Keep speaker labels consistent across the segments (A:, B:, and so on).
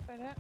A: better.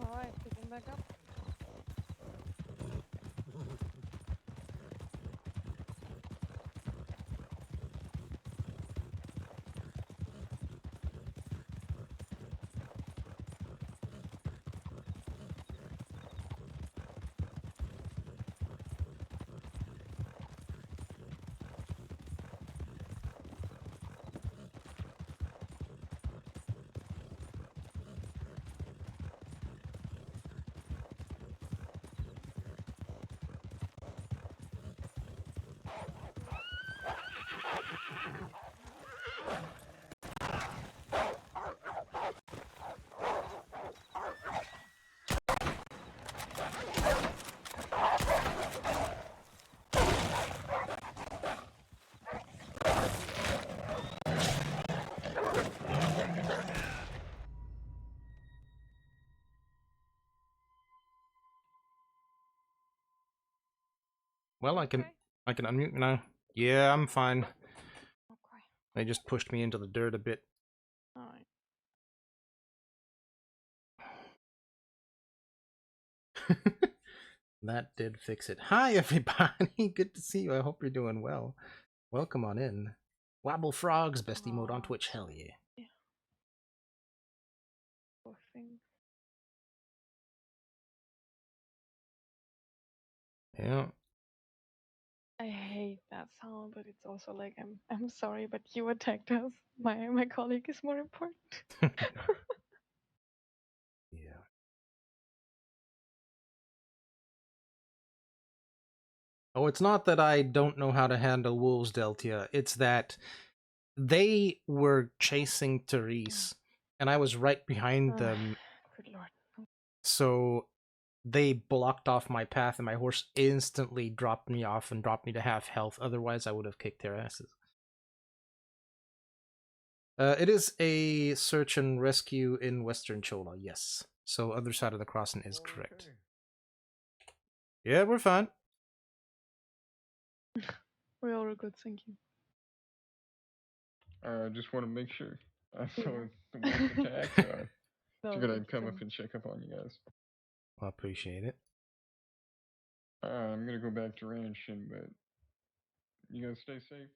A: Alright, picking back up.
B: Well, I
A: Okay.
B: can unmute now. Yeah, I'm fine.
A: Okay.
B: They just pushed me into the dirt a bit.
A: Alright.
B: That did fix it. Hi, everybody. Good to see you. I hope you're doing well. Welcome on in. Wobble Frogs, best emote on
A: Aw,
B: Twitch. Hell yeah.
A: yeah. Poor thing.
B: Yeah.
A: I hate that sound, but it's also like I'm sorry, but you attacked us. My colleague is more important.
B: Yeah. Oh, it's not that I don't know how to handle wolves, Deltia. It's that they were chasing Therese, and I was right behind them,
A: Good lord.
B: so they blocked off my path, and my horse instantly dropped me off and dropped me to half health. Otherwise, I would have kicked their asses. It is a search and rescue in Western Chola, yes. So other side of the crossing is correct.
C: Okay.
B: Yeah, we're fine.
A: We're all good, thank you.
C: I just want to make sure. I saw
A: Yeah.
C: the wolf attack, so I
A: No,
C: figured I'd
A: it's
C: come up and check up on you guys.
B: I appreciate it.
C: I'm gonna go back to ranching, but you guys stay safe.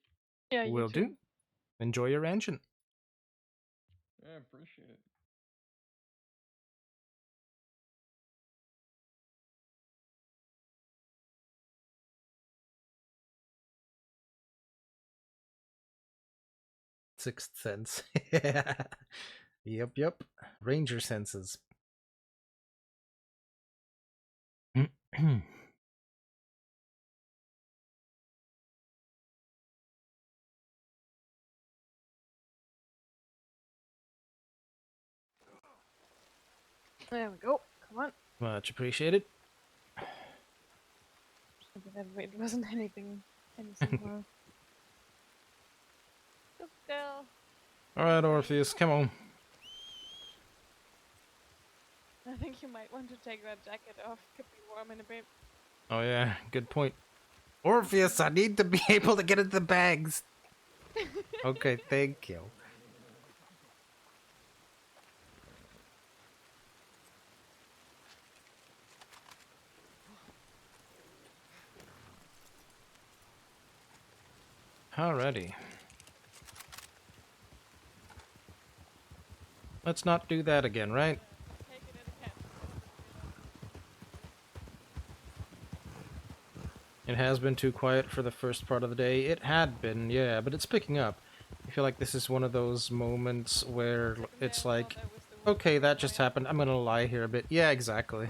A: Yeah, you
B: Will
A: too.
B: do. Enjoy your engine.
C: Yeah, appreciate it.
B: Sixth sense. Yep. Ranger senses.
A: There we go. Come on.
B: Much appreciated.
A: It wasn't anything well. Good girl.
B: Alright, Orpheus, come on.
A: I think you might want to take that jacket off. Could be warm in a bit.
B: Oh yeah, good point. Orpheus, I need to be able to get into the bags. Okay, thank you. Alrighty. Let's not do that again, right?
A: Take it in a cat.
B: It has been too quiet for the first part of the day. It had been, yeah, but it's picking up. feel like this is one of those moments where
A: Been
B: it's
A: there,
B: like,
A: thought I was the one
B: okay, that
A: who
B: just
A: died.
B: happened. I'm gonna lie here a bit. Yeah, exactly.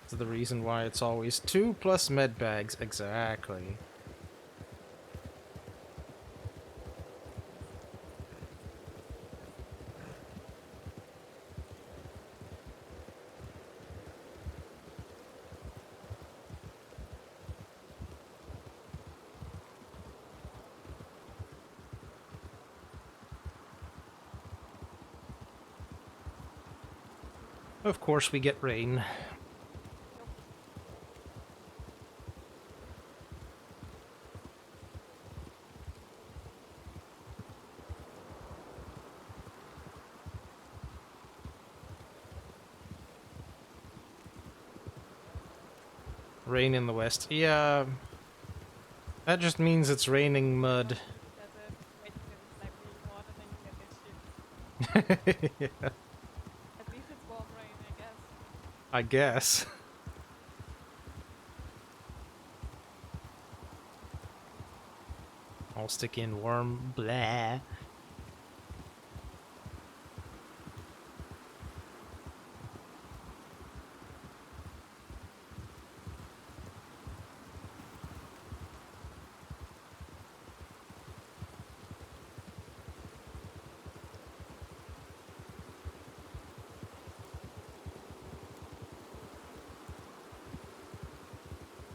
B: That's the reason why it's always 2 plus med bags. Exactly. Of course, we get rain.
A: Nope.
B: Rain in the west. Yeah, that just means it's raining mud.
A: That's it. Wait, this is like me watering this shit.
B: Yeah,
A: At least it's warm rain, I guess.
B: I guess. I'll stick in warm. Blah.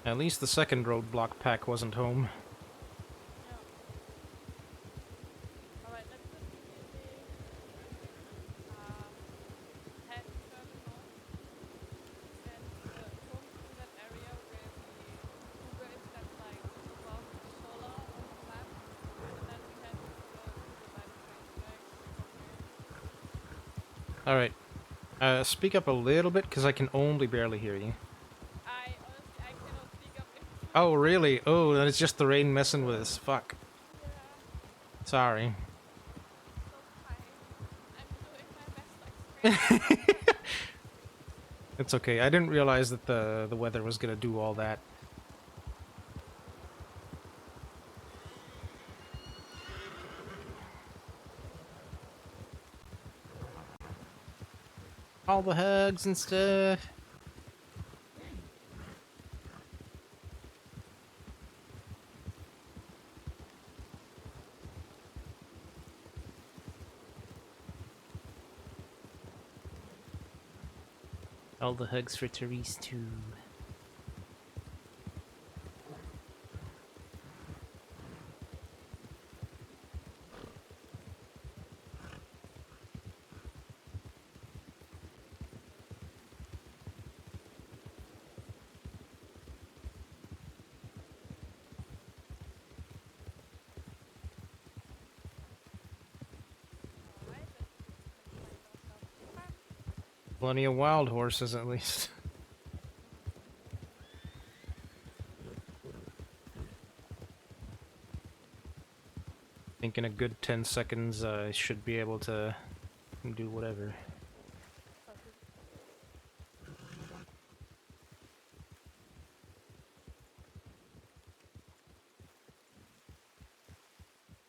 B: At least the second roadblock pack wasn't home.
A: Yeah. Alright, let's just immediately head further north and roam through that area where the cougar is that's like above solar on the map, and then we head to the cougar by the train tracks. Okay.
B: Alright. Speak up a little bit, because I can only barely hear you.
A: I honestly I cannot speak up anymore.
B: Oh, really? Oh, then it's just the rain messing with us. Fuck.
A: Yeah,
B: Sorry.
A: it's so fine. I'm doing my best like screaming.
B: It's okay. I didn't realize that the weather was gonna do all that. All the hugs and stuff. All the hugs for Therese too.
A: Alright, let's see if we can find ourselves a farm.
B: Plenty of wild horses, at least. I think in a good 10 seconds, I should be able to do whatever.
A: Perfect.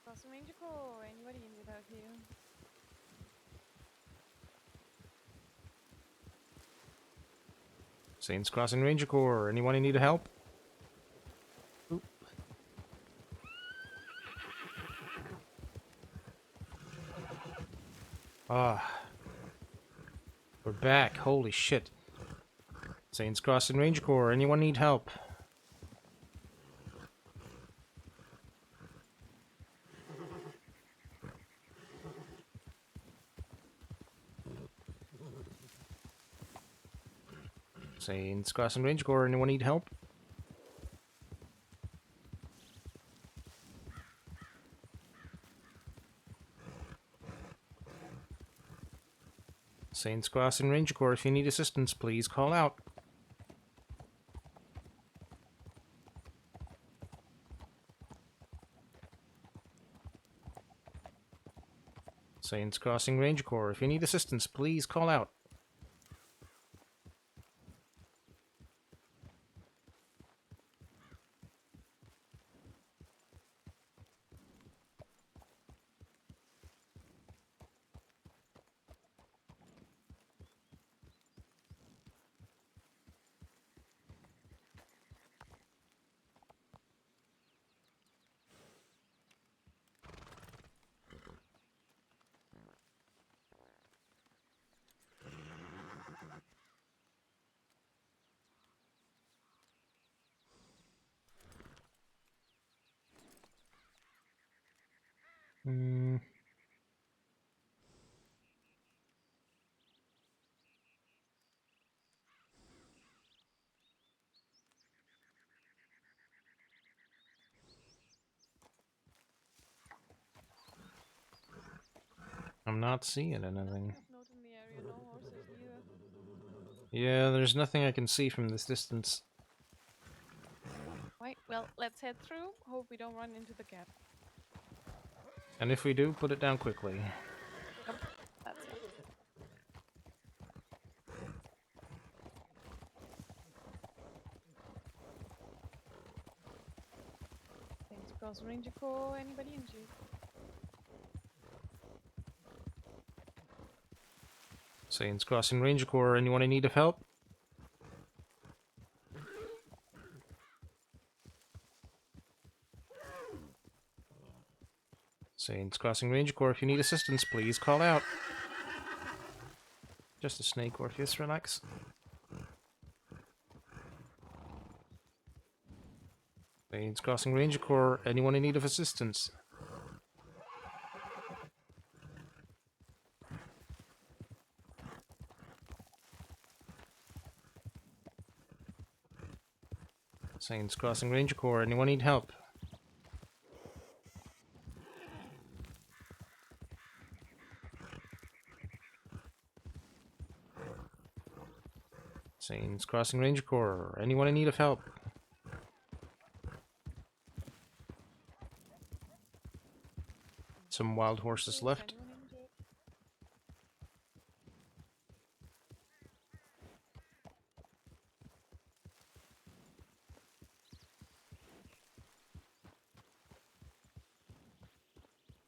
A: Crossing Ranger Corps, anybody need help here?
B: Saints Crossing Ranger Corps. Anyone in need of help? Oop. Ah. We're back. Holy shit. Saints Crossing Ranger Corps. Anyone need help? Saints Crossing Ranger Corps. Anyone need help? Saints Crossing Ranger Corps. If you need assistance, please call out. Saints Crossing Ranger Corps. If you need assistance, please call out. I'm not seeing anything.
A: Nothing of note in the area, no horses neither.
B: Yeah, there's nothing I can see from this distance.
A: Right, well, let's head through. Hope we don't run into the gap.
B: And if we do, put it down quickly.
A: Yep, that's it. Thanks, Cross Ranger Corps. Anybody injured?
B: Saints Crossing Ranger Corps, anyone in need of help? Saints Crossing Ranger Corps, if you need assistance, please call out. Just a snake, Orpheus, relax. Saints Crossing Ranger Corps, anyone in need of assistance? Saints Crossing Ranger Corps, anyone need help? Saints Crossing Ranger Corps, anyone in need of help? Some wild horses left.
A: Anyone injured?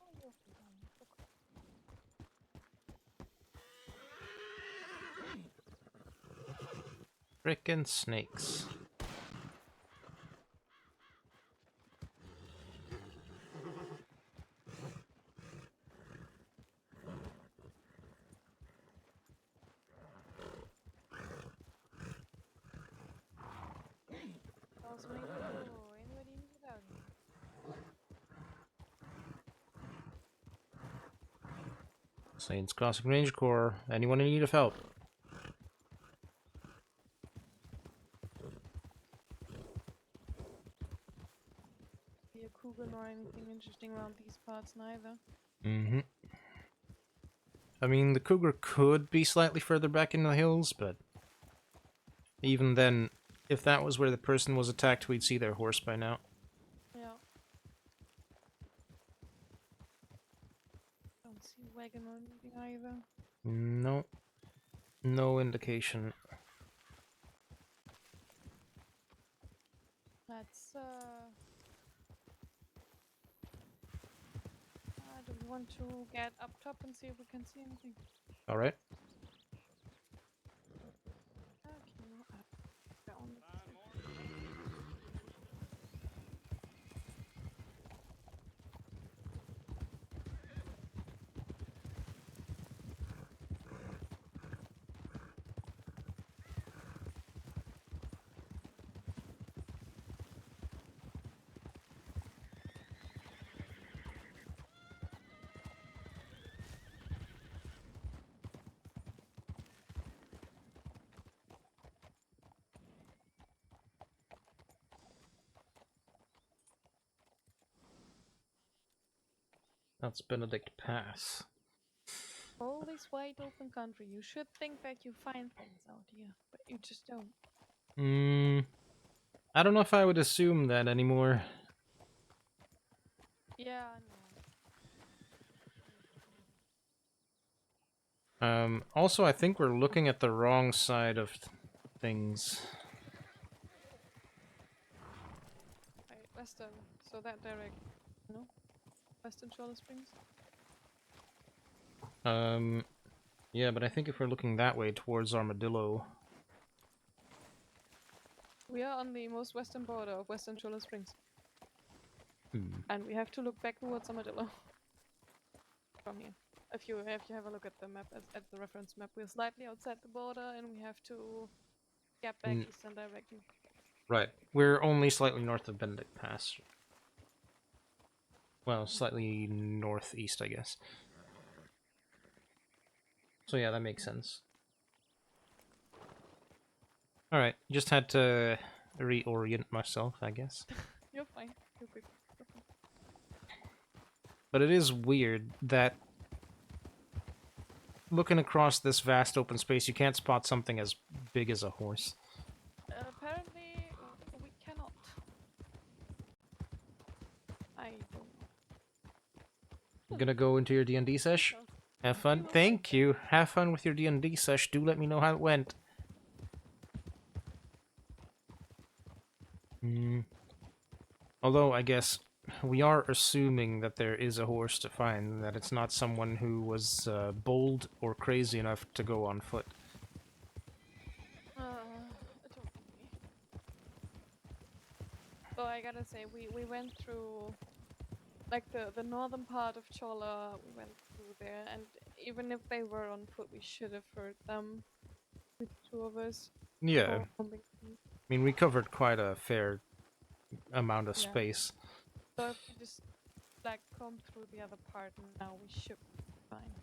A: Oh, you're fine. Okay.
B: Frickin' snakes.
A: Cross Ranger Corps. Anybody injured out here?
B: Saints Crossing Ranger Corps, anyone in need of help?
A: Be a cougar nor anything interesting around these parts neither.
B: Mm-hmm. I mean, the cougar could be slightly further back in the hills, but even then, if that was where the person was attacked, we'd see their horse by now.
A: Yeah. Don't see a wagon or anything either.
B: No. No indication.
A: Let's do we want to get up top and see if we can see anything?
B: Alright.
A: Okay, up down.
B: That's Benedict Pass.
A: All this wide open country, you should think that you find things out here, but you just don't.
B: I don't know if I would assume that anymore.
A: Yeah, I know.
B: Also, I think we're looking at the wrong side of things.
A: Right, western, so that direct, no? Western Shoulder Springs?
B: Yeah, but I think if we're looking that way towards Armadillo...
A: We are on the most western border of Western Shoulder Springs.
B: Hmm.
A: And we have to look back towards Armadillo. From here. If you have a look at the map, at the reference map, we're slightly outside the border and we have to get back eastern directly.
B: Right. We're only slightly north of Benedict Pass. Well, slightly northeast, I guess. So yeah, that makes sense. Alright, just had to reorient myself, I guess.
A: You're fine. You're good. You're fine.
B: But it is weird that looking across this vast open space, you can't spot something as big as a horse.
A: Apparently, we cannot. I don't know.
B: You gonna go into your D&D
A: We
B: sesh?
A: shall see.
B: Have
A: We
B: fun.
A: will
B: Thank
A: find
B: you. Have fun with your D&D sesh. Do let me know how it went. Hmm. Although, I guess we are assuming that there is a horse to find, that it's not someone who was bold or crazy enough to go on foot.
A: Don't be. So I gotta say, we went through like the northern part of Chola. We went through there, and even if they were on foot, we should have heard them with the two of us.
B: Yeah,
A: Combing.
B: I mean, we covered quite a fair amount of
A: Yeah.
B: space.
A: So if we just like come through the other part now, we should be fine.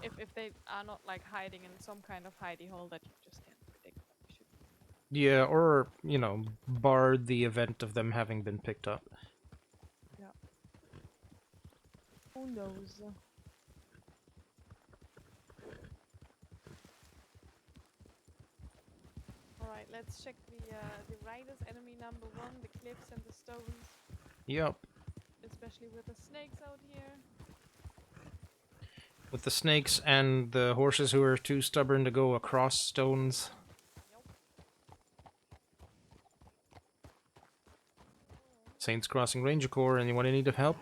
A: If they are not like hiding in some kind of hidey hole that you just can't predict, then we should.
B: Yeah, or, you know, barred the event of them having been picked up.
A: Yeah. Who knows? All right, let's check the riders. Enemy number 1, the cliffs and the stones,
B: Yep.
A: especially with the snakes out here.
B: With the snakes and the horses who are too stubborn to go across stones.
A: Yep.
B: Saints Crossing Ranger Corps, anyone in need of help?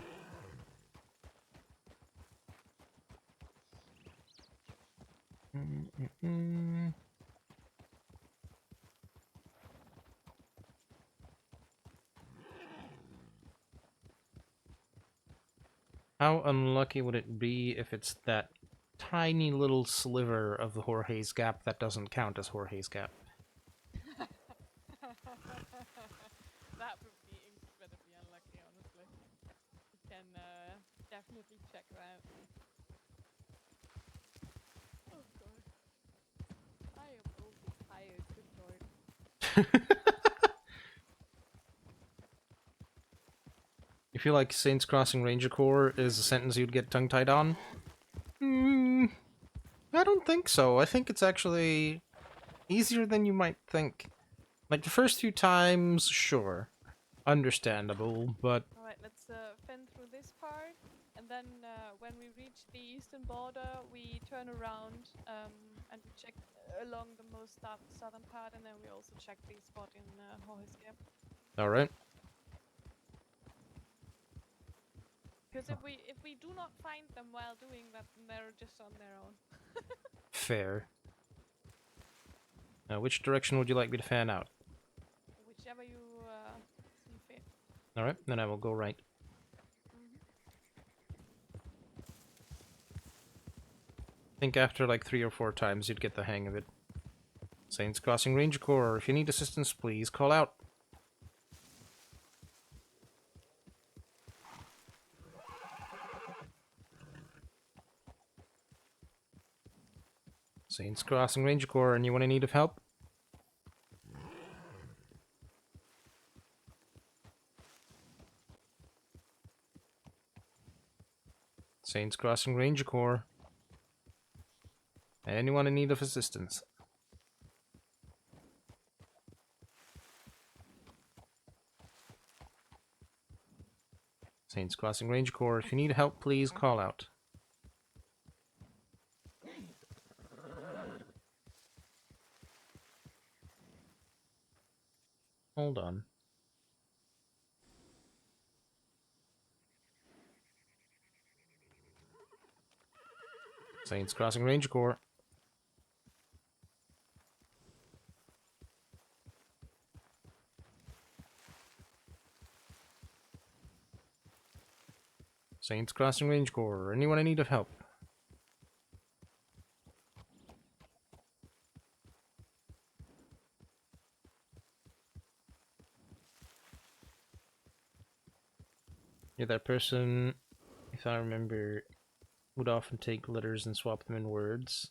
B: How unlucky would it be if it's that tiny little sliver of the Jorge's Gap that doesn't count as Jorge's Gap?
A: That would be incredibly unlucky, honestly. You can definitely check that. Oh god. I am overtired, good lord.
B: You feel like Saints Crossing Ranger Corps is a sentence you'd get tongue-tied on? I don't think so. I think it's actually easier than you might think. Like, the first few times, sure. Understandable, but
A: Alright, let's fend through this part. And then when we reach the eastern border, we turn around and we check along the most southern part, and then we also check the spot in Horace Gap.
B: alright.
A: Because if we do not find them while doing that, then they're just on their own.
B: Fair. Now, which direction would you like me to fan out?
A: Whichever you see fit.
B: Alright, then I will go right. I think after like 3 or 4 times, you'd get the hang of it. Saints Crossing Ranger Corps, if you need assistance, please call out. Saints Crossing Ranger Corps, anyone in need of help? Saints Crossing Ranger Corps. Anyone in need of assistance? Saints Crossing Ranger Corps, if you need help, please call out. Hold on. Saints Crossing Ranger Corps. Saints Crossing Ranger Corps, anyone in need of help? You're that person, if I remember, would often take letters and swap them in words.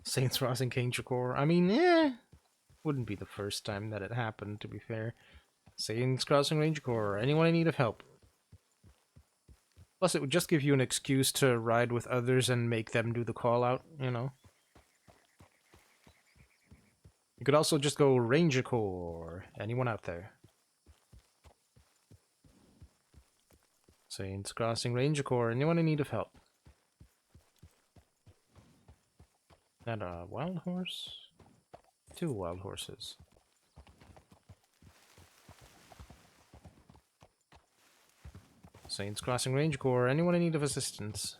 B: Saints Crossing Ranger Corps. I mean, wouldn't be the first time that it happened, to be fair. Saints Crossing Ranger Corps, anyone in need of help? Plus, it would just give you an excuse to ride with others and make them do the call out, you know? You could also just go Ranger Corps. Anyone out there? Saints Crossing Ranger Corps. Anyone in need of help? That a wild horse? 2 wild horses. Saints Crossing Ranger Corps. Anyone in need of assistance?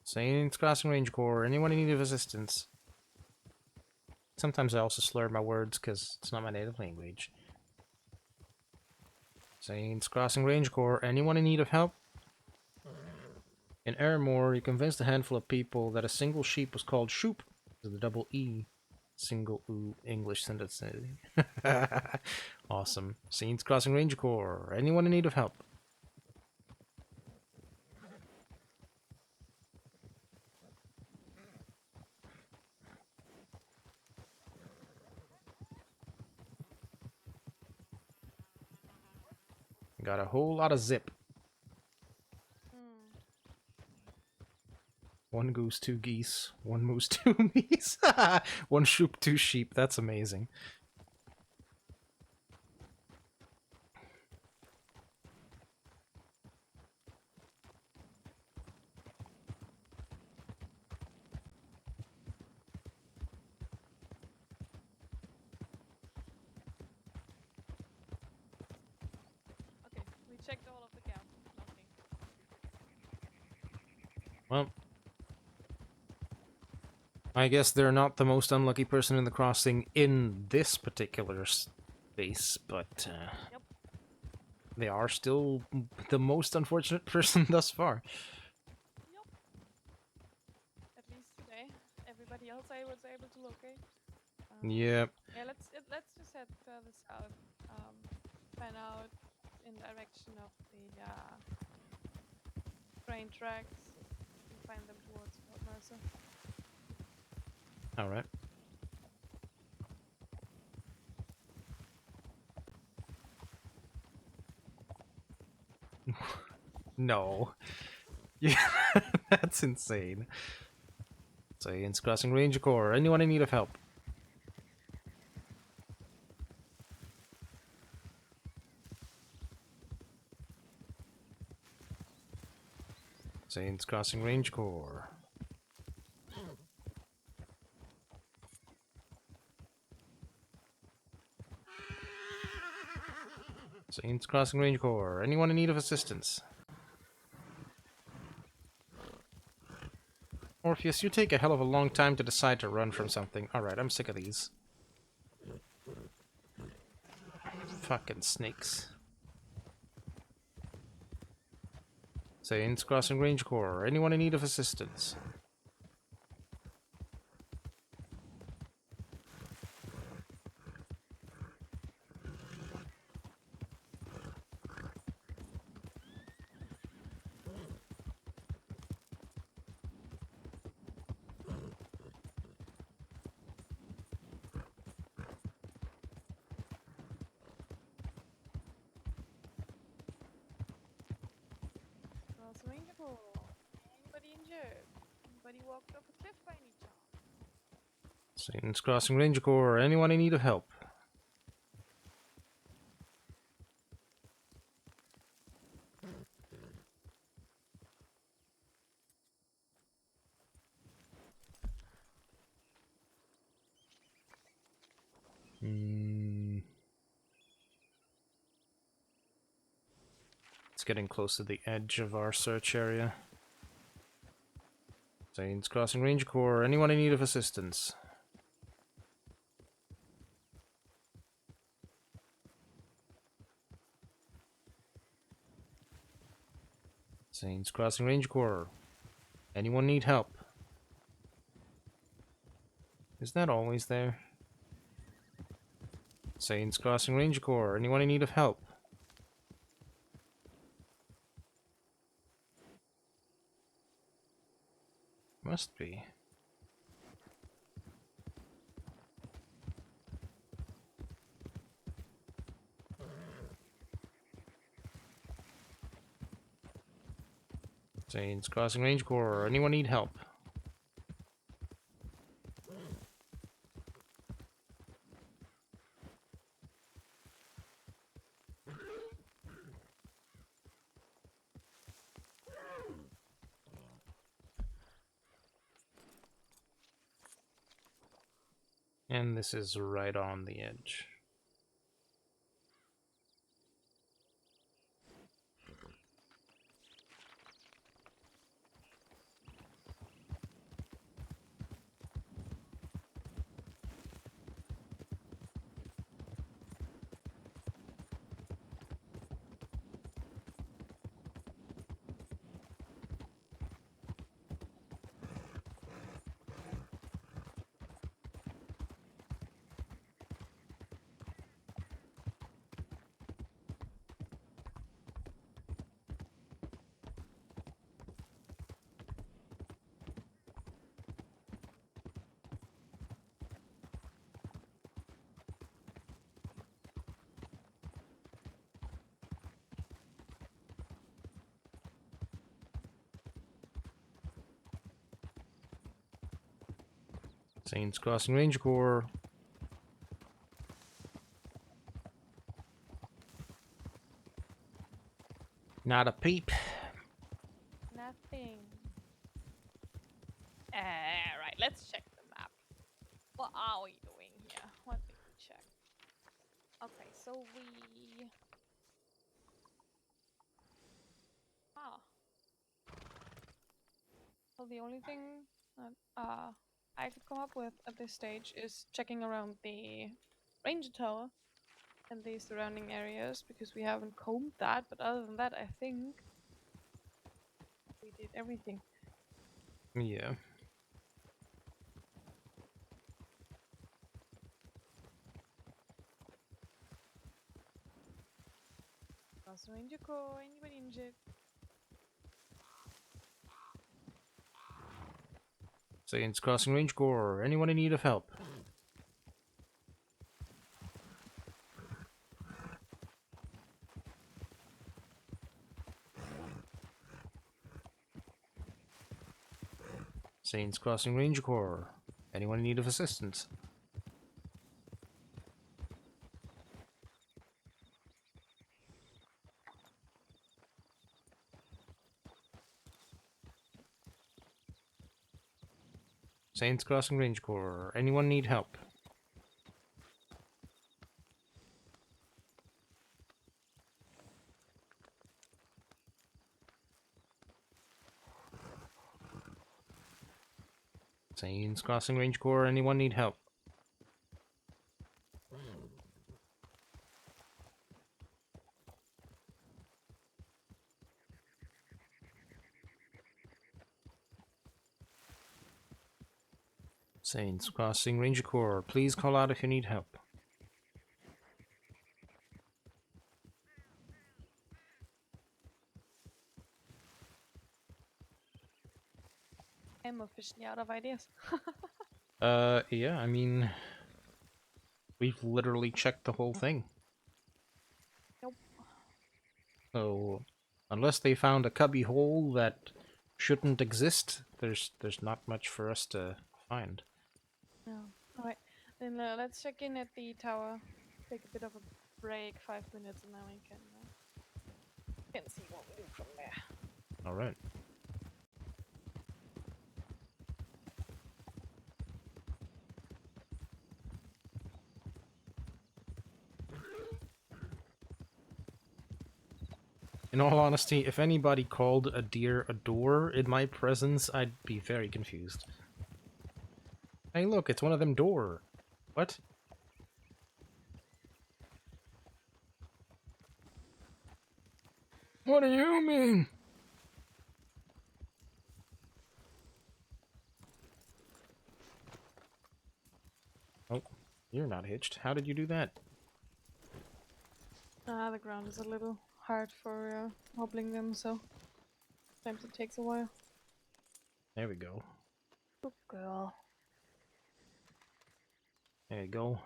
B: Saints Crossing Ranger Corps. Anyone in need of assistance? Sometimes I also slur my words because it's not my native language. Saints Crossing Ranger Corps. Anyone in need of help? In Airmore, you convinced a handful of people that a single sheep was called shoop. With a double E. Single oo English sentence. Awesome. Saints Crossing Ranger Corps. Anyone in need of help? Got a whole lot of zip.
A: Hmm.
B: 1 goose, 2 geese. 1 moose, 2 meese. 1 shoop, 2 sheep. That's amazing.
A: Okay, we checked all of the camp. Nothing.
B: Well, I guess they're not the most unlucky person in the crossing in this particular space, but
A: Yep.
B: they are still the most unfortunate person thus far.
A: Yep. At least today. Everybody else I was able to locate.
B: Yep.
A: Yeah, let's just head further south. Pan out in direction of the train tracks and find them towards Fort Mercer.
B: All right. No. Yeah, that's insane. Saints Crossing Ranger Corps. Anyone in need of help? Saints Crossing Ranger Corps. Saints Crossing Ranger Corps. Anyone in need of assistance? Orpheus, you take a hell of a long time to decide to run from something. Alright, I'm sick of these. Fucking snakes. Saints Crossing Ranger Corps. Anyone in need of assistance?
A: Cross Ranger Corps. Anybody injured? Anybody walked off a cliff by any chance?
B: Saints Crossing Ranger Corps. Anyone in need of help? It's getting close to the edge of our search area. Saints Crossing Ranger Corps. Anyone in need of assistance? Saints Crossing Ranger Corps. Anyone need help? Is that always there? Saints Crossing Ranger Corps. Anyone in need of help? Must be. Saints crossing range core. Anyone need help? And this is right on the edge. Saints crossing range core. Not a peep.
A: Nothing. Right, let's check the map. What are we doing here? What did we check? Okay, so we... Ah. Well, the only thing that I could come up with at this stage is checking around the ranger tower and the surrounding areas, because we haven't combed that, but other than that, I think we did everything.
B: Yeah.
A: Cross ranger core, anybody injured?
B: Saints crossing range core. Anyone in need of help? Saints crossing range core. Anyone in need of assistance? Saints crossing range core. Anyone need help? Saints crossing range core. Anyone need help? Saints crossing range core. Please call out if you need help.
A: I'm officially out of ideas.
B: Yeah, I mean, we've literally checked the whole thing.
A: Nope.
B: So, unless they found a cubby hole that shouldn't exist, there's not much for us to find.
A: No. Alright, then let's check in at the tower. Take a bit of a break, 5 minutes, and then we can see what we do from there.
B: All right. In all honesty, if anybody called a deer a door in my presence, I'd be very confused. Hey, look, it's one of them door. What? What do you mean? Oh, you're not hitched. How did you do that?
A: The ground is a little hard for hobbling them, so sometimes it takes a while.
B: There we go.
A: Good girl.
B: There you go.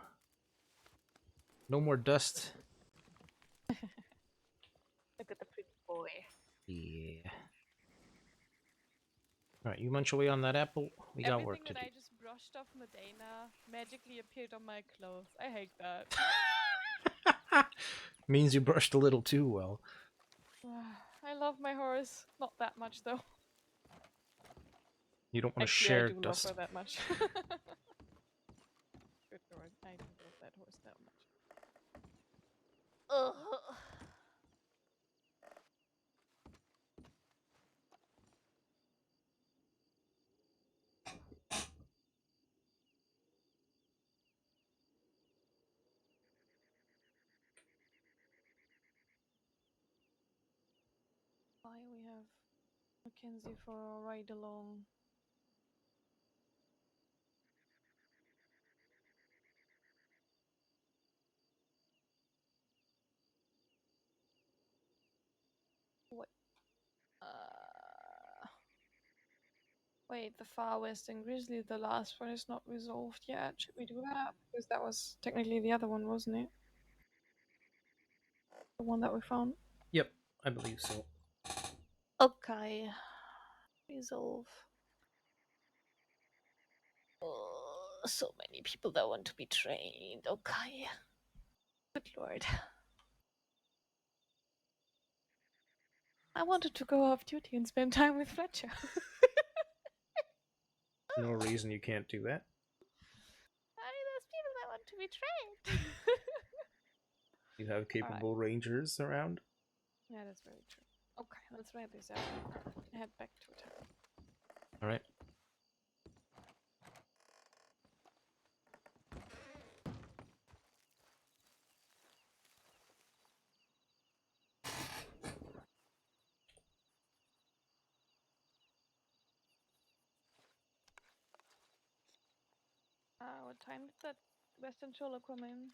B: No more dust.
A: Look at the pretty boy.
B: Yeah. Alright, you munch away on that apple. We got work
A: Everything
B: to
A: that
B: do.
A: I just brushed off Medina magically appeared on my clothes. I hate that.
B: Means you brushed a little too well.
A: I love my horse. Not that much though.
B: You don't want to
A: Actually, I
B: share
A: do love
B: dust.
A: her that much. Good lord, I do love that horse that much. Ugh. Why we have Mackenzie for a ride along? What? Wait, the Far Western Grizzly, the last one is not resolved yet. Should we do that? Because that was technically the other one, wasn't it? The one that we found.
B: Yep, I believe so.
A: Okay. Resolve. Oh, so many people that want to be trained. Okay. Good lord. I wanted to go off duty and spend time with Fletcher.
B: No reason you can't do that.
A: There's people that want to be trained.
B: You have capable rangers around.
A: Yeah, that's very true. Okay, let's write this out. Head back to town.
B: Alright.
A: What time did that Western Shoulder come in?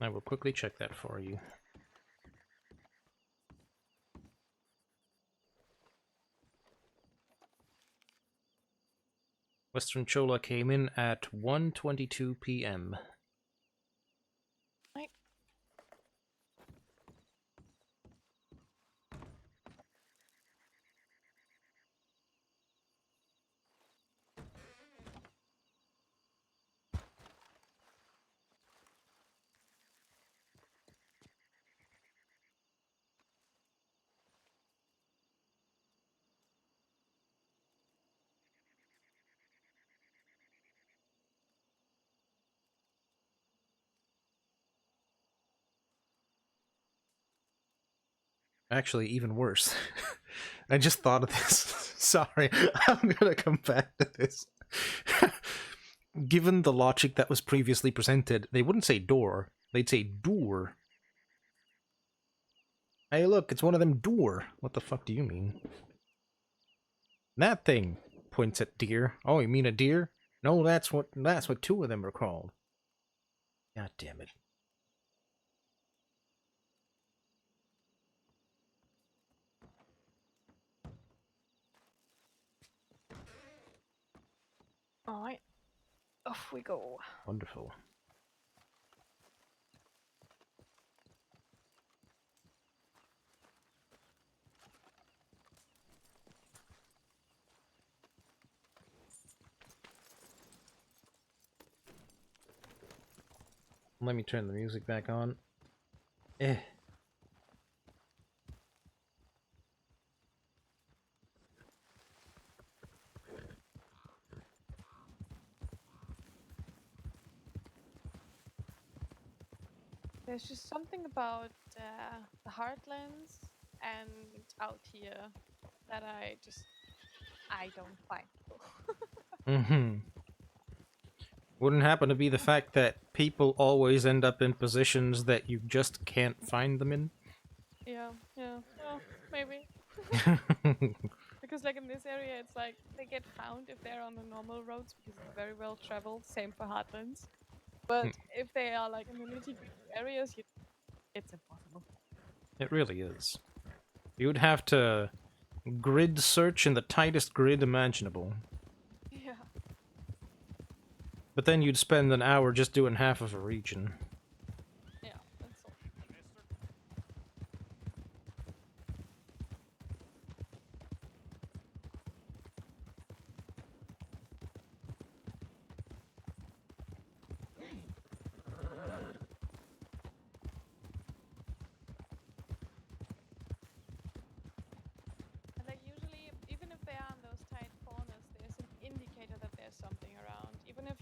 B: I will quickly check that for you. Western Chola came in at 1:22 p.m.
A: Right.
B: Actually, even worse. I just thought of this. Sorry, I'm gonna come back to this. Given the logic that was previously presented, they wouldn't say door, they'd say door. Hey look, it's one of them door. What the fuck do you mean? That thing points at deer. Oh, you mean a deer? No, that's what two of them are called. God damn it.
A: Alright. Off we go.
B: Wonderful. Let me turn the music back on. Eh.
A: There's just something about the Heartlands and out here that I don't find.
B: Mm-hmm. Wouldn't happen to be the fact that people always end up in positions that you just can't find them in?
A: Yeah, maybe. Because like in this area, it's like they get found if they're on the normal roads because it's very well traveled. Same for Heartlands. But if they are like in the nitty-gritty areas, it's impossible.
B: It really is. You would have to grid search in the tightest grid imaginable.
A: Yeah.
B: But then you'd spend an hour just doing half of a region.
A: Yeah, that's all.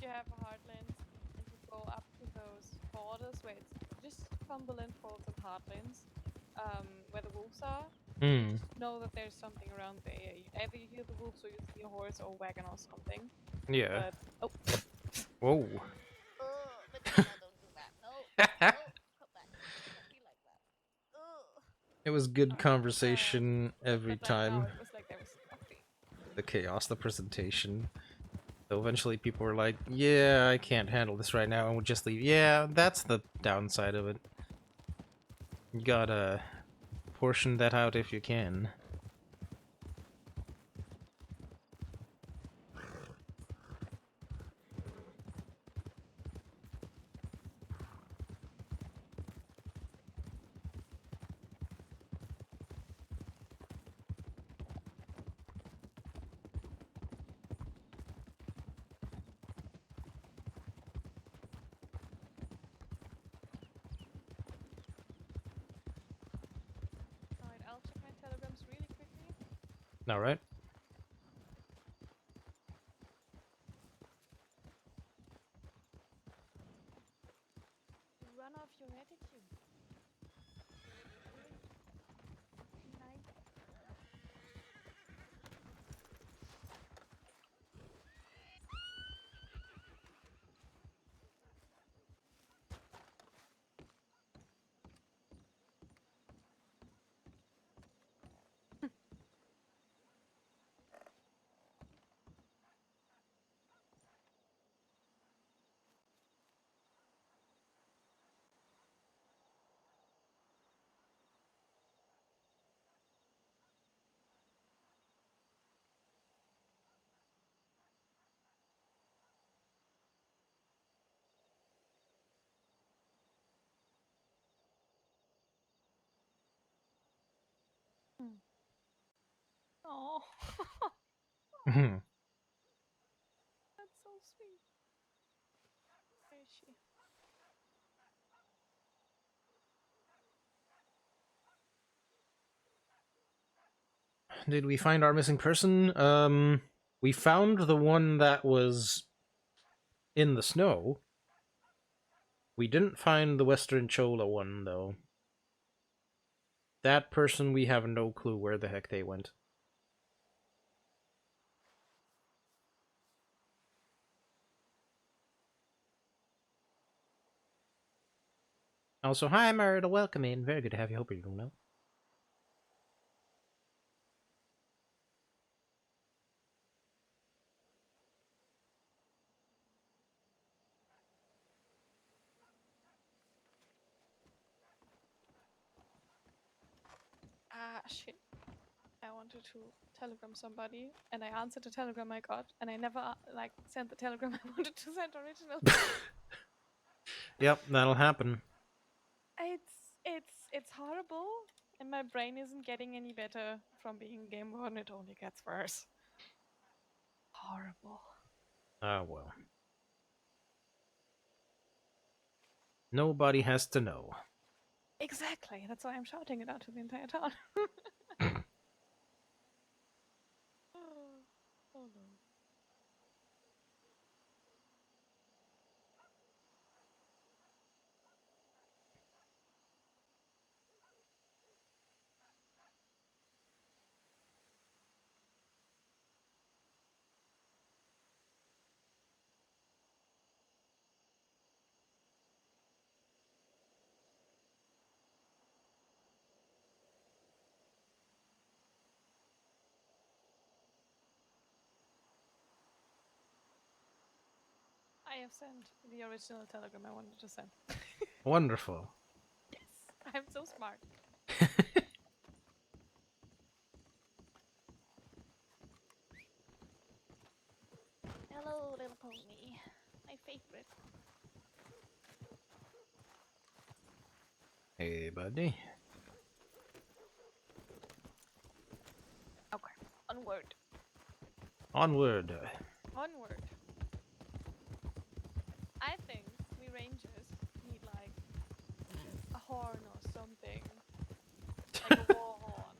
A: you have a heartlands and you go up to those borders where it's just Cumberland Falls and heartlands, where the wolves are, you
B: Hmm.
A: just know that there's something around there. Either you hear the wolves or you see a horse or a wagon or something.
B: Yeah.
A: But oh,
B: Whoa.
A: Bettina, don't do that. No, no, come back. Don't be like that. Ugh.
B: It was good
A: Sorry.
B: conversation every
A: But like now,
B: time.
A: it was like there was nothing.
B: The chaos, the presentation. So eventually people were like, yeah, I can't handle this right now, and would just leave. Yeah, that's the downside of it. You gotta portion that out if you can.
A: Alright, I'll check my telegrams really quickly.
B: Alright.
A: Run off your attitude. Nice. Oh,
B: Mhm.
A: that's so sweet. Where is she?
B: Did we find our missing person? We found the one that was in the snow. We didn't find the Western Chola one, though. That person, we have no clue where the heck they went. Also, hi, Marita, welcome in. Very good to have you. Hope you're doing well.
A: Ah, shit. I wanted to telegram somebody, and I answered the telegram I got, and I never like sent the telegram I wanted to send originally.
B: Yep, that'll happen.
A: It's horrible, and my brain isn't getting any better from being game warden. It only gets worse. Horrible.
B: Ah, well. Nobody has to know.
A: Exactly. That's why I'm shouting it out to the entire town. Oh no. I have sent the original telegram I wanted to send.
B: Wonderful.
A: Yes, I'm so smart. Hello, little pony. My favorite.
B: Hey, buddy.
A: Okay, onward.
B: Onward.
A: Onward. I think we rangers need like a horn or something. Like a war horn.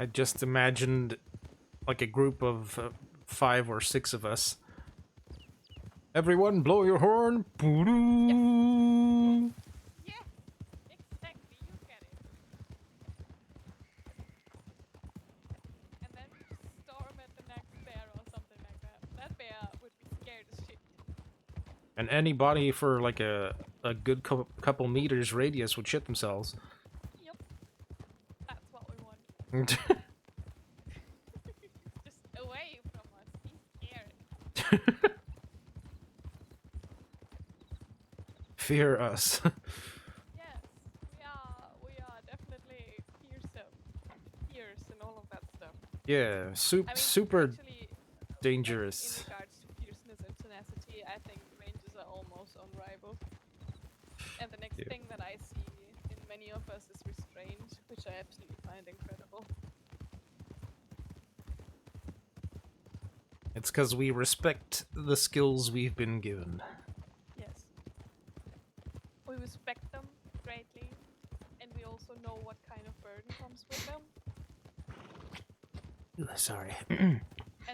B: I just imagined like a group of 5 or 6 of us. Everyone, blow your horn! Boo-doo!
A: Yeah, exactly. You get it. And then we just storm at the next bear or something like that. That bear would be scared as shit.
B: And anybody for like a good couple meters radius would shit themselves.
A: Yep, that's what we want. Just away from us. Be scared.
B: Fear us.
A: Yes, we are definitely fearsome. Fierce and all of that stuff.
B: Yeah,
A: I mean,
B: super
A: actually, like,
B: dangerous.
A: in regards to fierceness and tenacity, I think ranges are almost unrivaled. And the next
B: Yeah.
A: thing that I see in many of us is restraint, which I absolutely find incredible.
B: It's because we respect the skills we've been given.
A: Yes. We respect them greatly, and we also know what kind of burden comes with them.
B: Sorry.
A: And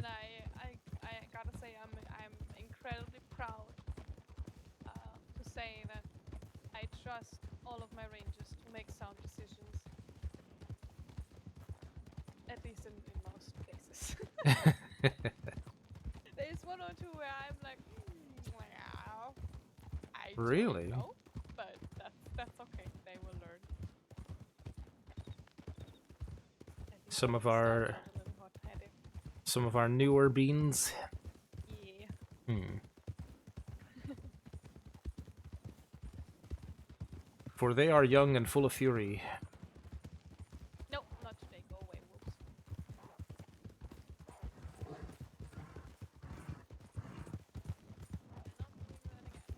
A: I gotta say, I'm incredibly proud to say that I trust all of my rangers to make sound decisions. At least in most cases. There's one or two where I'm like, wow, I
B: Really?
A: don't know, but that's okay. They will learn. At least
B: Some
A: when
B: of
A: they start
B: our
A: out a little hot-headed.
B: newer beans.
A: Yeah.
B: Hmm. For they are young and full of fury.
A: Nope, not today. Go away, wolves. Not doing that again.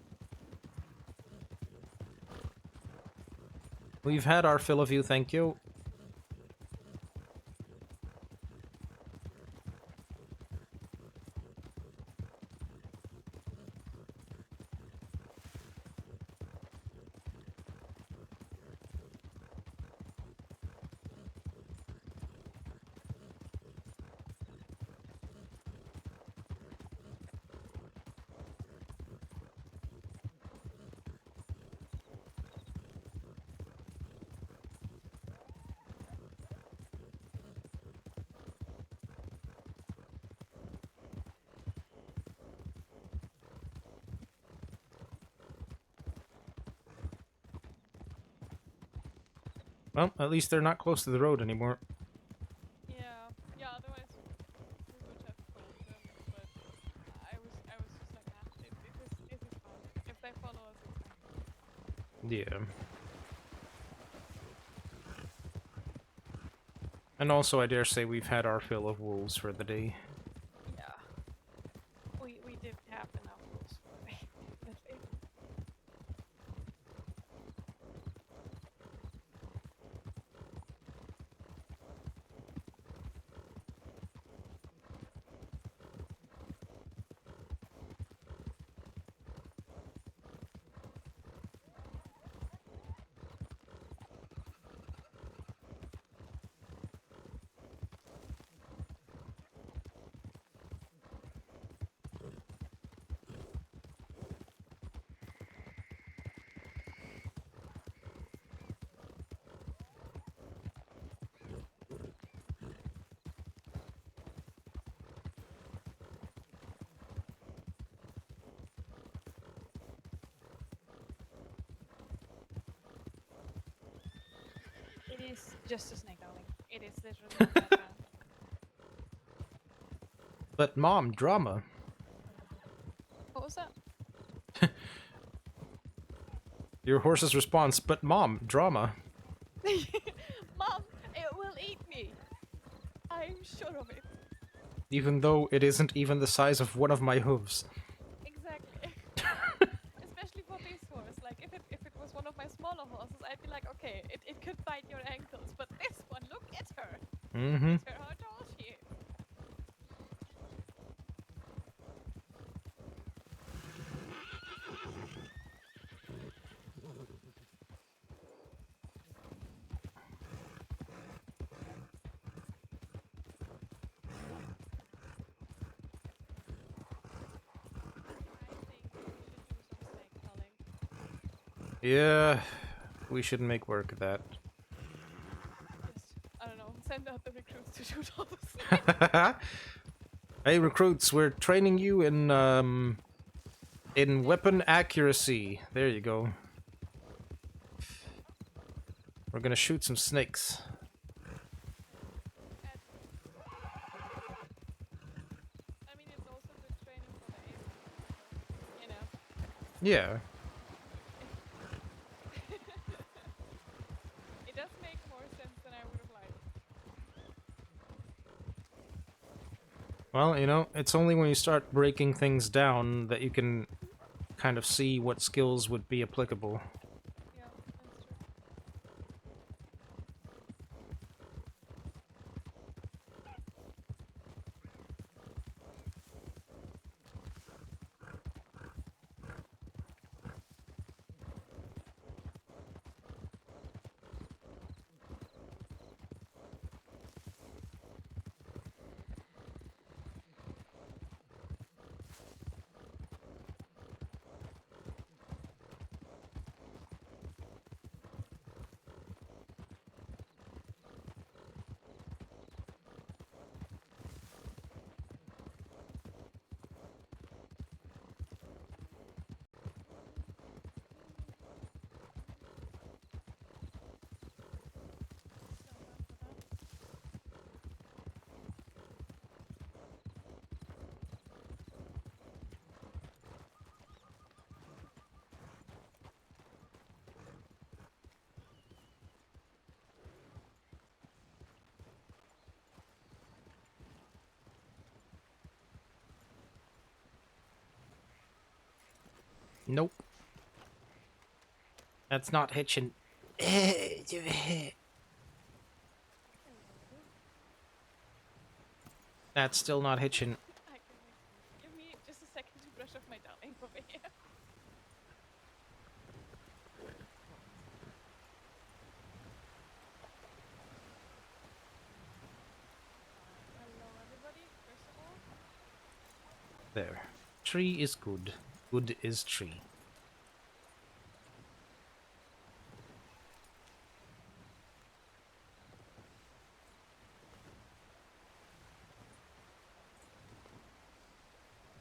B: We've had our fill of you, thank you. Well, at least they're not close to the road anymore.
A: Yeah, yeah. Otherwise, we would have followed them. But I was just like, nah, it is fine. If they follow us, it's fine.
B: Yeah. And also, I dare say we've had our fill of wolves for the day.
A: Yeah. We did have enough rules for me, definitely. It is just a snake, darling. It is literally not that bad.
B: But mom, drama.
A: What was that?
B: Your horse's response, but mom, drama.
A: Mom, it will eat me. I'm sure of it.
B: Even though it isn't even the size of one of my hooves.
A: Exactly. Especially for this horse. Like, if it was one of my smaller horses, I'd be like, okay, it could bite your ankles. But this one, look at her.
B: Mm-hmm.
A: Look at her, how tall she is.
B: Yeah, we should make work of that.
A: Just, I don't know, send out the recruits to shoot all the snakes.
B: Hey recruits, we're training you in weapon accuracy. There you go. We're gonna shoot some snakes.
A: And, I mean, it's also good training for the aim. So, you know.
B: Yeah.
A: It does make more sense than I would have liked.
B: Well, you know, it's only when you start breaking things down that you can kind of see what skills would be applicable.
A: Yeah, that's true.
B: Nope. That's not hitching.
A: Hello.
B: That's still not hitching.
A: I can wait. Give me just a second to brush off my darling over here. Hello, everybody, first of all.
B: There. Tree is good. Good is tree.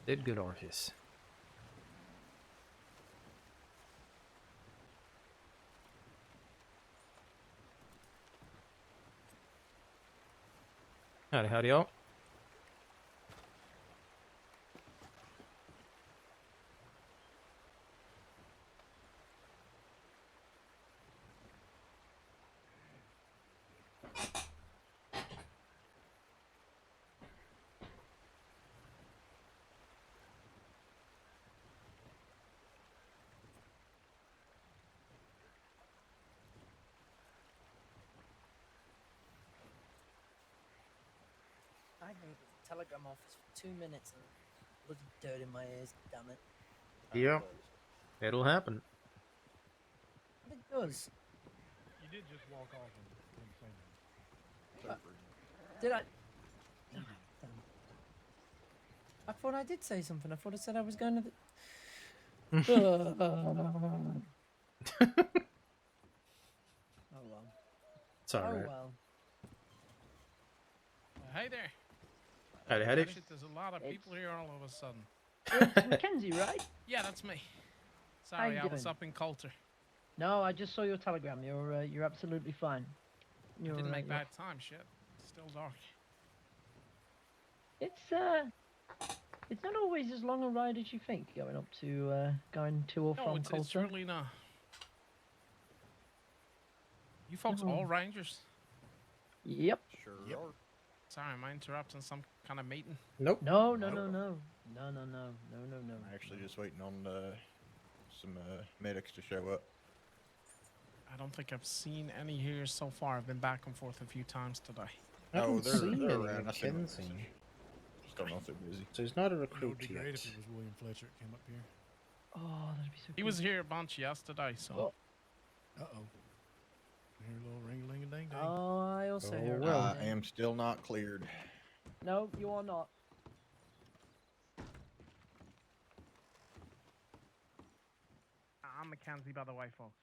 B: Did good Orpheus. Howdy, howdy, y'all.
D: I can go to the telegram office for 2 minutes and bloody dirt in my ears, damn it.
B: Yeah. It'll happen.
D: But it does.
E: You did just walk off and didn't say anything.
D: Did I? Oh, damn. I thought I did say something. I thought I said I was going to the... Oh well.
B: It's alright.
D: Oh well.
E: Hey there.
B: Howdy, howdy.
E: Shit, there's a lot of people here all of a sudden.
F: It's Mackenzie, right?
E: Yeah, that's me.
F: How
E: Sorry,
F: you
E: I was
F: doing?
E: up in Coulter.
F: No, I just saw your telegram. You're absolutely fine.
E: I didn't make
F: you're-
E: bad time, shit. It's still dark.
F: It's not always as long a ride as you think going up to going to or
E: No,
F: from
E: it's
F: Coulter.
E: really not. You folks
F: No.
E: all rangers?
F: Yep.
G: Sure
E: Yep.
G: are.
E: Sorry, am I interrupting some kind of meeting?
B: Nope.
F: No.
G: Nope.
F: No.
G: I'm actually just waiting on some medics to show up.
E: I don't think I've seen any here so far. I've been back and forth a few times today.
B: I haven't
G: they're
B: seen any
G: around. I sent them a
B: Mackenzie.
G: message. Just don't know if they're busy.
B: So he's not a
E: You know,
B: recruit
E: it'd be great
B: yet.
E: if it was William Fletcher that came up here.
F: Oh, that'd be so.
E: He
F: cool.
E: was here a bunch yesterday, so.
F: Oh.
E: Uh-oh. Here a little ring-a-ling-a-ding-ding.
F: Oh, I also
B: Oh,
F: hear.
B: well.
F: about
G: I
F: it.
G: am still not cleared.
F: No, you are not.
E: I'm Mackenzie, by the way, folks.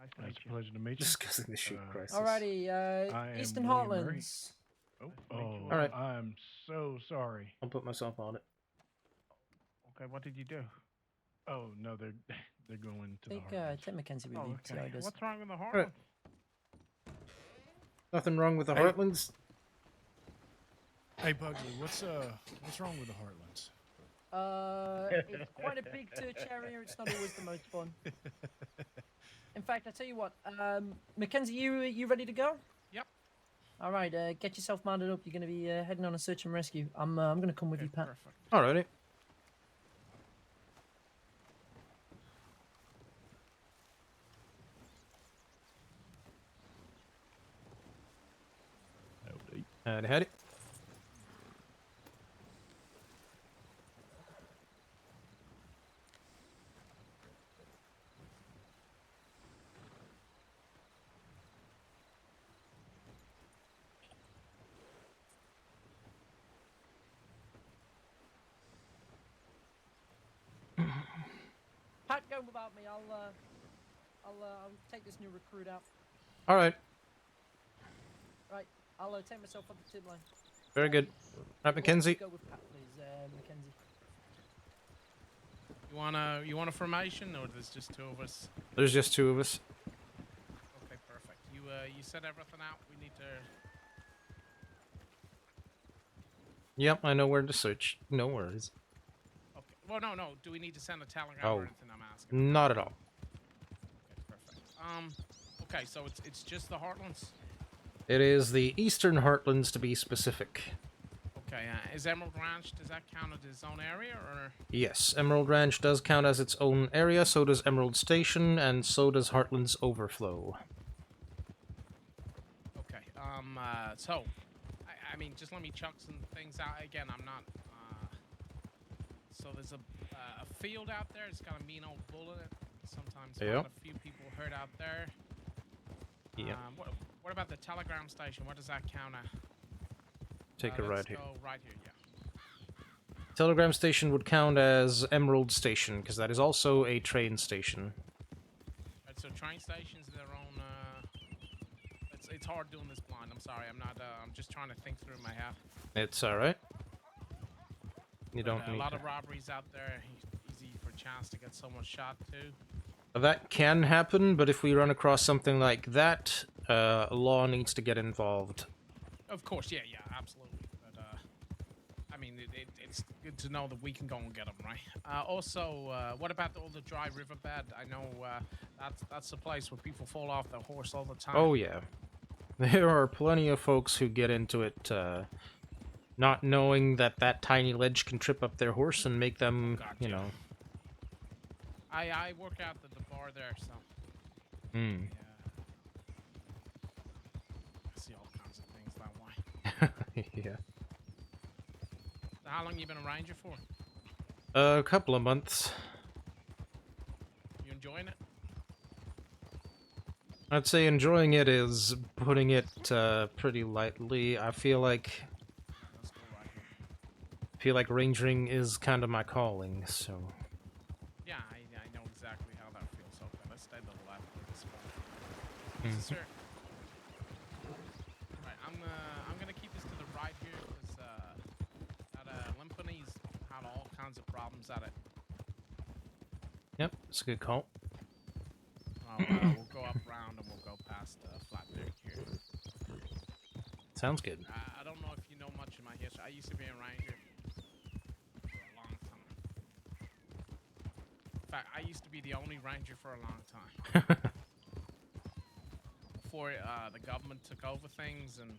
E: Nice to
H: It's
E: meet
H: a
E: you.
H: pleasure to meet you.
B: Discussing the sheep crisis.
D: Alrighty,
H: I am
D: Eastern
H: William Murray.
D: Heartlands.
H: Oh,
E: Nice to meet you.
B: All right.
H: I'm so sorry.
B: I'll put myself on it.
E: Okay, what did you do?
H: Oh no, they're going to the
D: Take
H: Heartlands.
D: take Mackenzie with you. See how he does.
E: What's wrong with the Heartlands?
B: Right. Nothing wrong with the
I: Hey.
B: Heartlands.
I: Hey, Bugley, what's wrong with the Heartlands?
D: It's quite a big search area. It's not always the most fun. In fact, I tell you what, Mackenzie, you ready to go?
E: Yep.
D: All right, get yourself mounted up. You're going to be heading on a search and rescue. I'm going to come with
E: Okay,
D: you, Pat.
E: perfect.
B: Alrighty.
H: Howdy.
B: Howdy.
D: Pat, go without me. I'll take this new recruit out.
B: All right.
D: Right, I'll take myself up the tip line.
B: Very good. Right, Mackenzie.
D: Go with Pat, please, Mackenzie.
E: You want a formation, or there's just two of us?
B: There's just two of us.
E: Okay, perfect. You set everything out. We need to.
B: Yep, I know where to search. No worries.
E: Okay. Well, no. Do we need to send a telegram
B: Oh.
E: or anything? I'm asking.
B: Not at all.
E: Okay, perfect. Okay, so it's just the Heartlands.
B: It is the Eastern Heartlands, to be specific.
E: Okay. Is Emerald Ranch, does that count as its own area, or?
B: Yes, Emerald Ranch does count as its own area, so does Emerald Station, and so does Heartlands Overflow.
E: Okay. So, I mean, just let me chuck some things out. Again, I'm not. So there's a field out there. It's got a mean old bull in it. Sometimes
B: Yep.
E: a few people hurt out there.
B: Yep.
E: What about the telegram station? What does that count at?
B: Take a
E: Let's
B: ride here.
E: go right here, yeah.
B: Telegram Station would count as Emerald Station, because that is also a train station.
E: Right, so train stations, their own. It's hard doing this blind. I'm sorry. I'm not. I'm just trying to think through my head.
B: It's alright. You
E: But,
B: don't
E: a
B: need
E: lot
B: to.
E: of robberies out there. Easy for a chance to get someone shot too.
B: That can happen, but if we run across something like that, law needs to get involved.
E: Of course, yeah, absolutely. But I mean, it's good to know that we can go and get them, right? Also, what about all the dry riverbed? I know that's the place where people fall off their horse all the time.
B: Oh yeah. There are plenty of folks who get into it, not knowing that that tiny ledge can trip up their horse and make them,
E: God,
B: you
E: yeah.
B: know.
E: I work out at the bar there, so
B: Hmm.
E: I see all kinds of things that way.
B: Yeah.
E: So how long you been a ranger for?
B: A couple of months.
E: You enjoying it?
B: I'd say enjoying it is putting it pretty lightly. I feel like
E: Let's go right here.
B: rangering is kind of my calling, so.
E: Yeah, I know exactly how that feels. Okay, let's stay to the left of this spot.
B: Mhm.
E: Sir. Right, I'm gonna keep this to the right here because that Limpany's had all kinds of problems at it.
B: Yep, it's a good call.
E: We'll go up round and we'll go past Flatneck here.
B: Sounds good.
E: I don't know if you know much of my history. I used to be a ranger for a long time. In fact, I used to be the only ranger for a long time. Before the government took over things and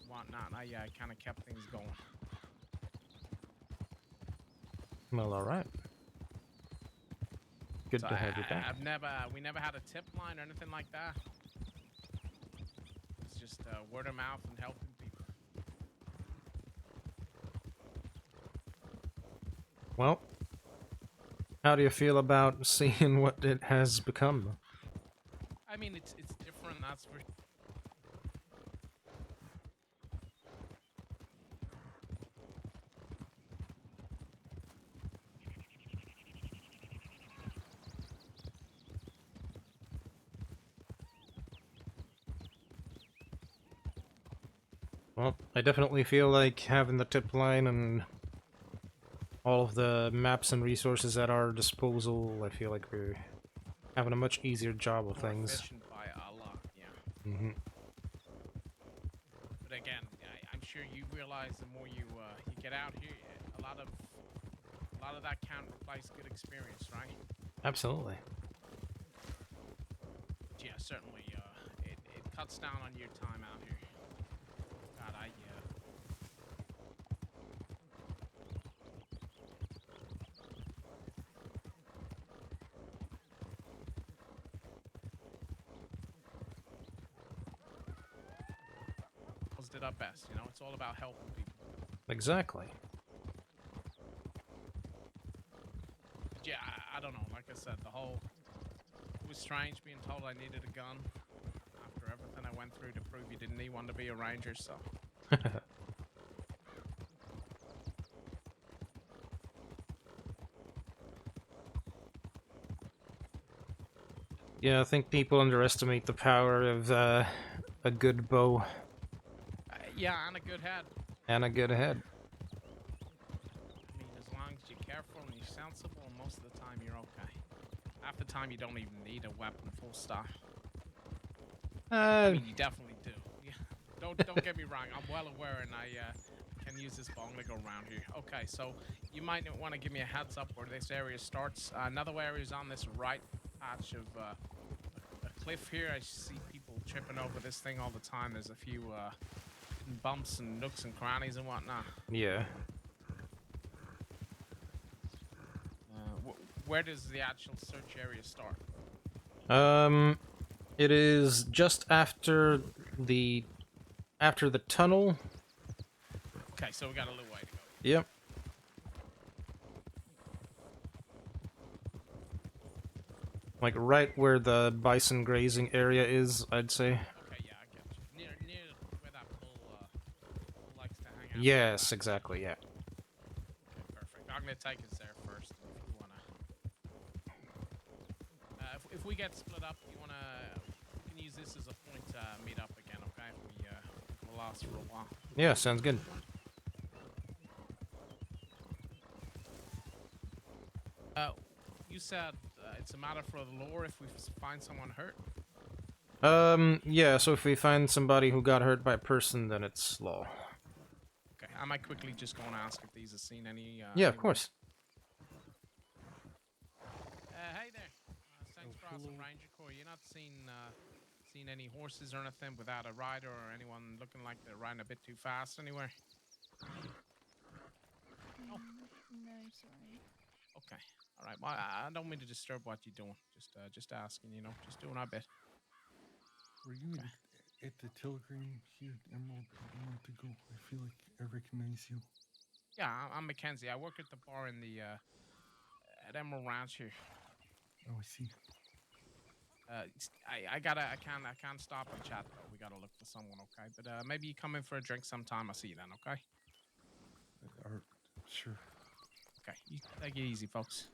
E: whatnot, I kind of kept things going.
B: Well, alright. Good
E: So
B: to have you back.
E: we never had a tip line or anything like that. It's just word of mouth and helping people.
B: Well, how do you feel about seeing what it has become?
E: I mean, it's different, that's for
B: Well, I definitely feel like having the tip line and all of the maps and resources at our disposal, I feel like we're having a much easier job of
E: More
B: things.
E: efficient by a lot, yeah.
B: Mm-hmm.
E: But again, I'm sure you realize the more you get out here, a lot of that can replace good experience, right?
B: Absolutely.
E: But yeah, certainly, it cuts down on your time out here. God, I get it. Did our best, you know. It's all about helping people.
B: Exactly.
E: But yeah, I don't know. Like I said, it was strange being told I needed a gun after everything I went through to prove you didn't need one to be a ranger. So
B: Yeah, I think people underestimate the power of a good bow
E: yeah, and a good head.
B: and a good head.
E: I mean, as long as you're careful and you're sensible, most of the time you're okay. Half the time you don't even need a weapon, full stop. I mean, you definitely do. Yeah. Don't get me wrong. I'm well aware, and I can use this bong to go around here. Okay, so you might want to give me a heads up where this area starts. Another area is on this right patch of a cliff here. I see people tripping over this thing all the time. There's a few bumps and nooks and crannies and whatnot.
B: Yeah.
E: Where does the actual search area start?
B: It is just after the tunnel.
E: Okay, so we got a little way to go.
B: Yep. Like right where the bison grazing area is, I'd say.
E: Okay, yeah, I get you. Near where that bull likes to hang out.
B: Yes, exactly, yeah.
E: Okay, perfect. I'm gonna take us there first. If you wanna, if we get split up, we can use this as a point to meet up again. Okay, if we're lost for a while.
B: Yeah, sounds good.
E: You said it's a matter for the lore if we find someone hurt.
B: Yeah, so if we find somebody who got hurt by a person, then it's law.
E: Okay, I might quickly just go and ask if these have seen any.
B: Yeah, of course.
E: Hey there, Saints Crossing Ranger Corps. You not seen any horses or anything without a rider or anyone looking like they're riding a bit too fast anywhere?
A: No, sorry.
E: Okay. All right. Well, I don't mean to disturb what you're doing. Just asking. You know, just doing our bit.
J: Were you at the telegram here at Emerald a month ago? I feel like I recognize you.
E: Yeah, I'm Mackenzie. I work at the bar in the at Emerald Ranch here.
J: Oh, I see.
E: I can't stop and chat though. We gotta look for someone, okay? But maybe you come in for a drink sometime. I'll see you then, okay?
J: Sure.
E: Okay, you take it easy, folks.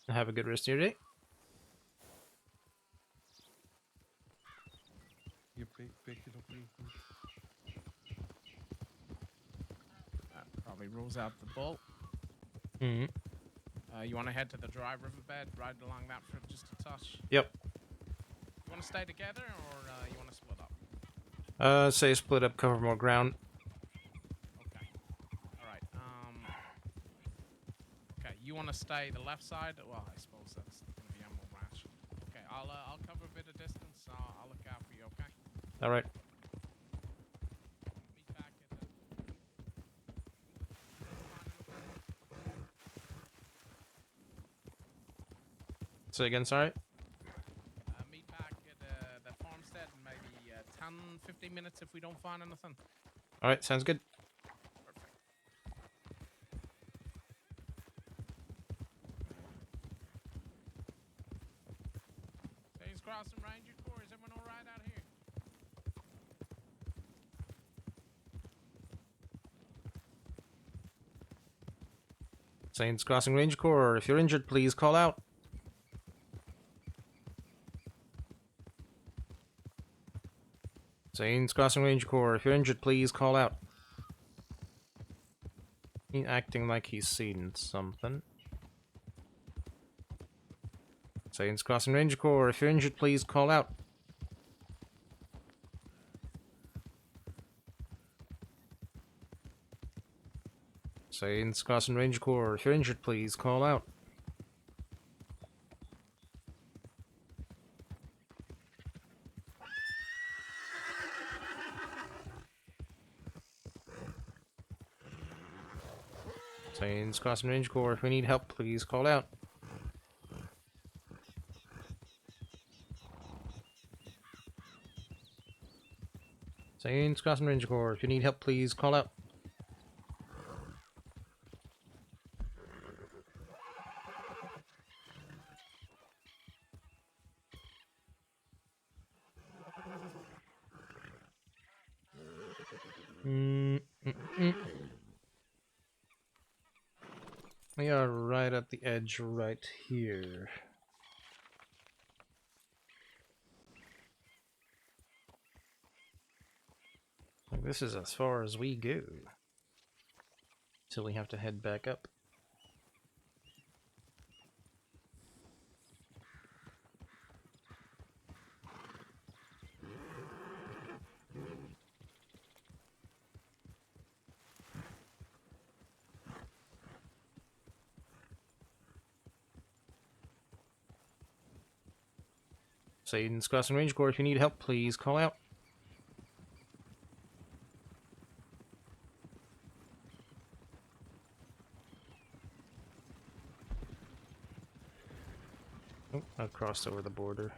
B: Have a good rest of your day.
J: You pick it up real quick.
E: That probably rules out the bull.
B: Mm-hmm.
E: You want to head to the dry riverbed, ride along that for just a touch?
B: Yep.
E: You want to stay together, or you want to split up?
B: Say split up, cover more ground.
E: Okay. All right. Okay, you want to stay the left side? Well, I suppose that's going to be Emerald Ranch. Okay, I'll cover a bit of distance. I'll look out for you. Okay.
B: All right.
E: Meet back at the...
B: Say again, sorry?
E: meet back at the farmstead in maybe 10, 15 minutes if we don't find anything.
B: All right, sounds good.
E: Perfect. Saints Crossing Ranger Corps, is everyone all right out here?
B: Saints Crossing Ranger Corps, if you're injured, please call out. Saints Crossing Ranger Corps, if you're injured, please call out. He's acting like he's seen something. Saints Crossing Ranger Corps, if you're injured, please call out. Saints Crossing Ranger Corps, if you're injured, please call out. Saints Crossing Ranger Corps, if we need help, please call out. Saints Crossing Ranger Corps, if you need help, please call out. We are right at the edge right here. This is as far as we go. Till we have to head back up. Satan's Crossing Range Corps, if you need help, please call out. Oh, I crossed over the border.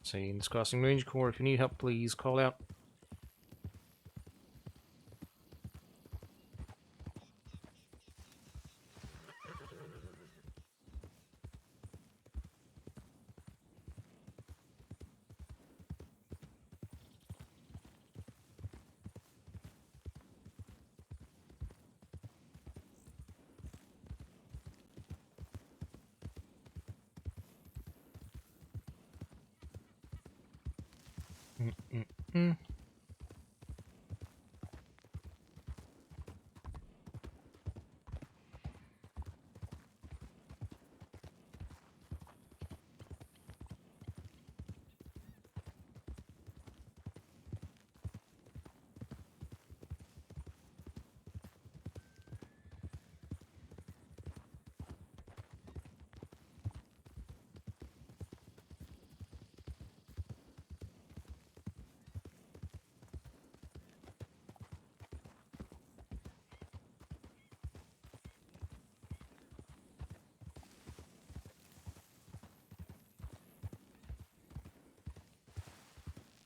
B: Satan's Crossing Range Corps, if you need help, please call out.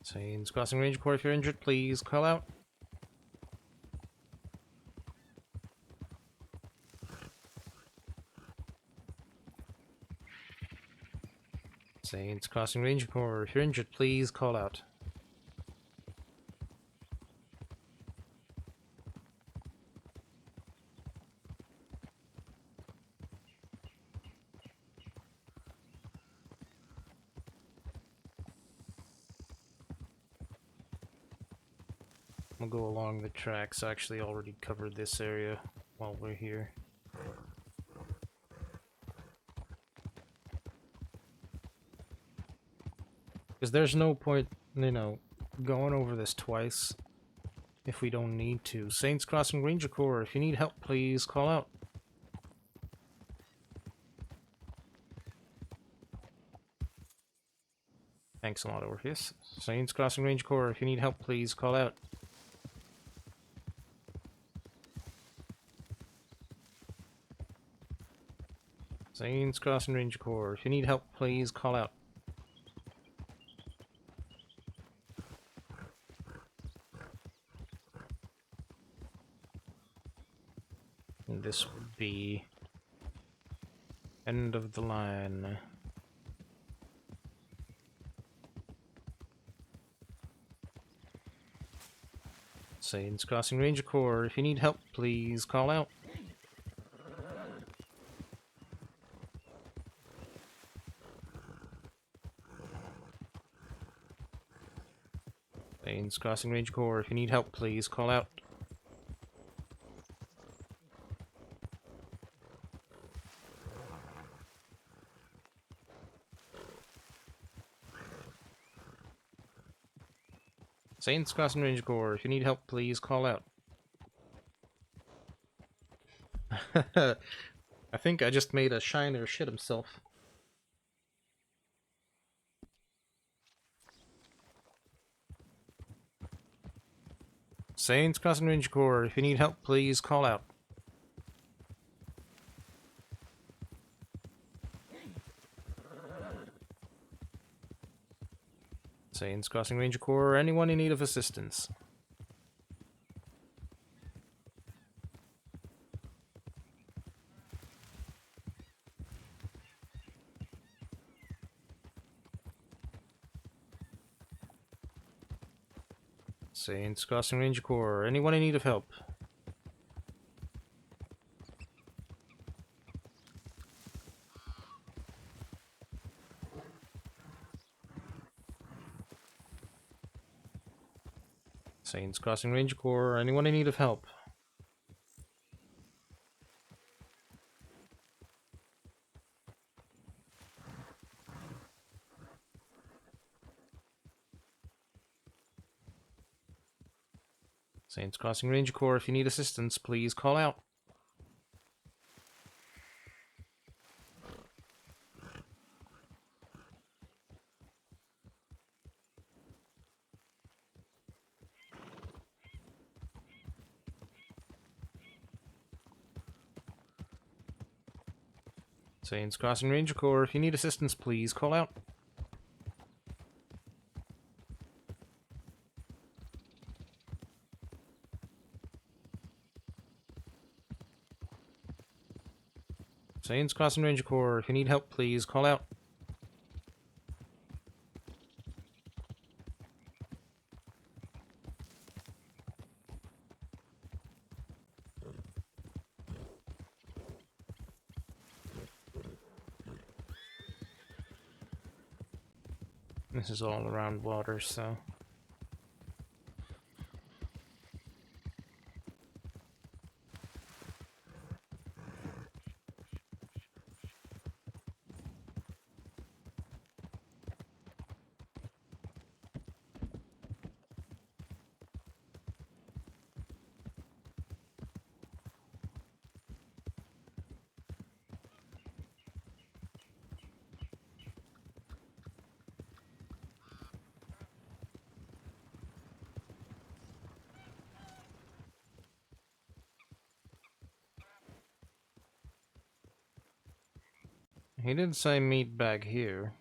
B: Satan's Crossing Range Corps, if you're injured, please call out. Saints Crossing Ranger Corps, if you're injured, please call out. We'll go along the tracks. I actually already covered this area while we're here. Because there's no point, you know, going over this twice if we don't need to. Saints Crossing Ranger Corps, if you need help, please call out. Thanks a lot, Orpheus. Saints Crossing Ranger Corps, if you need help, please call out. Saints Crossing Ranger Corps, if you need help, please call out. And this would be end of the line. Saints Crossing Ranger Corps. If you need help, please call out. Saints Crossing Ranger Corps. If you need help, please call out. Saints Crossing Ranger Corps. If you need help, please call out. I think I just made a Shiner shit himself. Saints Crossing Ranger Corps. If you need help, please call out. Saints Crossing Ranger Corps. Anyone in need of assistance? Saints Crossing Ranger Corps. Anyone in need of help? Saints Crossing Ranger Corps. Anyone in need of help? Saints Crossing Ranger Corps. If you need assistance, please call out. Saints Crossing Ranger Corps. If you need assistance, please call out. Saints Crossing Ranger Corps. If you need help, please call out. This is all around water, so... He did say meet back here.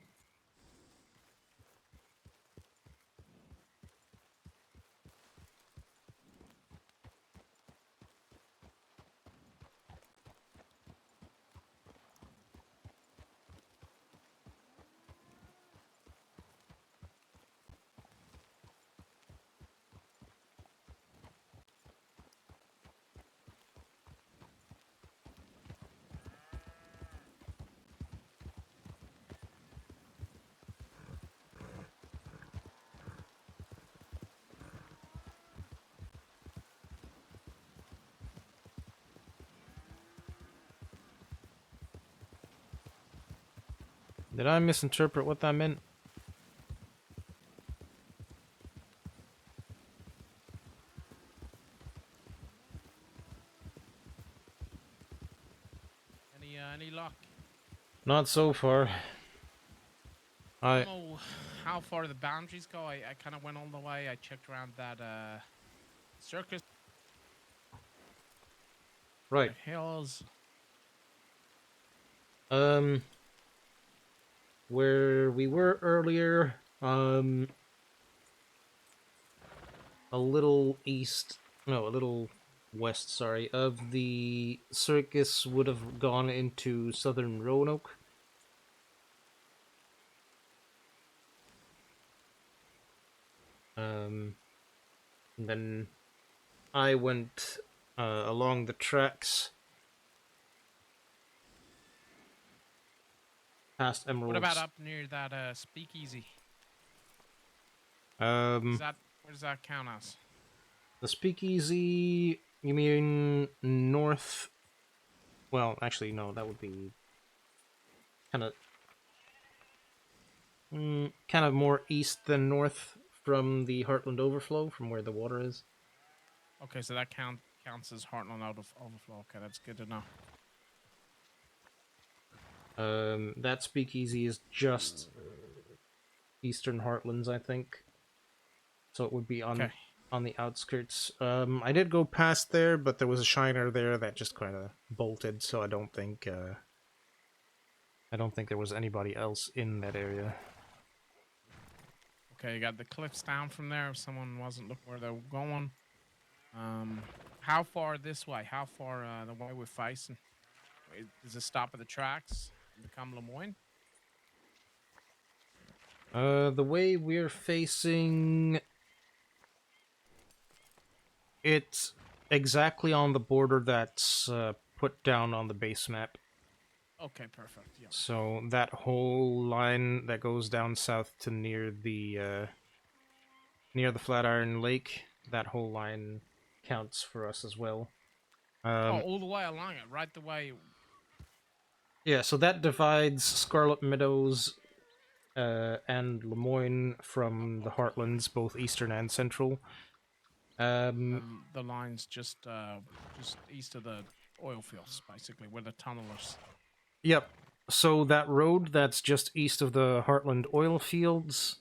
B: Did I misinterpret what that meant?
E: Any luck?
B: Not so far.
E: I don't know how far the boundaries go. I kind of went all the way. I checked around that circus.
B: Right.
E: Hills.
B: Where we were earlier, a little east, no, a little west, sorry, of the circus would have gone into southern Roanoke. And then I went along the tracks past
E: What about
B: Emeralds.
E: up near that speakeasy?
B: Um,
E: Where does that count as?
B: the speakeasy. You mean north? Well, actually, no. That would be kind of kind of more east than north from the Heartland overflow, from where the water is.
E: Okay, so that counts as Heartland out of overflow. Okay, that's good to know.
B: That speakeasy is just eastern Heartlands, I think. So it would be
E: Okay.
B: on the outskirts. I did go past there, but there was a shiner there that just kind of bolted, so I don't think there was anybody else in that area.
E: Okay, you got the cliffs down from there if someone wasn't looking where they were going. How far this way? How far the way we're facing? Does it stop at the tracks and become Lemoyne?
B: The way we're facing, it's exactly on the border that's put down on the base map.
E: Okay, perfect. Yeah.
B: So that whole line that goes down south to near the Flatiron Lake, that whole line counts for us as well.
E: All the way along it, right the way.
B: Yeah, so that divides Scarlet Meadows and Lemoyne from the Heartlands, both eastern and central.
E: The line's just east of the oil fields, basically, where the tunnelers.
B: Yep. So that road that's just east of the Heartland oil fields,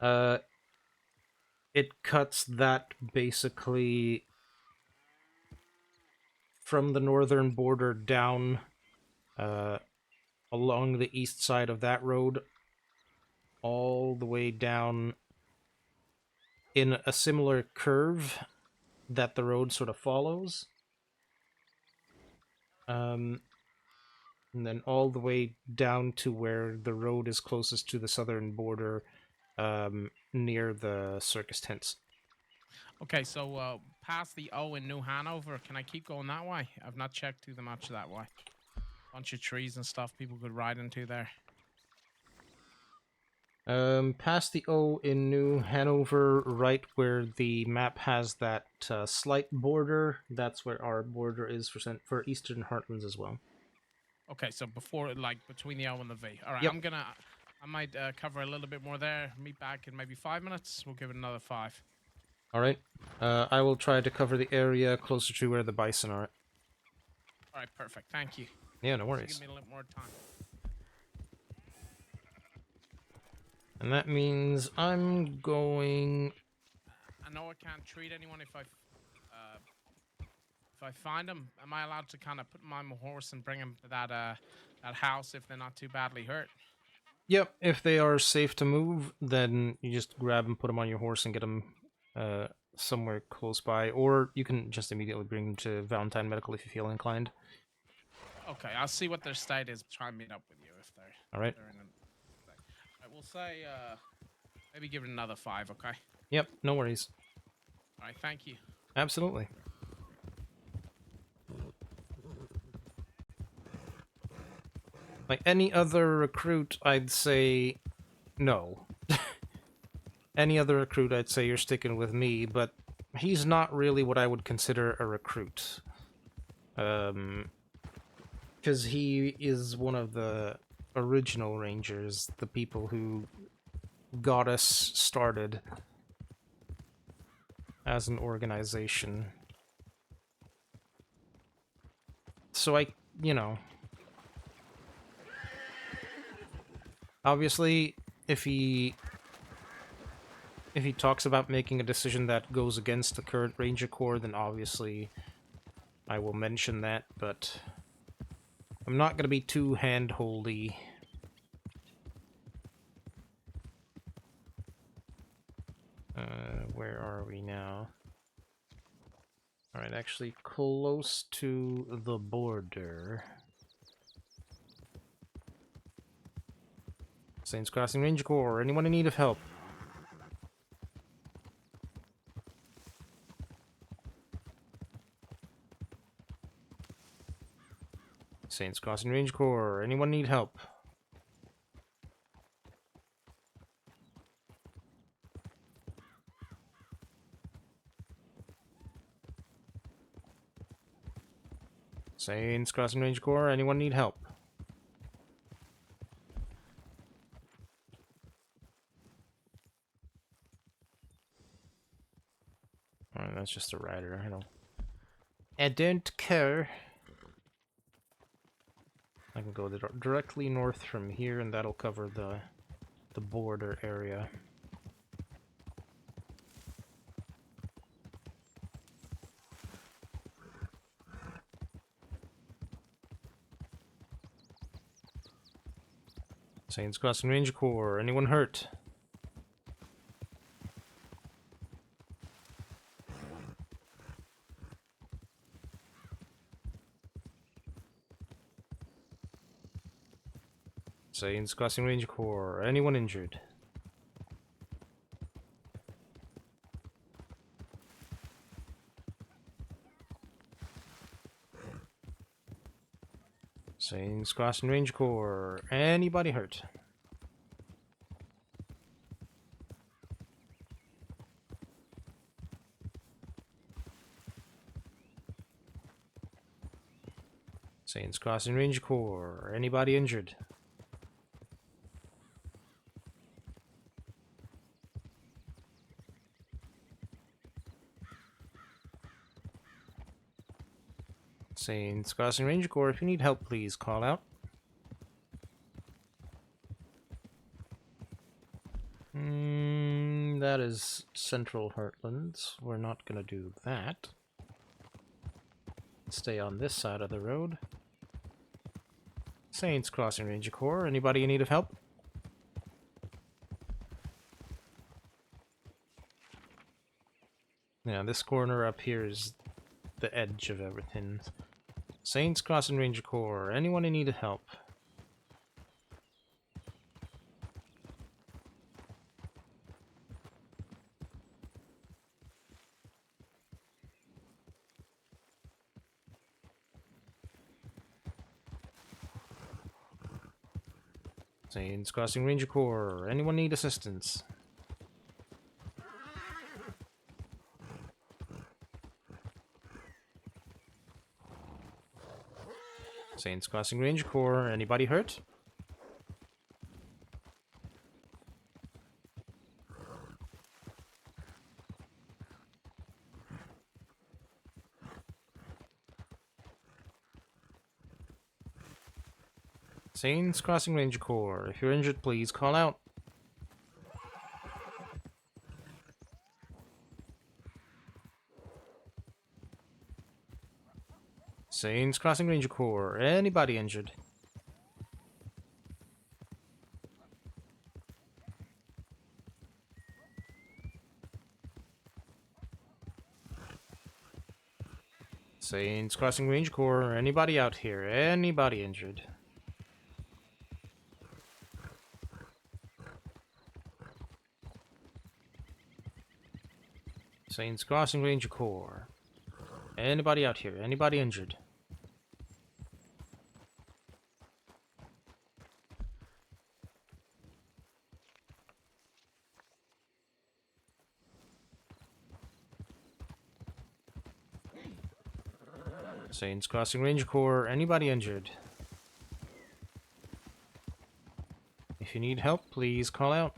B: it cuts that basically from the northern border down along the east side of that road, all the way down in a similar curve that the road sort of follows. And then all the way down to where the road is closest to the southern border, near the circus tents.
E: Okay, so past the O in New Hanover, can I keep going that way? I've not checked too much that way. Bunch of trees and stuff people could ride into there.
B: Past the O in New Hanover, right where the map has that slight border, that's where our border is for Eastern Heartlands as well.
E: Okay, so before, like, between the O and the V. All right,
B: Yep.
E: I might cover a little bit more there. Meet back in maybe 5 minutes. We'll give it another 5.
B: All right. I will try to cover the area closer to where the bison are.
E: All right, perfect. Thank you.
B: Yeah, no
E: So
B: worries.
E: give me a little more time.
B: And that means I'm going...
E: I know I can't treat anyone if I find them. Am I allowed to kind of put them on my horse and bring them to that house if they're not too badly hurt?
B: Yep, if they are safe to move, then you just grab and put them on your horse and get them somewhere close by, or you can just immediately bring them to Valentine Medical if you feel inclined.
E: Okay, I'll see what their state is. Try and meet up with you if they're
B: All right.
E: They're in I will say maybe give it another 5. Okay.
B: Yep, no worries.
E: All right. Thank you.
B: Absolutely. Like any other recruit, I'd say no. Any other recruit, I'd say you're sticking with me, but he's not really what I would consider a recruit. Because he is one of the original Rangers, the people who got us started as an organization. So obviously, if he talks about making a decision that goes against the current Ranger Corps, then obviously I will mention that, but I'm not going to be too hand-holdy. Where are we now? Alright, actually close to the border. Saints Crossing Ranger Corps, anyone in need of help? Saints Crossing Range Corps. Anyone need help? Saints Crossing Range Corps. Anyone need help? Alright, that's just a rider. I don't care. I can go directly north from here, and that'll cover the border area. Saints Crossing Ranger Corps. Anyone hurt? Saints Crossing Ranger Corps. Anyone injured? Saints Crossing Ranger Corps. Anybody hurt? Saints Crossing Ranger Corps. Anybody injured? Saints Crossing Ranger Corps. If you need help, please call out. That is Central Heartlands. We're not gonna do that. Stay on this side of the road. Saints Crossing Ranger Corps. Anybody in need of help? Yeah, this corner up here is the edge of everything. Saints Crossing Ranger Corps. Anyone in need of help? Saints Crossing Ranger Corps. Anyone need assistance? Saints Crossing Ranger Corps. Anybody hurt? Saints Crossing Ranger Corps. If you're injured, please call out. Saints Crossing Ranger Corps. Anybody injured? Saints Crossing Ranger Corps. Anybody out here? Anybody injured? Saints Crossing Ranger Corps. Anybody out here? Anybody injured? Saints Crossing Ranger Corps. Anybody injured? If you need help, please call out.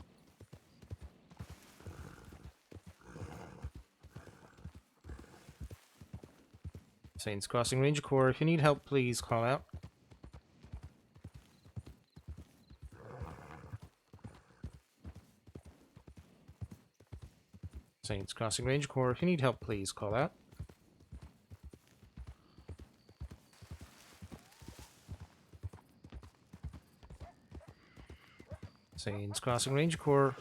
B: Saints Crossing Ranger Corps. If you need help, please call out. Saints Crossing Ranger Corps. If you need help, please call out. Saints Crossing Ranger Corps.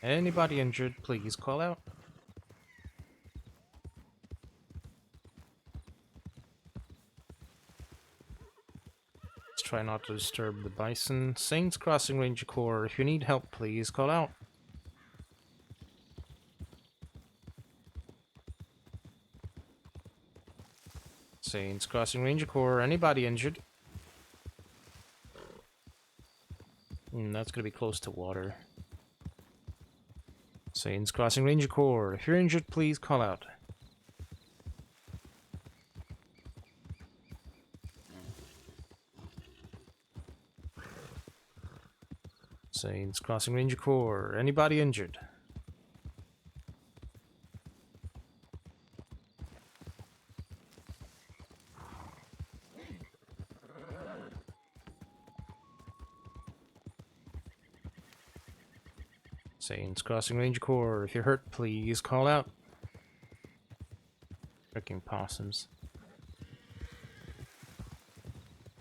B: Anybody injured, please call out. Let's try not to disturb the bison. Saints Crossing Ranger Corps. If you need help, please call out. Saints Crossing Ranger Corps. Anybody injured? That's gonna be close to water. Saints crossing Ranger Corps. If you're injured, please call out. Saints crossing Ranger Corps. Anybody injured? Saints crossing Ranger Corps. If you're hurt, please call out. Freaking possums.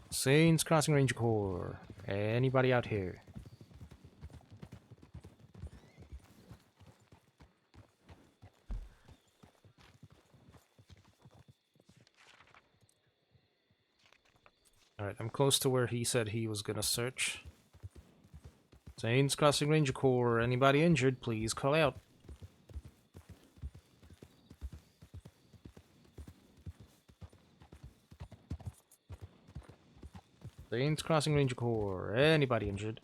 B: Saints crossing Ranger Corps. Anybody out here? Alright, I'm close to where he said he was gonna search. Saints crossing Ranger Corps. Anybody injured, please call out. Saints crossing Ranger Corps. Anybody injured?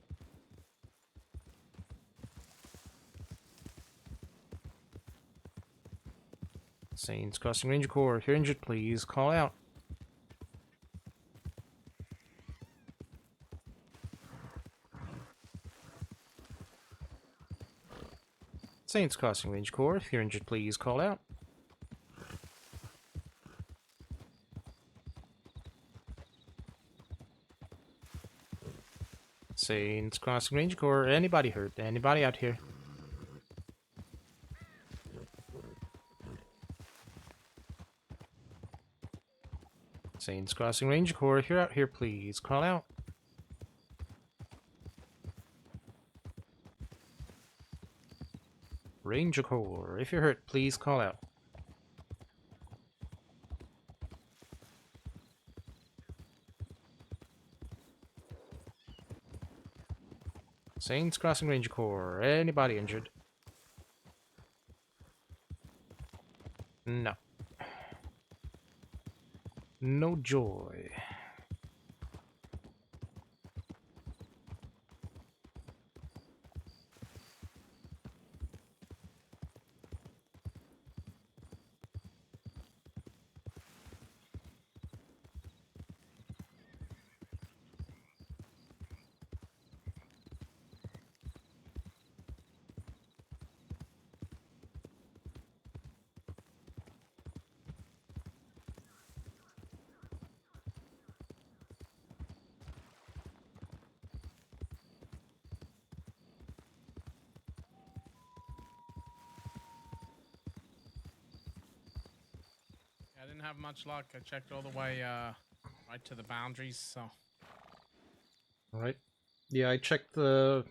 B: Saints crossing Ranger Corps. If you're injured, please call out. Saints crossing Ranger Corps. If you're injured, please call out. Saints crossing Ranger Corps. Anybody hurt? Anybody out here? Saints crossing Ranger Corps. If you're out here, please call out. Ranger Corps. If you're hurt, please call out. Saints crossing Ranger Corps. Anybody injured? No. No joy.
E: I didn't have much luck. I checked all the way right to the boundaries, so.
B: Alright. Yeah, I checked the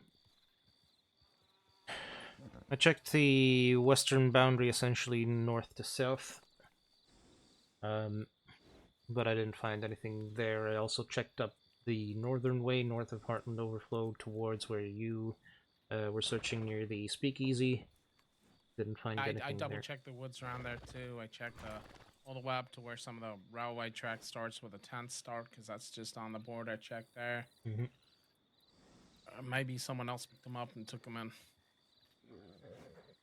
B: western boundary, essentially north to south. But I didn't find anything there. I also checked up the northern way, north of Heartland Overflow, towards where you were searching near the Speakeasy. Didn't find anything
E: I double
B: there.
E: checked the woods around there too. I checked all the way up to where some of the railway track starts, where the tents start, because that's just on the border. I checked there.
B: Mm-hmm.
E: Maybe someone else picked them up and took them in.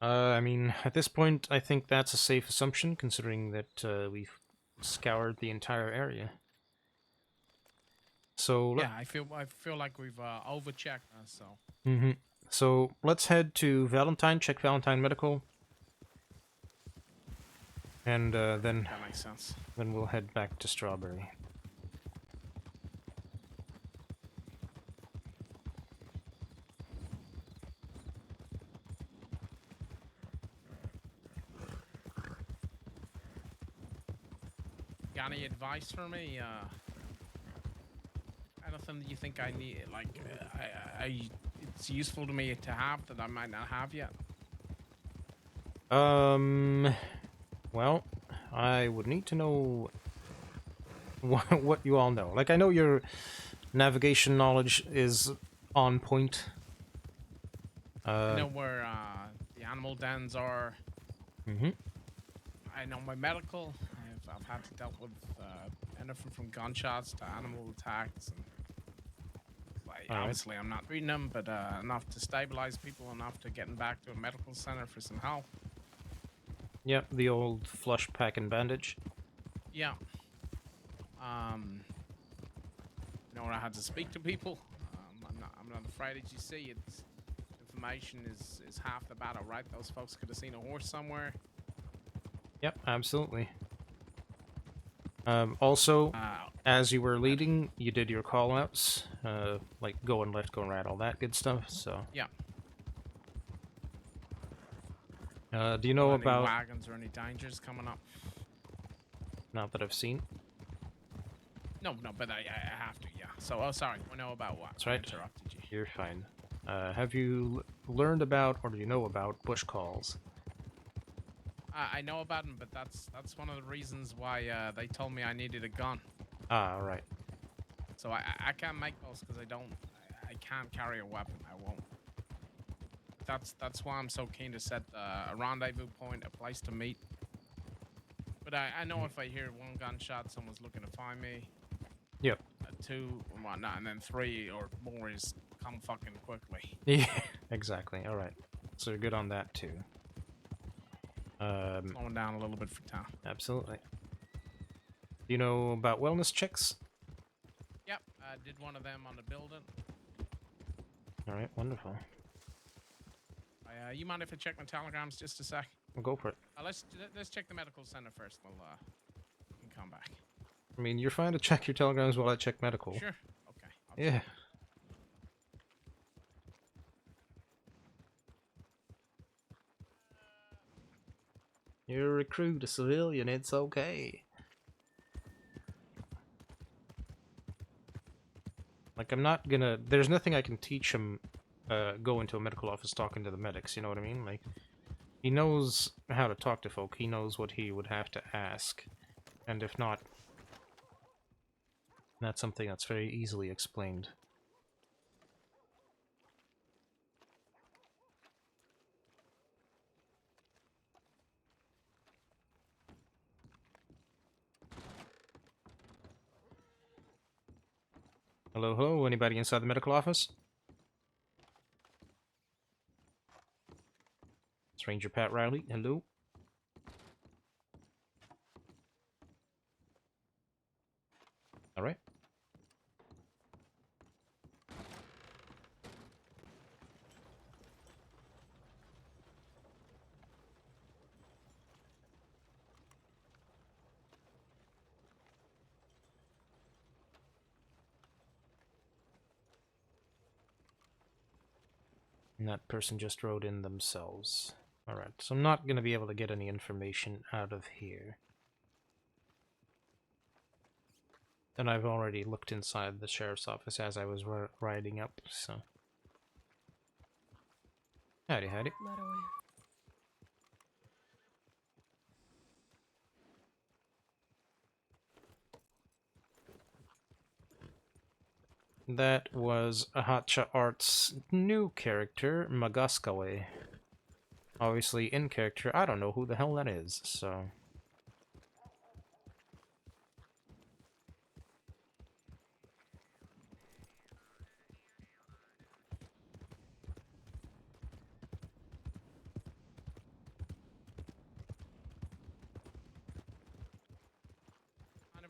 B: I mean, at this point, I think that's a safe assumption, considering that we've scoured the entire area. So
E: Yeah, I feel like we've overchecked. So.
B: Mm-hmm. So let's head to Valentine. Check Valentine Medical, and then
E: That makes sense.
B: Then we'll head back to Strawberry.
E: Got any advice for me? Anything that you think I need? Like, it's useful to me to have that I might not have yet.
B: Well, I would need to know what you all know. Like, I know your navigation knowledge is on point.
E: I know where the animal dens are.
B: Mm-hmm.
E: I know my medical. I've had to deal with anything from gunshots to animal attacks. And
B: Alright.
E: Obviously, I'm not treating them, but enough to stabilize people, enough to getting back to a medical center for some help.
B: Yep, the old flush pack and bandage.
E: Yeah. You know, I had to speak to people. I'm not afraid that you see it's information is half the battle, right? Those folks could have seen a horse somewhere.
B: Yep, absolutely. Also, as you were leading, you did your call-outs, like go and left, go and right, all that good stuff, so...
E: Yeah.
B: Do you know
E: Any
B: about...
E: wagons or any dangers coming up?
B: Not that I've seen.
E: No, but I have to, yeah. So, oh, sorry. I know about what?
B: That's right.
E: I interrupted you.
B: You're fine. Have you learned about, or do you know about, bush calls?
E: I know about them, but that's one of the reasons why they told me I needed a gun.
B: Ah, right.
E: So I can't make those because I can't carry a weapon. I won't. That's why I'm so keen to set a rendezvous point, a place to meet. But I know if I hear one gunshot, someone's looking to find me.
B: Yep.
E: 2 and whatnot, and then 3 or more is come fucking quickly.
B: Yeah, exactly. All right. So you're good on that too.
E: Slowing down a little bit for time.
B: Absolutely. Do you know about wellness checks?
E: Yep, I did one of them on the building.
B: All right, wonderful.
E: You mind if I check my telegrams just a sec?
B: We'll go for it.
E: Let's check the medical center first. We'll we can come back.
B: I mean, you're fine to check your telegrams while I check medical.
E: Sure. Okay.
B: Yeah. You're a recruit, a civilian, it's okay. Like, I'm not gonna... There's nothing I can teach him go into a medical office talking to the medics, you know what I mean? Like, he knows how to talk to folk, he knows what he would have to ask. And if not, that's something that's very easily explained. Hello, hello, anybody inside the medical office? It's Ranger Pat Riley, hello. Alright. And that person just wrote in themselves. Alright, so I'm not going to be able to get any information out of here. And I've already looked inside the sheriff's office as I was riding up, so... Howdy, howdy. That was a Hotcha Arts new character, Magaskawe. Obviously, in character, I don't know who the hell that is, so...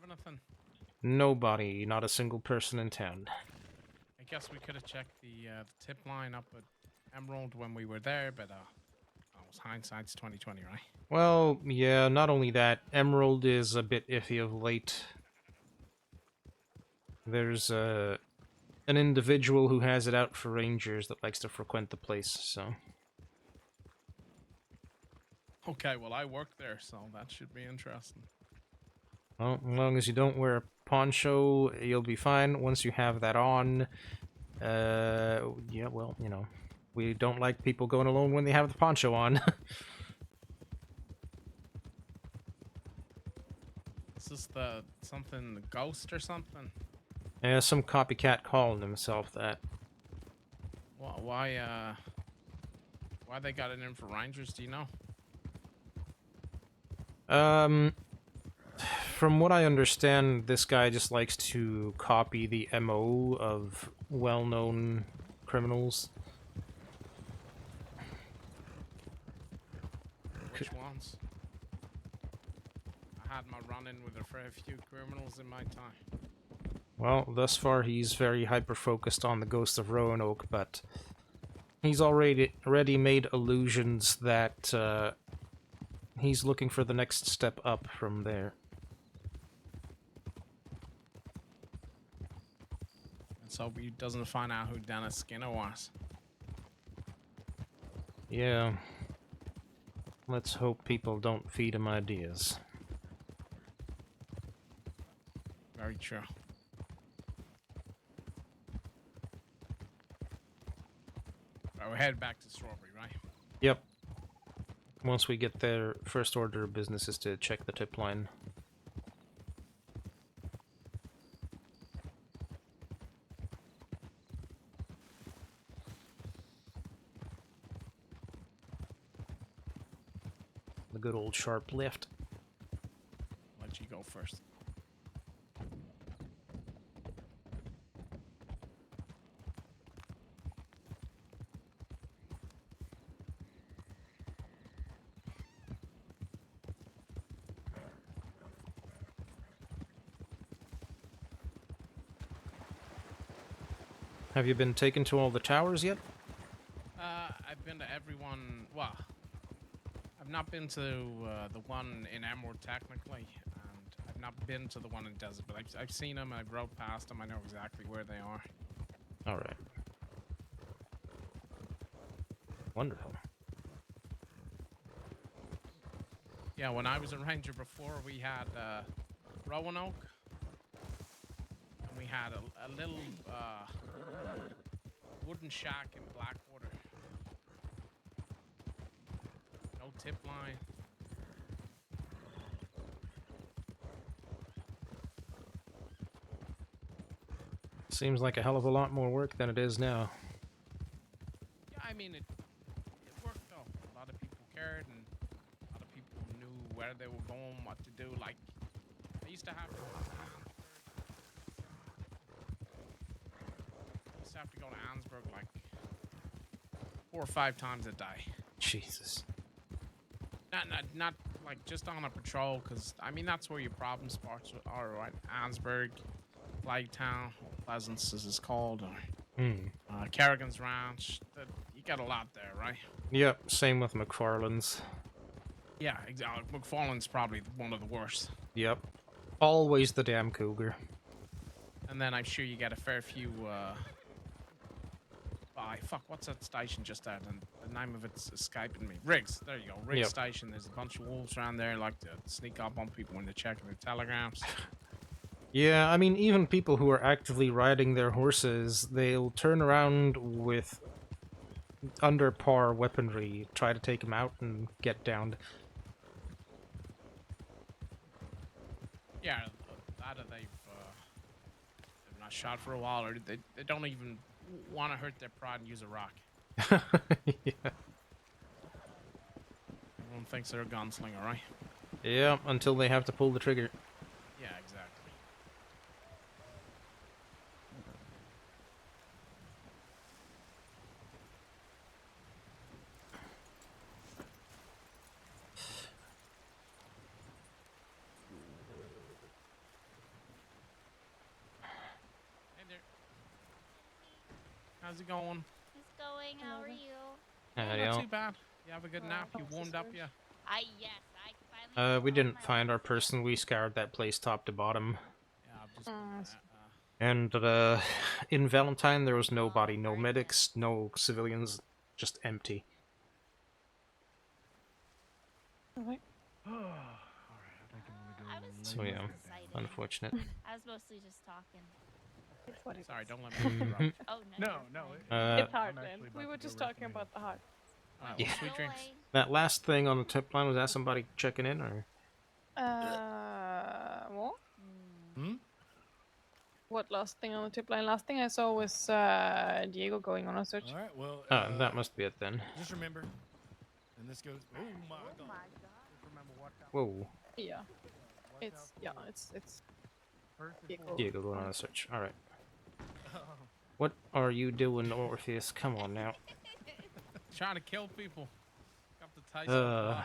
E: Nothing.
B: Nobody, not a single person in town.
E: I guess we could have checked the tip line up at Emerald when we were there, but hindsight's 20/20, right?
B: Well, yeah, not only that, Emerald is a bit iffy of late. There's an individual who has it out for rangers that likes to frequent the place, so...
E: Okay, well, I work there, so that should be interesting.
B: Well, as long as you don't wear a poncho, you'll be fine. Once you have that on, yeah, well, you know, we don't like people going alone when they have the poncho on.
E: Is this something ghost or something?
B: Yeah, some copycat calling himself that.
E: Why they got it in for rangers, do you know?
B: From what I understand, this guy just likes to copy the MO of well-known criminals.
E: Which ones? I had my run-in with a fair few criminals in my time.
B: Well, thus far he's very hyper-focused on the Ghost of Roanoke, but he's already made allusions that he's looking for the next step up from there.
E: Let's hope he doesn't find out who Dennis Skinner was.
B: Yeah. Let's hope people don't feed him ideas.
E: Very true. Right, we're headed back to Strawberry, right?
B: Yep. Once we get there, first order of business is to check the tip line. The good old sharp left.
E: Let you go first.
B: Have you been taken to all the towers yet?
E: I've been to everyone. Well, I've not been to the one in Emerald technically, and I've not been to the one in Desert, but I've seen them. I've rode past them. I know exactly where they are.
B: All right. Wonderful.
E: Yeah, when I was a ranger before, we had Roanoke, and we had a little wooden shack in Blackwater. No tip line.
B: Seems like a hell of a lot more work than it is now.
E: Yeah, I mean, it worked though. A lot of people cared, and a lot of people knew where they were going, what to do. Like, I used to have to go to Ansburg like 4 or 5 times a day.
B: Jesus.
E: Not like just on a patrol, because I mean that's where your problem spots are, right? Ansburg, Flagtown, Pleasance as it's called, or Kerrigan's Ranch. You got a lot there, right?
B: Yep, same with McFarland's.
E: Yeah, exactly. McFarland's probably one of the worst.
B: Yep. Always the damn cougar.
E: And then I'm sure you get a fair few, fuck, what's that station just out? And the name of it's escaping me. Riggs, there you go. Riggs Station. There's a bunch of wolves around there like to sneak up on people when they're checking their telegrams.
B: Yeah, I mean, even people who are actively riding their horses, they'll turn around with under par weaponry, try to take them out and get downed.
E: Yeah, that or they've not shot for a while, or they don't even want to hurt their pride and use a rock.
B: Yeah.
E: Everyone thinks they're a gunslinger, right?
B: Yeah, until they have to pull the trigger.
E: Yeah, exactly. Hey there. How's it going?
K: It's going. How are you?
E: Not too bad. You have a good nap? You warmed up, yeah?
K: Yes, I finally.
B: We didn't find our person. We scoured that place top to bottom.
E: Yeah, I've just.
B: And in Valentine, there was nobody, no medics, no civilians, just empty.
K: I
B: So yeah, unfortunate.
K: I was mostly just talking.
E: Sorry, don't let me interrupt.
K: Oh
H: No,
K: no.
A: It's
H: I'm
A: Heartland.
H: actually
A: We
H: about
A: were
H: to
A: just
H: go
A: talking
H: recommend
A: about the heart.
E: Alright,
B: Yeah.
E: well, sweet drinks.
B: That last thing on the tip line, was that somebody checking in, or?
A: What?
H: Hmm?
A: What last thing on the tip line? Last thing I saw was Diego going on a search.
H: All right, well.
B: That must be it then.
H: Just remember, and this goes. Oh my god.
E: Just remember what
B: Whoa.
A: Yeah. It's
H: First and
A: Diego.
H: foremost,
B: Diego going on a search. Alright. What are you doing, Orpheus? Come on now.
E: Trying to kill people. Got the taste of blood.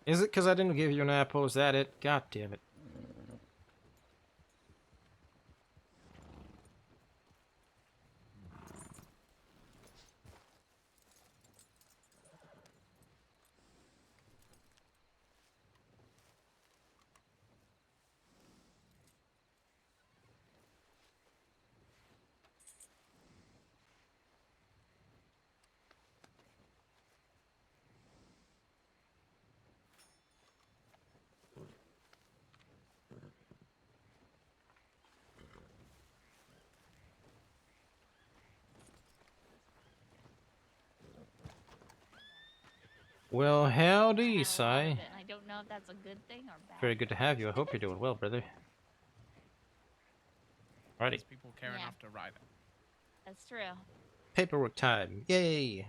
B: Is it because I didn't give you an apple? Is that it? God damn it. Well, howdy, Si.
K: I don't know if that's a good thing or bad.
B: Very good to have you. I hope you're doing well, brother. Alrighty.
E: There's people care
K: Yeah.
E: enough to ride it.
K: That's true.
B: Paperwork time. Yay!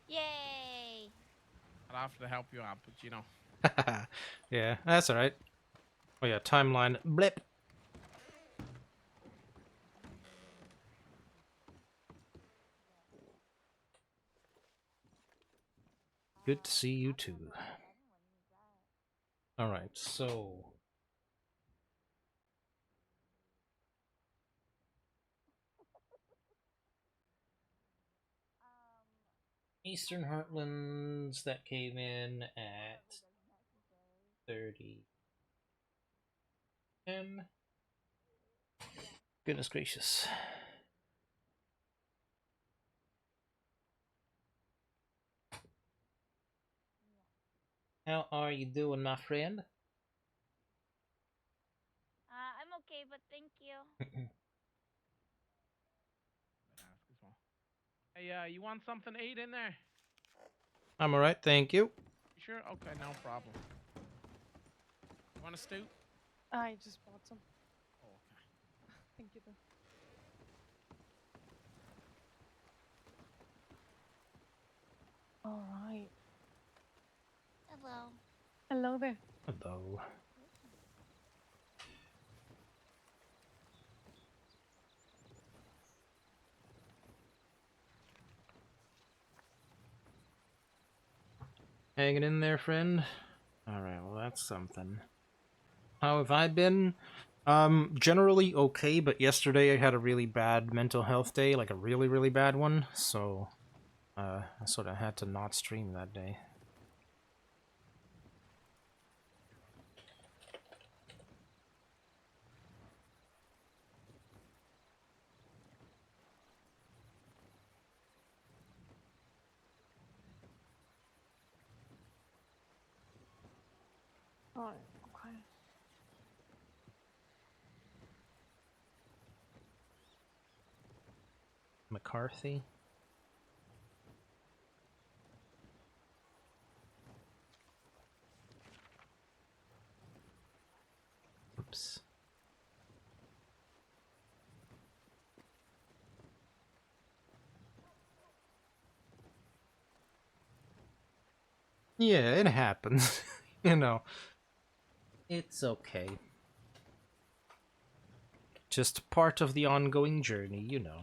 K: Yay!
E: I'd have to help you out, but you know.
B: Yeah, that's alright. Oh yeah, timeline. Blip! Good to see you too. Alright, so... Eastern Heartlands, that came in at 30. 10. Goodness gracious. How are you doing, my friend?
K: I'm okay, but thank you.
E: Hey, you want something to eat in there?
B: I'm alright, thank you.
E: You sure? Okay, no problem. You want a stew?
A: I just bought some.
E: Oh, okay.
A: Thank you, though. All right.
K: Hello.
A: Hello there.
B: Hello. Hanging in there, friend? Alright, well that's something. How have I been? Generally okay, but yesterday I had a really bad mental health day, like a really, really bad one, so, I sort of had to not stream that day.
A: All right. Okay.
B: McCarthy? Oops. Yeah, it happens. You know. It's okay. Just part of the ongoing journey, you know.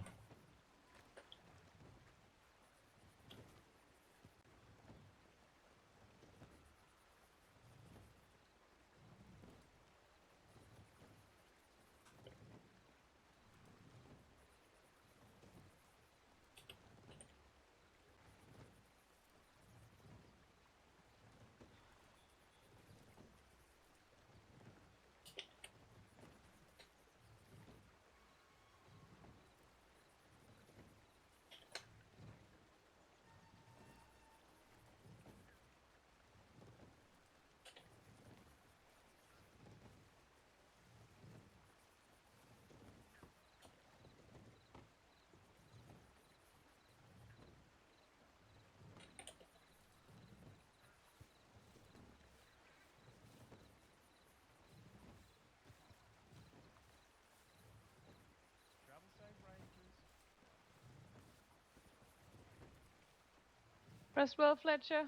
A: Rest well, Fletcher.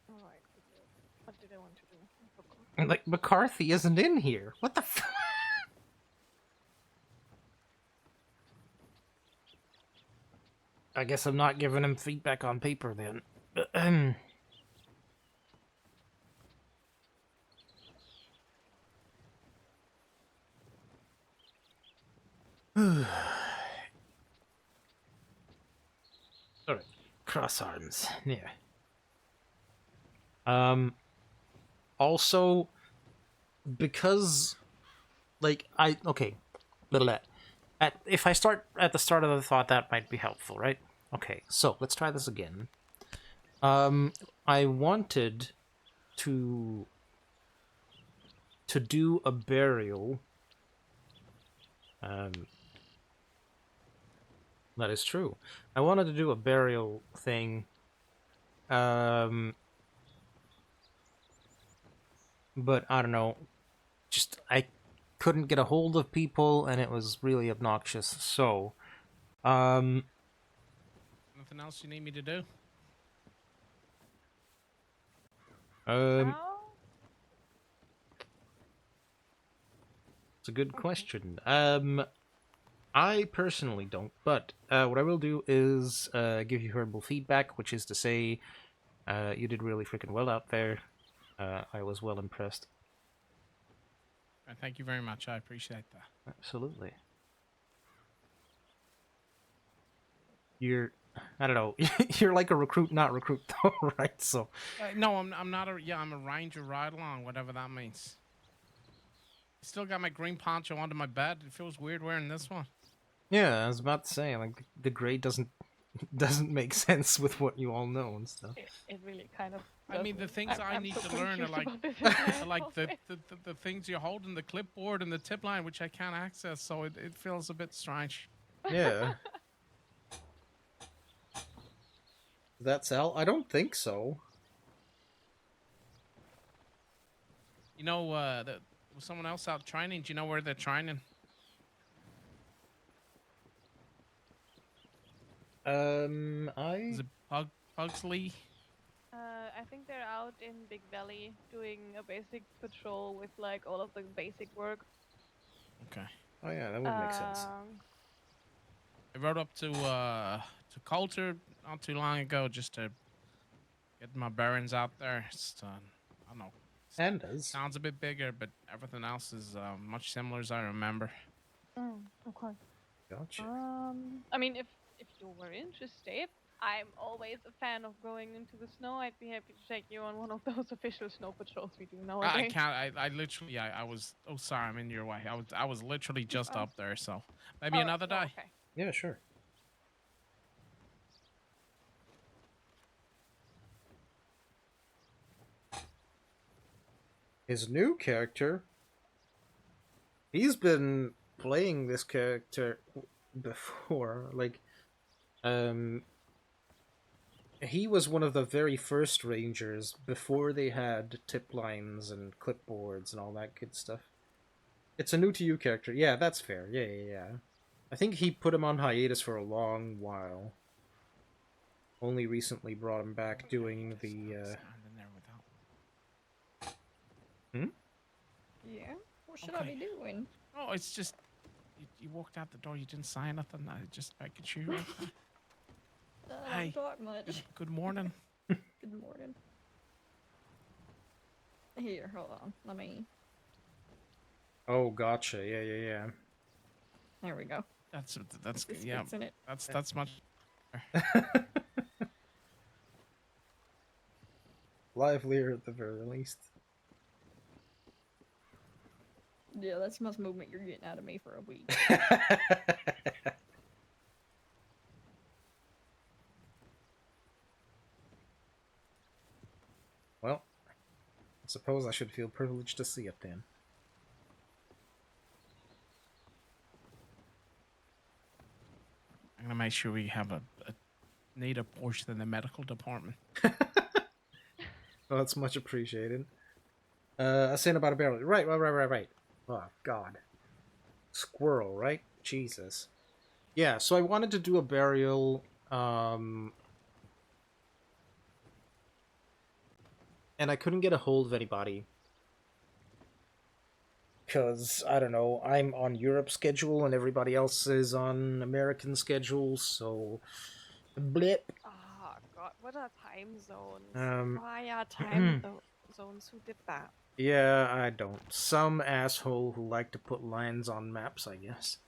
A: All right. What did I want to do? I forgot.
B: Like, McCarthy isn't in here. What the f- I guess I'm not giving him feedback on paper then. Alright. Cross arms. Yeah. Also, because, like, okay. If I start at the start of the thought, that might be helpful, right? Okay, so let's try this again. I wanted to do a burial. That is true. I wanted to do a burial thing. But I don't know. Just I couldn't get a hold of people, and it was really obnoxious. So,
E: Nothing else you need me to do?
A: No?
B: It's a good question. I personally don't, but what I will do is give you verbal feedback, which is to say, you did really freaking well out there. I was well impressed.
E: Thank you very much. I appreciate that.
B: Absolutely. I don't know. You're like a recruit, not recruit, though, right? So.
E: No, I'm not a. Yeah, I'm a ranger ride along, whatever that means. Still got my green poncho under my bed. It feels weird wearing this one.
B: Yeah, I was about to say, like, the gray doesn't make sense with what you all know and stuff.
A: It really kind of.
E: I mean, the things I
A: I'm
E: need
A: so
E: to learn are
A: confused
E: like,
A: about this entire
E: like
A: topic.
E: the things you hold in the clipboard and the tip line, which I can't access, so it feels a bit strange.
B: Yeah. That's Al? I don't think so.
E: You know, was someone else out training? Do you know where they're training?
B: Is
E: it Pugsley?
A: I think they're out in Big Valley doing a basic patrol with like all of the basic work.
E: Okay.
B: Oh yeah, that would make sense.
E: I rode up to Coulter not too long ago just to get my bearings out there. It's, I don't know.
B: Pandas?
E: Sounds a bit bigger, but everything else is much similar as I remember.
A: Okay.
B: Gotcha.
A: I mean, if you were interested, I'm always a fan of going into the snow. I'd be happy to take you on one of those official snow patrols we do nowadays.
E: I can't. I literally. I was. Oh, sorry. I'm in your way. I was literally just up there. So maybe another day.
A: Okay.
B: Yeah, sure. His new character. He's been playing this character before. Like, he was one of the very first rangers before they had tip lines and clipboards and all that good stuff. It's a new to you character. Yeah, that's fair. Yeah. I think he put him on hiatus for a long while. Only recently brought him back doing the,
L: Yeah? What should I be doing?
E: Oh, it's just you walked out the door. You didn't say nothing. I just making sure.
L: I don't talk much.
E: Good morning.
L: Good morning. Here, hold on. Let me.
B: Oh, gotcha. Yeah.
L: There we go.
E: That's
L: This
E: yeah.
L: fits in it.
E: That's much.
B: Livelier at the very least.
L: Yeah, that's the most movement you're getting out of me for a week.
B: Well, I suppose I should feel privileged to see it then.
E: I'm gonna make sure we have a neater portion in the medical department.
B: Well, that's much appreciated. A sin about a barrel. Right. Oh, God. Squirrel, right? Jesus. Yeah, so I wanted to do a burial, and I couldn't get a hold of anybody. Because, I don't know, I'm on Europe schedule and everybody else is on American schedule, so Blip.
A: Oh god, what are time zones?
B: Um,
A: Why are time zones? Who did that?
B: Yeah, I don't. Some asshole who like to put lines on maps, I guess.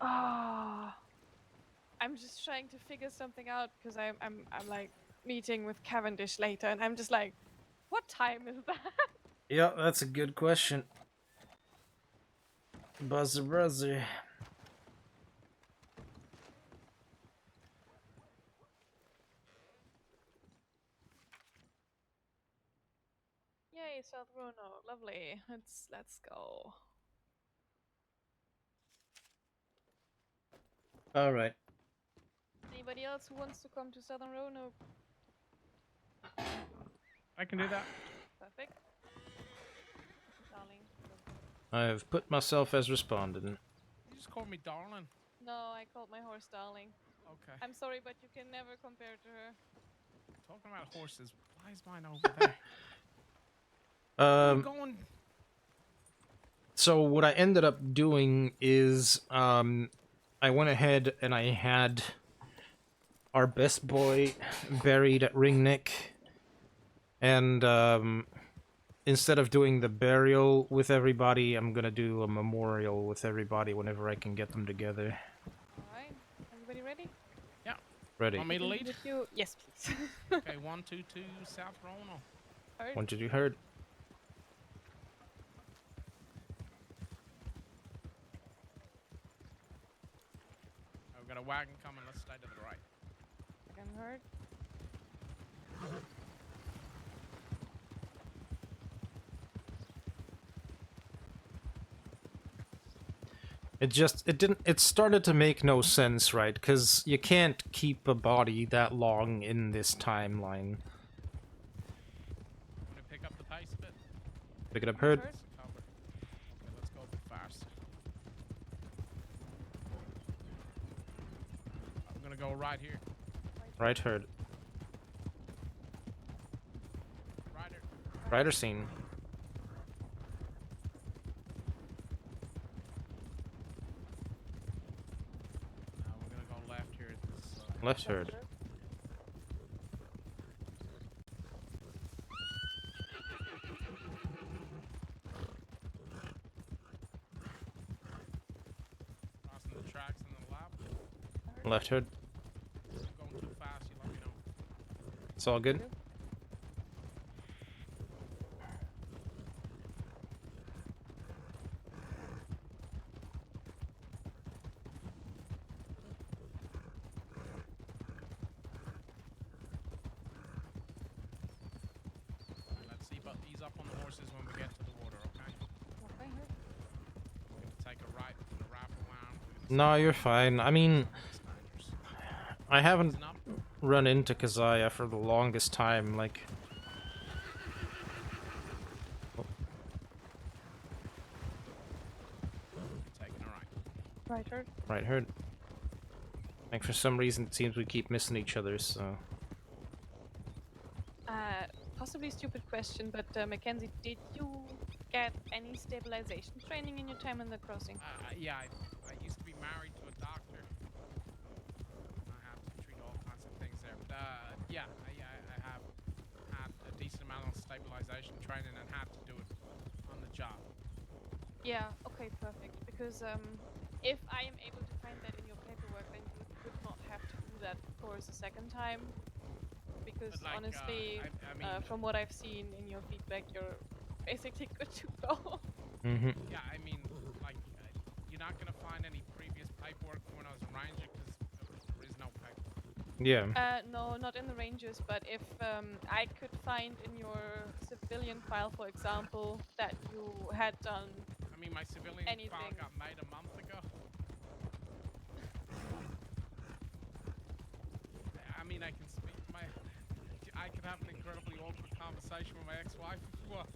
A: Oh, I'm just trying to figure something out because I'm like meeting with Cavendish later, and I'm just like, what time is that?
B: Yeah, that's a good question. Buzzer, buzzer.
A: Yay, South Roanoke, lovely. Let's go.
B: All right.
A: Anybody else who wants to come to Southern Roanoke?
E: I can do that.
A: Perfect. Darling.
B: I've put myself as respondent.
E: You just called me darling.
A: No, I called my horse darling.
E: Okay.
A: I'm sorry, but you can never compare to her.
E: Talking about horses, why is mine over there? Where you going?
B: So what I ended up doing is, I went ahead and I had our best boy buried at Ring Neck, and instead of doing the burial with everybody, I'm gonna do a memorial with everybody whenever I can get them together.
A: Alright, everybody ready?
E: Yeah.
B: Ready.
E: Want me to lead?
A: With you? Yes, please.
E: Okay, 122 South Roanoke.
A: Heard.
B: 122 heard.
E: I've got a wagon coming. Let's stay to the right.
A: Second heard.
B: It started to make no sense, right? Because you can't keep a body that long in this timeline.
E: Want to pick up the pace a bit?
B: Pick it up, heard.
E: Okay, let's go a bit fast. I'm gonna go right here.
B: Right, heard.
E: Rider.
B: Rider scene.
E: We're gonna go left here.
B: Left, heard.
E: Crossing the tracks in the lap.
B: Left, heard.
E: Going too fast, you let me know.
B: It's all good.
E: Let's see, but ease up on the horses when we get to the water, okay?
A: Okay, heard.
E: We're gonna take a right, we're gonna wrap around.
B: No, you're fine. I mean, I haven't
E: Listen up.
B: run into Kazaya for the longest time, like...
E: Taking a right.
A: Right, heard.
B: Right, heard. Like, for some reason, it seems we keep missing each other, so...
A: Possibly stupid question, but Mackenzie, did you get any stabilization training in your time in the crossing?
E: Yeah, I used to be married to a doctor. I have to treat all kinds of things there. But yeah, I have had a decent amount of stabilization training and had to do it on the job.
A: Yeah, okay, perfect. Because if I am able to find that in your paperwork, then you would not have to do that course a second time. Because
E: But, like,
A: honestly,
E: I mean,
A: from what I've seen in your feedback, you're basically good to go.
B: Mm-hmm.
E: yeah, I mean, like, you're not gonna find any previous paperwork when I was a ranger because there is no paperwork.
B: Yeah.
A: No, not in the Rangers, but if I could find in your civilian file, for example, that you had done
E: I mean, my civilian file
A: anything.
E: got made a month ago. I mean, I can speak my... I could have an incredibly awkward conversation with my ex-wife if you want.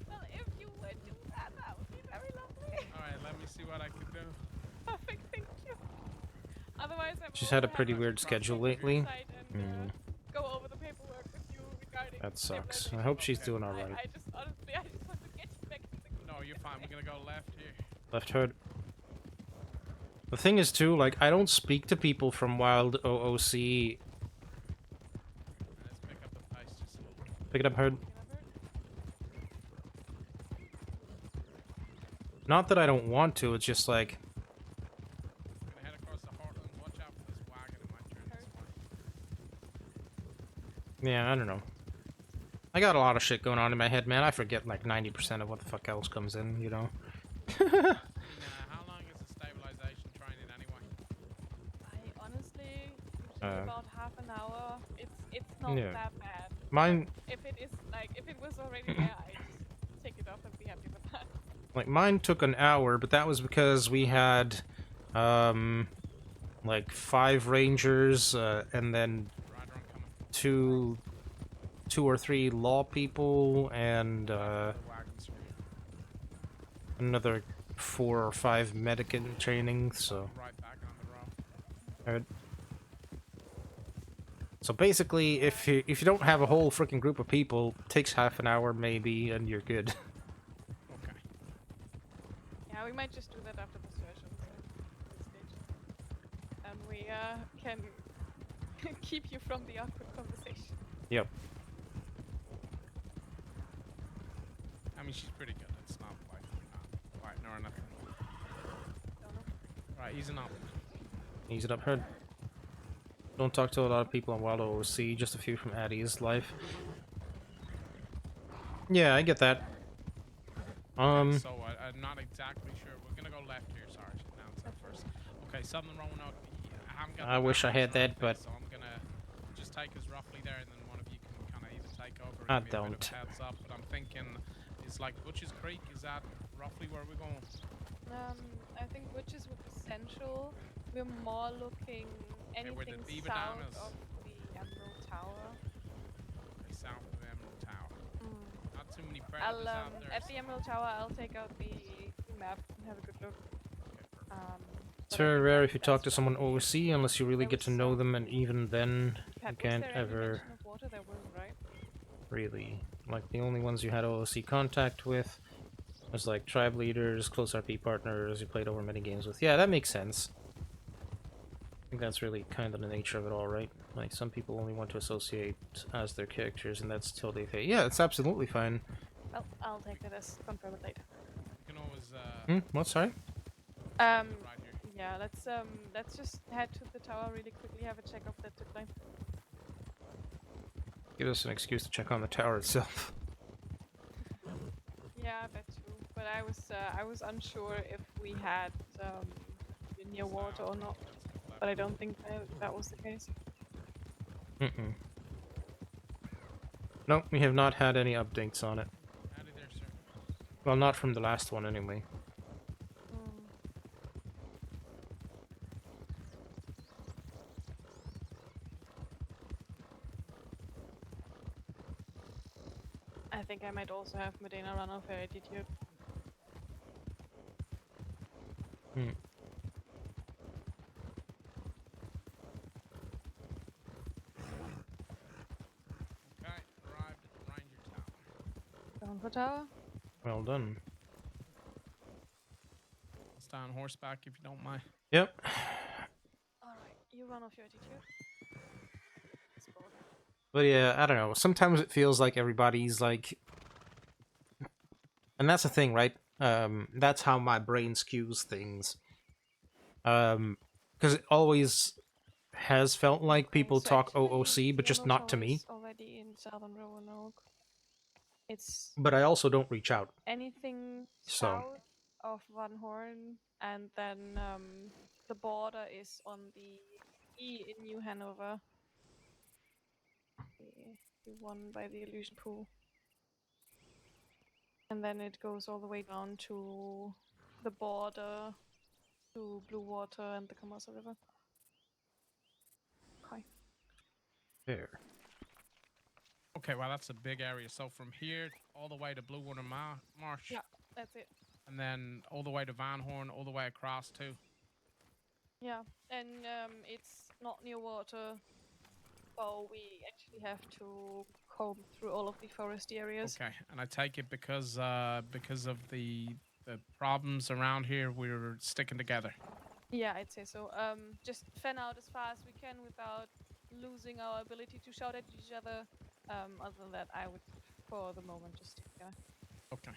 A: Well, if you would do that, that would be very lovely.
E: Alright, let me see what I can do.
A: Perfect, thank you. Otherwise, I'm
B: She's had a
A: more than
B: pretty
A: happy
B: weird
A: to
B: schedule
A: cross over to your
B: lately.
A: side and, go over the paperwork with you regarding
B: That sucks.
A: stabilization.
B: I hope she's
E: Okay.
B: doing alright.
A: I just honestly, I just want to get you back to the
E: No, you're fine. We're gonna go left here.
B: Left, heard. The thing is too, like, I don't speak to people from Wild OOC.
E: Let's pick up the pace just a little bit.
B: Pick it up, Herd.
A: Get up here.
B: Not that I don't want to, it's just like,
E: I'm gonna head across the heartland. Watch out for this wagon. It might turn this way.
B: yeah, I don't know. I got a lot of shit going on in my head, man. I forget like 90% of what the fuck else comes in, you know?
E: How long is the stabilization training anyway?
A: I honestly, usually about half an hour. It's not
B: Yeah.
A: that bad.
B: Mine,
A: If it is like, if it was already there, I just take it off and be happy with that.
B: like, mine took an hour, but that was because we had, like 5 rangers, and then
E: Rider incoming.
B: two or three law people, and,
E: The wagons here.
B: another 4 or 5 medic in training, so...
E: Right back on the road.
B: Alright. So basically, if you don't have a whole freaking group of people, it takes half an hour maybe, and you're good.
E: Okay.
A: Yeah, we might just do that after the session. So this stage, and we can keep you from the awkward conversation.
B: Yep.
E: I mean, she's pretty good. It's not like fighting or nothing.
A: Don't know.
E: Right, easing up.
B: Ease it up, Herd. Don't talk to a lot of people on Wild OOC, just a few from Addie's life. Yeah, I get that.
E: So I'm not exactly sure. We're gonna go left here. Sorry, now it's up first. Okay, Southern Roanoke. I haven't got.
B: I
E: the
B: wish I
E: maps
B: had
E: or
B: that,
E: anything,
B: but
E: so I'm gonna just take us roughly there, and then one of you can kind of either take over. Or
B: I
E: give me a bit
B: don't.
E: of a heads up, but I'm thinking it's like Butch's Creek. Is that roughly where we're going?
A: I think witches would be central. We're more looking
E: where the
A: anything
E: Beaver
A: south
E: Dam is.
A: of the Emerald Tower.
E: Okay, south of the Emerald Tower.
A: Mm.
E: Not too many
A: I'll
E: predators out there.
A: at the Emerald Tower. I'll take out the map and have a good look.
B: It's very rare if you talk to someone OOC unless you really
A: There
B: get to
A: was
B: know
A: some-
B: them, and even then, you
A: Was
B: can't
A: there any
B: ever
A: mention of water? There wasn't, right?
B: really. Like, the only ones you had OOC contact with was like tribe leaders, close RP partners you played over many games with. Yeah, that makes sense. I think that's really kind of the nature of it all, right? Like, some people only want to associate as their characters, and that's totally okay. Yeah, it's absolutely fine.
A: Well, I'll take that as confirm it later.
E: You can always
B: What, sorry?
E: right here.
A: Yeah, let's just head to the tower really quickly. Have a check of the tip line.
B: Give us an excuse to check on the tower itself.
A: Yeah, I bet you. But I was unsure if we had near water or not. But I don't think that was the case.
B: Mm-mm. Nope, we have not had any updates on it.
E: Howdy there, sir.
B: Well, not from the last one, anyway.
A: I think I might also have Medina run off her attitude.
E: Okay, arrived at the Ranger Tower.
A: Down for tower.
B: Well done.
E: I'll stay on horseback if you don't mind.
B: Yep.
A: Alright, you run off your attitude.
B: But yeah, I don't know. Sometimes it feels like everybody's like... And that's the thing, right? That's how my brain skews things. Because it always has felt like people
A: So
B: talk
A: actually,
B: OOC, but just
A: Yellow
B: not to
A: Tower
B: me.
A: is already in Southern Roanoke. It's
B: But I also don't reach out.
A: anything
B: So.
A: south of Van Horn, and then the border is on the E in New Hanover. The one by the Illusion Pool. And then it goes all the way down to the border to Blue Water and the Kamasa River. Okay.
B: There.
E: Okay, well that's a big area. So from here all the way to Blue Water Marsh.
A: Yeah, that's it.
E: And then all the way to Van Horn, all the way across too.
A: Yeah, and it's not near water, so we actually have to comb through all of the forest areas.
E: Okay, and I take it because of the problems around here, we're sticking together.
A: Yeah, I'd say so. Just fan out as far as we can without losing our ability to shout at each other. Other than that, I would, for the moment, just stay there.
E: Okay.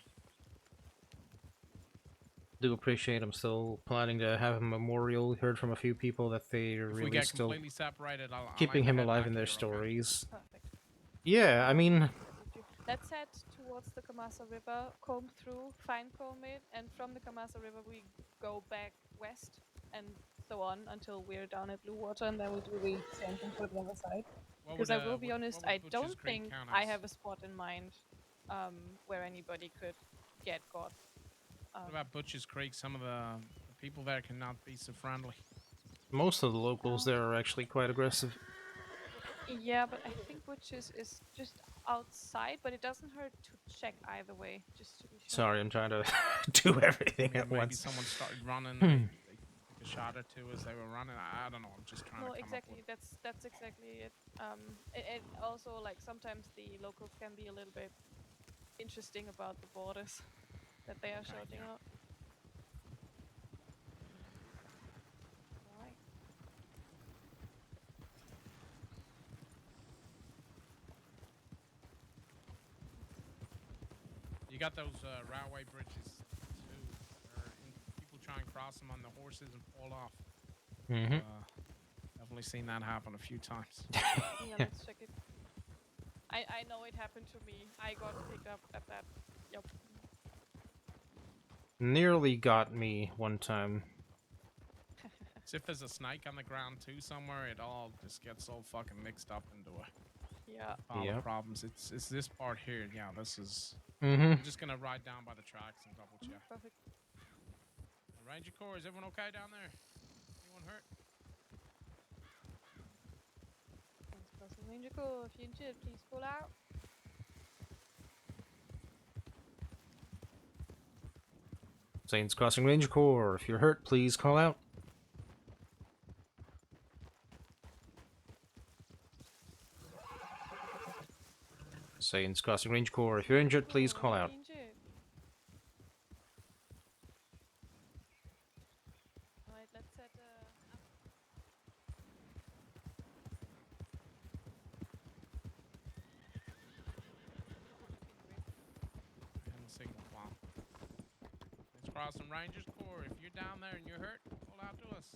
B: Do appreciate I'm still planning to have a memorial. Heard from a few people that they're
E: If we
B: really
E: get
B: still
E: completely separated, I'll
B: keeping
E: aim to
B: him
E: head
B: alive
E: back
B: in their
E: here, okay?
B: stories.
A: Perfect.
B: Yeah, I mean,
A: Let's head towards the Kamasa River, comb through, fine comb it, and from the Kamasa River we go back west and so on until we're down at Blue Water, and then we'll do the same thing for the other side.
E: What
A: Because
E: would,
A: I will be honest,
E: what would
A: I
E: Butcher's
A: don't
E: Creek
A: think
E: count
A: I
E: as?
A: have a spot in mind where anybody could get got.
E: What about Butcher's Creek? Some of the people there cannot be so friendly.
B: most of the locals there are actually quite aggressive.
A: Yeah, but I think Butch's is just outside, but it doesn't hurt to check either way, just to be sure.
B: Sorry, I'm trying to do everything at
E: Maybe
B: once.
E: someone started running. They took a shot or two as they were running. I don't know. I'm just trying
A: No,
E: to come
A: exactly.
E: up with.
A: That's exactly it. It also, like, sometimes the locals can be a little bit interesting about the borders that they are shouting out. Alright.
E: You got those railway bridges too, where people try and cross them on the horses and fall off.
B: Mm-hmm.
E: Definitely seen that happen a few times.
A: Yeah, let's check it. I know it happened to me. I got picked up at that. Yep.
B: Nearly got me one time.
E: So if there's a snake on the ground too somewhere, it all just gets all fucking mixed up into a pile of problems. It's this part here. Yeah, this is. I'm just gonna ride down by the tracks and double check.
A: Perfect.
E: Ranger Corps, is everyone okay down there? Anyone hurt?
A: Thanks, Crossing Ranger Corps. If you're injured, please call out.
B: Saints Crossing Ranger Corps, if you're hurt, please call out. Saints Crossing Ranger Corps, if you're injured, please call out.
A: Alright, let's set up.
E: And signal bomb. Saints Crossing Rangers Corps, if you're down there and you're hurt, call out to us.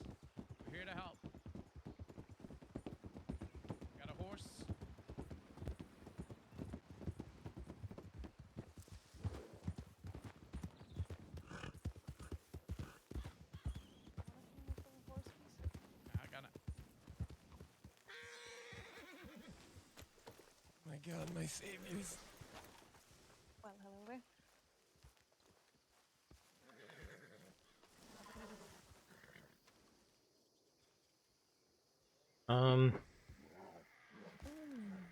E: We're here to help. Got a horse? I got it.
M: My God, my saviors.
A: Well, hello there.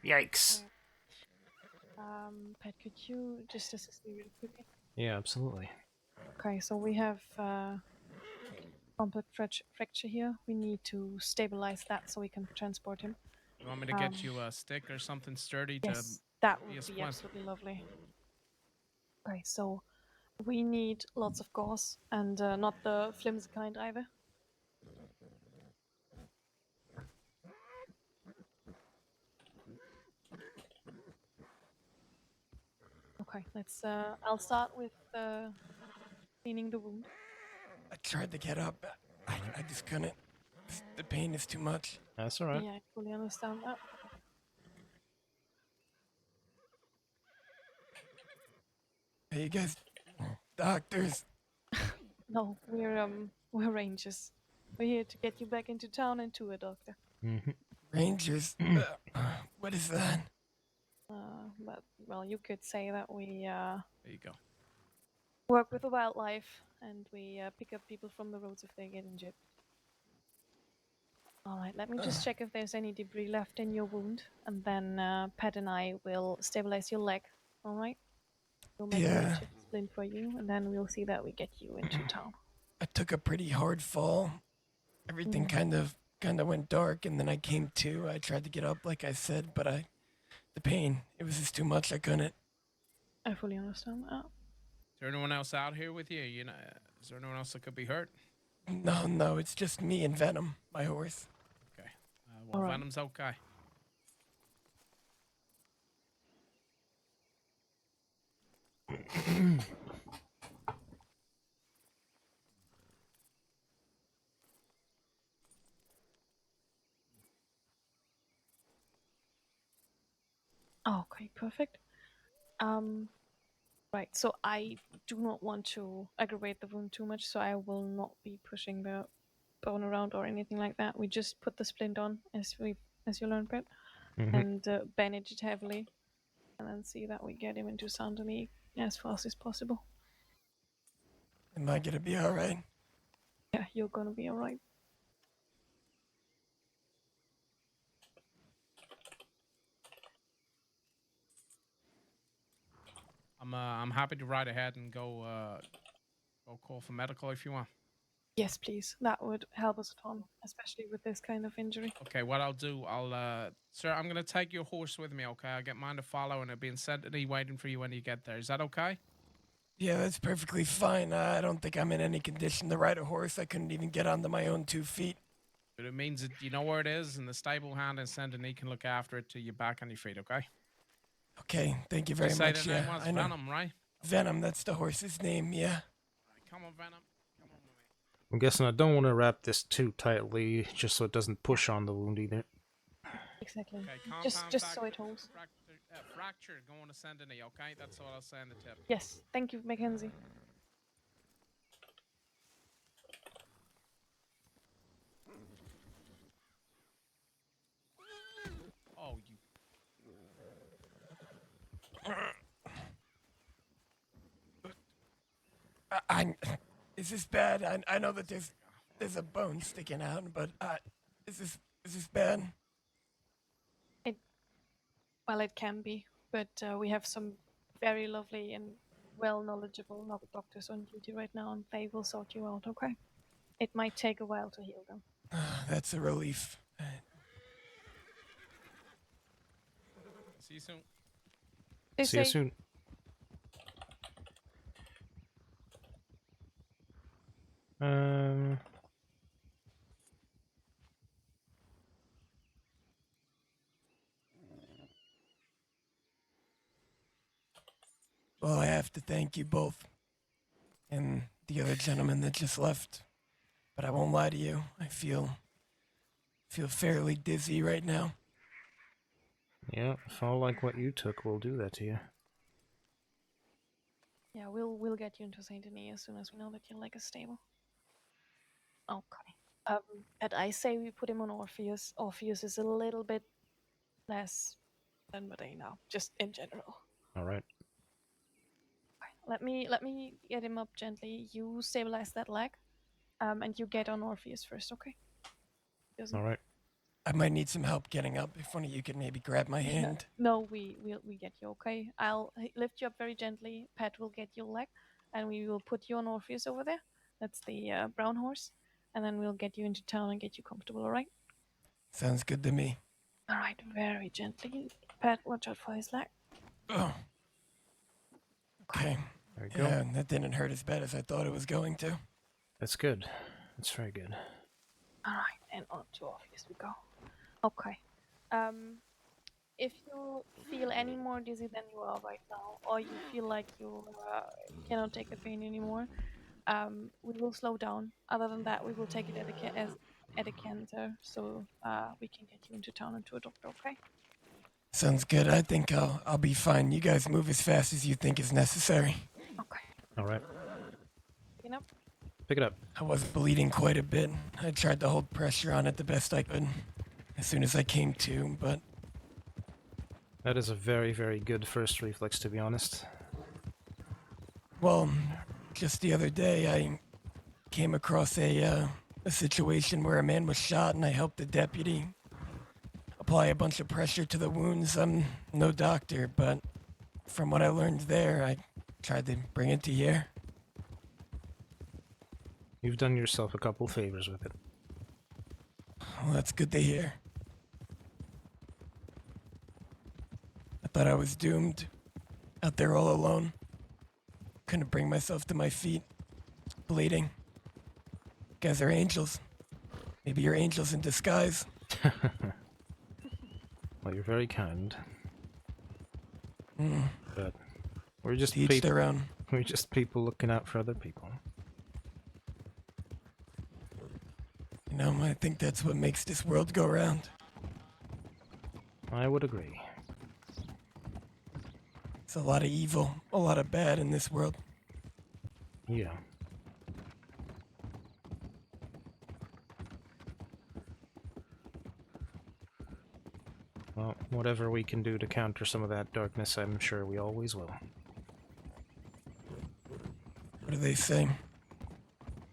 B: Yikes.
A: Pat, could you just assist me really quickly?
B: Yeah, absolutely.
A: Okay, so we have complex fracture here. We need to stabilize that so we can transport him.
E: You want me to get you a stick or something sturdy to
A: Yes, that
E: be a
A: would be
E: splint?
A: absolutely lovely. Okay, so we need lots of gauze and not the flimsy kind either. Okay, let's. I'll start with cleaning the wound.
M: I tried to get up. I just couldn't. The pain is too much.
B: That's alright.
A: Yeah, I fully understand that.
M: Hey, you guys, doctors.
A: No, we're rangers. We're here to get you back into town and to a doctor.
M: Rangers? What is that?
A: But well, you could say that we
E: There you go.
A: work with the wildlife and we pick up people from the roads if they get injured. Alright, let me just check if there's any debris left in your wound, and then Pat and I will stabilize your leg. Alright? We'll make a chip splint for you, and then we'll see that we get you into town.
M: I took a pretty hard fall. Everything kind of went dark, and then I came to. I tried to get up, like I said, but the pain, it was just too much. I couldn't.
A: I fully understand that.
E: Is there anyone else out here with you? You know, is there anyone else that could be hurt?
M: No, it's just me and Venom, my horse.
E: Okay. Well,
A: Alright.
E: Venom's okay.
A: Okay, perfect. Right, so I do not want to aggravate the wound too much, so I will not be pushing the bone around or anything like that. We just put the splint on as you learned, Brett, and bandage it heavily, and then see that we get him into Saint Denis as fast as possible.
M: Am I gonna be alright?
A: Yeah, you're gonna be alright.
E: I'm happy to ride ahead and go call for medical if you want.
A: Yes, please. That would help us a ton, especially with this kind of injury.
E: Okay, what I'll do, sir, I'm gonna take your horse with me. Okay, I'll get mine to follow, and it'll be in Saint Denis waiting for you when you get there. Is that okay?
M: Yeah, that's perfectly fine. I don't think I'm in any condition to ride a horse. I couldn't even get onto my own 2 feet.
E: But it means that you know where it is, and the stable hand in Saint Denis can look after it till you're back on your feet. Okay.
M: Okay, thank you very
E: Just say
M: much.
E: the
M: Yeah,
E: name was
M: I know.
E: Venom, right?
M: Venom, that's the horse's name. Yeah.
E: All right, come on, Venom. Come on with me.
B: I'm guessing I don't want to wrap this too tightly, just so it doesn't push on the wound either.
A: Exactly.
E: Okay,
A: Just so it holds.
E: Fracture going to Saint Denis. Okay, that's all I'll say in the tip.
A: Yes, thank you, Mackenzie.
E: Oh, you.
M: Is this bad? I know that there's a bone sticking out, but is this bad?
A: Well, it can be, but we have some very lovely and well knowledgeable doctors on duty right now, and they will sort you out. Okay. It might take a while to heal them.
M: That's a relief.
E: See you soon.
B: See you soon.
M: Well, I have to thank you both and the other gentleman that just left. But I won't lie to you. I feel fairly dizzy right now.
B: Yeah, fall like what you took will do that to you.
A: Yeah, we'll get you into Saint Denis as soon as we know that your leg is stable. Okay. And I say we put him on Orpheus. Orpheus is a little bit less than Medea now, just in general.
B: All right.
A: Let me get him up gently. You stabilize that leg, and you get on Orpheus first, okay?
B: All right.
M: I might need some help getting up. If one of you could maybe grab my hand.
A: No, we get you, okay? I'll lift you up very gently. Pat will get your leg, and we will put you on Orpheus over there. That's the brown horse, and then we'll get you into town and get you comfortable, all right?
M: Sounds good to me.
A: All right, very gently. Pat, watch out for his leg.
M: Oh. Okay.
B: There you
M: Yeah,
B: go.
M: that didn't hurt as bad as I thought it was going to.
B: That's good. That's very good.
A: All right, and on to Orpheus we go. Okay. If you feel any more dizzy than you are right now, or you feel like you cannot take the pain anymore, we will slow down. Other than that, we will take it at a canter, so we can get you into town and to a doctor. Okay?
M: Sounds good. I think I'll be fine. You guys move as fast as you think is necessary.
A: Okay.
B: All right.
A: Picking up.
B: Pick it up.
M: I was bleeding quite a bit. I tried to hold pressure on it the best I could as soon as I came to, but
B: That is a very, very good first reflex, to be honest.
M: well, just the other day I came across a situation where a man was shot and I helped the deputy apply a bunch of pressure to the wounds. I'm no doctor, but from what I learned there, I tried to bring it to here.
B: You've done yourself a couple favors with it.
M: Well, that's good to hear. I thought I was doomed. Out there all alone. Couldn't bring myself to my feet. Bleeding. guys are angels. Maybe you're angels in disguise.
B: Well, you're very kind.
M: Mm.
B: But we're just
M: To each their own.
B: We're just people looking out for other people.
M: You know, I think that's what makes this world go round.
B: I would agree.
M: There's a lot of evil, a lot of bad in this world.
B: Yeah. Well, whatever we can do to counter some of that darkness, I'm sure we always will.
M: What do they say?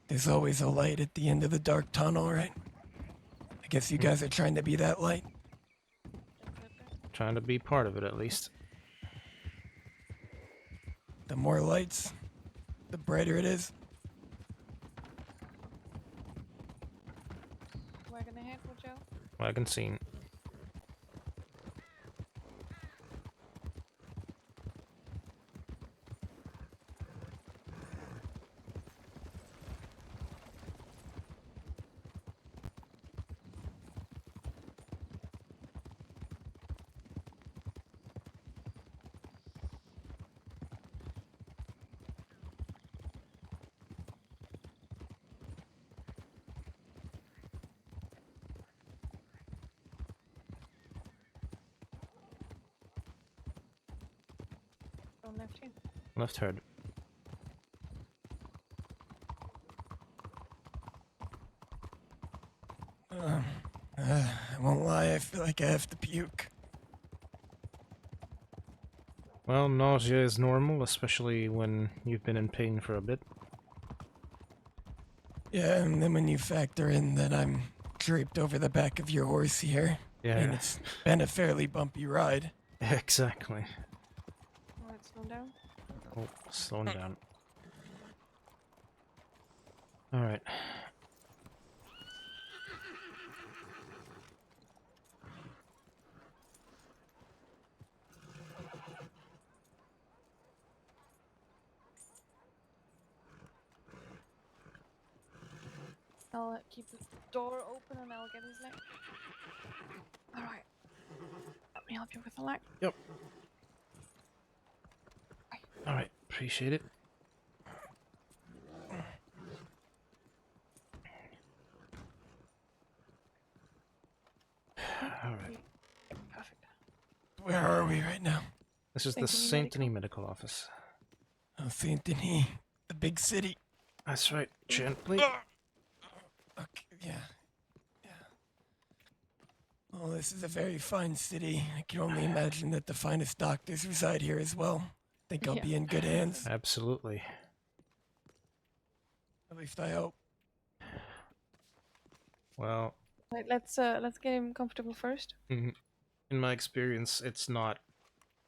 M: There's always a light at the end of the dark tunnel, right? I guess you guys are trying to be that light.
B: Trying to be part of it, at least.
M: The more lights, the brighter it is.
A: Wagon ahead, watch out.
B: Wagon seen.
A: Don't left here.
B: Left heard.
M: I won't lie, I feel like I have to puke.
B: Well, nausea is normal, especially when you've been in pain for a bit.
M: Yeah, and then when you factor in that I'm draped over the back of your horse here,
B: Yeah.
M: and it's been a fairly bumpy ride.
B: Exactly.
A: Alright, slow down.
B: Oh, slowing down. Alright.
A: I'll keep the door open and I'll get his leg. Alright. Let me help you with the leg.
B: Yep. Alright, appreciate it. Alright.
A: Perfect.
M: Where are we right now?
B: This is the Saint Denis Medical Office.
M: Oh, Saint Denis, the big city.
B: That's right, gently.
M: Okay, yeah. Well, this is a very fine city. I can only imagine that the finest doctors reside here as well. Think I'll be in good hands.
B: Absolutely.
M: At least I hope.
B: Well,
A: Right, let's get him comfortable first.
B: in my experience, it's not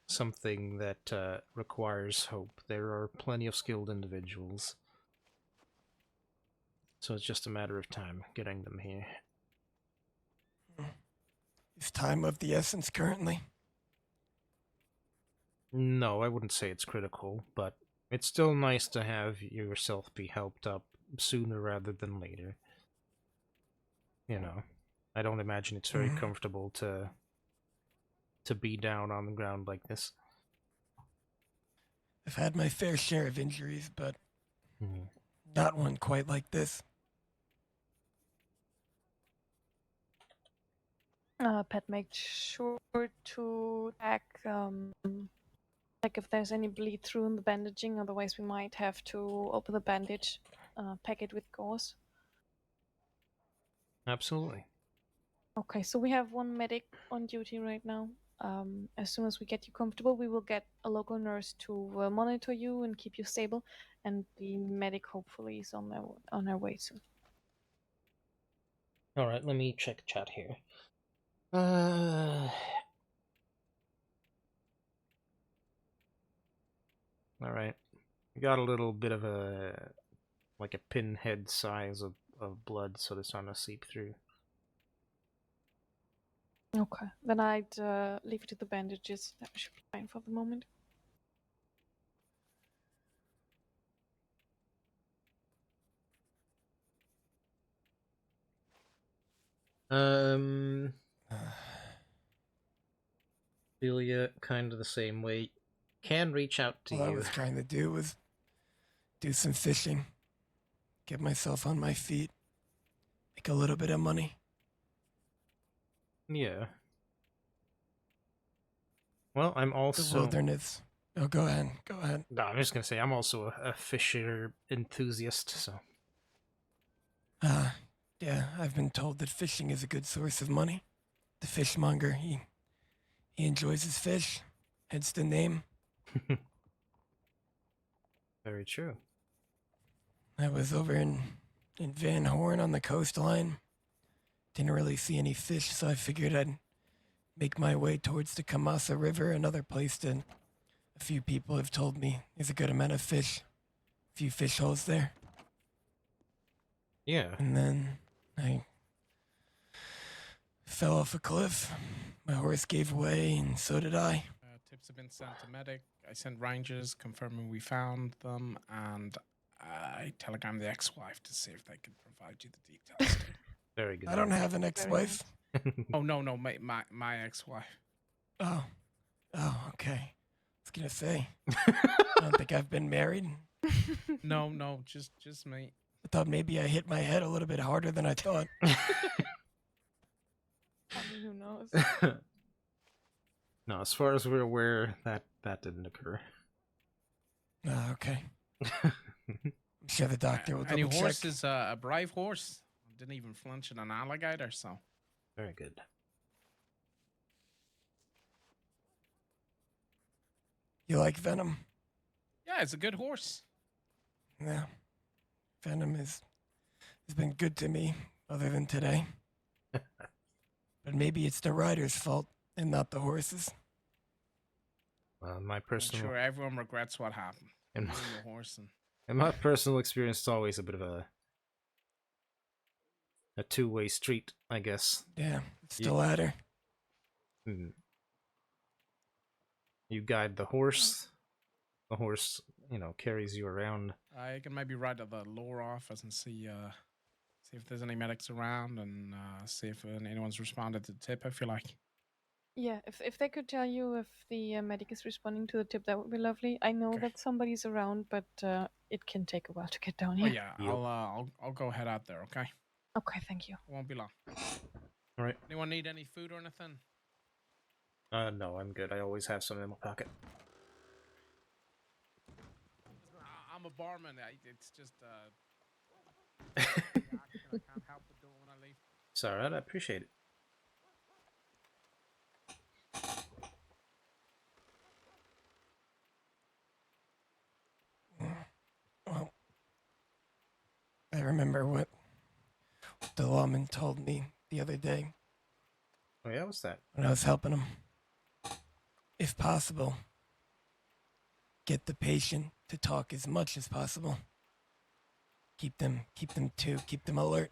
B: something that requires hope. There are plenty of skilled individuals. So it's just a matter of time getting them here.
M: Is time of the essence currently?
B: No, I wouldn't say it's critical, but it's still nice to have yourself be helped up sooner rather than later. You know, I don't imagine it's very comfortable to be down on the ground like this.
M: I've had my fair share of injuries, but not one quite like this.
A: Pat, make sure to check like if there's any bleed through in the bandaging, otherwise we might have to open the bandage, pack it with gauze.
B: Absolutely.
A: Okay, so we have one medic on duty right now. As soon as we get you comfortable, we will get a local nurse to monitor you and keep you stable, and the medic hopefully is on their way soon.
B: All right, let me check chat here. All right. We got a little bit of like a pinhead size of blood, so it's not gonna seep through.
A: Okay, then I'd leave it to the bandages. That should be fine for the moment.
B: Delia, kind of the same way. Can reach out to
M: All I
B: you.
M: was trying to do was do some fishing, get myself on my feet, make a little bit of money.
B: Yeah. Well, I'm
M: The
B: also...
M: wilderness. Oh, go ahead. Go ahead.
B: No, I'm just gonna say I'm also a fisher enthusiast, so...
M: Yeah, I've been told that fishing is a good source of money. The fishmonger, he enjoys his fish, hence the name.
B: Very true.
M: I was over in Van Horn on the coastline. Didn't really see any fish, so I figured I'd make my way towards the Kamasa River, another place that a few people have told me there's a good amount of fish. A few fish holes there.
B: Yeah.
M: And then I fell off a cliff. My horse gave way, and so did I.
E: Tips have been sent to medic. I sent rangers confirming we found them, and I telegrammed the ex-wife to see if they could provide you the details.
B: Very good.
M: I don't have an ex-wife.
E: Oh no, my ex-wife.
M: Oh, okay. I was gonna say, I don't think I've been married.
E: No, just me.
M: I thought maybe I hit my head a little bit harder than I thought.
A: I mean, who knows?
B: No, as far as we're aware, that didn't occur.
M: Okay. I'm sure the doctor will
E: And your
M: double
E: horse
M: check.
E: is a brave horse. Didn't even flinch at an alligator, so.
B: Very good.
M: You like Venom?
E: Yeah, it's a good horse.
M: Yeah. Venom has been good to me, other than today. But maybe it's the rider's fault and not the horse's.
B: Well, my
E: I'm
B: personal...
E: sure everyone regrets what happened.
B: In
E: You
B: my,
E: and the horse and
B: in my personal experience, it's always a bit of a two-way street, I guess.
M: Yeah, it's the ladder.
B: You guide the horse you know, carries you around.
E: I can maybe write to the lore office and see if there's any medics around and see if anyone's responded to the tip. I feel like.
A: Yeah, if they could tell you if the medic is responding to the tip, that would be lovely. I know that somebody's around, but it can take a while to get down
E: Oh
A: here.
E: yeah, I'll go head out there. Okay.
A: Okay, thank you.
E: It won't be long.
B: All right.
E: Anyone need any food or anything?
B: No, I'm good. I always have some in my pocket.
E: I'm a barman. It's just I can't help but do it when I leave.
B: It's alright, I appreciate it.
M: Well, I remember what the lawman told me the other day.
B: Oh yeah, what's that?
M: When I was helping him. If possible, get the patient to talk as much as possible. Keep them alert.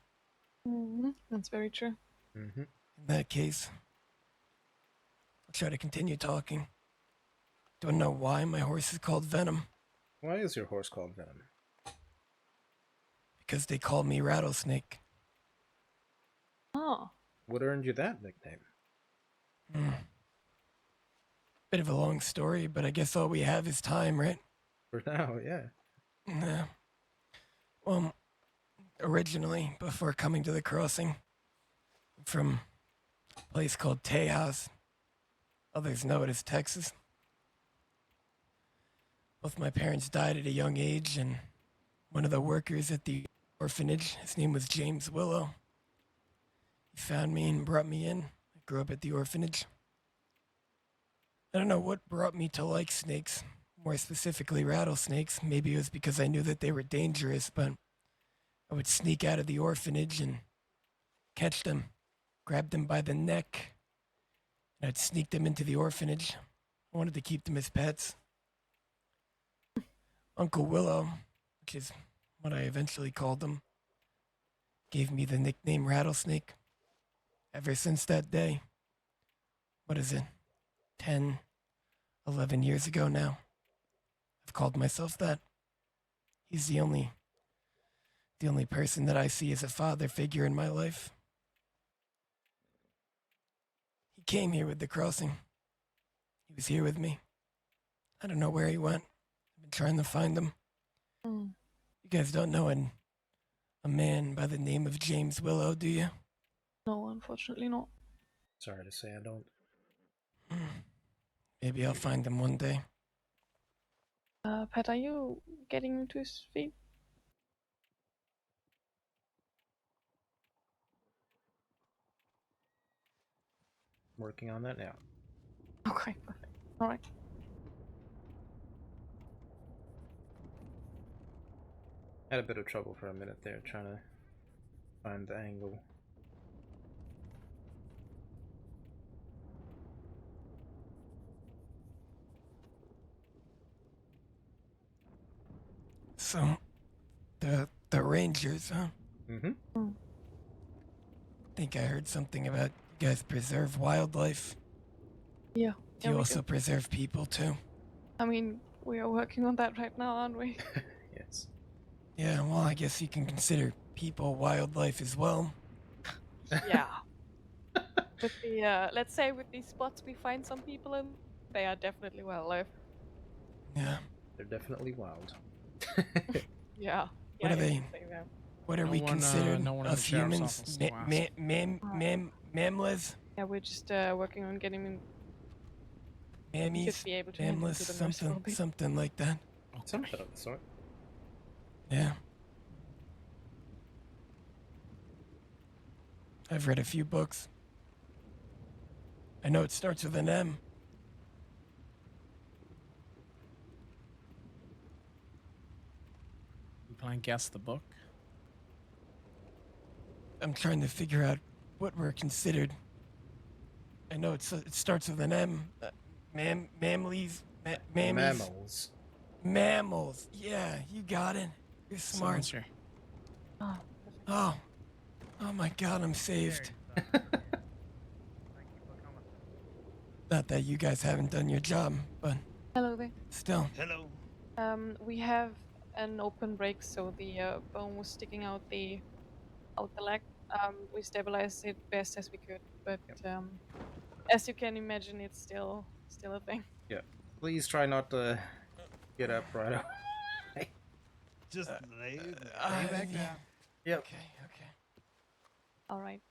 A: That's very true.
B: Mm-hmm.
M: In that case, I'll try to continue talking. Don't know why my horse is called Venom.
B: Why is your horse called Venom?
M: Because they call me Rattlesnake.
A: Oh.
B: What earned you that nickname?
M: Bit of a long story, but I guess all we have is time, right?
B: For now, yeah.
M: Yeah. Well, originally, before coming to the crossing, from a place called Tejas. Others know it as Texas. Both my parents died at a young age, and one of the workers at the orphanage, his name was James Willow. He found me and brought me in. I grew up at the orphanage. I don't know what brought me to like snakes, more specifically rattlesnakes. Maybe it was because I knew that they were dangerous, but I would sneak out of the orphanage and catch them, grab them by the neck, and I'd sneak them into the orphanage. I wanted to keep them as pets. Uncle Willow, which is what I eventually called him, gave me the nickname Rattlesnake. Ever since that day, what is it, 10, 11 years ago now, I've called myself that. He's the only person that I see as a father figure in my life. came here with the crossing. He was here with me. I don't know where he went. I've been trying to find him.
A: Hmm.
M: You guys don't know a man by the name of James Willow, do you?
A: No, unfortunately not.
B: Sorry to say I don't.
M: Maybe I'll find him one day.
A: Pat, are you getting him to his feet?
B: Working on that now.
A: Okay, perfect. Alright.
B: Had a bit of trouble for a minute there trying to find the angle.
M: So, the Rangers, huh?
B: Mm-hmm.
M: Think I heard something about you guys preserve wildlife.
A: Yeah.
M: Do you
A: we
M: also
A: do.
M: preserve people too?
A: I mean, we are working on that right now, aren't we?
B: Yes.
M: Yeah, well, I guess you can consider people wildlife as well.
A: Yeah. With the let's say with these spots we find some people in, they are definitely wildlife.
M: Yeah.
B: They're definitely wild.
A: Yeah.
M: What
A: Yeah,
M: are
A: you
M: they?
A: can say that.
M: What are
E: No
M: we
E: one,
M: considered?
E: no one in the
M: Us
E: sheriff's
M: humans?
E: office to ask.
M: Mamlas?
A: Yeah, we're just working on getting him.
M: Mammies?
A: Should be able to hand him
M: Mamlas?
A: to the nurse probably.
M: Something like that.
B: Something of the sort.
M: Yeah. I've read a few books. I know it starts with an M.
E: You plan guess the book?
M: I'm trying to figure out what we're considered. I know it starts with an M. Mammies?
B: Mammals.
M: Mammals. Yeah, you got it. You're smart.
E: Answer.
A: Oh.
M: Oh. Oh my god, I'm saved. Not that you guys haven't done your job, but
A: Hello there.
M: still.
H: Hello.
A: We have an open break, so the bone was sticking out the leg. We stabilized it best as we could, but as you can imagine, it's still a thing.
B: Yeah. Please try not to get up right away.
H: Just lay back down.
B: Yep.
M: Okay.
A: All right.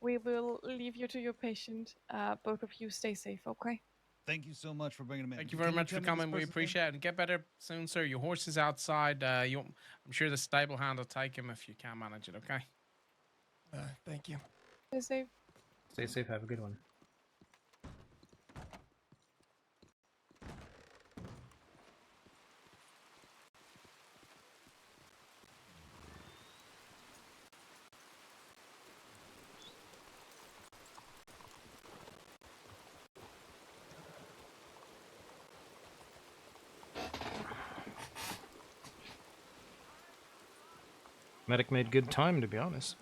A: We will leave you to your patient. Both of you stay safe, okay?
H: Thank you so much for bringing him in.
E: Thank you very
H: Can
E: much for
H: tell me this
E: coming. We
H: person's name?
E: appreciate it. And get better soon, sir. Your horse is outside. I'm sure the stable hand will take him if you can't manage it, okay?
M: Thank you.
A: Stay safe.
B: Stay safe. Have a good one. Medic made good time, to be honest.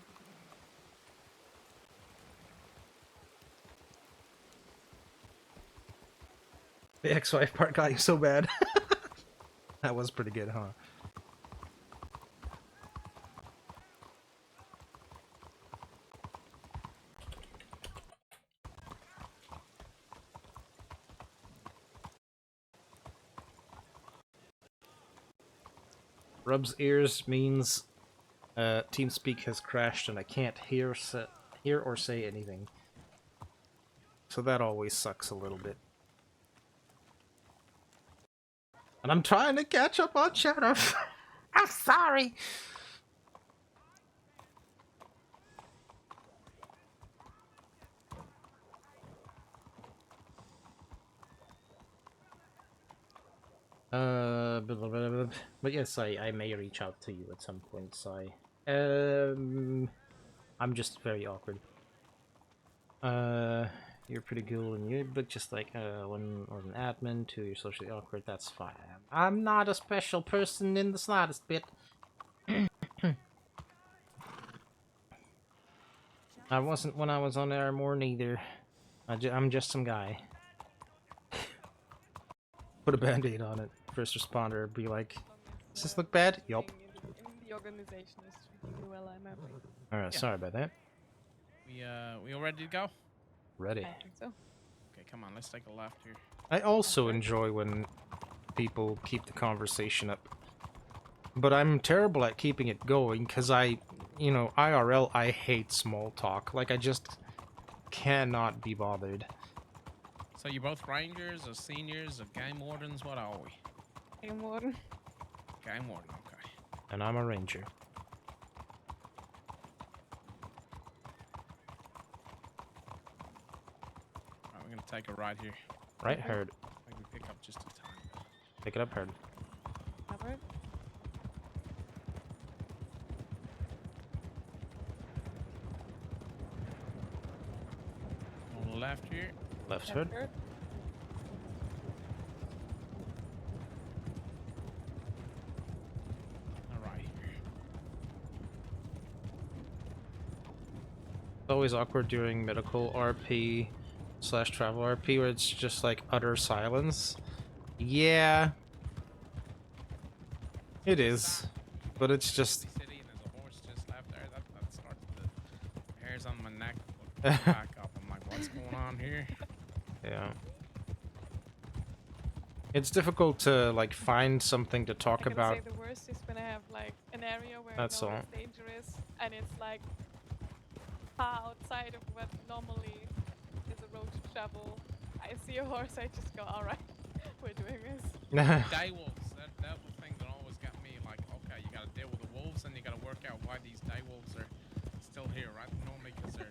B: The ex-wife part got you so bad. That was pretty good, huh? Rub's ears means TeamSpeak has crashed and I can't hear or say anything. So that always sucks a little bit. And I'm trying to catch up on Shadow. I'm sorry. But yes, I may reach out to you at some point, I'm just very awkward. You're pretty cool and you, but just like, when an admin to you're socially awkward, that's fine. I'm not a special person in the slightest bit. I wasn't when I was on Airmore neither. I'm just some guy. Put a band-aid on it. First responder, be like, does this look bad? Yup.
A: In the organization is treating you well, I'm happy.
B: Alright, sorry about that.
E: We all ready to go?
B: Ready.
A: I think so.
E: Okay, come on, let's take a left here.
B: I also enjoy when people keep the conversation up. But I'm terrible at keeping it going because you know, IRL, I hate small talk. Like, I just cannot be bothered.
E: So you both rangers or seniors or game wardens? What are we?
A: Game warden.
E: Game warden, okay.
B: And I'm a ranger.
E: Alright, we're gonna take a right here.
B: Right, heard.
E: Maybe pick up just a tiny bit.
B: Pick it up, heard.
A: Covered.
E: On the left here.
B: Left, heard.
E: Alright here.
B: It's always awkward during medical RP / travel RP where it's just like utter silence. Yeah. It is. But it's just...
E: City and there's a horse just left there. That starts the hairs on my neck back up. I'm like, what's going on here?
B: Yeah. It's difficult to like find something to talk
A: I can
B: about.
A: say the worst is when I have like an area where
B: That's
A: I know
B: all.
A: it's dangerous and it's like far outside of what normally is a road to travel. I see a horse, I just go, alright, we're doing this.
E: Day wolves. That was the thing that always got me. Like, okay, you gotta deal with the wolves and you gotta work out why these day wolves are still here, right? Normally because they're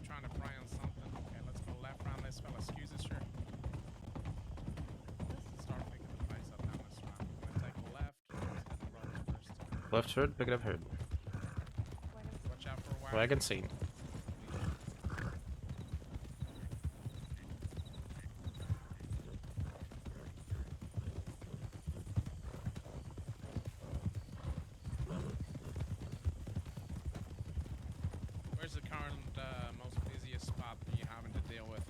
E: trying to prey on something. Okay, let's go left around this fella. Excuse us, sure. Start picking the place up down this round. I'm gonna take a left. Let's hit the road first.
B: Left, heard. Pick it up, heard.
E: Watch out for a wagon.
B: Wagon seen.
E: Where's the current most busiest spot that you're having to deal with?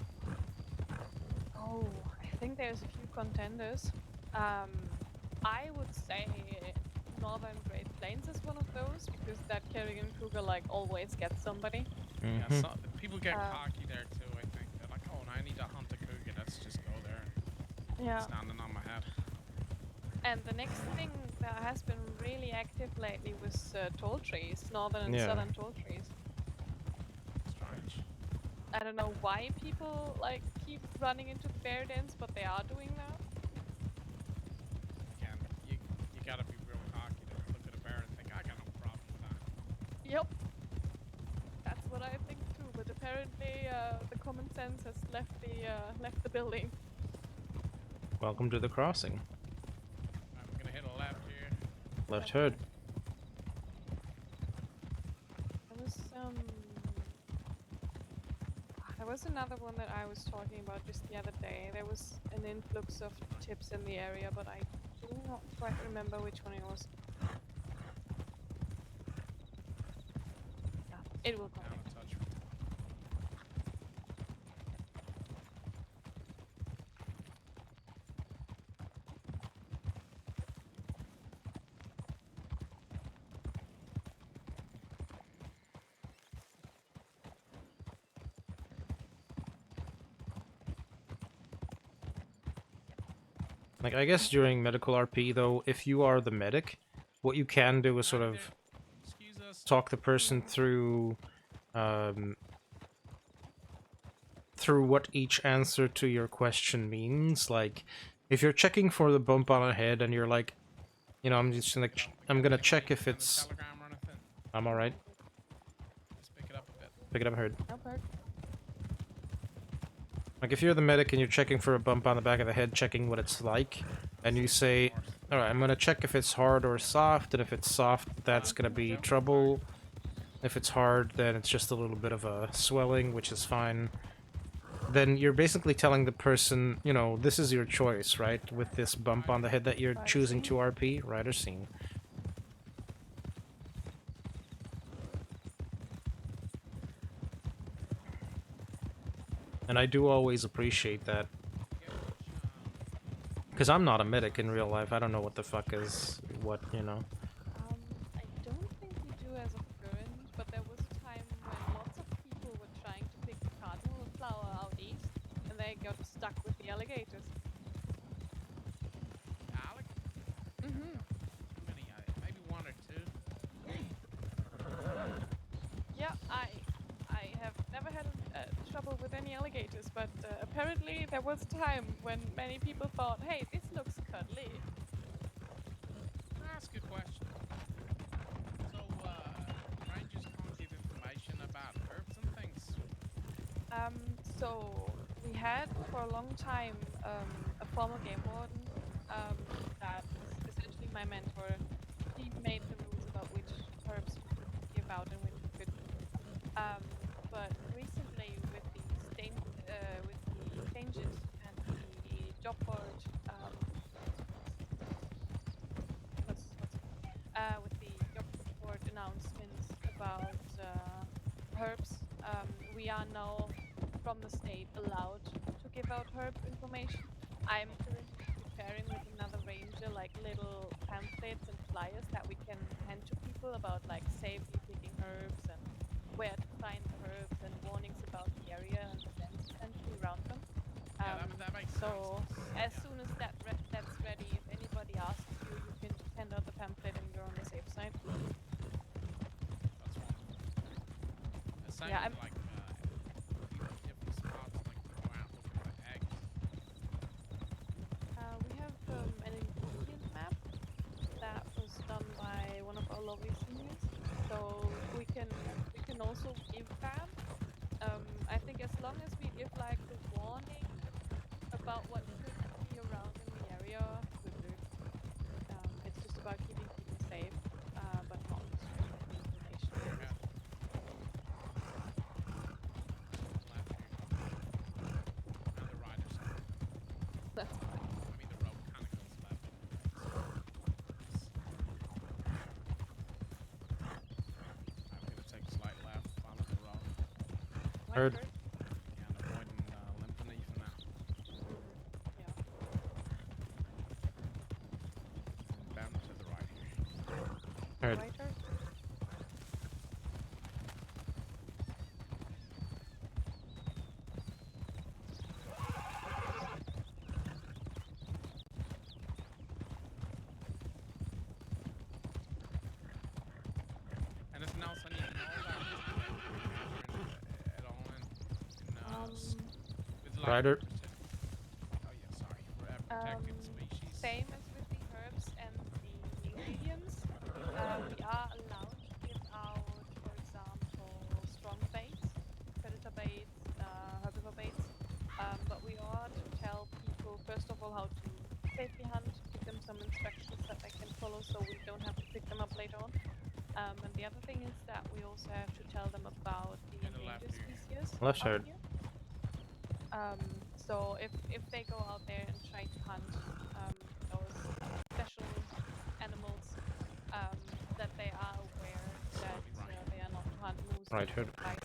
A: Oh, I think there's a few contenders. I would say Northern Great Plains is one of those because that carrying cougar like always gets somebody.
E: Yeah, so, people get cocky there too, I think. They're like, oh, I need to hunt a cougar, let's just go there.
A: Yeah.
E: Standing on my head.
A: And the next thing that has been really active lately was tall trees, northern and southern tall trees.
E: Strange.
A: I don't know why people like keep running into bear dens, but they are doing that.
E: Again, you gotta be real cocky to look at a bear and think, I got no problem with that.
A: Yep. That's what I think too, but apparently the common sense has left the building.
B: Welcome to the crossing.
E: I'm gonna hit a left here.
B: Left, heard.
A: There was another one that I was talking about just the other day. There was an influx of tips in the area, but I do not quite remember which one it was. Yeah, it will come.
E: Down a touch.
B: Like, I guess during medical RP, though, if you are the medic, what you can do is sort of talk the person through, through what each answer to your question means. Like, if you're checking for the bump on a head and you're like, you know, I'm just like, I'm gonna check if it's... I'm alright.
E: Just pick it up a bit.
B: Pick it up, heard.
A: Albert.
B: Like, if you're the medic and you're checking for a bump on the back of the head, checking what it's like, and you say, alright, I'm gonna check if it's hard or soft, and if it's soft, that's gonna be trouble. If it's hard, then it's just a little bit of a swelling, which is fine. Then you're basically telling the person, you know, this is your choice, right? With this bump on the head that you're choosing to RP, right or seen. And I do always appreciate that. Because I'm not a medic in real life. I don't know what the fuck is what, you know.
A: I don't think we do as of current, but there was a time when lots of people were trying to pick cardinal flower out stuck with the alligators. Mm-hmm.
E: How many? Maybe one or two.
A: Yeah, I have never had trouble with any alligators, but apparently there was a time when many people thought, hey, this looks cuddly.
E: That's a good question. So, rangers can't give information about herbs and things.
A: So we had for a long time a former game warden that was essentially my mentor. He made the rules about which herbs we could give out and which we couldn't. But recently, with the changes and the job board, with the job board announcements about herbs, we are now from the state allowed to give out herb information. I'm currently preparing with another ranger like little pamphlets and flyers that we can hand to people about like safely picking herbs and where to find the herbs and warnings about the area and the fence essentially around them.
E: That makes
A: So
E: sense.
A: as soon as that's ready, if anybody asks you, you can just hand out the pamphlet and you're on the safe side.
E: That's wonderful. Aside
A: Yeah,
E: from, like different spots, like to go out looking for eggs.
A: We have an ingredient map that was done by one of our lovely seniors, so we can also give that. I think as long as we give like the warning about what could be around in the area, we're good. It's just about keeping people safe, but not information.
E: Yeah. And the riders.
A: That's fine.
E: I mean, the road kind of goes left. I'm gonna take a slight left, follow the road.
B: Heard.
E: Yeah, and avoiding Limpany for now.
A: Yeah.
E: Down to the right here.
B: Heard.
A: Right, Earth?
E: Anything else I need to know about at all with
B: Ryder.
E: Oh yeah, sorry. We're a protected species.
A: Same as with the herbs and the ingredients, we are allowed to give out, for example, strong baits, predator baits, herbivore baits, but we are to tell people, first of all, how to safely hunt, give them some instructions that they can follow so we don't have to pick them up later on. And the other thing is that we also have to tell them about the endangered species.
B: Left
A: out
B: side.
A: here. So if they go out there and try to hunt those special animals, that they are aware that they are not to hunt moose.
B: Right, heard.
E: Alright,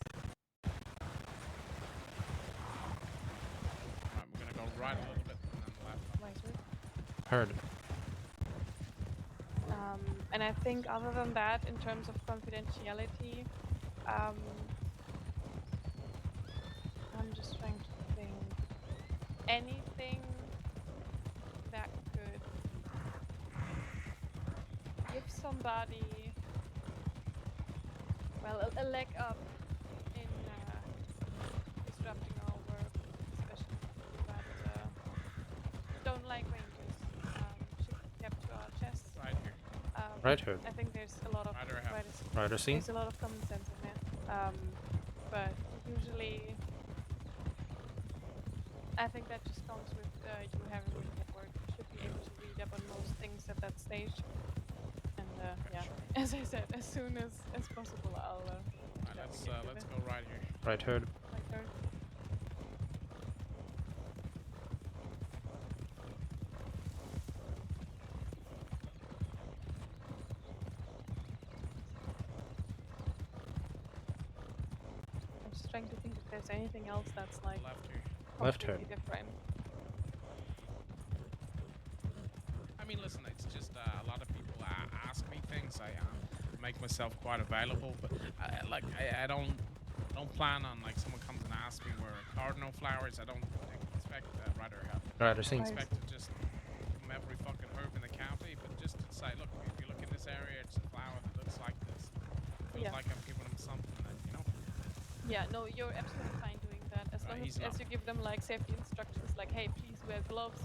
E: we're gonna go right a little bit and then left.
B: Heard.
A: And I think other than that, in terms of confidentiality, I'm just trying to think. Anything that could give somebody, well, a leg up in disrupting our work, especially people that don't like rangers, should be kept to our chests.
E: Right here.
B: Right here.
A: I think there's a lot of
B: Rider scene.
A: there's a lot of common sense in there, but usually I think that just comes with you having a network. You should be able to read up on most things at that stage. And yeah, as I said, as soon as possible, I'll.
E: Let's go right here.
B: Right heard.
A: Right turn. I'm just trying to think if there's anything else that's like
B: Left turn.
A: completely different.
E: I mean, listen, it's just a lot of people ask me things. I make myself quite available, but I don't plan on like someone comes and asks me where cardinal flowers. I don't expect
B: Rider
E: don't
B: scene.
E: expect to just from every fucking herb in the county, but just to say, look, if you look in this area, it's a flower that looks like this. Feels
A: Yeah.
E: like I'm giving them something that, you know.
A: Yeah, no, you're absolutely fine doing that as long
E: he's
A: as
E: not.
A: you give them like safety instructions, like, hey, please wear gloves.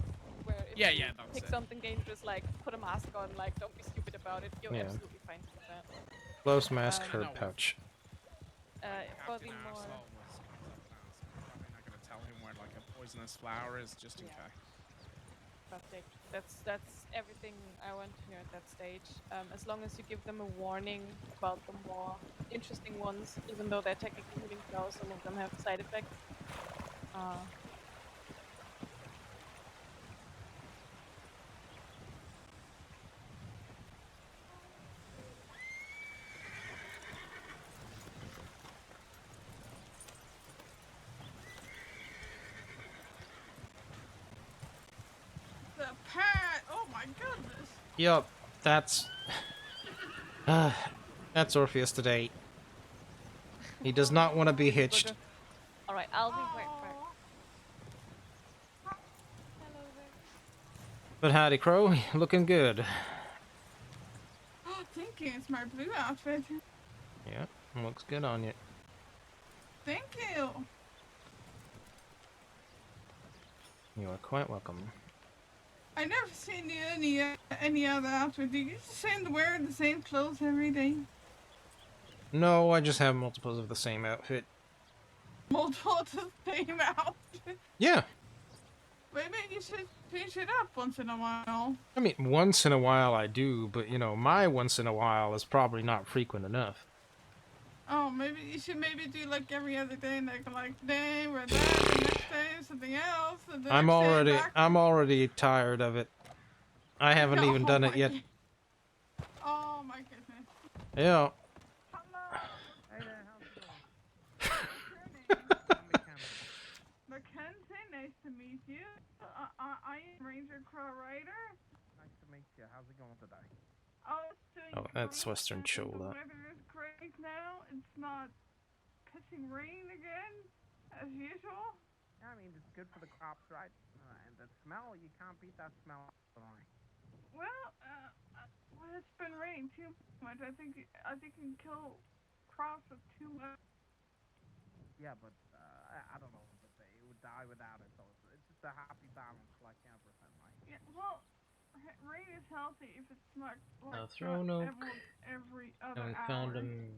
A: Where if
E: Yeah,
A: you
E: yeah, that's
A: pick
E: it.
A: something dangerous, like put a mask on, like don't be stupid about it. You're
B: Yeah.
A: absolutely fine to do that.
B: Gloves, mask,
A: Um,
B: herb
E: No,
B: pouch.
A: For the
E: Captain
A: more,
E: Arsehole comes up now, so I'm probably not gonna tell him where like a poisonous flower is, just in case.
A: perfect. That's everything I want to hear at that stage. As long as you give them a warning about the more interesting ones, even though they're technically healing flowers, some of them have side effects.
N: The pet! Oh my goodness!
B: Yup, that's... that's Orpheus today. He does not want to be hitched.
A: Alright, I'll be right back.
B: But howdy, Crow. Looking good.
N: Oh, thank you. It's my blue outfit.
B: Yeah, looks good on you.
N: Thank you.
B: You are quite welcome.
N: I never seen you any other outfit. Do you just seem to wear the same clothes every day?
B: No, I just have multiples of the same outfit.
N: Multiple of the same outfit?
B: Yeah.
N: Maybe you should change it up once in a while.
B: I mean, once in a while I do, but you know, my once in a while is probably not frequent enough.
N: Oh, maybe you should do like every other day, like day wear that, the next day something else, and the
B: I'm
N: next day
B: already,
N: back.
B: I'm already tired of it. I haven't even done it yet.
N: Oh my goodness.
B: Yeah.
E: Hey there, how's it going?
N: Mackenzie, nice to meet you. I am Ranger Crow Rider.
E: Nice to meet you. How's it going today?
N: Oh, it's doing
B: Oh, that's
N: great.
B: Western
N: The
B: Chola.
N: weather is great now. It's not pissing rain again, as usual.
E: Yeah, I mean, it's good for the crops, right? And the smell, you can't beat that smell.
N: Well, it's been raining too much. I think you can kill crops with too much.
E: Yeah, but I don't know, but it would die without it, so it's just a happy balance, like everything, right?
N: Yeah, well, rain is healthy if it's not like
B: Throne Oak.
N: every other
B: Haven't
N: hour.
B: found him.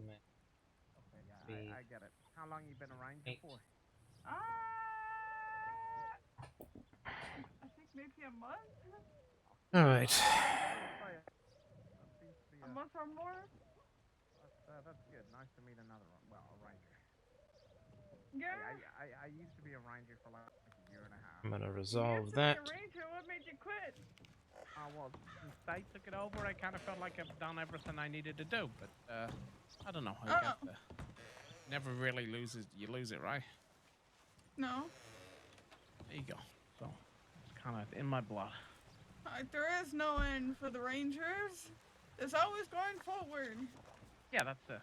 E: Okay, yeah, I get it. How long you been a ranger for?
N: I think maybe a month.
B: All right.
N: A month or more.
E: That's good. Nice to meet another one. Well, a ranger.
N: Yeah.
E: I used to be a ranger for like a year and a half.
B: I'm gonna
N: You
B: resolve
N: used to
B: that.
N: be a ranger. What made you quit?
E: Well, since they took it over, I kind of felt like I've done everything I needed to do, but I don't know. I guess never really loses. You lose it, right?
N: No.
E: There you go. So it's kind of in my blood.
N: There is no end for the Rangers. It's always going forward.
E: Yeah, that's it.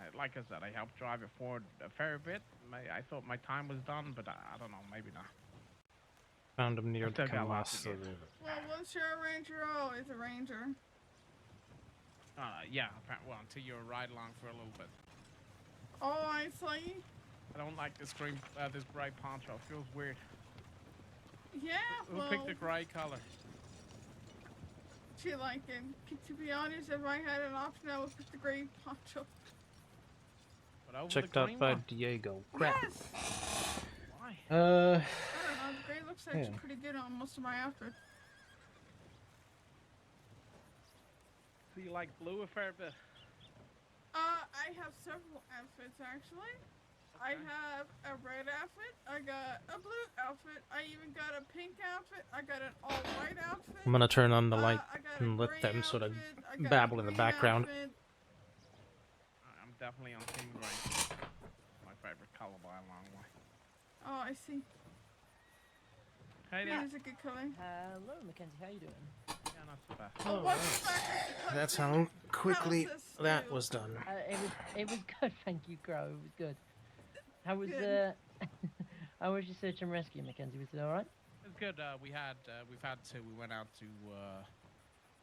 E: And like I said, I helped drive it forward a fair bit. I thought my time was done, but I don't know, maybe not.
B: Found him near the
E: Still got lots to
B: Kamasa
E: do.
B: River.
N: Well, once you're a ranger, you're always a ranger.
E: Yeah, well, until you ride along for a little bit.
N: Oh, I see.
E: I don't like this green, this bright poncho. It feels weird.
N: Yeah,
E: Who
N: well,
E: picked the gray color?
N: she like it. To be honest, if I had an option, I would pick the gray poncho.
E: But over
B: Checked
E: the
B: out
E: green
B: by
E: one?
B: Diego. Crap.
N: Yes.
E: Why?
N: I don't know. The gray looks actually
B: Yeah.
N: pretty good on most of my outfits.
E: So you like blue a fair bit?
N: I have several outfits actually. I have a red outfit, I got a blue outfit, I even got a pink outfit, I got an all-white outfit.
B: I'm gonna turn on the light
N: I got a
B: and let
N: gray
B: them sort of
N: outfit, I got a
B: babble in the
N: green
B: background.
N: outfit.
E: I'm definitely on team gray. My favorite color by a long way.
N: Oh, I see.
E: Hey
N: Green
E: there.
N: is a good color.
D: Hello, Mackenzie. How you doing?
E: Yeah, not so bad.
N: Oh, what's the fact
B: That's how quickly
N: How's this
B: that
N: feel?
B: was done.
D: It was good. Thank you, Crow. It was good. How was
N: Good.
F: How was your search and rescue, Mackenzie? Was it all right?
E: It's good. We've had to. We went out to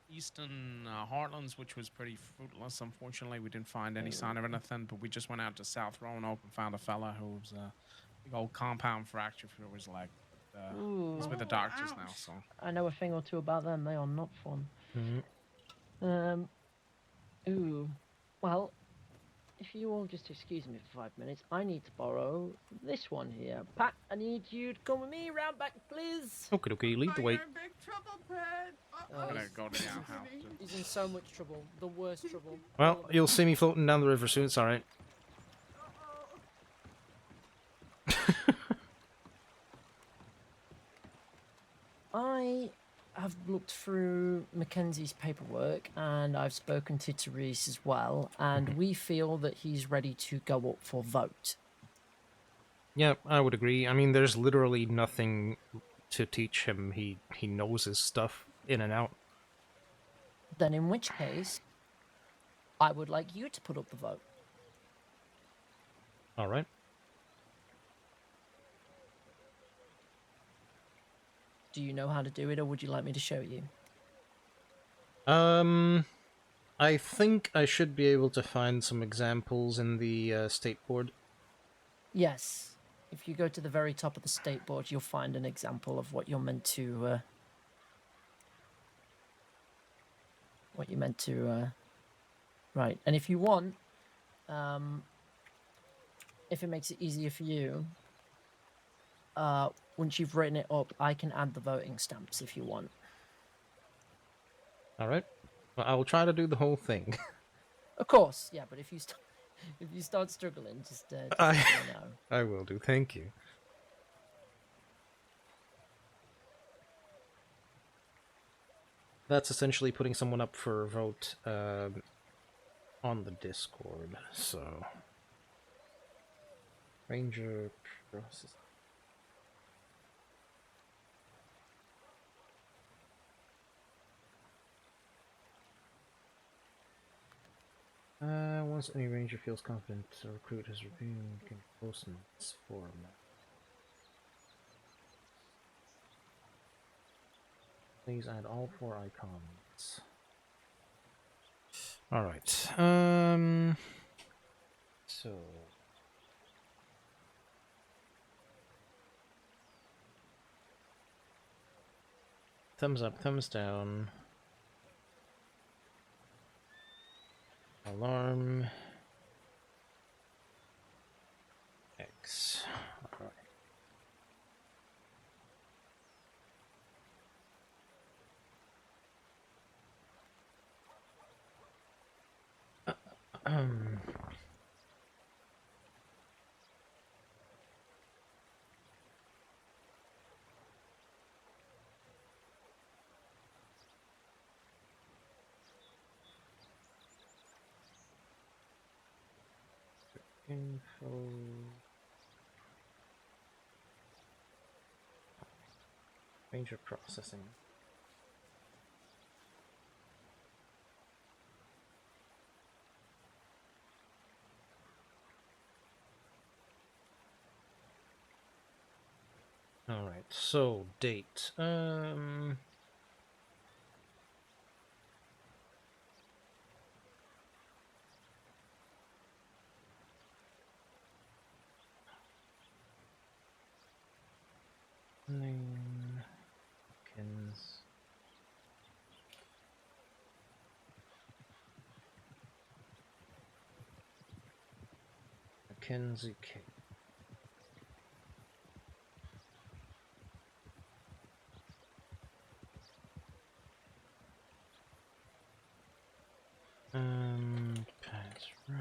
E: eastern Heartlands, which was pretty fruitless. Unfortunately, we didn't find any sign of anything. But we just went out to South Roanoke and found a fella who was big old compound fracture through his leg. But, he's with the doctors now, so.
F: I know a thing or two about them. They are not fun.
B: Mm-hmm.
F: Ooh. Well, if you all just excuse me for 5 minutes, I need to borrow this one here. Pat, I need you to come with me round back, please.
B: Okay, lead the way.
N: You're in big trouble, Pat.
E: I'm gonna go to your house.
D: He's in so much trouble. The worst trouble.
B: Well, you'll see me floating down the river soon. It's all right.
F: I have looked through Mackenzie's paperwork and I've spoken to Therese as well, and we feel that he's ready to go up for vote.
B: Yeah, I would agree. I mean, there's literally nothing to teach him. He knows his stuff in and out.
F: Then in which case, I would like you to put up the vote.
B: All right.
F: Do you know how to do it, or would you like me to show you?
B: I think I should be able to find some examples in the state board.
F: Yes. If you go to the very top of the state board, you'll find an example of what you're meant to, right. And if you want, if it makes it easier for you, once you've written it up, I can add the voting stamps if you want.
B: All right. Well, I will try to do the whole thing.
F: Of course, yeah. But if you start struggling, just let me know.
B: I will do. Thank you. That's essentially putting someone up for a vote on the Discord. So, Ranger process. Once any ranger feels confident, a recruit has reviewed can post in this format. Please add all 4 icons. Alright, so... Thumbs up, thumbs down. Alarm. X. Alright. Info. Ranger processing. All right, so date. Name. Kins. Mackenzie K. Pass run.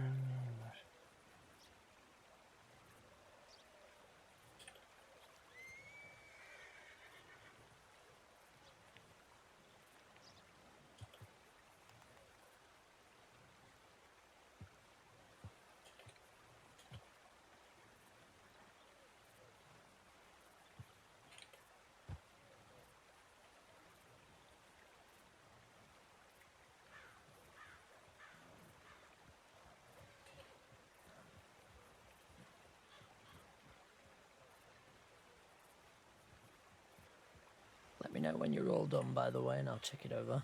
F: me know when you're all done, by the way, and I'll check it over.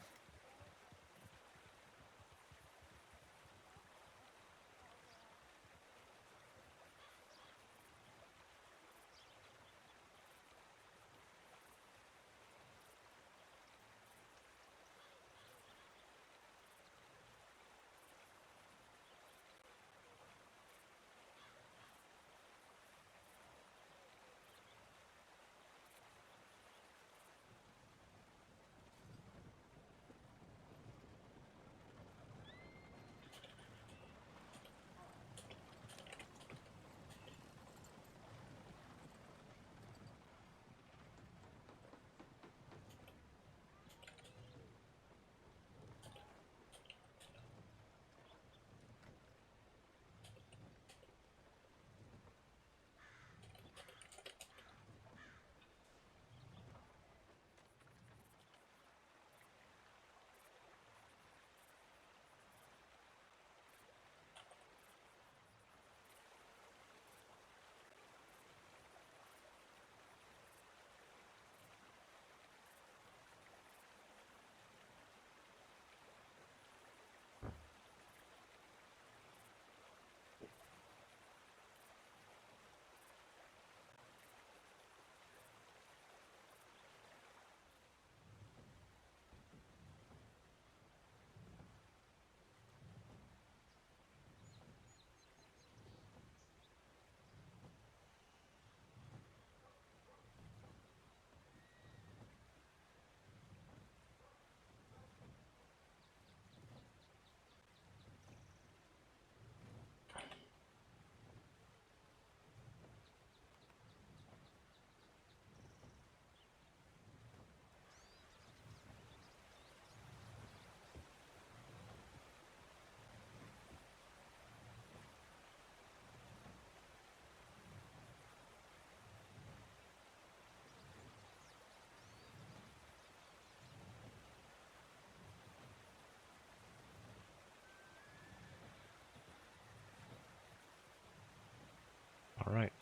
B: All right.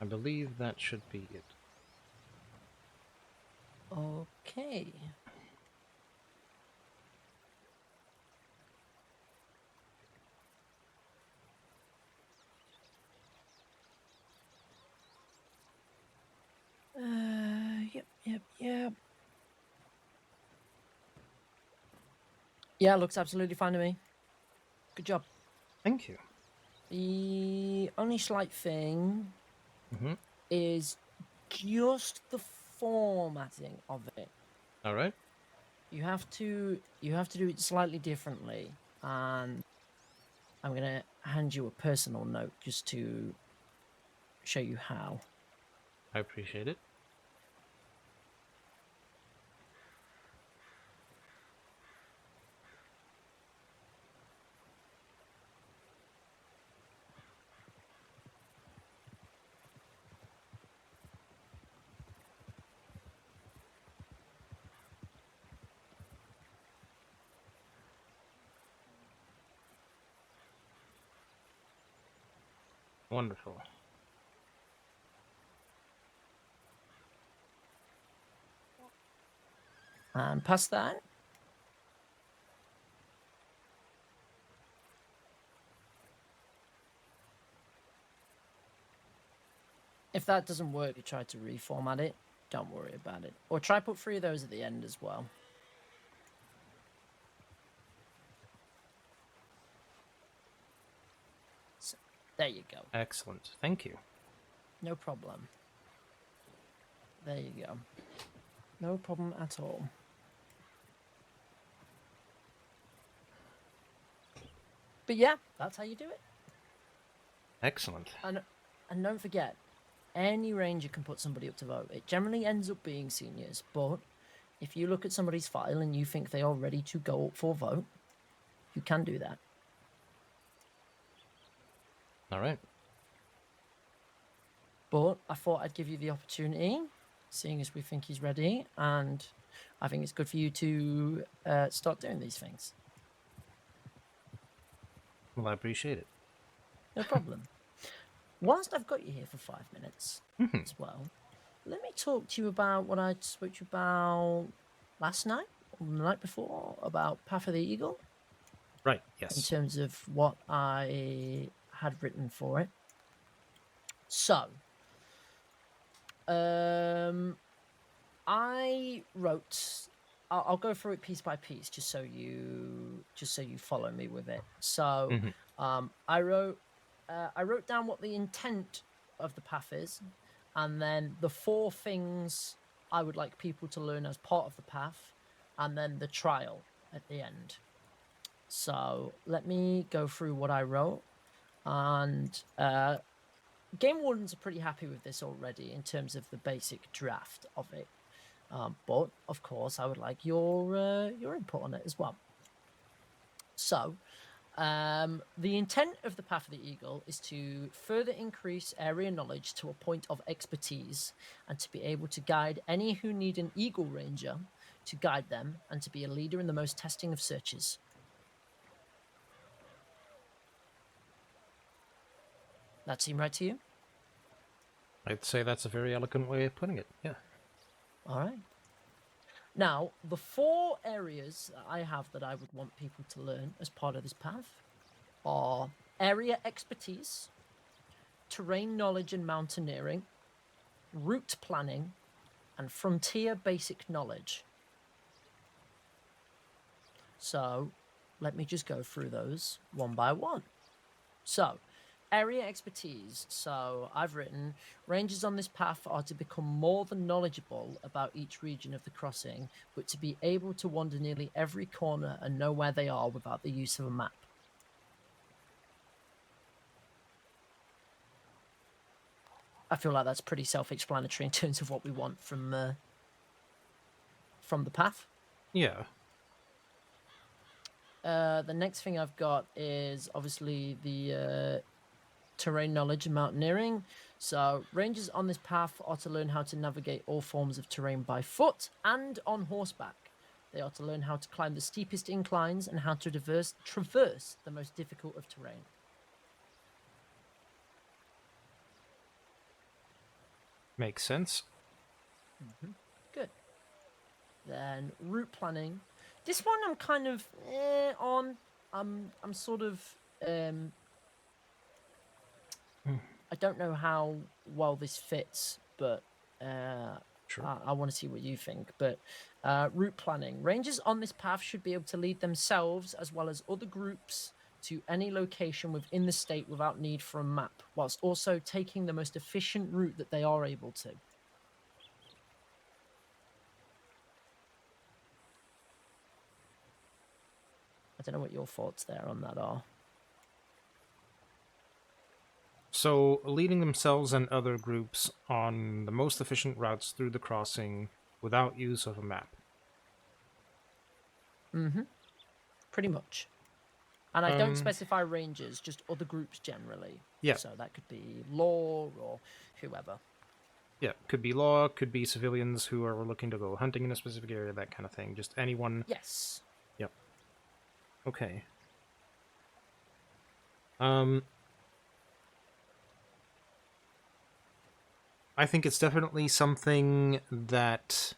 B: I believe that should be it.
F: Okay. Yep. Yeah, looks absolutely fine to me. Good job.
B: Thank you.
F: The only slight thing is just the formatting of it.
B: All right.
F: You have to do it slightly differently, and I'm gonna hand you a personal note just to show you how.
B: I appreciate it. Wonderful.
F: And past that, if that doesn't work, you try to reformat it. Don't worry about it. Or try put 3 of those at the end as well. So, there you go.
B: Excellent. Thank you.
F: No problem. There you go. No problem at all. But yeah, that's how you do it.
B: Excellent.
F: And don't forget, any ranger can put somebody up to vote. It generally ends up being seniors, but if you look at somebody's file and you think they are ready to go up for vote, you can do that.
B: All right.
F: But I thought I'd give you the opportunity, seeing as we think he's ready, and I think it's good for you to start doing these things.
B: Well, I appreciate it.
F: No problem. Whilst I've got you here for 5 minutes as well, let me talk to you about what I spoke to you about last night, or the night before, about Path of the Eagle.
B: Right,
F: In
B: yes.
F: terms of what I had written for it. So, I wrote. I'll go through it piece by piece, just so you follow me with it. So, I wrote down what the intent of the path is, and then the 4 things I would like people to learn as part of the path, and then the trial at the end. So let me go through what I wrote, and Game Wardens are pretty happy with this already in terms of the basic draft of it. But of course, I would like your input on it as well. So, the intent of the Path of the Eagle is to further increase area knowledge to a point of expertise, and to be able to guide any who need an Eagle Ranger to guide them, and to be a leader in the most testing of searches. That seem right to you?
B: I'd say that's a very eloquent way of putting it, yeah.
F: All right. Now, the 4 areas that I have that I would want people to learn as part of this path are area expertise, terrain knowledge and mountaineering, route planning, and frontier basic knowledge. So, let me just go through those one by one. So, area expertise. So, I've written, rangers on this path are to become more than knowledgeable about each region of the crossing, but to be able to wander nearly every corner and know where they are without the use of a map. I feel like that's pretty self-explanatory in terms of what we want from the path.
B: Yeah.
F: The next thing I've got is obviously the terrain knowledge and mountaineering. So rangers on this path are to learn how to navigate all forms of terrain by foot and on horseback. They are to learn how to climb the steepest inclines and how to traverse the most difficult of terrain.
B: Makes sense.
F: Good. Then route planning. This one I'm kind of on. I'm sort of I don't know how well this fits, but
B: sure.
F: I want to see what you think. But route planning. Rangers on this path should be able to lead themselves as well as other groups to any location within the state without need for a map, whilst also taking the most efficient route that they are able to. I don't know what your thoughts there on that are.
B: So, leading themselves and other groups on the most efficient routes through the crossing without use of a map.
F: Pretty much. And I don't specify rangers, just other groups generally.
B: Yeah.
F: So that could be law or whoever.
B: Yeah, could be law, could be civilians who are looking to go hunting in a specific area, that kind of thing. Just anyone.
F: Yes.
B: Yep. Okay. I think it's definitely something that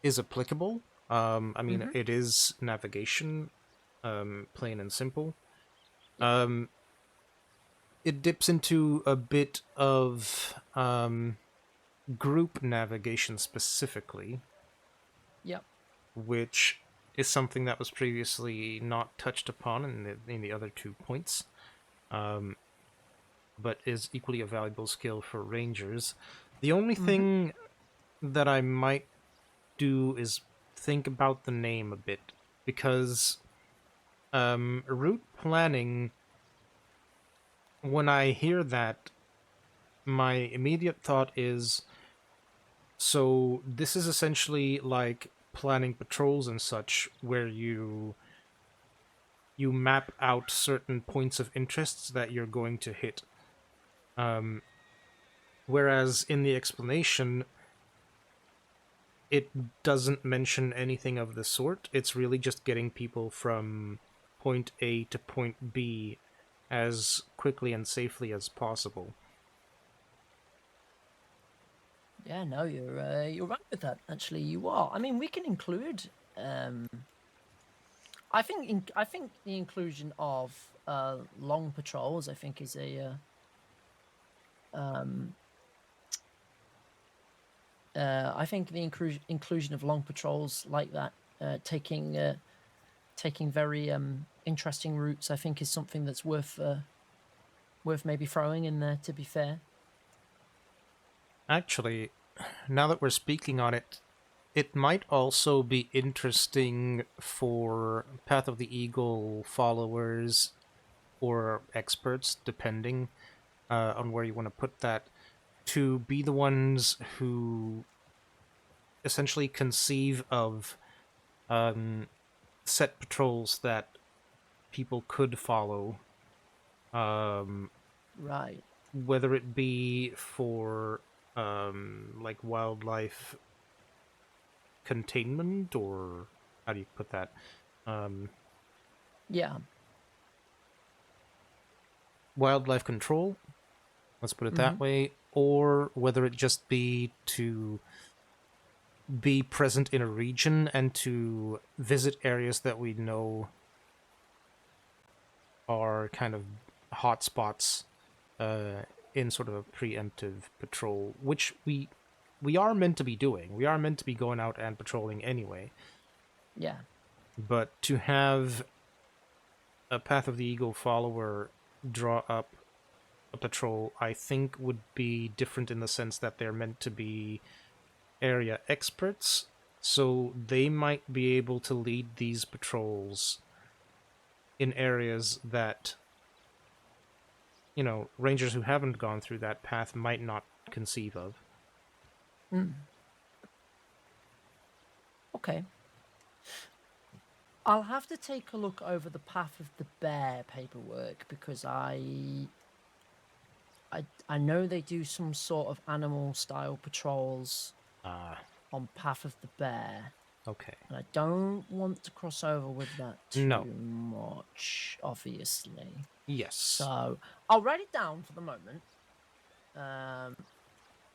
B: is applicable. I mean, it is navigation, plain and simple. It dips into a bit of group navigation specifically.
F: Yep.
B: Which is something that was previously not touched upon in the other 2 points. But is equally a valuable skill for rangers. The only thing that I might do is think about the name a bit, because route planning, when I hear that, my immediate thought is, so this is essentially like planning patrols and such, where you map out certain points of interest that you're going to hit. Whereas in the explanation, it doesn't mention anything of the sort. It's really just getting people from point A to point B as quickly and safely as possible.
F: Yeah, no, you're right with that. Actually, you are. I mean, we can include. I think the inclusion of long patrols, I think, is a. I think the inclusion of long patrols like that, taking very interesting routes, I think, is something that's worth maybe throwing in there. To be fair.
B: Actually, now that we're speaking on it, it might also be interesting for Path of the Eagle followers or experts, depending on where you want to put that, to be the ones who essentially conceive of set patrols that people could follow.
F: Right.
B: Whether it be for like wildlife containment, or how do you put that?
F: Yeah.
B: Wildlife control, let's put it that way, or whether it just be to be present in a region and to visit areas that we know are kind of hotspots in sort of a preemptive patrol, which we are meant to be doing. We are meant to be going out and patrolling anyway.
F: Yeah.
B: But to have a Path of the Eagle follower draw up a patrol, I think would be different in the sense that they're meant to be area experts, so they might be able to lead these patrols in areas that, you know, rangers who haven't gone through that path might not conceive of.
F: Okay. I'll have to take a look over the Path of the Bear paperwork, because I know they do some sort of animal style patrols on Path of the Bear.
B: Okay.
F: And I don't want to cross over with that too
B: No.
F: much, obviously.
B: Yes.
F: So I'll write it down for the moment.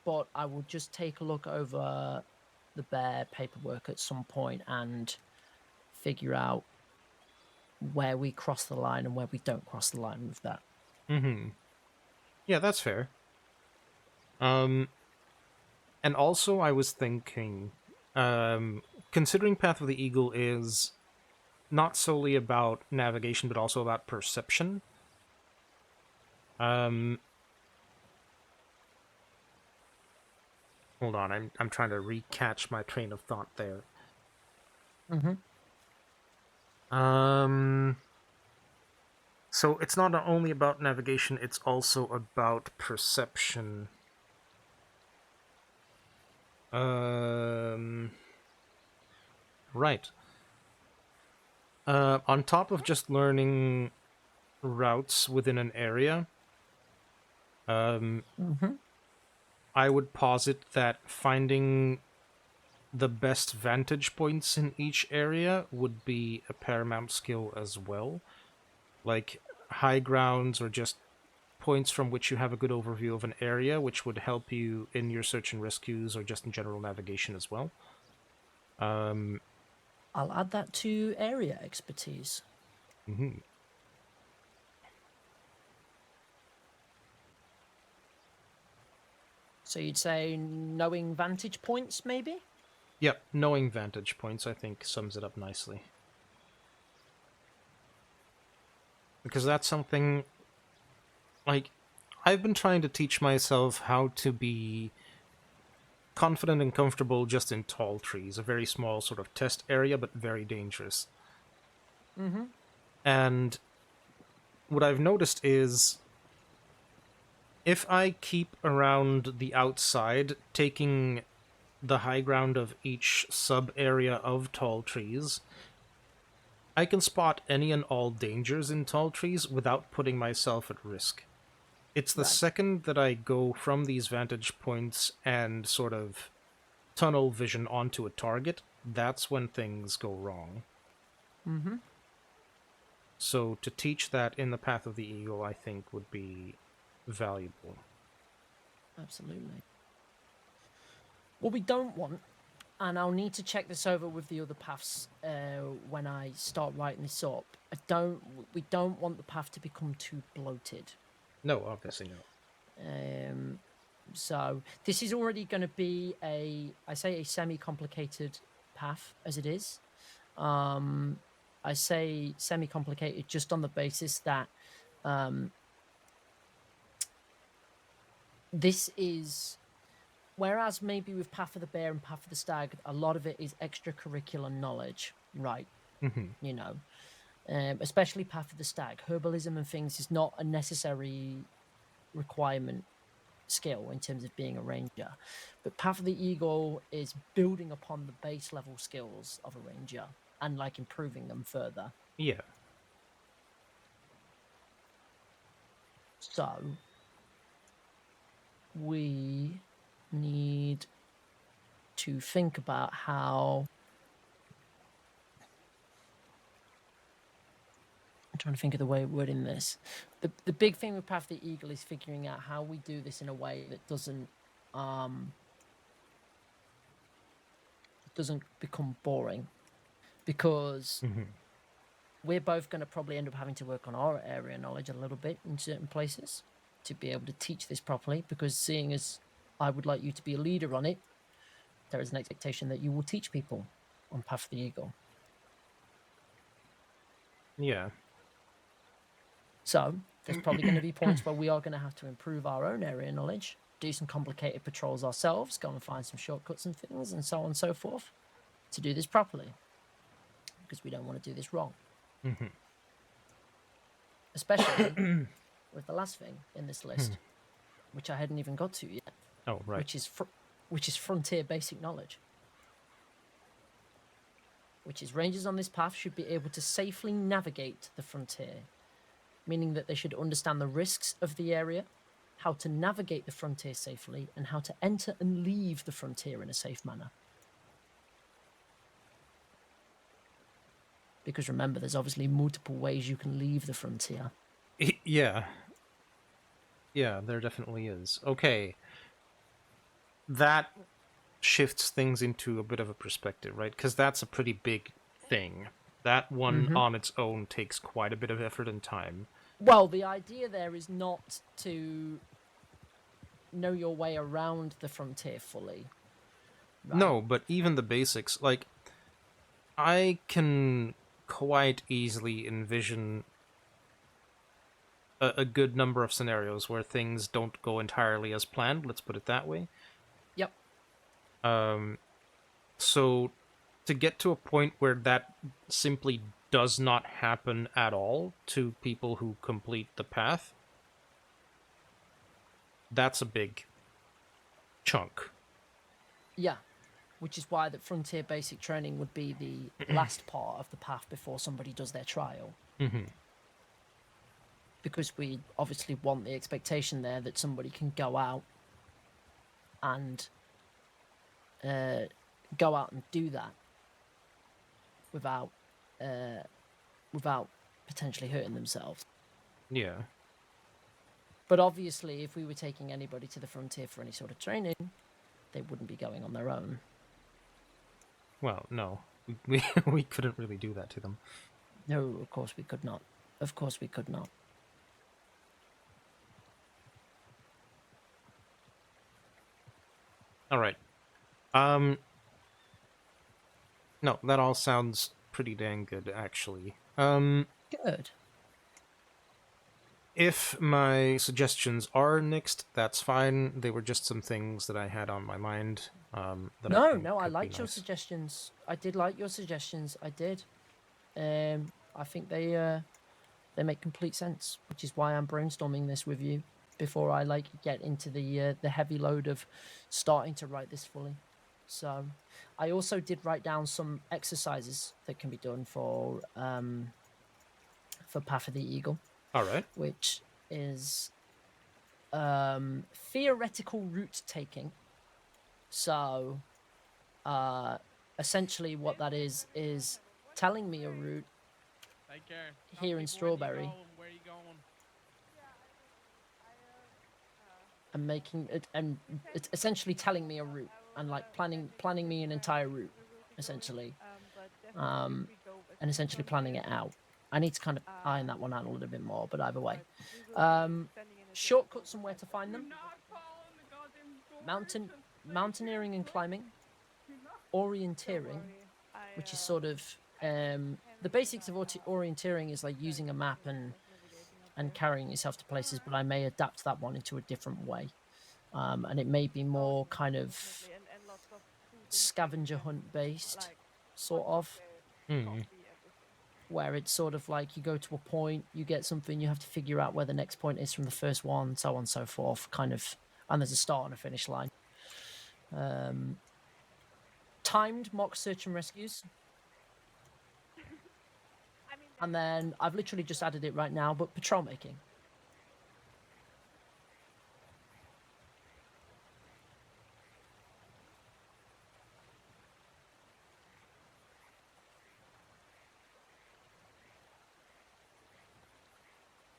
F: But I will just take a look over the Bear paperwork at some point and figure out where we cross the line and where we don't cross the line with that.
B: Yeah, that's fair. And also I was thinking, considering Path of the Eagle is not solely about navigation, but also about perception. Hold on, I'm trying to recatch my train of thought there. So it's not only about navigation, it's also about perception. Right. On top of just learning routes within an area, I would posit that finding the best vantage points in each area would be a paramount skill as well. Like high grounds, or just points from which you have a good overview of an area, which would help you in your search and rescues or just in general navigation as well.
F: I'll add that to area expertise. So you'd say knowing vantage points, maybe?
B: Yep, knowing vantage points, I think, sums it up nicely. Because that's something, like, I've been trying to teach myself how to be confident and comfortable just in tall trees, a very small sort of test area, but very dangerous. And what I've noticed is, if I keep around the outside, taking the high ground of each sub-area of tall trees, I can spot any and all dangers in tall trees without putting myself at risk. It's the second that I go from these vantage points and sort of tunnel vision onto a target, that's when things go wrong. So to teach that in the Path of the Eagle, I think, would be valuable.
F: Absolutely. What we don't want, and I'll need to check this over with the other paths when I start writing this up. We don't want the path to become too bloated.
B: No, obviously not.
F: So this is already going to be a semi-complicated path as it is. I say semi-complicated just on the basis that this is, whereas maybe with Path of the Bear and Path of the Stag, a lot of it is extracurricular knowledge, right? You know, especially Path of the Stag. Herbalism and things is not a necessary requirement skill in terms of being a ranger, but Path of the Eagle is building upon the base level skills of a ranger and like improving them further.
B: Yeah.
F: So we need to think about how, I'm trying to think of the way of wording this. The big thing with Path of the Eagle is figuring out how we do this in a way that doesn't become boring, because we're both going to probably end up having to work on our area knowledge a little bit in certain places to be able to teach this properly, because seeing as I would like you to be a leader on it, there is an expectation that you will teach people on Path of the Eagle.
B: Yeah.
F: So there's probably going to be points where we are going to have to improve our own area knowledge, do some complicated patrols ourselves, go and find some shortcuts and things, and so on and so forth, to do this properly, because we don't want to do this wrong. Especially with the last thing in this list, which I hadn't even got to yet.
B: Oh, right.
F: Which is frontier basic knowledge. Which is rangers on this path should be able to safely navigate the frontier, meaning that they should understand the risks of the area, how to navigate the frontier safely, and how to enter and leave the frontier in a safe manner. Because remember, there's obviously multiple ways you can leave the frontier.
B: Yeah. Yeah, there definitely is. Okay. That shifts things into a bit of a perspective, right? Because that's a pretty big thing. That one on its own takes quite a bit of effort and time.
F: Well, the idea there is not to know your way around the frontier fully. Right?
B: No, but even the basics, like, I can quite easily envision a good number of scenarios where things don't go entirely as planned, let's put it that way.
F: Yep.
B: So to get to a point where that simply does not happen at all to people who complete the path, that's a big chunk.
F: Yeah, which is why that frontier basic training would be the last part of the path before somebody does their trial. Because we obviously want the expectation there that somebody can go out and do that without potentially hurting themselves.
B: Yeah.
F: But obviously, if we were taking anybody to the frontier for any sort of training, they wouldn't be going on their own.
B: Well, no. We couldn't really do that to them.
F: No, of course we could not. Of course we could not.
B: All right. No, that all sounds pretty dang good, actually.
F: Good.
B: If my suggestions are nixed, that's fine. They were just some things that I had on my mind.
F: I liked your suggestions. I did like your suggestions. I did. I think they make complete sense, which is why I'm brainstorming this with you before I get into the heavy load of starting to write this fully. So, I also did write down some exercises that can be done for Path of the Eagle.
B: All right.
F: Which is theoretical route taking. So, essentially, what that is telling me a route here in Strawberry.
E: Where are you going?
F: And making it, and it's essentially telling me a route. and like planning me an entire route, essentially, and essentially planning it out. I need to kind of iron that one out a little bit more, but either way, shortcuts and where to find them. Mountaineering and climbing, orienteering, which is sort of the basics of orienteering is like using a map and carrying yourself to places, but I may adapt that one into a different way, and it may be more kind of scavenger hunt based, sort of. Where it's sort of like you go to a point, you get something, you have to figure out where the next point is from the first one, so on and so forth, kind of, and there's a start and a finish line. Timed mock search and rescues. And then I've literally just added it right now, but patrol making.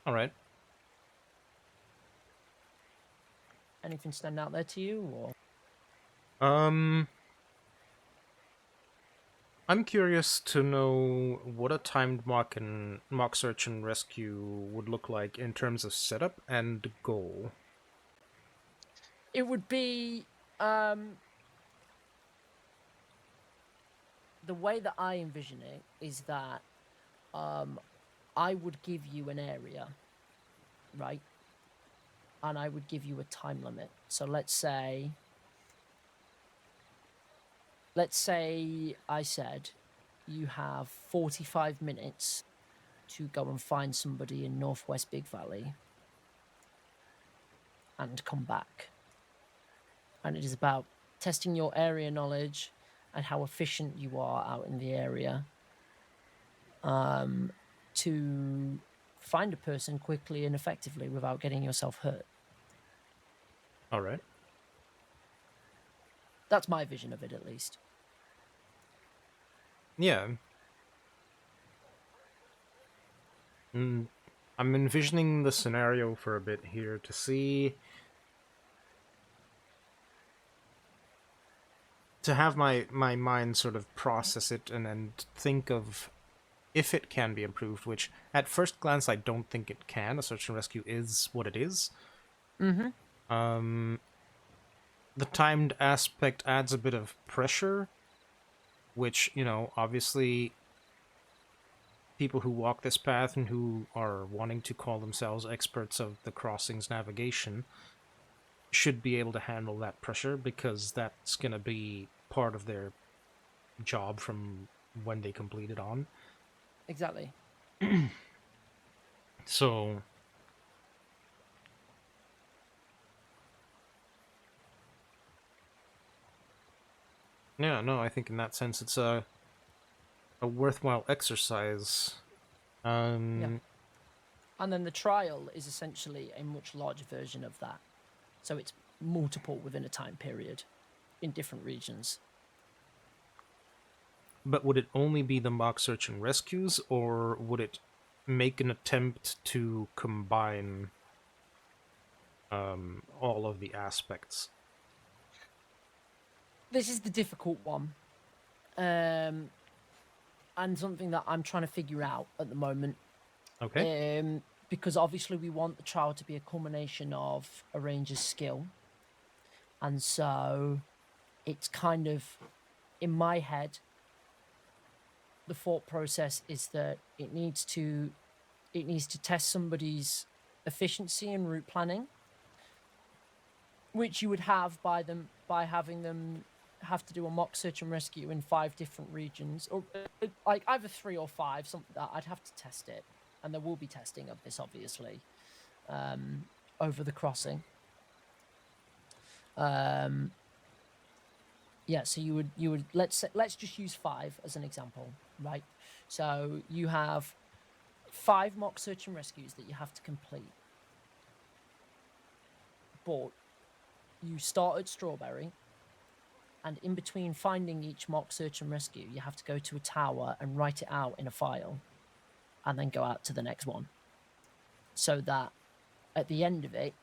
B: All right.
F: Anything stand out there to you, or?
B: I'm curious to know what a timed mock search and rescue would look like in terms of setup and goal.
F: It would be the way that I envision it is that I would give you an area, right? And I would give you a time limit. So let's say I said you have 45 minutes to go and find somebody in Northwest Big Valley and come back. And it is about testing your area knowledge and how efficient you are out in the area to find a person quickly and effectively without getting yourself hurt.
B: All right.
F: That's my vision of it, at least.
B: Yeah. I'm envisioning the scenario for a bit here to see... to have my mind sort of process it and then think of if it can be improved, which at first glance I don't think it can. A search and rescue is what it is.
F: Mm-hmm.
B: The timed aspect adds a bit of pressure, which, you know, obviously people who walk this path and who are wanting to call themselves experts of the crossing's navigation should be able to handle that pressure, because that's going to be part of their job from when they complete it on.
F: Exactly.
B: So... yeah, no, I think in that sense it's a worthwhile exercise.
F: Yeah. And then the trial is essentially a much larger version of that. So it's multiple within a time period in different regions.
B: But would it only be the mock search and rescues, or would it make an attempt to combine all of the aspects?
F: This is the difficult one. And something that I'm trying to figure out at the moment.
B: Okay.
F: Because obviously we want the trial to be a culmination of a ranger's skill. And so it's kind of, in my head, the thought process is that it needs to test somebody's efficiency in route planning, which you would have by having them have to do a mock search and rescue in 5 different regions, or like either 3 or 5, something that I'd have to test it, and there will be testing of this obviously over the crossing. Yeah, so you would let's just use 5 as an example, right? So you have 5 mock search and rescues that you have to complete, but you start at Strawberry, and in between finding each mock search and rescue, you have to go to a tower and write it out in a file, and then go out to the next one, so that at the end of it,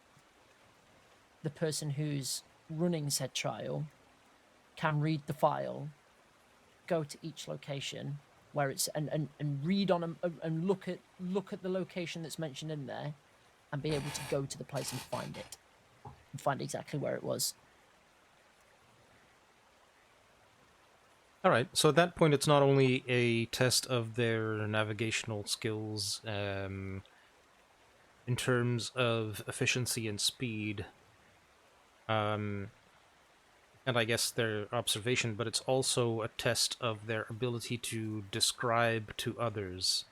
F: the person who's running said trial can read the file, go to each location where it's and read on and look at the location that's mentioned in there, and be able to go to the place and find it, and find exactly where it was.
B: All right. So at that point, it's not only a test of their navigational skills in terms of efficiency and speed, and I guess their observation, but it's also a test of their ability to describe to others.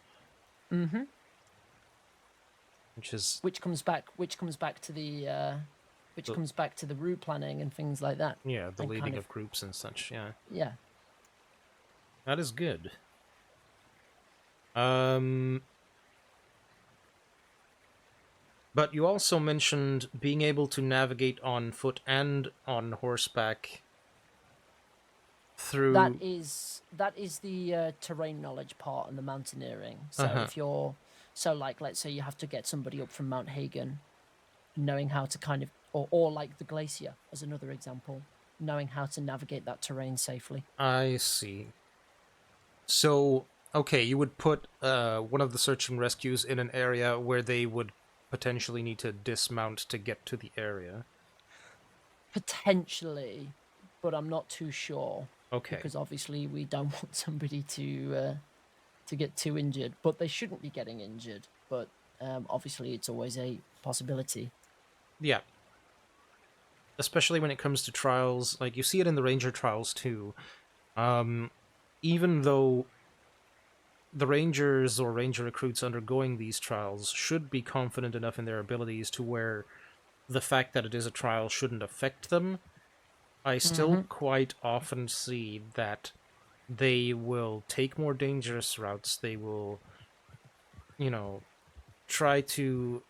F: Mm-hmm.
B: Which
F: comes back to the comes back to the route planning and things like that.
B: Yeah, the
F: and
B: leading
F: kind
B: of groups and such. Yeah.
F: Yeah.
B: That is good. But you also mentioned being able to navigate on foot and on horseback through...
F: That is the terrain knowledge part and the mountaineering. So if you're... So, like, let's say you have to get somebody up from Mount Hagen, knowing how to kind of... Or like the glacier, as another example, knowing how to navigate that terrain safely.
B: I see. So, okay, you would put one of the search and rescues in an area where they would potentially need to dismount to get to the area.
F: Potentially, but I'm not too sure.
B: Okay.
F: Because obviously we don't want somebody to get too injured, but they shouldn't be getting injured. But obviously it's always a possibility.
B: Yeah. Especially when it comes to trials, like you see it in the Ranger trials too. Even though the Rangers or Ranger recruits undergoing these trials should be confident enough in their abilities to where the fact that it is a trial shouldn't affect them, I still quite often see that they will take more dangerous routes. They will, try to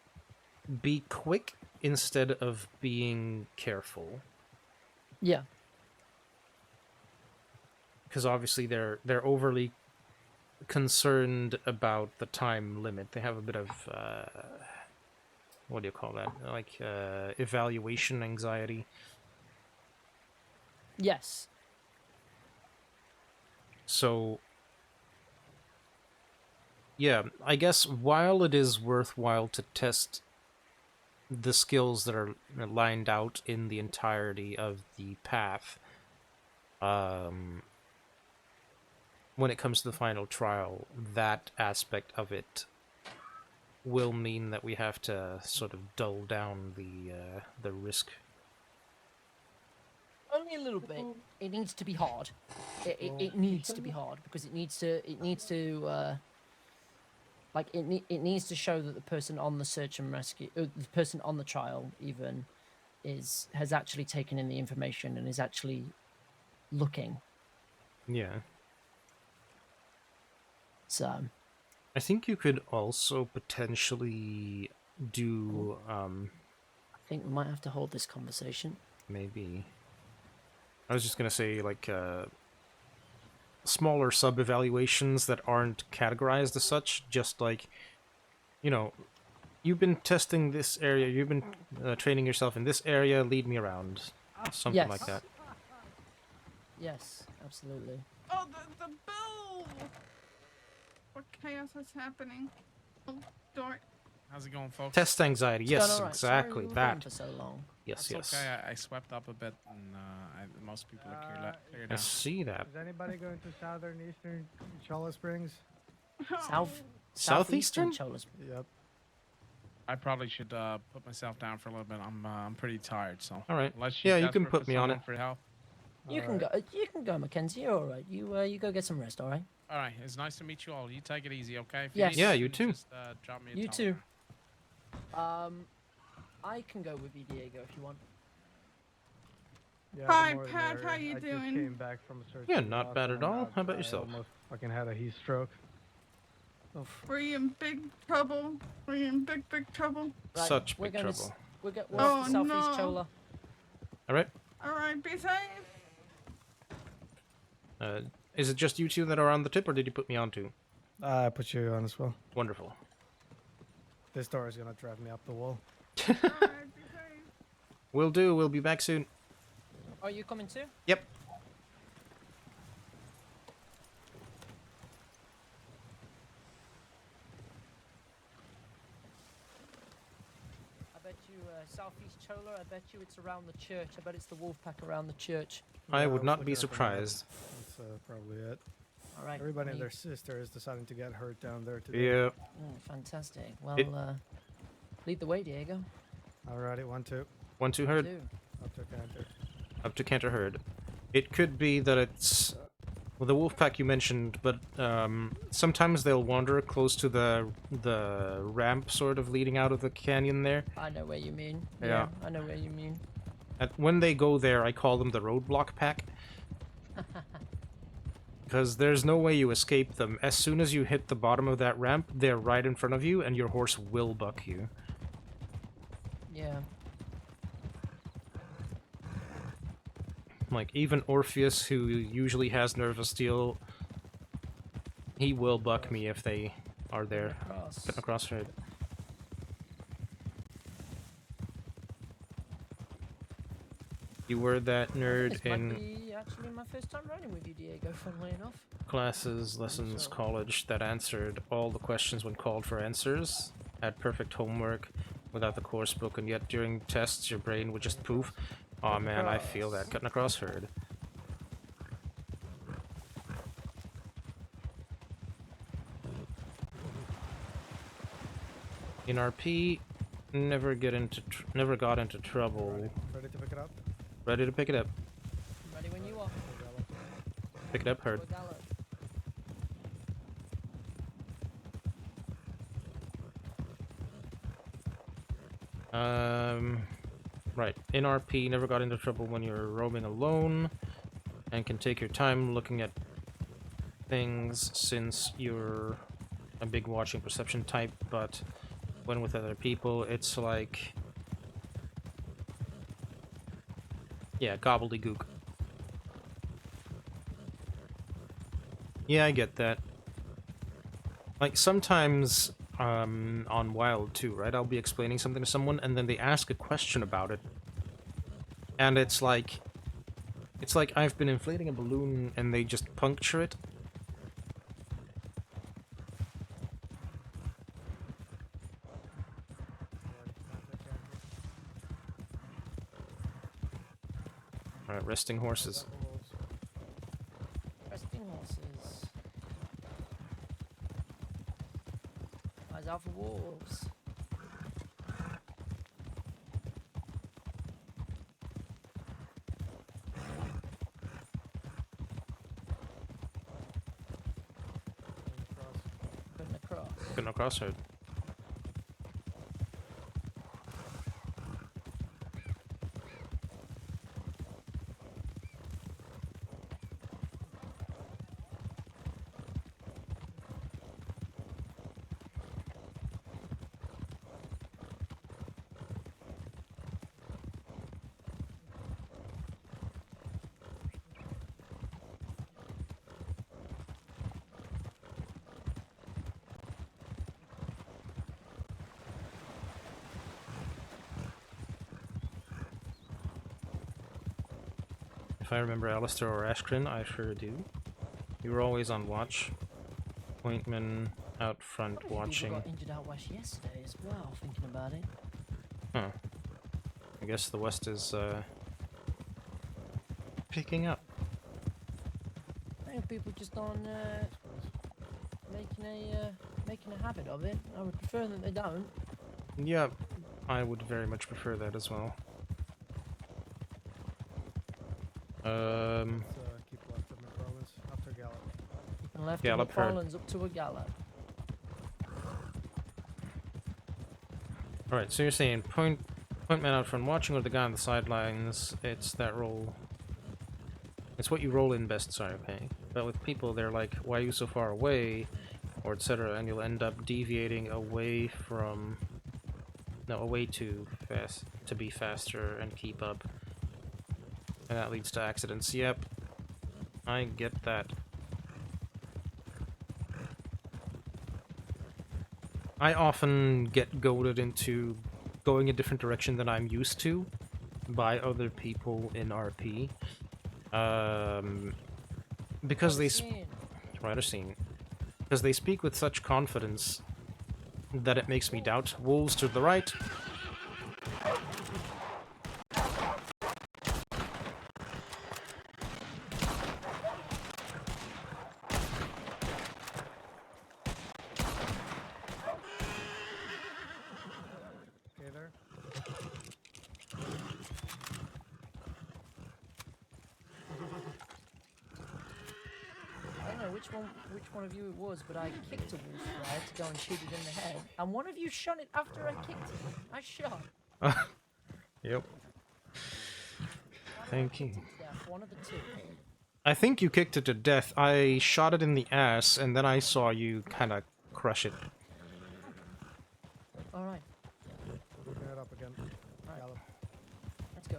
B: be quick instead of being careful.
F: Yeah.
B: Because obviously they're overly concerned about the time limit. They have a bit of what do you call that? Like evaluation anxiety.
F: Yes.
B: So yeah, I guess while it is worthwhile to test the skills that are lined out in the entirety of the path, when it comes to the final trial, that aspect of it will mean that we have to sort of dull down the risk.
F: Only a little bit. It needs to be hard. It needs to be hard because it needs to it needs to show that the person on the search and rescue, the person on the trial even, has actually taken in the information and is actually looking.
B: Yeah.
F: So
B: I think you could also potentially do
F: I think we might have to hold this conversation.
B: Maybe. I was just gonna say, like, smaller sub-evaluations that aren't categorized as such, just like, you've been testing this area, you've been training yourself in this area, lead me around. Something like that.
F: Yes, absolutely.
N: Oh, the bell! What chaos is happening? Oh, darn.
E: How's it going, folks?
B: Test anxiety, yes,
F: right.
B: exactly,
F: Sorry,
B: that.
F: for so long.
B: Yes,
E: That's
B: yes.
E: okay, I swept up a bit, and most people are cleared
B: I
E: out.
B: see that.
O: Is anybody going to southern eastern Cholla Springs?
B: Southeastern?
F: Cholla Springs.
O: Yep.
E: I probably should put myself down for a little bit. I'm pretty tired, so.
B: All right.
E: Unless
B: Yeah, you
E: desperate
B: can
E: for
B: put me on
E: someone
B: it.
E: For help.
F: You can go. You can go, Mackenzie. You're all right. You go get some rest. All right.
E: All right. It's nice to meet you all. You take it easy, okay? If
F: Yes.
E: need
B: Yeah,
E: anything,
B: you too.
E: Just, drop me a
F: You
E: telegram.
F: too. I can go with you, Diego, if you want.
O: Yeah,
N: Hi,
O: the more the
N: Pat,
O: merrier.
N: how you
O: I just
N: doing?
O: came back from a search.
B: Yeah,
O: and
B: not
O: loss
B: bad
O: and
B: at all. How about yourself?
O: I almost fucking had a heat stroke.
N: Were you in big trouble? Were you in big trouble?
F: Right,
B: Such
F: we're
B: big
F: gonna
B: trouble.
F: We're
N: Oh,
F: off to Southeast
N: no.
F: Chola.
B: All right.
N: Alright, be safe.
B: Is it just you two that are on the tip, or did you put me on too?
O: I put you on as well.
B: Wonderful.
O: This door is gonna drive me up the wall.
N: Alright, be safe.
B: Will do. We'll be back soon.
F: Are you coming too?
B: Yep.
D: southeast Chola. I bet you it's around the church. I bet it's the wolf pack around the church.
B: I
O: Yeah,
B: would
O: was
B: not
O: looking
B: be
O: at the map.
B: surprised.
O: That's probably it.
D: All right.
O: Everybody and
D: leave.
O: their sister is deciding to get hurt down there today.
B: Yeah.
D: Fantastic. Well,
B: It-
D: lead the way, Diego.
O: Alrighty, 1-2.
B: 1-2 herd.
D: Two.
O: Up to Cantor.
B: Up to Cantor herd. It could be that it's well, the wolf pack you mentioned, but sometimes they'll wander close to the ramp sort of leading out of the canyon there.
D: I know where you mean.
B: Yeah.
D: I know where you mean.
B: When they go there, I call them the roadblock pack. Because there's no way you escape them. As soon as you hit the bottom of that ramp, they're right in front of you, and your horse will buck you.
D: Yeah.
B: Like, even Orpheus, who usually has nervous steel, he will buck me if they are there. Getting across herd. You were that nerd
D: This
B: in
D: might be actually my first time riding with you, Diego, funnily enough.
B: classes, lessons, college that answered all the questions when called for answers, had perfect homework without the course book, and yet during tests your brain would just poof. Aw man, I feel that. Cutting across herd. In RP, never got into trouble.
O: Ready to pick it up?
B: Ready to pick it up.
D: Ready when you are.
B: Pick it up, herd. Right. In RP, never got into trouble when you're roaming alone, and can take your time looking at things since you're a big watching perception type, but when with other people, it's like... yeah, gobbledygook. Yeah, I get that. Like, sometimes, on Wild too, right? I'll be explaining something to someone, and then they ask a question about it. And it's like I've been inflating a balloon, and they just puncture it. Alright, resting horses.
D: Resting horses. Eyes out for wolves.
B: Couldn't across herd. If I remember Alistair or Ashkrin, I sure do. You were always on watch. Pointman out front watching.
D: People got injured out west yesterday as well, thinking about it.
B: Huh. I guess the west is, picking up.
D: I think people just aren't making a habit of it. I would prefer that they don't.
B: Yeah, I would very much prefer that as well.
O: Keep left of McFarland's after Gallop.
D: And left
B: Gallop herd.
D: McFarland's up to a gallop.
B: Alright, so you're saying point man out front watching, or the guy on the sidelines? It's that roll. It's what you roll in best, sorry, okay. But with people, they're like, why are you so far away? Or etc., and you'll end up deviating away from... no, away too fast to be faster and keep up. And that leads to accidents. Yep. I get that. I often get goaded into going a different direction than I'm used to by other people in RP. Because they... Rider scene. Because they speak with such confidence that it makes me doubt. Wolves to the right.
F: which one of you it was, but I kicked a wolf there to go and shoot it in the head, and one of you shot it after I kicked it. I shot.
B: Yep. Thank you.
F: One of the two.
B: I think you kicked it to death. I shot it in the ass, and then I saw you kind of crush it.
F: All right.
O: Bring it up again.
F: Right.
O: Gallop.
F: Let's go.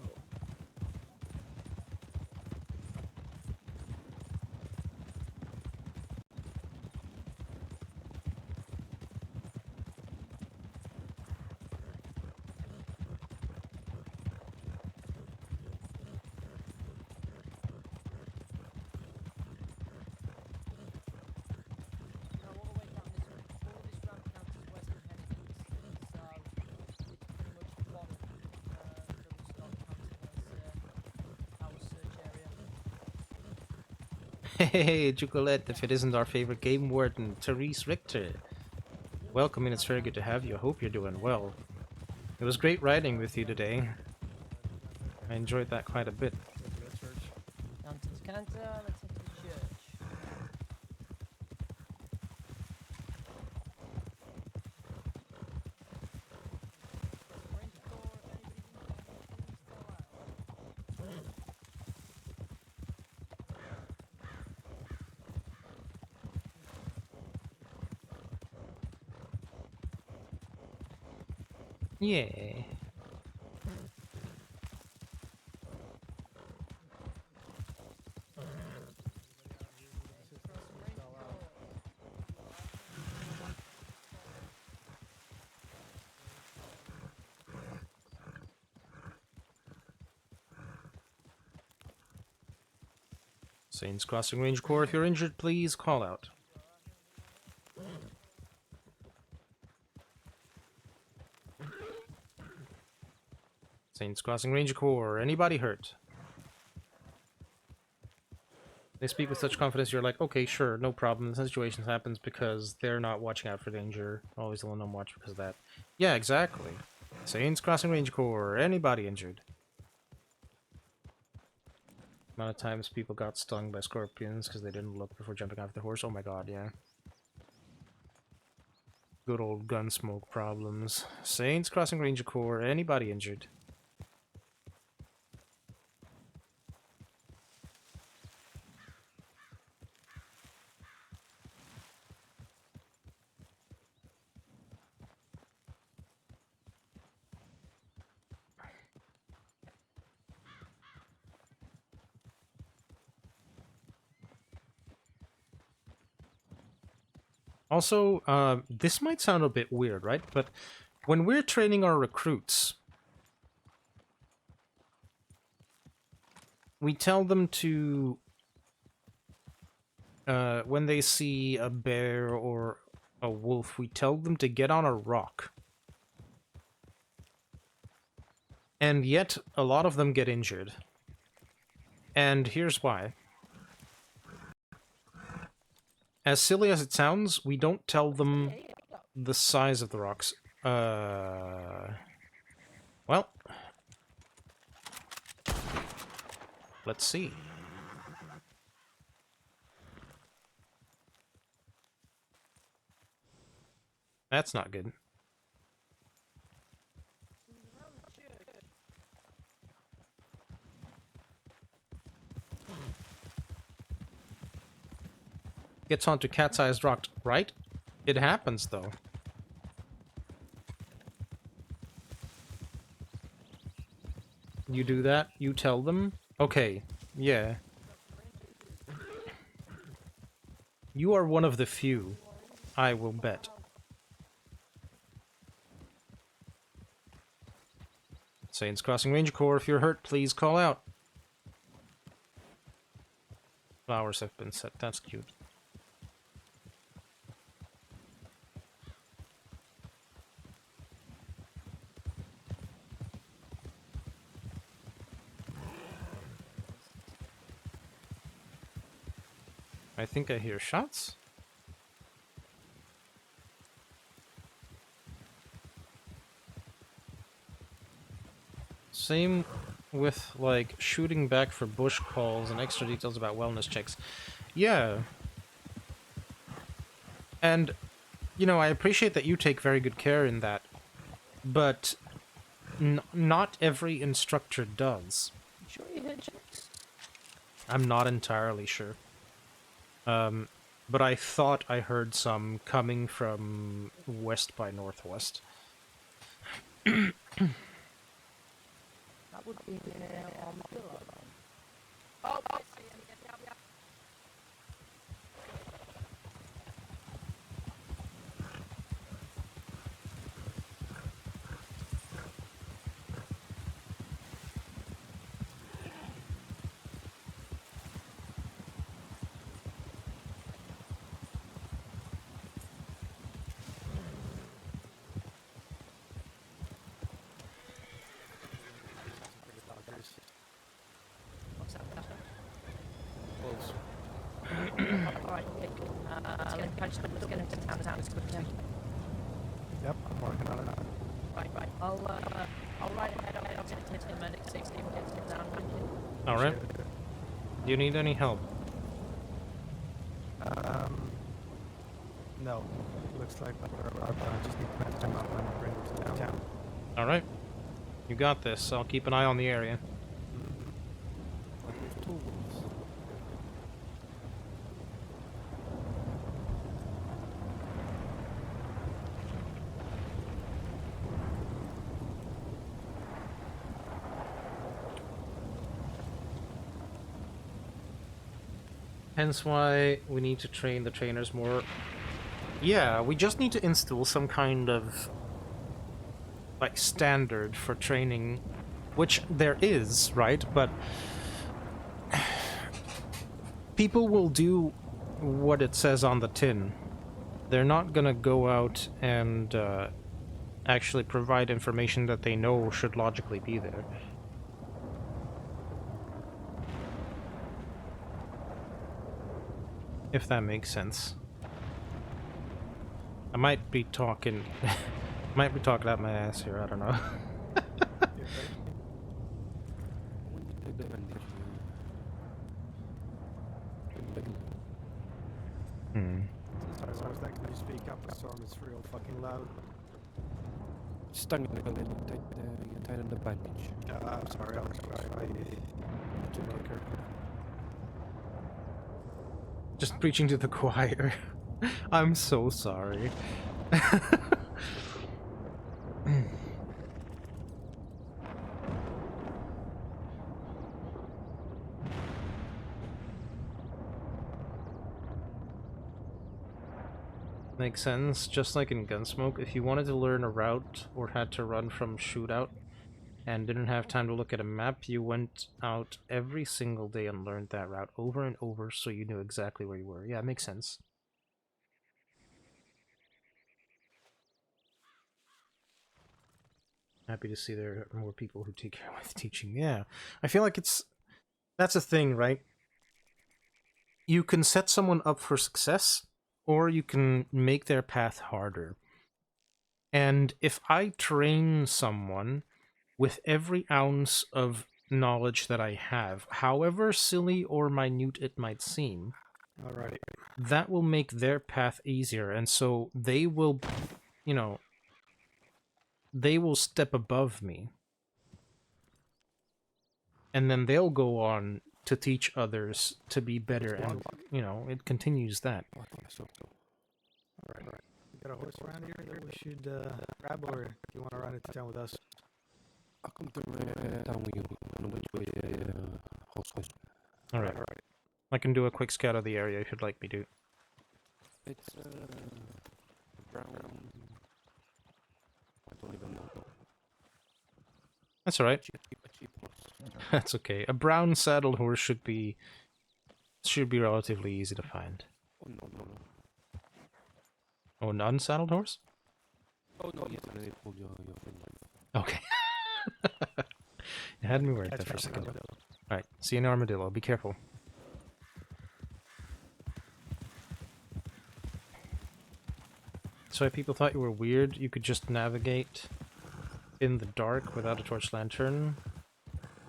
B: Hey, Jucolette, if it isn't our favorite game warden, Therese Richter. Welcome, and it's very good to have you. I hope you're doing well. It was great riding with you today. I enjoyed that quite a bit.
F: Down to the canter, let's head to the church.
B: Yeah. Saints Crossing Range Corps, if you're injured, please call out. Saints Crossing Ranger Corps, anybody hurt? They speak with such confidence, you're like, okay, sure, no problem. The situation happens because they're not watching out for danger. Always alone on watch because of that. Yeah, exactly. Saints Crossing Ranger Corps, anybody injured? Amount of times people got stung by scorpions because they didn't look before jumping off the horse. Oh my god, yeah. Good old gunsmoke problems. Saints Crossing Ranger Corps, anybody injured? Also, this might sound a bit weird, right? But when we're training our recruits, we tell them to, when they see a bear or a wolf, we tell them to get on a rock. And yet, a lot of them get injured. And here's why. As silly as it sounds, we don't tell them the size of the rocks. Well. Let's see. That's not good. Gets onto cat-sized rock, right? It happens, though. You do that? You tell them? Okay, yeah. You are one of the few, I will bet. Saints Crossing Ranger Corps, if you're hurt, please call out. Flowers have been set, that's cute. I think I hear shots. Same with, like, shooting back for bush calls and extra details about wellness checks. Yeah. And, you know, I appreciate that you take very good care in that, but not every instructor does.
F: Sure you heard checks?
B: I'm not entirely sure. But I thought I heard some coming from west by northwest.
F: That would be Armadillo. Oh, I see. Yeah. What's that?
O: Close.
F: Alright, okay, cool. Let's get into town as quick as we can.
O: Yep, I'm working on it.
F: Right. I'll ride ahead. I'll take the medic 60 and get to town.
B: Alright. Do you need any help?
O: No. Looks like our plan just need to match them up and bring them to town.
B: Alright. You got this. I'll keep an eye on the area. Hence why we need to train the trainers more. Yeah, we just need to instill some kind of like standard for training, which there is, right? But people will do what it says on the tin. They're not gonna go out and actually provide information that they know should logically be there. If that makes sense. I might be talking out my ass here, I don't know.
O: Sorry, can you speak up? The storm is real fucking loud.
P: Stangen a galing yung tayo ng bandage.
O: I'm sorry,
B: Just preaching to the choir. I'm so sorry. Makes sense. Just like in Gunsmoke, if you wanted to learn a route or had to run from shootout and didn't have time to look at a map, you went out every single day and learned that route over and over so you knew exactly where you were. Yeah, it makes sense. Happy to see there are more people who take care with teaching. Yeah, I feel like that's a thing, right? You can set someone up for success, or you can make their path harder. And if I train someone with every ounce of knowledge that I have, however silly or minute it might seem,
O: alright,
B: that will make their path easier, and so they will, you know, they will step above me. And then they'll go on to teach others to be better, and, you know, it continues that.
O: Alright. We got a horse around here that we should grab, or do you want to ride into town with us?
B: Alright. I can do a quick scout of the area if you'd like me to.
P: It's brown. I don't even know.
B: That's alright. That's okay. A brown saddled horse should be relatively easy to find.
P: Oh no.
B: Oh, an unsaddled horse?
P: Oh no, yes, I pulled your friend.
B: Okay. It had me worried there for a second. Alright, see you in Armadillo. Be careful. So if people thought you were weird, you could just navigate in the dark without a torch lantern.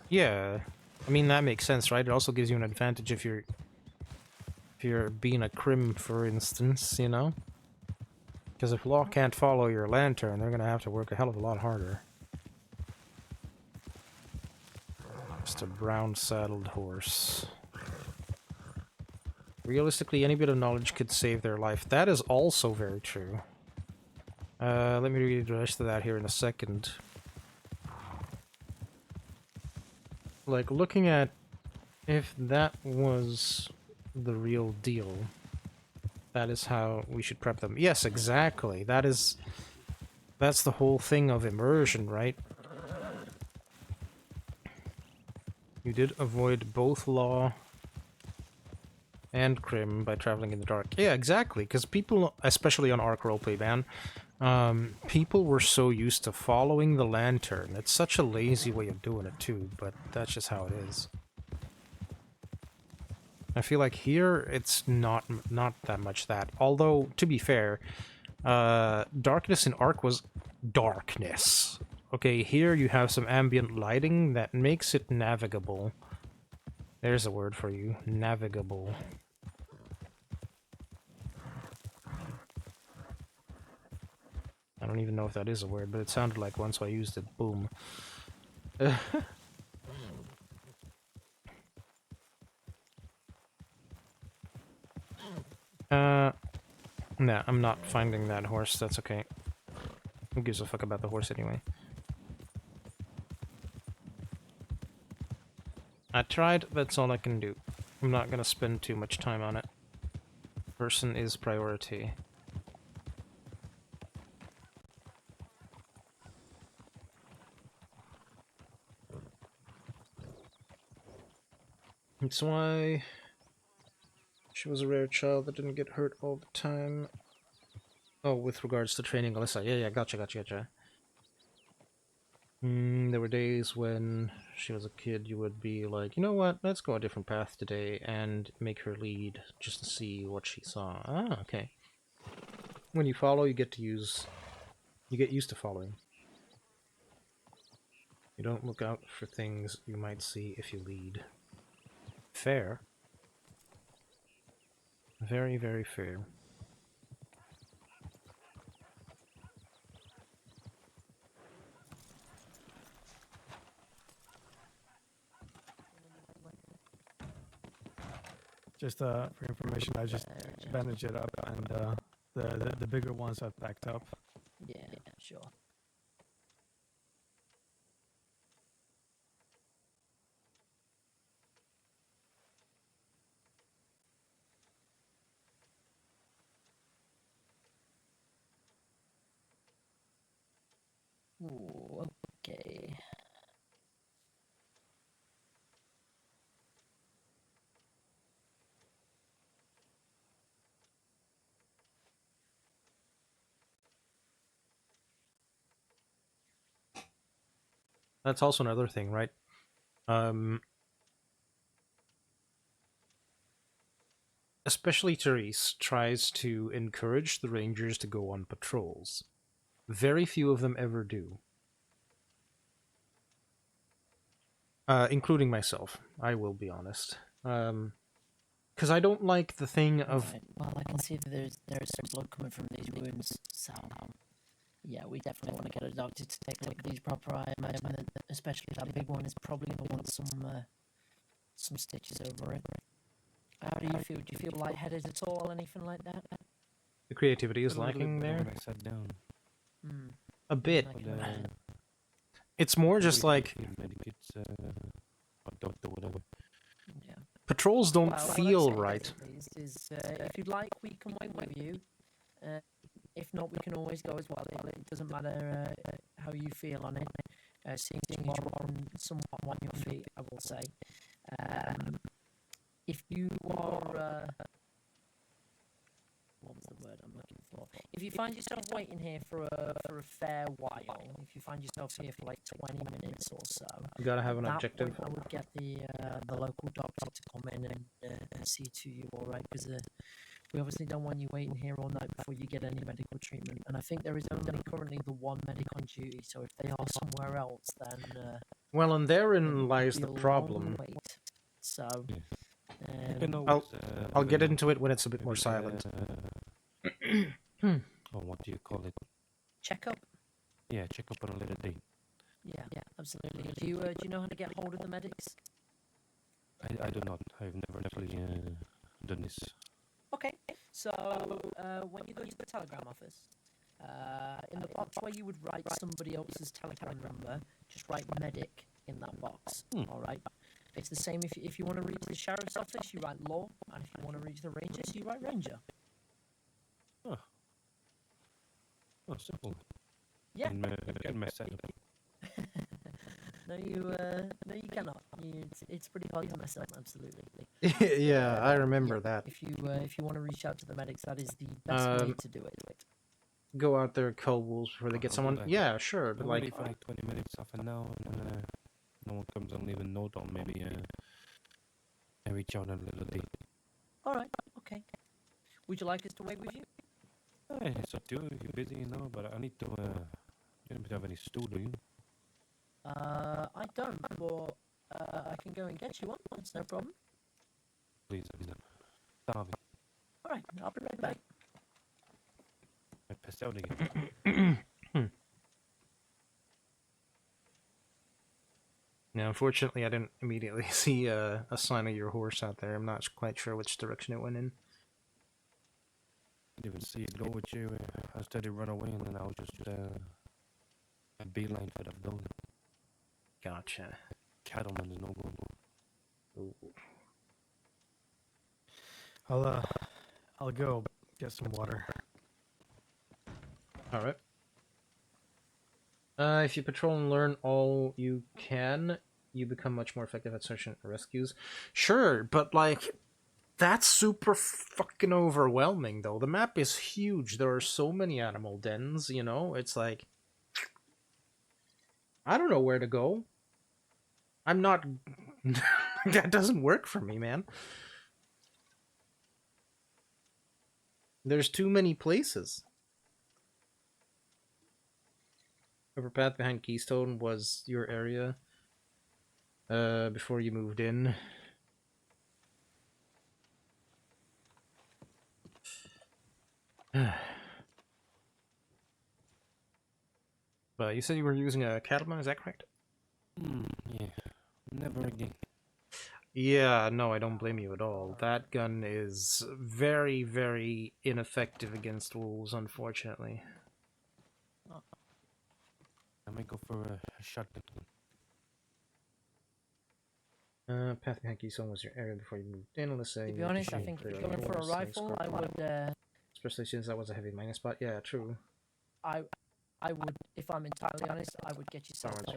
B: Yeah, I mean that makes sense, right? It also gives you an advantage if you're being a crim, for instance, you know? Because if law can't follow your lantern, they're gonna have to work a hell of a lot harder. Just a brown-saddled horse. Realistically, any bit of knowledge could save their life. That is also very true. Let me read the rest of that here in a second. Like, looking at if that was the real deal, that is how we should prep them. Yes, exactly. That's the whole thing of immersion, right? You did avoid both law and crim by traveling in the dark. Yeah, exactly, because people, especially on Ark Roleplay Ban, people were so used to following the lantern. It's such a lazy way of doing it too, but that's just how it is. I feel like here it's not that much that. Although, to be fair, darkness in Ark was darkness. Okay, here you have some ambient lighting that makes it navigable. There's a word for you. Navigable. I don't even know if that is a word, but it sounded like one, so I used it. Boom. Nah, I'm not finding that horse. That's okay. Who gives a fuck about the horse anyway? I tried, that's all I can do. I'm not gonna spend too much time on it. Person is priority. That's why she was a rare child that didn't get hurt all the time. Oh, with regards to training Alyssa. Yeah, gotcha. There were days when she was a kid, you would be like, you know what, let's go a different path today and make her lead just to see what she saw. Ah, okay. When you follow, you get used to following. You don't look out for things you might see if you lead. Fair. Very, very fair.
O: Just for information, I just bandaged it up, and the bigger ones I've packed up.
F: Yeah, sure. Ooh, okay.
B: That's also another thing, right? Especially Therese tries to encourage the rangers to go on patrols. Very few of them ever do. Including myself, I will be honest. Because I don't like the thing of...
F: Right. Well, I can see that there's some blood coming from these wounds, so... Yeah, we definitely want to get a doctor to take a look at these proper. I imagine that especially that big one is probably going to want some stitches over it. How do you feel? Do you feel lightheaded at all, anything like that?
B: The creativity is lacking there?
P: I sat down.
B: A bit.
F: I can imagine.
B: It's more just like...
P: or doctor, whatever.
F: Yeah.
B: Patrols don't
F: Well,
B: feel
F: what I'd say
B: right.
F: is, if you'd like, we can wait with you. If not, we can always go as well. It doesn't matter how you feel on it. Seeing you are somewhat on your feet, I will say. If you are... what was the word I'm looking for? If you find yourself waiting here for a fair while, if you find yourself here for like 20 minutes or so,
B: You gotta have an
F: at that
B: objective.
F: point I would get the local doctor to come in and see to you, all right? Because we obviously don't want you waiting here all night before you get any medical treatment. And I think there is only currently the one medic on duty, so if they are somewhere else, then...
B: well, and thereon lies the
F: it'll be a long
B: problem.
F: wait. So...
B: I'll get into it when it's a bit more silent.
P: Oh, one what do you call it?
F: Checkup?
P: Yeah, check up on a later date.
F: Yeah, absolutely. Do you know how to get hold of the medics?
P: I do not. I've never actually done this.
F: Okay, so when you go to the telegram office, in the box where you would write somebody else's telegram number, just write medic in that box. All right. It's the same if you want to reach the sheriff's office, you write law, and if you want to reach the rangers, you write ranger.
P: Oh, simple.
F: Yeah.
P: Can mess that up.
F: No, you cannot. It's pretty hard to mess up. Absolutely.
B: Yeah, I remember that.
F: If you want to reach out to the medics, that is the best way to do it.
B: Go out there, kill wolves before they get someone. Yeah, sure, but
P: I'm
B: like.
P: ready for like 20 minutes, half an hour, and then no one comes and leave a note on. Maybe I reach out a little bit.
F: All right. Okay. Would you like us to wait with you?
P: It's up to you. You're busy, but I need to. You don't have any stew, do you?
F: I don't, but I can go and get you one. That's no problem.
P: Please, starving.
F: All right. I'll be right back.
P: I passed out again.
B: Now, unfortunately, I didn't immediately see a sign of your horse out there. I'm not quite sure which direction it went in.
P: I didn't even see it go with you. I started to run away, and then I was just a beeline for that building.
B: Gotcha.
P: Cattleman is no good.
O: I'll go get some water.
B: All right. If you patrol and learn all you can, you become much more effective at search and rescues. Sure, but like, that's super fucking overwhelming, though. The map is huge. There are so many animal dens, you know? It's like, I don't know where to go. I'm not... That doesn't work for me, man. There's too many places. Upper path behind Keystone was your area before you moved in. But you said you were using a cattleman, is that correct?
P: Yeah. Never again.
B: Yeah, no, I don't blame you at all. That gun is very, very ineffective against wolves, unfortunately.
P: I might go for a shotgun.
B: Path behind Keystone was your area before you moved in. Let's say.
F: To be honest, I think if you're going for a rifle, I would.
B: Especially since that was a heavy mining spot. Yeah, true.
F: I would, if I'm entirely honest, I would get yourself a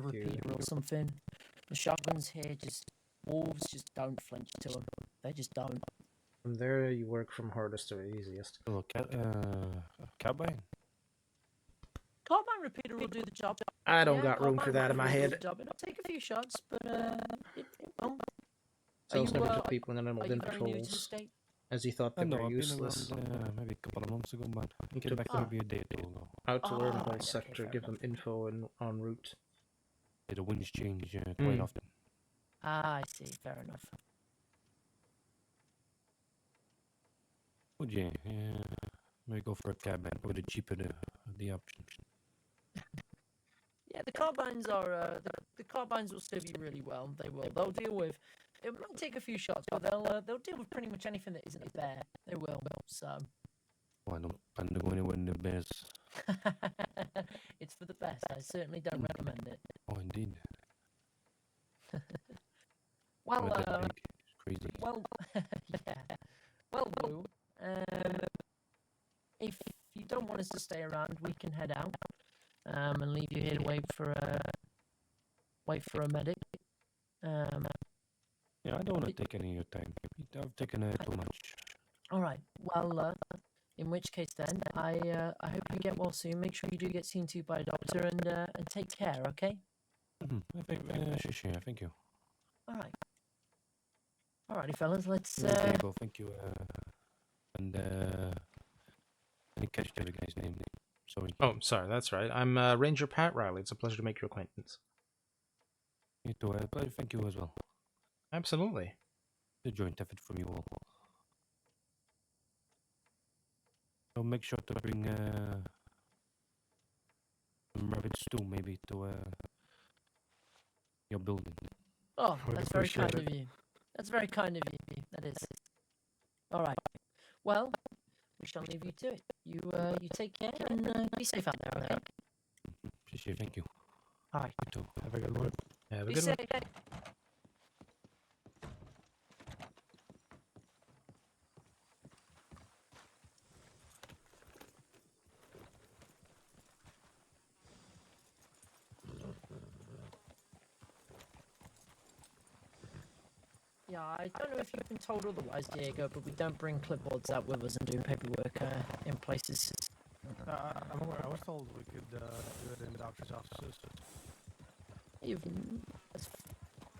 F: repeater or something. The shotguns here, wolves just don't flinch to them. They just don't.
B: From there, you work from hardest to easiest.
P: Oh, carbine?
F: Carbine repeater will do the job.
B: I don't got room for that in my head.
F: It'll take a few shots, but it won't.
B: So never took people in animal den patrols, as he thought they were useless.
P: I've been around, maybe a couple of months ago, but I came back maybe a day or two ago.
B: Out to learn the whole sector, give them info and en route.
P: The winds change quite often.
F: Ah, I see. Fair enough.
P: Would you? Maybe go for a carbine, probably the cheaper the option.
F: Yeah, the carbines are the carbines will serve you really well. They will. They'll deal with. It might take a few shots, but they'll deal with pretty much anything that isn't a bear. They will. So.
P: Well, I don't plan to go anywhere near bears.
F: It's for the best. I certainly don't recommend it.
P: Oh, indeed.
F: Well,
P: it's crazy.
F: Well, yeah. Well, Blue. If you don't want us to stay around, we can head out. And leave you here to wait for a medic.
P: Yeah, I don't want to take any of your time. I've taken too much.
F: All right. Well, in which case then, I hope you get well soon. Make sure you do get seen to by a doctor and take care. Okay.
P: Sure. Thank you.
F: All right. Alrighty, fellas. Let's.
P: Thank you. And I didn't catch the other guy's name. Sorry.
B: Oh, sorry. That's right. I'm Ranger Pat Riley. It's a pleasure to make your acquaintance.
P: You too. Thank you as well.
B: Absolutely.
P: The joint effort from you all. I'll make sure to bring some rabbit stew maybe to your building.
F: Oh,
O: Would
F: that's very
O: appreciate
F: kind of you. That's very kind of you. That is. All right. Well, we shall leave you to it. You take care and be safe out there, okay?
P: Appreciate it, thank you.
F: All right.
P: You too.
O: Have a good one.
B: Have a
F: Be
B: good
F: safe.
B: one.
F: Yeah, I don't know if you've been told otherwise, Diego, but we don't bring clipboards out with us and do paperwork in places.
O: I'm aware. I was told we could do it in doctor's offices.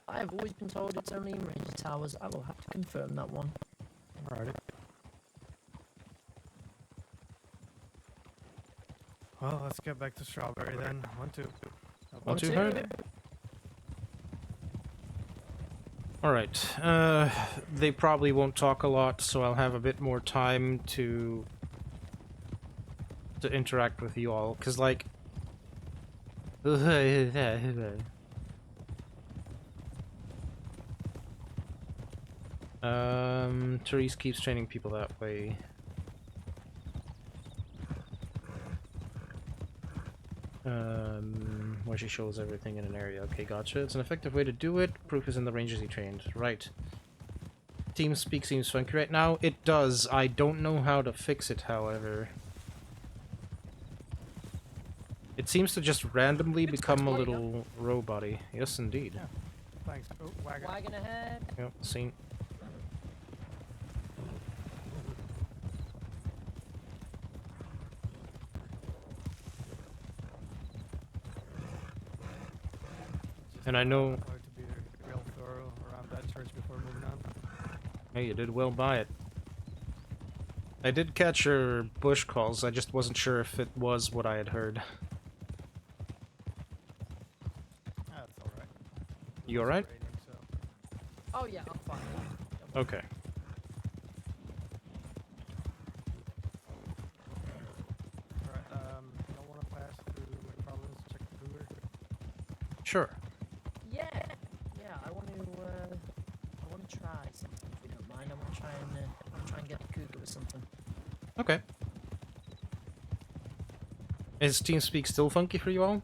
F: I have always been told it's only in Ranger Towers. I will have to confirm that one.
O: Alrighty. Well, let's get back to Strawberry then. 1-2.
B: 1-2 heard. Alright, they probably won't talk a lot, so I'll have a bit more time to interact with you all, because, like... Therese keeps training people that way. Where she shows everything in an area. Okay, gotcha. It's an effective way to do it. Proof is in the ranges he trained. Right. TeamSpeak seems funky right now. It does. I don't know how to fix it, however. It seems to just randomly become a little robot-y. Yes, indeed.
O: Yeah. Thanks. Oh, wagon.
F: Wagon ahead.
B: Yep, seen. And I know...
O: To be real thorough around that church before moving on.
B: Hey, you did well by it. I did catch your bush calls, I just wasn't sure if it was what I had heard.
O: That's alright.
B: You alright?
F: Oh yeah, I'm fine.
B: Okay.
O: Alright, y'all want to pass through McFarland's to check the cooler?
B: Sure.
F: Yeah, I want to try something if you don't mind. I want to try and get a cougar or something.
B: Okay. Is TeamSpeak still funky for you all?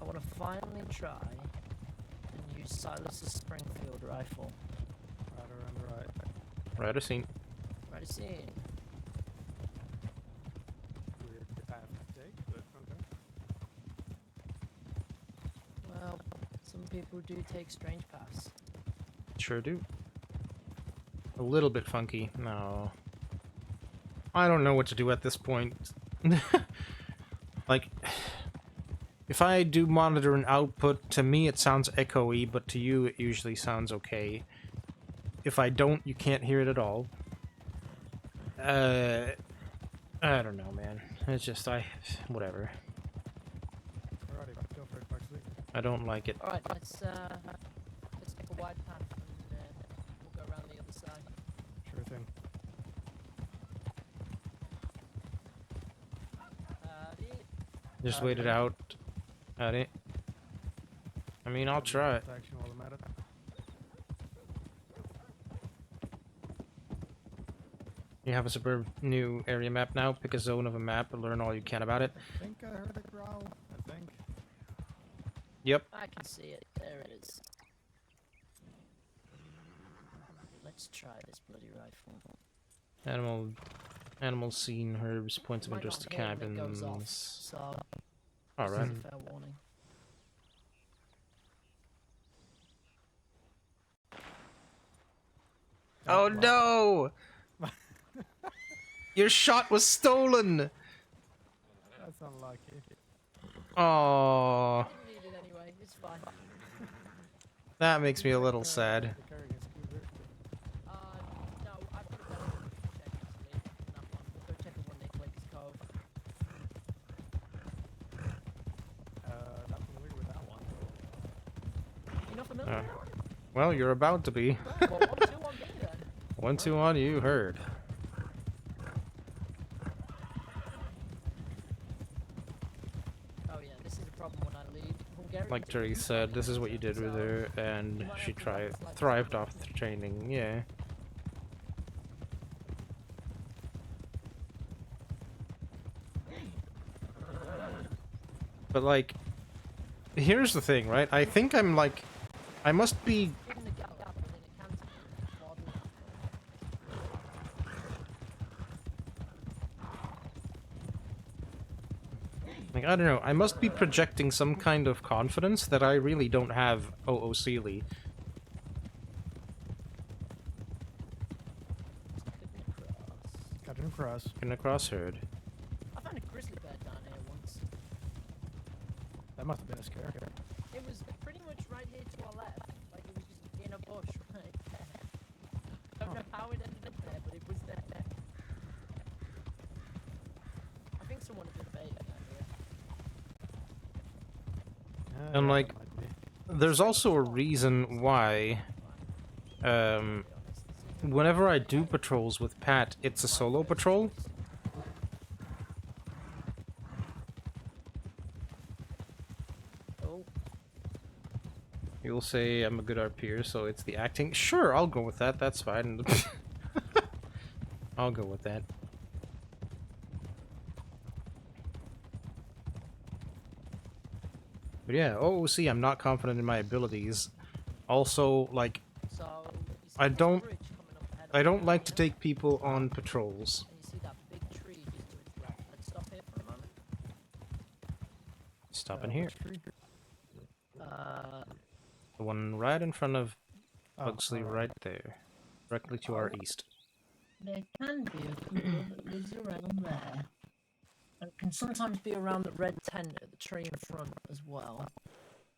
F: I want to finally try and use Silas's Springfield rifle.
O: Right around the right.
B: Right, I seen.
F: Right, see.
O: Weird path to take, but okay.
F: Well, some people do take strange paths.
B: Sure do. A little bit funky. No. I don't know what to do at this point. Like, if I do monitor an output, to me it sounds echoey, but to you it usually sounds okay. If I don't, you can't hear it at all. I don't know, man. It's just, whatever.
O: Alrighty, go for it, Buxley.
B: I don't like it.
F: Alright, let's take a wide path and we'll go around the other side.
O: Sure thing.
B: Just wait it out. At it. I mean, I'll try it.
O: Action while I'm at it.
B: You have a superb new area map now. Pick a zone of a map and learn all you can about it.
O: I think I heard a growl. I think.
B: Yep.
F: I can see it. There it is. Let's try this bloody rifle.
B: Animal scene, herbs, points of
F: Might
B: interest to
F: not hit when it goes off,
B: cabins.
F: so
B: Alright.
F: just a fair warning.
B: Oh no! Your shot was stolen!
O: That's unlucky.
B: Oh,
F: You need it anyway, it's fine.
B: that makes me a little sad.
F: No, I put it down on the check actually. That one. We'll go check it when they click his cove.
O: Not familiar with that one.
F: You're not familiar?
B: Well, you're about to be.
F: Well, 1-2 on me then.
B: 1-2 on you, heard.
F: Oh yeah, this is a problem when I leave. Hungarians
B: Like
F: are
B: Therese
F: really
B: said, this is what you
F: funny,
B: did with
F: so
B: her, and
F: you might
B: she
F: have to wait like
B: thrived off the training, yeah. But like, here's the thing, right? I think I'm like, I must be...
F: given the gap within a canton, model.
B: Like, I don't know, I must be projecting some kind of confidence that I really don't have OOCly.
O: Got him across.
B: In a crosshair.
F: I found a grizzly bear down here once.
O: That must have been a scare.
F: It was pretty much right here to our left. Like it was just in a bush right there. I don't know how it ended up there, but it was there. I think someone did a bait down here.
B: And like, there's also a reason why, whenever I do patrols with Pat, it's a solo patrol.
F: Oh.
B: You'll say I'm a good RPer, so it's the acting. Sure, I'll go with that. That's fine. I'll go with that. But yeah, OOC, I'm not confident in my abilities. Also, like, I don't like to take people on patrols.
F: And you see that big tree just to its left. Let's stop here for a moment.
B: Stop in here.
F: Uh,
B: The one right in front of
O: Oh,
B: Pugsley, right there. Directly to our east.
F: there can be a cougar that lives around there. And can sometimes be around the red tent at the tree in front as well.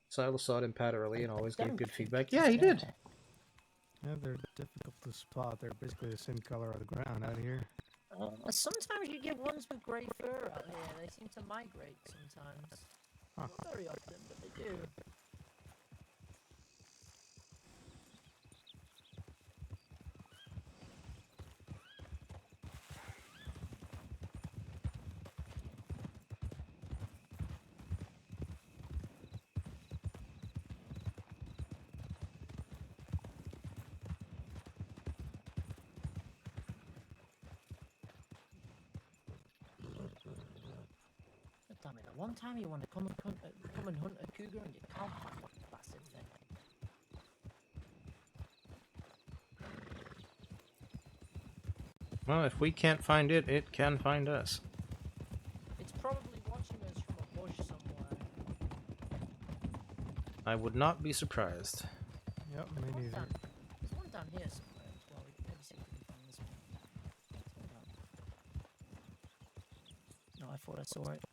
B: Silas saw it in Pat early and always gave
F: Don't
B: good
F: think
B: feedback.
F: it's
B: Yeah, he did.
F: there.
O: Yeah, they're difficult to spot. They're basically the same color of the ground out here.
F: Sometimes you get ones with grey fur out here. They seem to migrate sometimes.
O: Huh.
F: Not very often, but they do. Damn it, the one time you want to come and hunt a cougar and you can't find one bastard thing.
B: Well, if we can't find it, it can find us.
F: It's probably watching us from a bush somewhere.
B: I would not be surprised.
O: Yep, me neither.
F: There's one down here somewhere as well. We can maybe see if we can find this one. No, I thought I saw it.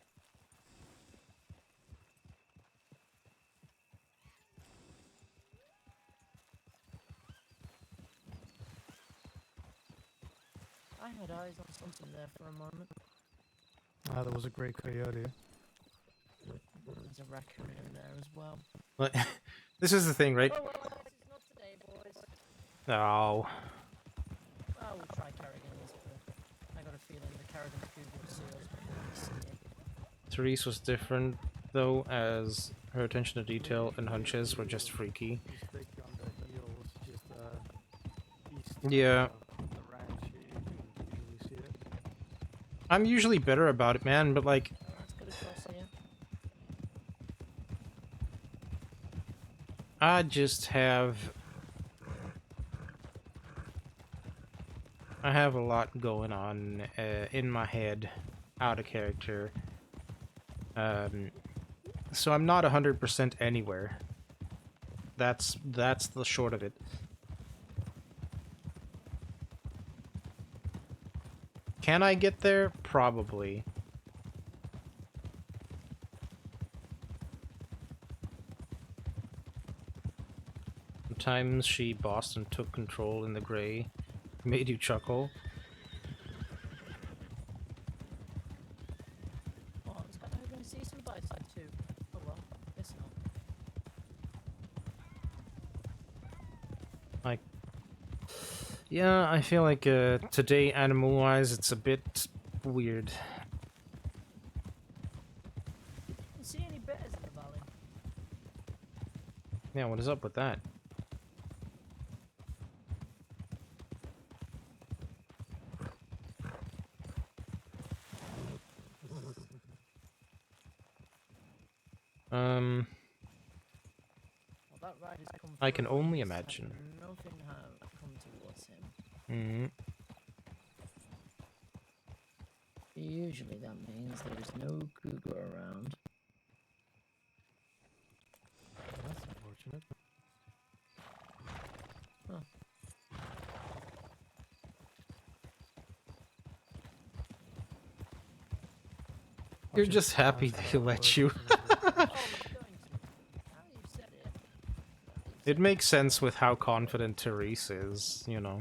F: I had eyes on something there for a moment.
O: Ah, there was a great coyote.
F: There's a raccoon in there as well.
B: But this is the thing, right?
F: Oh, well, it's not today, boys.
B: Oh.
F: Well, we'll try Carrigan's, but I got a feeling the Carrigan's cougar will see us before we see it.
B: Therese was different, though, as her attention to detail and hunches were just freaky. Yeah. I'm usually better about it, man, but like... I just have... I have a lot going on in my head, out of character. So I'm not 100% anywhere. That's the short of it. Can I get there? Probably. Sometimes she bossed and took control in the gray. Made you chuckle.
F: Oh, I was going to see some bison too. Oh well, guess not.
B: Yeah, I feel like today, animal-wise, it's a bit weird.
F: You see any bears in the valley?
B: Yeah, what is up with that?
F: Well, that rider's come
B: I can
F: through,
B: only
F: he's had
B: imagine.
F: Nothing have come towards him.
B: Hmm.
F: Usually that means there is no cougar around.
O: That's unfortunate.
F: Huh.
B: You're just happy they let you. It makes sense with how confident Therese is, you know.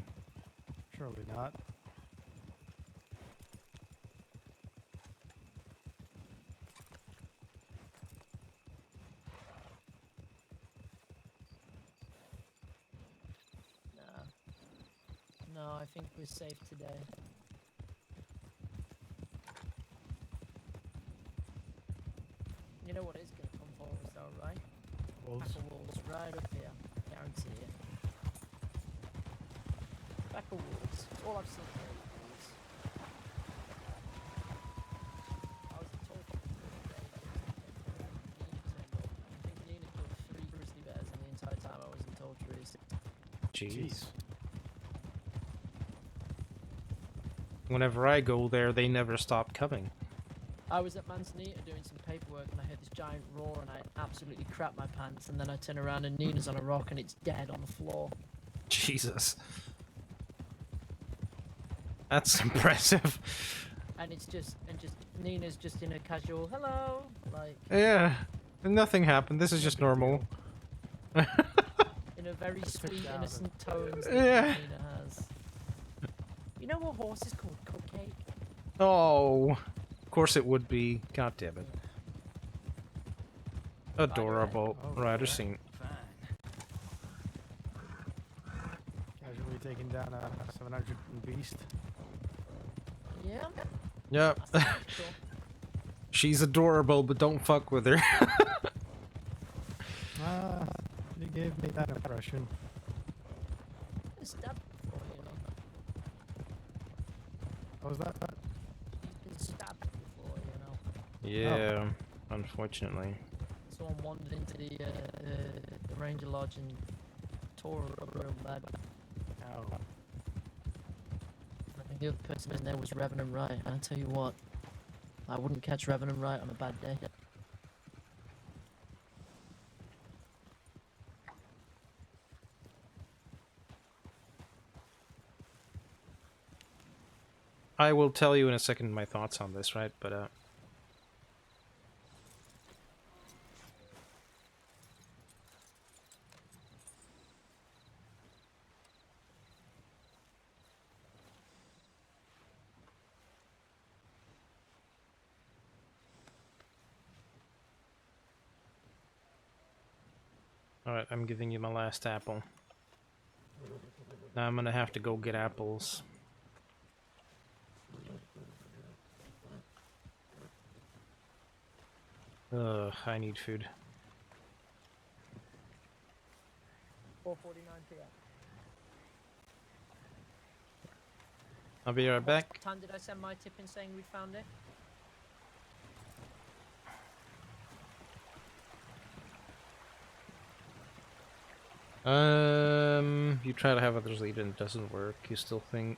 O: Surely not.
F: No, I think we're safe today. You know what is going to come for us though, right?
O: Wolves.
F: Pack of wolves right up here. Guarantee it. Pack of wolves. All I've seen here is wolves. I was told the other day that I think Nina killed 3 grizzly bears in the entire time I was in Toltrees.
B: Jeez. Whenever I go there, they never stop coming.
F: I was at Manzanita doing some paperwork and I heard this giant roar and I absolutely crapped my pants, and then I turn around and Nina's on a rock and it's dead on the floor.
B: Jesus. That's impressive.
F: And it's just Nina's just in a casual hello, like
B: Yeah. Nothing happened. This is just normal.
F: in a very sweet, innocent tones that
B: Yeah.
F: Nina has. You know what horse is called? Cupcake?
B: Oh. Of course it would be. God damn it. Adorable. Rider scene.
O: Casually taking down a 700 beast.
F: Yeah.
B: Yep. She's adorable, but don't fuck with her.
O: You gave me that impression.
F: He's been stabbed before, you know.
O: What was that?
F: He's been stabbed before, you know.
B: Yeah, unfortunately.
F: Someone wandered into the Ranger Lodge and tore her up real bad.
O: Oh.
F: I think the other person in there was Revenant Wright. I tell you what, I wouldn't catch Revenant Wright on a bad day.
B: I will tell you in a second my thoughts on this, right? But, alright, I'm giving you my last apple. Now I'm gonna have to go get apples. Ugh, I need food.
F: 4:49 p.m.
B: I'll be right back.
F: What time did I send my tip in saying we found it?
B: You try to have others lead and it doesn't work. You still think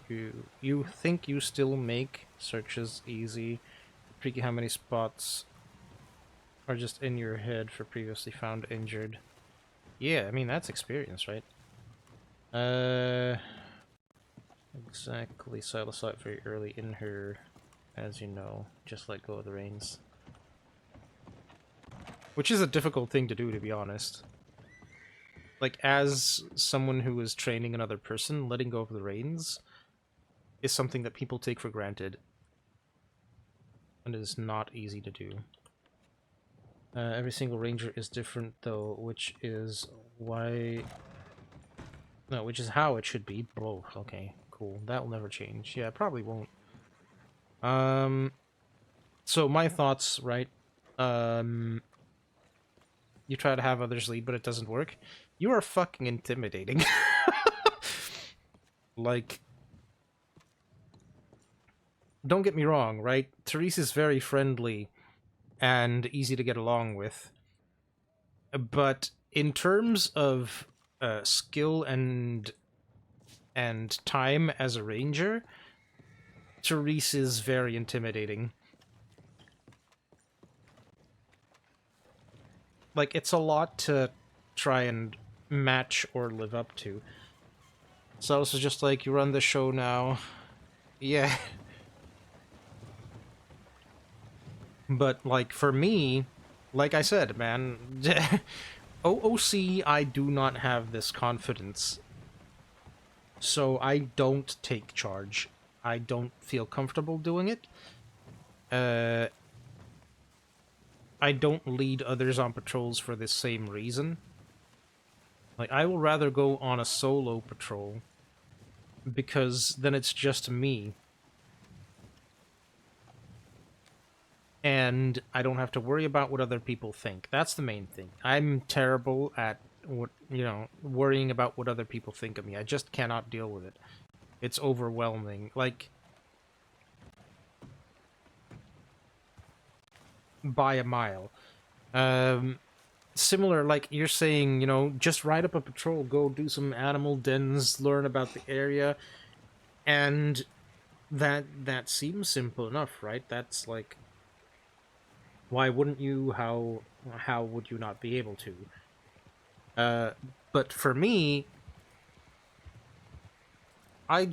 B: you think you still make searches easy. Freaky how many spots are just in your head for previously found injured. Yeah, I mean that's experience, right? Exactly. Saddle sight very early in her, as you know. Just let go of the reins. Which is a difficult thing to do, to be honest. Like, as someone who is training another person, letting go of the reins is something that people take for granted. And it is not easy to do. Every single ranger is different, though, which is why No, which is how it should be. Oh, okay, cool. That will never change. Yeah, it probably won't. So my thoughts, right? You try to have others lead, but it doesn't work. You are fucking intimidating. Like, don't get me wrong, right? Therese is very friendly and easy to get along with. But in terms of skill and time as a ranger, Therese is very intimidating. Like, it's a lot to try and match or live up to. So this is just like, you run the show now. Yeah. But, like, for me, like I said, man, OOC, I do not have this confidence. So I don't take charge. I don't feel comfortable doing it. I don't lead others on patrols for this same reason. Like, I will rather go on a solo patrol, because then it's just me. And I don't have to worry about what other people think. That's the main thing. I'm terrible at worrying about what other people think of me. I just cannot deal with it. It's overwhelming. Like, by a mile. Similar, like you're saying, just ride up a patrol, go do some animal dens, learn about the area, and that seems simple enough, right? That's like, why wouldn't you? How would you not be able to? But for me, I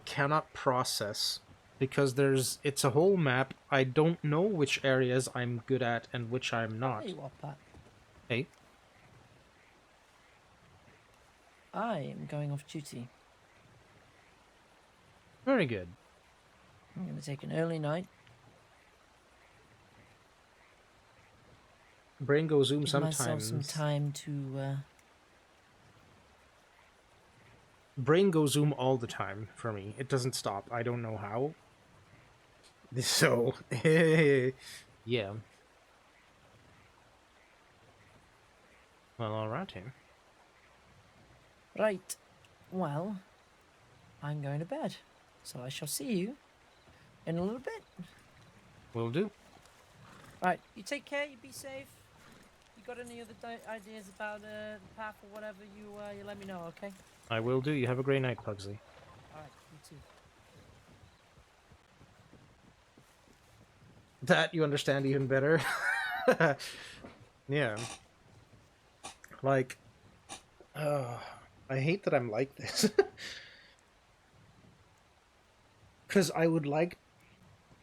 B: cannot process, because it's a whole map. I don't know which areas I'm good at and which I'm not.
F: Hey, what, Pat?
B: Hey?
F: I am going off duty.
B: Very good.
F: I'm going to take an early night.
B: Brain goes zoom
F: Give
B: sometimes.
F: myself some time to...
B: Brain goes zoom all the time for me. It doesn't stop. I don't know how. So, yeah. Well, alright here.
F: Right. Well, I'm going to bed. So I shall see you in a little bit.
B: Will do.
F: Right, you take care, you be safe. You got any other ideas about the path or whatever, you let me know, okay?
B: I will do. You have a great night, Pugsley.
F: Alright, you too.
B: That you understand even better. Yeah. Like, I hate that I'm like this. Because I would like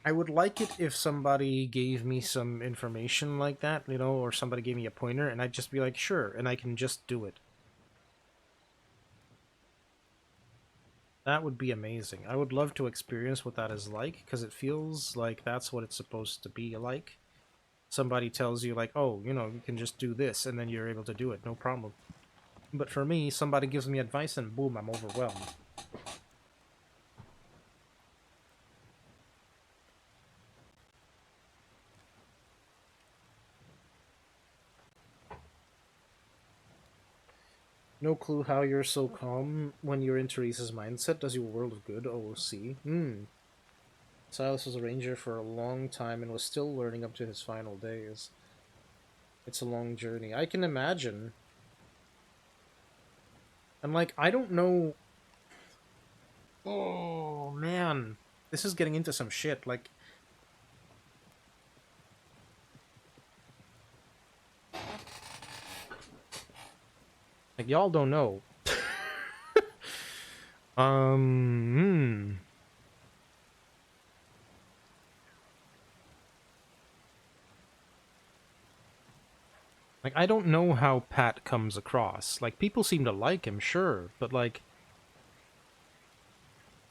B: it if somebody gave me some information like that, or somebody gave me a pointer, and I'd just be like, sure, and I can just do it. That would be amazing. I would love to experience what that is like, because it feels like that's what it's supposed to be like. Somebody tells you, like, oh, you can just do this, and then you're able to do it, no problem. But for me, somebody gives me advice, and boom, I'm overwhelmed. No clue how you're so calm when you're in Teresa's mindset. Does your world of good OOC? Silas was a ranger for a long time and was still learning up to his final days. It's a long journey. I can imagine. And, like, I don't know... Oh, man. This is getting into some shit. Like... Like, y'all don't know. Like, I don't know how Pat comes across. Like, people seem to like him, sure, but, like...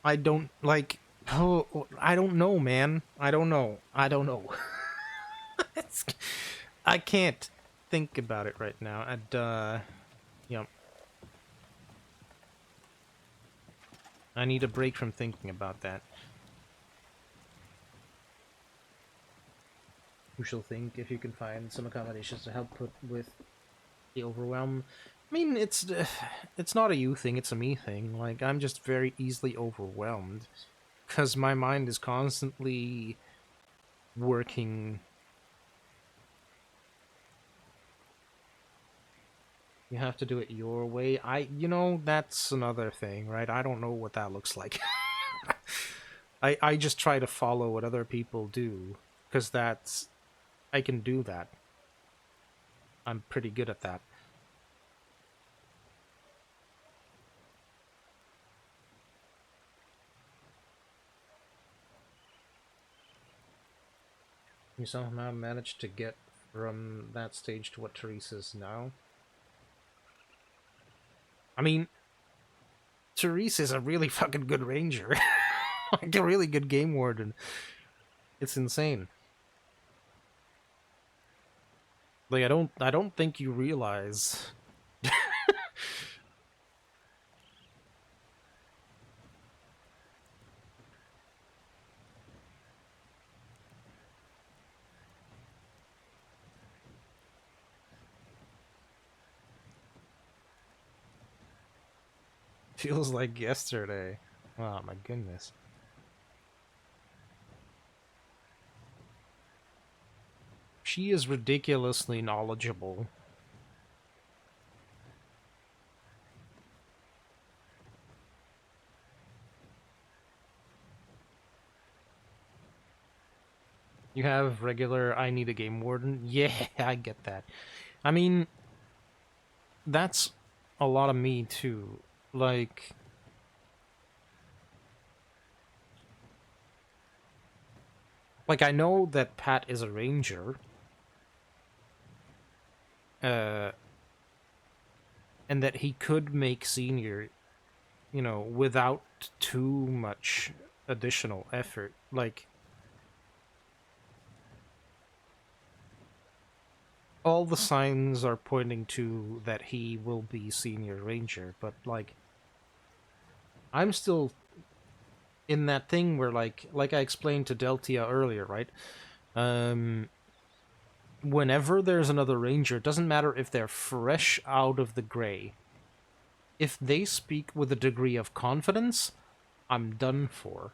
B: I don't, like... Oh, I don't know, man. I don't know. I can't think about it right now. And, I need a break from thinking about that. You shall think if you can find some accommodations to help put with the overwhelm. I mean, it's not a you thing, it's a me thing. Like, I'm just very easily overwhelmed because my mind is constantly working. You have to do it your way. You know, that's another thing, right? I don't know what that looks like. I just try to follow what other people do because I can do that. I'm pretty good at that. You somehow managed to get from that stage to what Teresa's now. I mean, Teresa's a really fucking good ranger. Like a really good game warden. It's insane. Like I don't think you realize. Feels like yesterday. Oh my goodness. She is ridiculously knowledgeable. You have regular I need a game warden? Yeah, I get that. I mean, that's a lot of me too. Like, I know that Pat is a ranger. And that he could make senior, you know, without too much additional effort. Like, all the signs are pointing to that he will be senior ranger, but like, I'm still in that thing where like I explained to Deltia earlier, right? Whenever there's another ranger, it doesn't matter if they're fresh out of the gray. If they speak with a degree of confidence, I'm done for.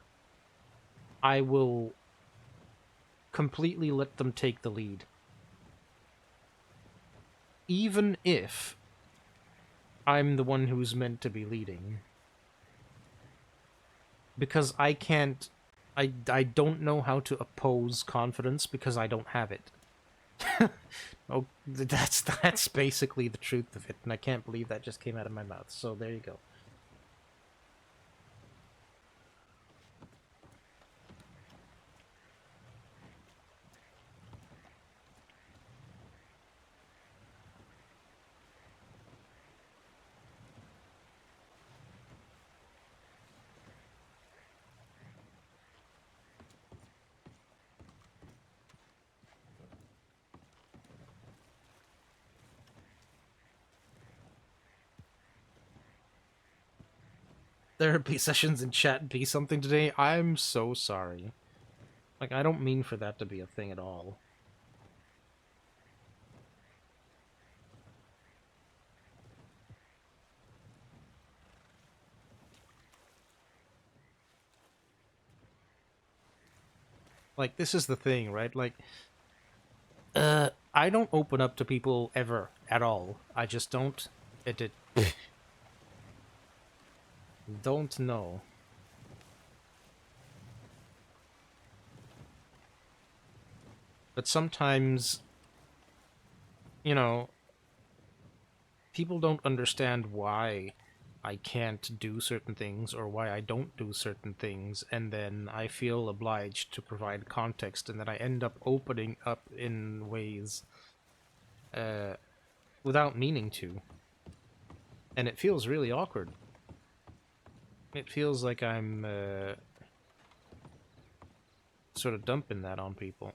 B: I will completely let them take the lead. Even if I'm the one who's meant to be leading. Because I can't... I don't know how to oppose confidence because I don't have it. Oh, that's basically the truth of it, and I can't believe that just came out of my mouth, so there you go. Therapy sessions in chat be something today? I'm so sorry. Like, I don't mean for that to be a thing at all. Like, this is the thing, right? Like, I don't open up to people ever, at all. I just don't. Don't know. But sometimes, you know, people don't understand why I can't do certain things or why I don't do certain things, and then I feel obliged to provide context, and then I end up opening up in ways without meaning to. And it feels really awkward. It feels like I'm sort of dumping that on people.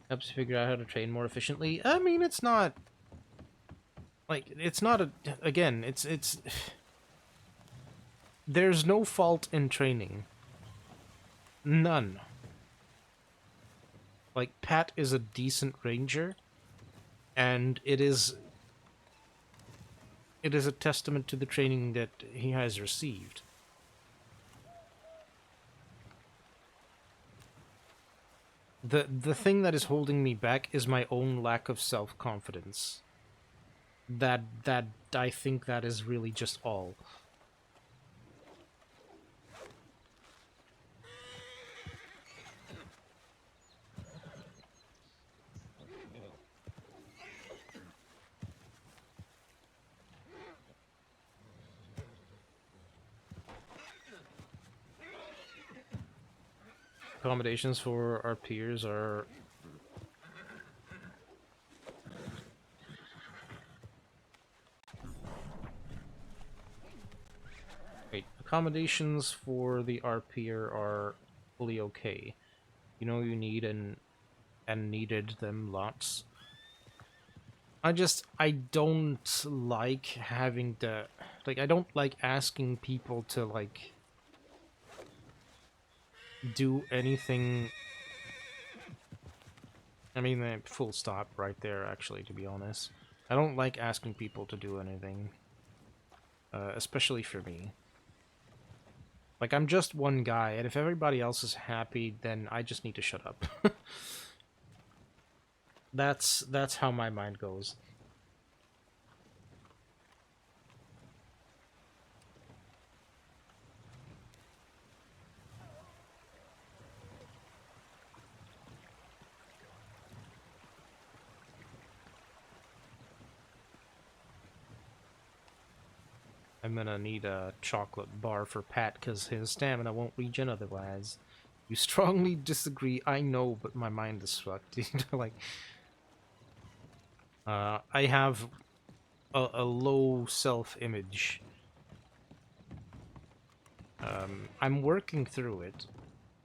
B: Helps you figure out how to train more efficiently. I mean, it's not... Like, it's not a... Again, it's... there's no fault in training. None. Like, Pat is a decent ranger, and it is a testament to the training that he has received. The thing that is holding me back is my own lack of self-confidence. That I think that is really just all. Accommodations for our peers are accommodations for the RPer are fully okay. You know you need and needed them lots. I don't like having to, like, I don't like asking people to, like, do anything. I mean, full stop right there, actually, to be honest. I don't like asking people to do anything. Especially for me. Like, I'm just one guy, and if everybody else is happy, then I just need to shut up. That's how my mind goes. I'm gonna need a chocolate bar for Pat, because his stamina won't regen otherwise. You strongly disagree, I know, but my mind is fucked. Like, I have a low self-image. I'm working through it.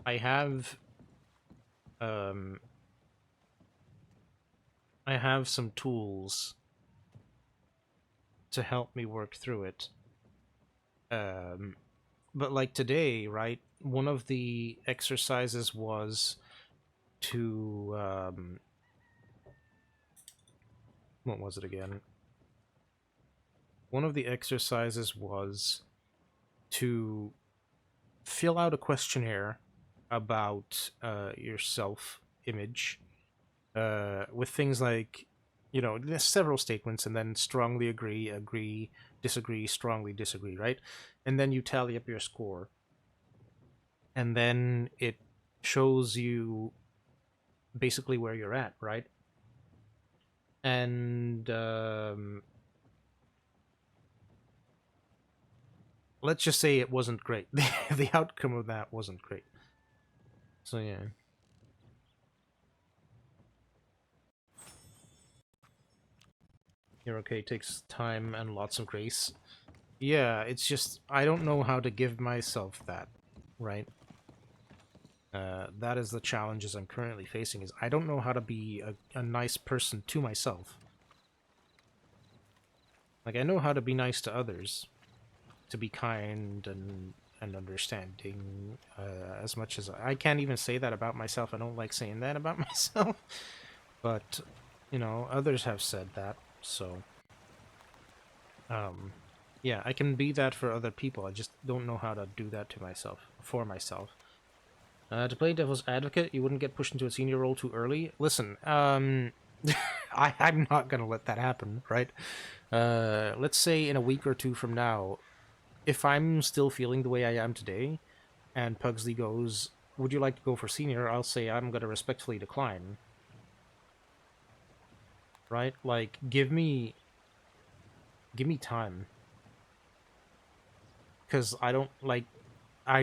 B: I have some tools to help me work through it. But like today, right, one of the exercises was to, what was it again? One of the exercises was to fill out a questionnaire about your self-image with things like, you know, there's several statements, and then strongly agree, agree, disagree, strongly disagree, right? And then you tally up your score. And then it shows you basically where you're at, right? And let's just say it wasn't great. The outcome of that wasn't great. So yeah. You're okay takes time and lots of grace. Yeah, it's just, I don't know how to give myself that, right? That is the challenges I'm currently facing, is I don't know how to be a nice person to myself. Like, I know how to be nice to others, to be kind and understanding, as much as I can't even say that about myself. I don't like saying that about myself. But, you know, others have said that, so... yeah, I can be that for other people. I just don't know how to do that to myself, for myself. To play devil's advocate, you wouldn't get pushed into a senior role too early. Listen, I'm not gonna let that happen, right? Let's say in a week or two from now, if I'm still feeling the way I am today, and Pugsley goes, would you like to go for senior? I'll say I'm gonna respectfully decline. Right? Like, give me time. Because I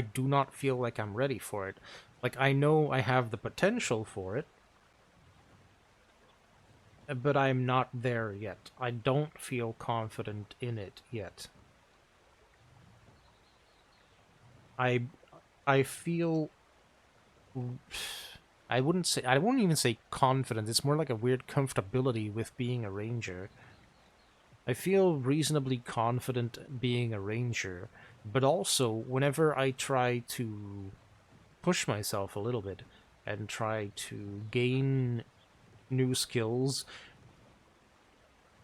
B: do not feel like I'm ready for it. Like, I know I have the potential for it, but I'm not there yet. I don't feel confident in it yet. I feel... I won't even say confident. It's more like a weird comfortability with being a ranger. I feel reasonably confident being a ranger, But also, whenever I try to push myself a little bit and try to gain new skills,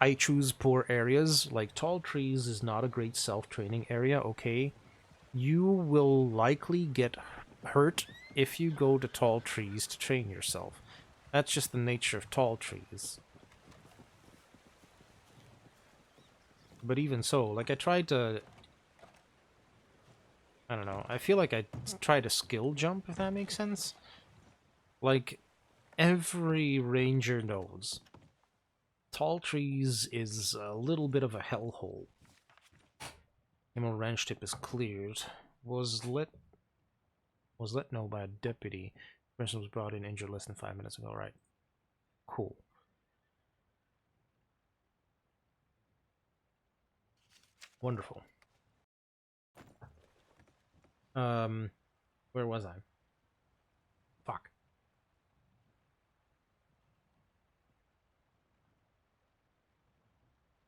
B: I choose poor areas. Like, tall trees is not a great self-training area, okay? You will likely get hurt if you go to tall trees to train yourself. That's just the nature of tall trees. But even so, like, I tried to... I don't know, I feel like I tried a skill jump, if that makes sense. Like, every ranger knows, tall trees is a little bit of a hellhole. Emerald Ranch tip is cleared. Was let know by a deputy. Person was brought in injured less than 5 minutes ago, right? Cool. Wonderful. Where was I? Fuck.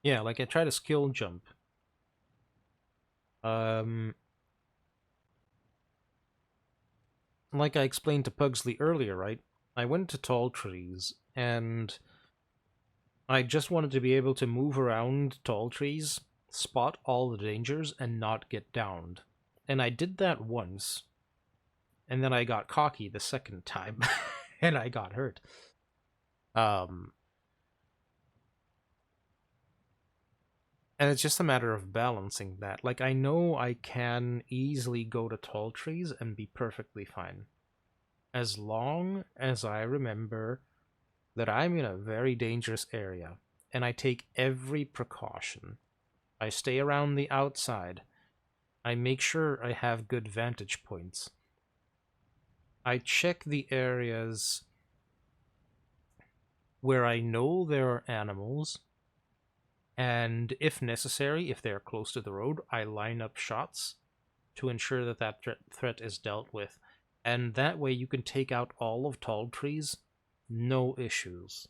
B: Yeah, like I tried a skill jump. Like I explained to Pugsley earlier, right? I went to tall trees, and I just wanted to be able to move around tall trees, spot all the dangers, and not get downed. And I did that once, and then I got cocky the second time, and I got hurt. And it's just a matter of balancing that. Like, I know I can easily go to tall trees and be perfectly fine. As long as I remember that I'm in a very dangerous area, and I take every precaution. I stay around the outside. I make sure I have good vantage points. I check the areas where I know there are animals, and if necessary, if they're close to the road, I line up shots to ensure that that threat is dealt with. And that way you can take out all of tall trees, no issues.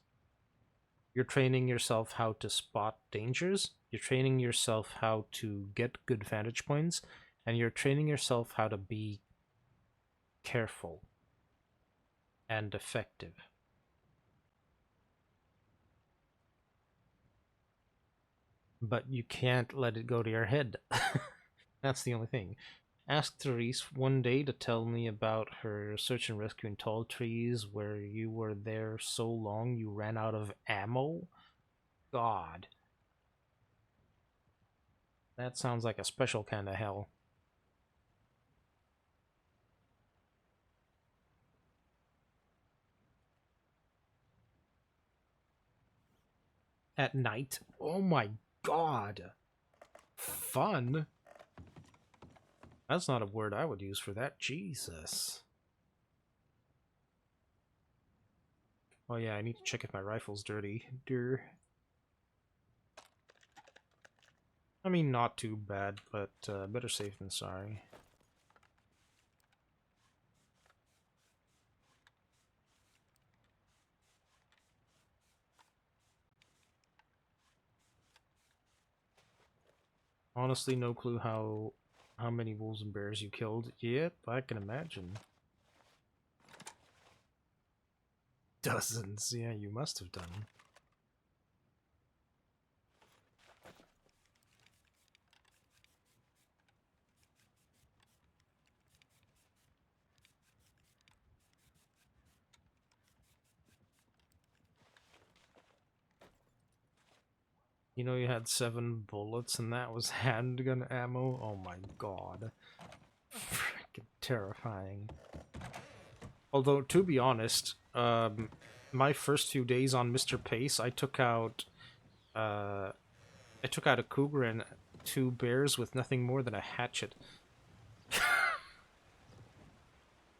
B: You're training yourself how to spot dangers, you're training yourself how to get good vantage points, and you're training yourself how to be careful and effective. But you can't let it go to your head. That's the only thing. Ask Therese one day to tell me about her search and rescue in tall trees where you were there so long you ran out of ammo. God. That sounds like a special kind of hell. At night? Oh my god. Fun? That's not a word I would use for that. Jesus. Oh yeah, I need to check if my rifle's dirty. I mean, not too bad, but better safe than sorry. Honestly, no clue how many wolves and bears you killed. Yep, I can imagine. Dozens, yeah, you must have done. You know you had 7 bullets and that was handgun ammo? Oh my god. Freaking terrifying. Although, to be honest, my first few days on Mr. Pace, I took out a cougar and 2 bears with nothing more than a hatchet.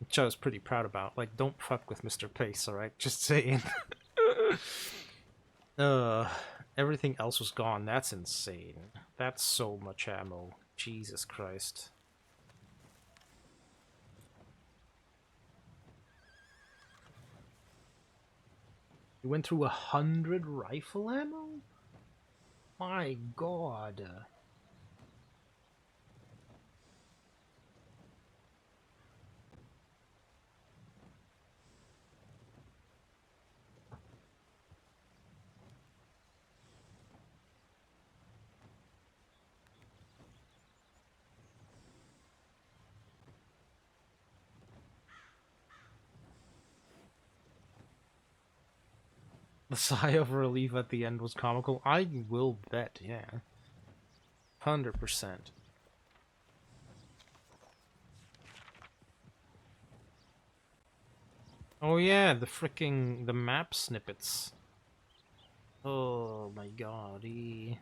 B: Which I was pretty proud about. Like, don't fuck with Mr. Pace, alright? Just saying. Everything else was gone. That's insane. That's so much ammo. Jesus Christ. You went through 100 rifle ammo? My god. The sigh of relief at the end was comical. I will bet, yeah. 100%. Oh yeah, the map snippets. Oh my god. You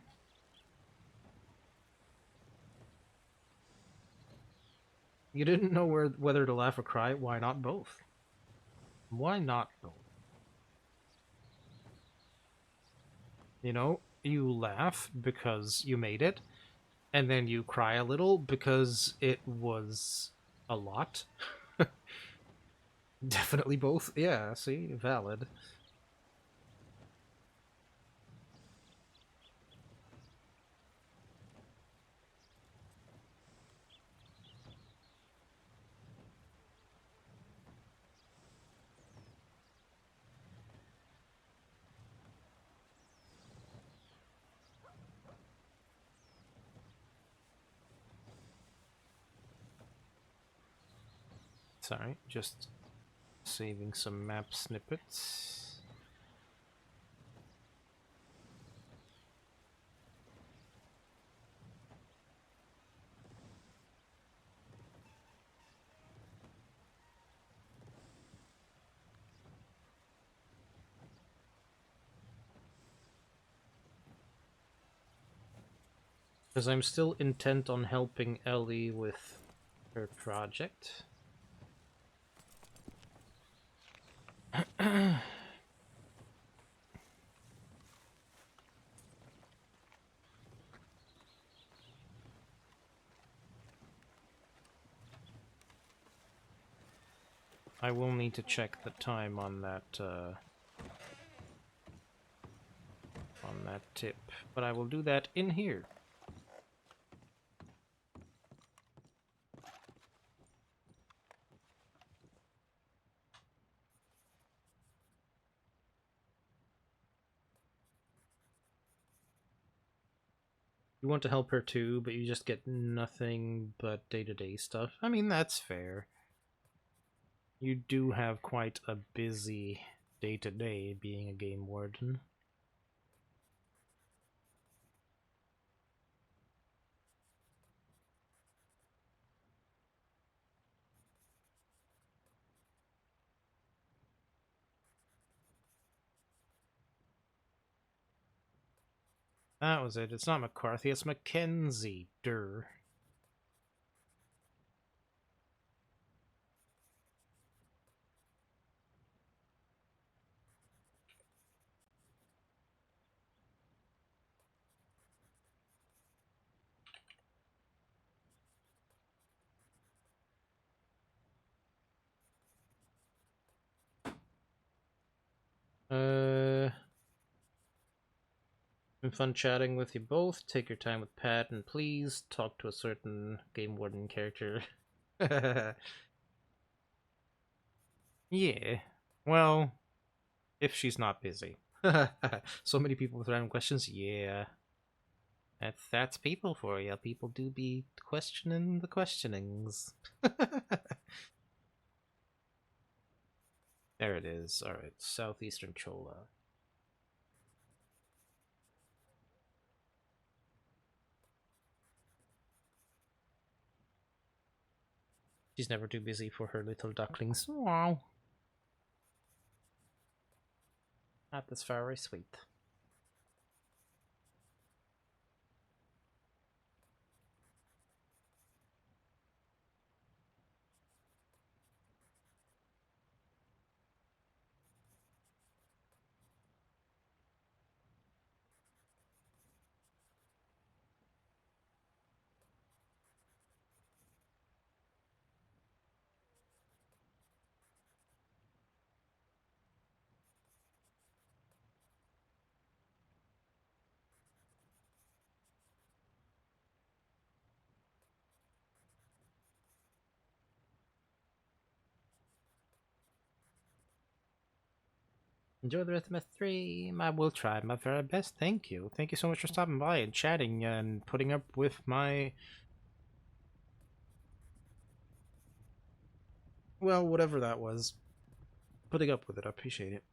B: didn't know whether to laugh or cry? Why not both? Why not both? You know, you laugh because you made it, and then you cry a little because it was a lot. Definitely both. Yeah, see? Valid. Sorry, just saving some map snippets. Because I'm still intent on helping Ellie with her project. I will need to check the time on that tip, but I will do that in here. You want to help her too, but you just get nothing but day-to-day stuff. I mean, that's fair. You do have quite a busy day-to-day being a game warden. That was it. It's not McCarthy, it's Mackenzie. Durr. Been fun chatting with you both. Take your time with Pat, and please talk to a certain game warden character. Yeah. Well, if she's not busy. So many people with random questions. Yeah. That's people for you. People do be questioning the questionings. There it is. Alright, Southeastern Chola. She's never too busy for her little ducklings. Wow. That is very sweet. Enjoy the rest of my stream. I will try my very best. Thank you. Thank you so much for stopping by and chatting and putting up with my... Well, whatever that was. Putting up with it. I appreciate it.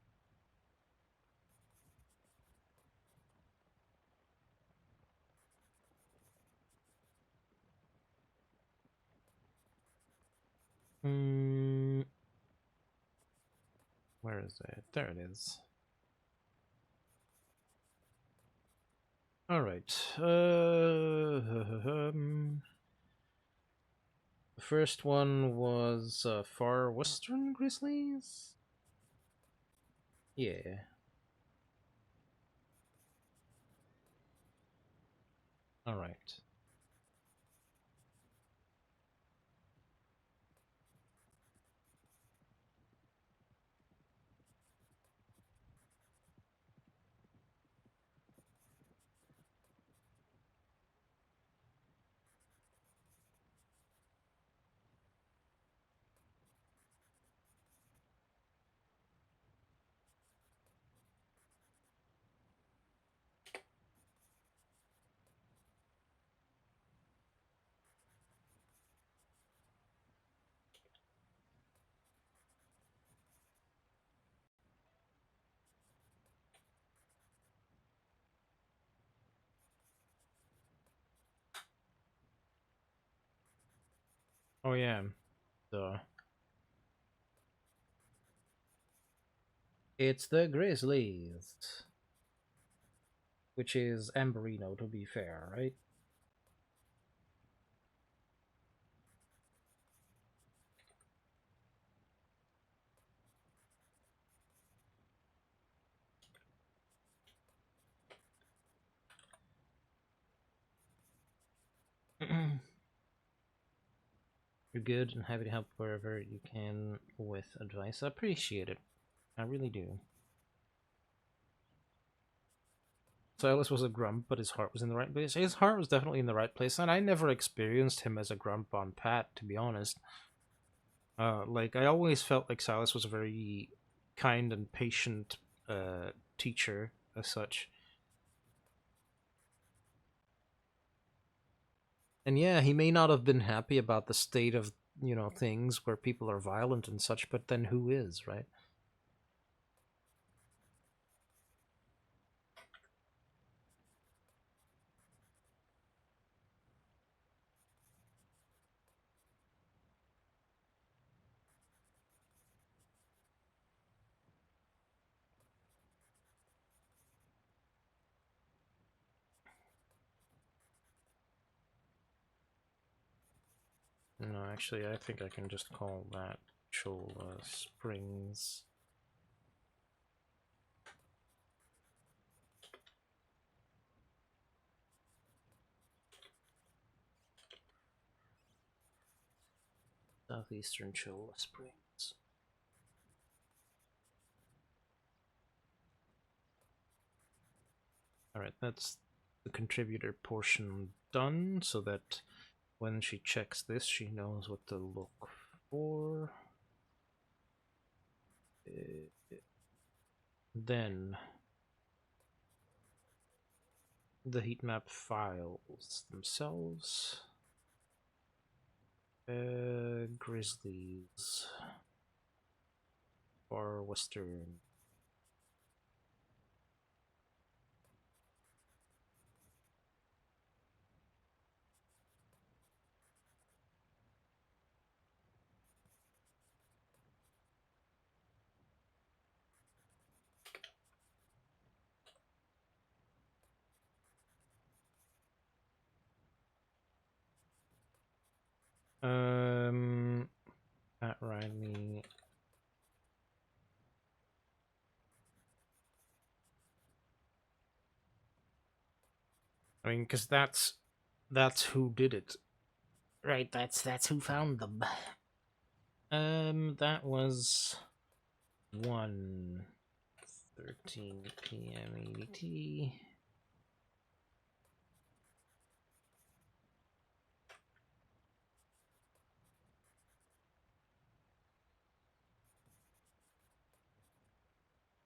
B: Where is it? There it is. All right. The first one was Far Western Grizzlies. Yeah. All right. Oh yeah. It's the Grizzlies, which is Amberino, to be fair, right? You're good and happy to help wherever you can with advice. I appreciate it. I really do. Silas was a grump, but his heart was in the right place. His heart was definitely in the right place, and I never experienced him as a grump on Pat, to be honest. Like, I always felt like Silas was a very kind and patient teacher, as such. And yeah, he may not have been happy about the state of, things where people are violent and such, but then who is, right? No, actually, I think I can just call that Chola Springs. Southeastern Chola Springs. Alright, that's the contributor portion done, so that when she checks this, she knows what to look for. Then the heat map files themselves. Grizzlies. Far Western. Pat Riley. I mean, because that's who did it, right? That's who found them. That was 1:13 p.m. EDT.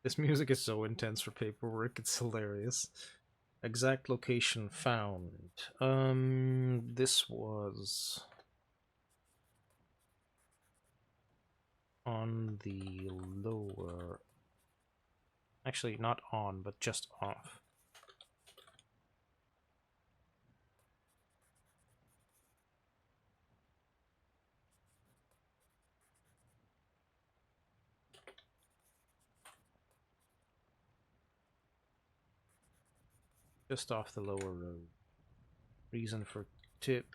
B: This music is so intense for paperwork, it's hilarious. Exact location found. This was on the lower... Actually, not on, but just off. Just off the lower road. Reason for tip.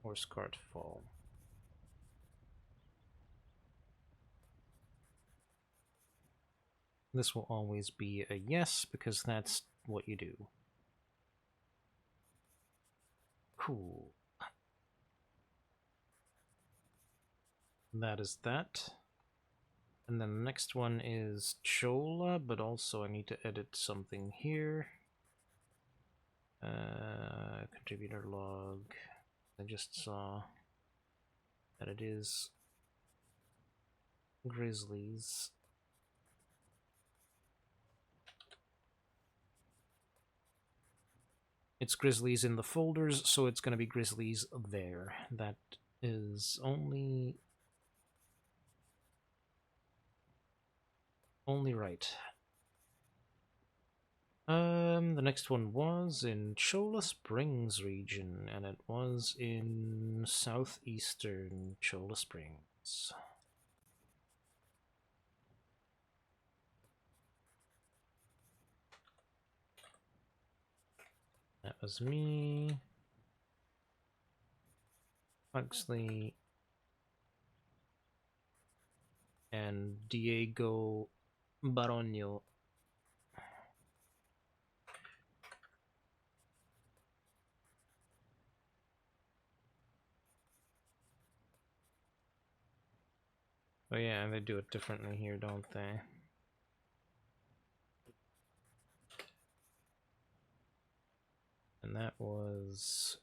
B: Horse cart fall. This will always be a yes, because that's what you do. Cool. That is that. And then the next one is Chola, but also I need to edit something here. Contributor log. I just saw that it is Grizzlies. It's Grizzlies in the folders, so it's going to be Grizzlies there. That is only right. The next one was in Chola Springs region, and it was in southeastern Chola Springs. That was me, Huxley, and Diego Baronio. Oh yeah, they do it differently here, don't they? And that was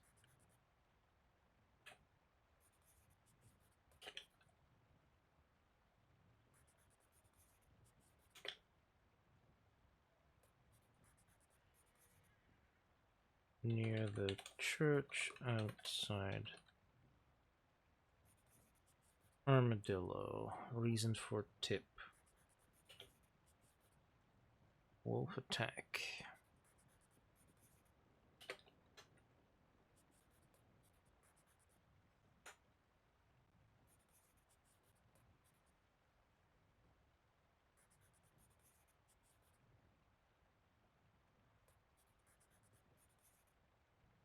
B: near the church outside Armadillo. Reason for tip. Wolf attack.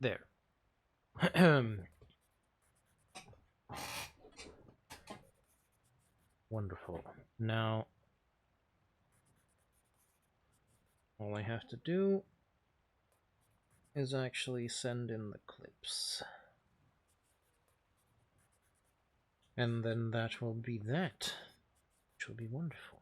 B: There. Wonderful. Now, all I have to do is actually send in the clips. And then that will be that. Which will be wonderful.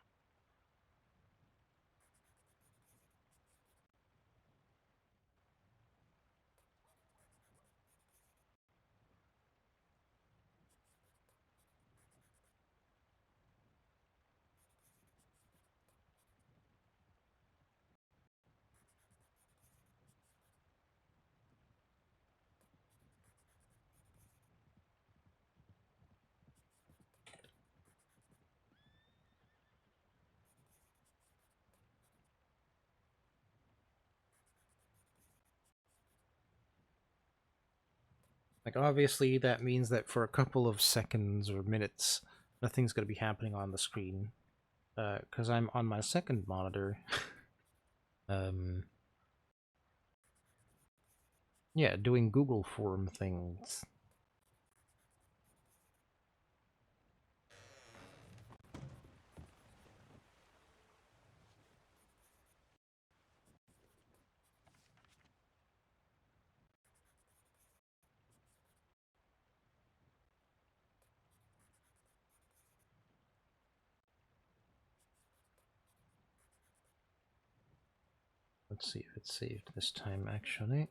B: Like, obviously, that means that for a couple of seconds or minutes, nothing's going to be happening on the screen. Because I'm on my second monitor. Yeah, doing Google form things. Let's see if it's saved this time, actually.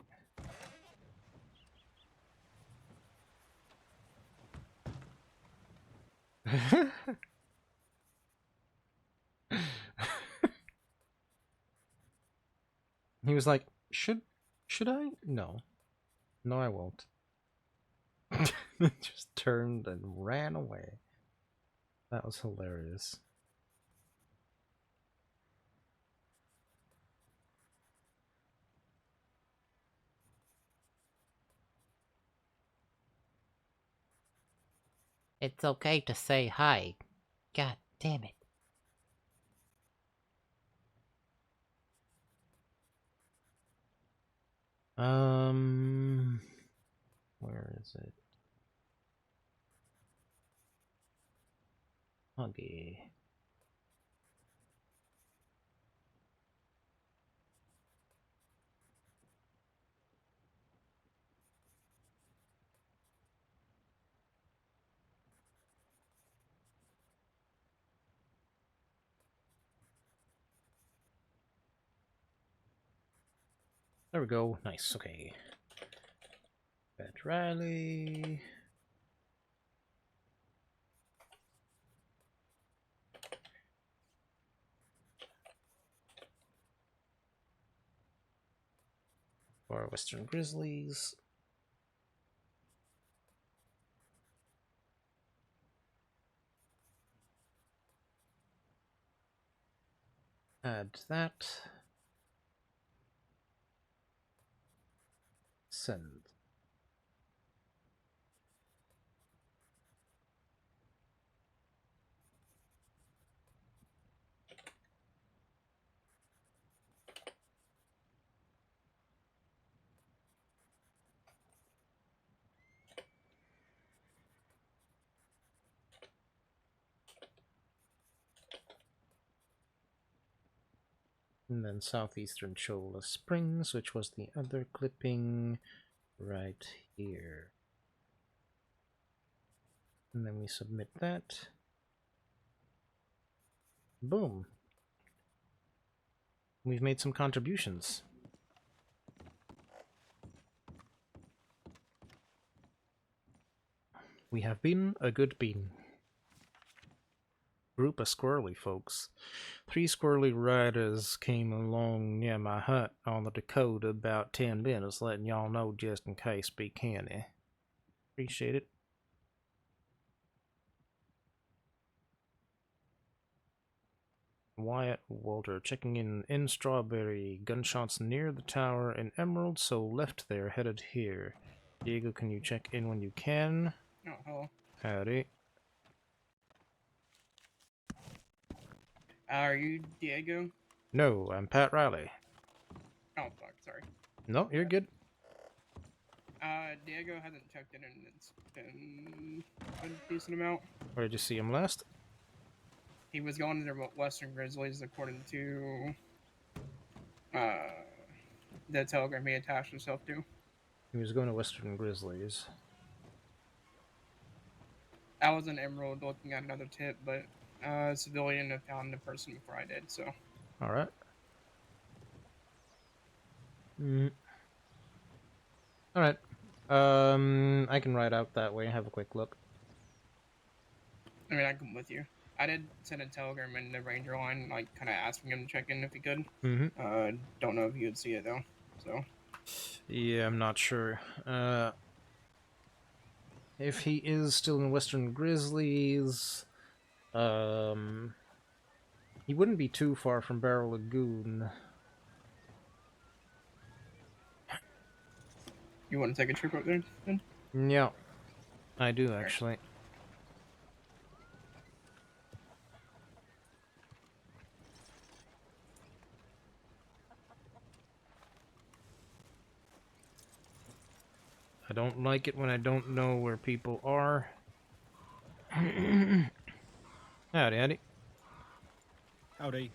B: He was like, should I? No. No, I won't. Just turned and ran away. That was hilarious. It's okay to say hi. God damn it. Where is it? Huggy. There we go. Nice. Okay. Pat Riley. For Western Grizzlies. Add that. Send. And then Southeastern Cholla Springs, which was the other clipping right here. And then we submit that. Boom. We've made some contributions. We have been a good bean. Group of squirrely folks. 3 squirrely riders came along near my hut on the Dakota about 10 minutes, letting y'all know just in case be canny. Appreciate it. Wyatt Walter checking in Strawberry. Gunshots near the tower in Emerald, so left there, headed here. Diego, can you check in when you can?
Q: Oh, hello.
B: Howdy.
Q: Are you Diego?
B: No, I'm Pat Riley.
Q: Oh, fuck, sorry.
B: No, you're good.
Q: Diego hasn't checked in and it's been a decent amount.
B: Where did you see him last?
Q: He was going to the Western Grizzlies according to the telegram he attached himself to.
B: He was going to Western Grizzlies.
Q: I was in Emerald looking at another tip, but a civilian had found the person before I did, so.
B: Alright. Alright. I can ride out that way, have a quick look.
Q: I mean, I come with you. I did send a telegram in the ranger line, like, kind of asking him to check in if he could. Don't know if he would see it, though, so.
B: Yeah, I'm not sure. If he is still in Western Grizzlies, he wouldn't be too far from Barrel Lagoon.
Q: You want to take a trip up there, then?
B: Yeah, I do, actually. I don't like it when I don't know where people are. Howdy, howdy.
P: Howdy.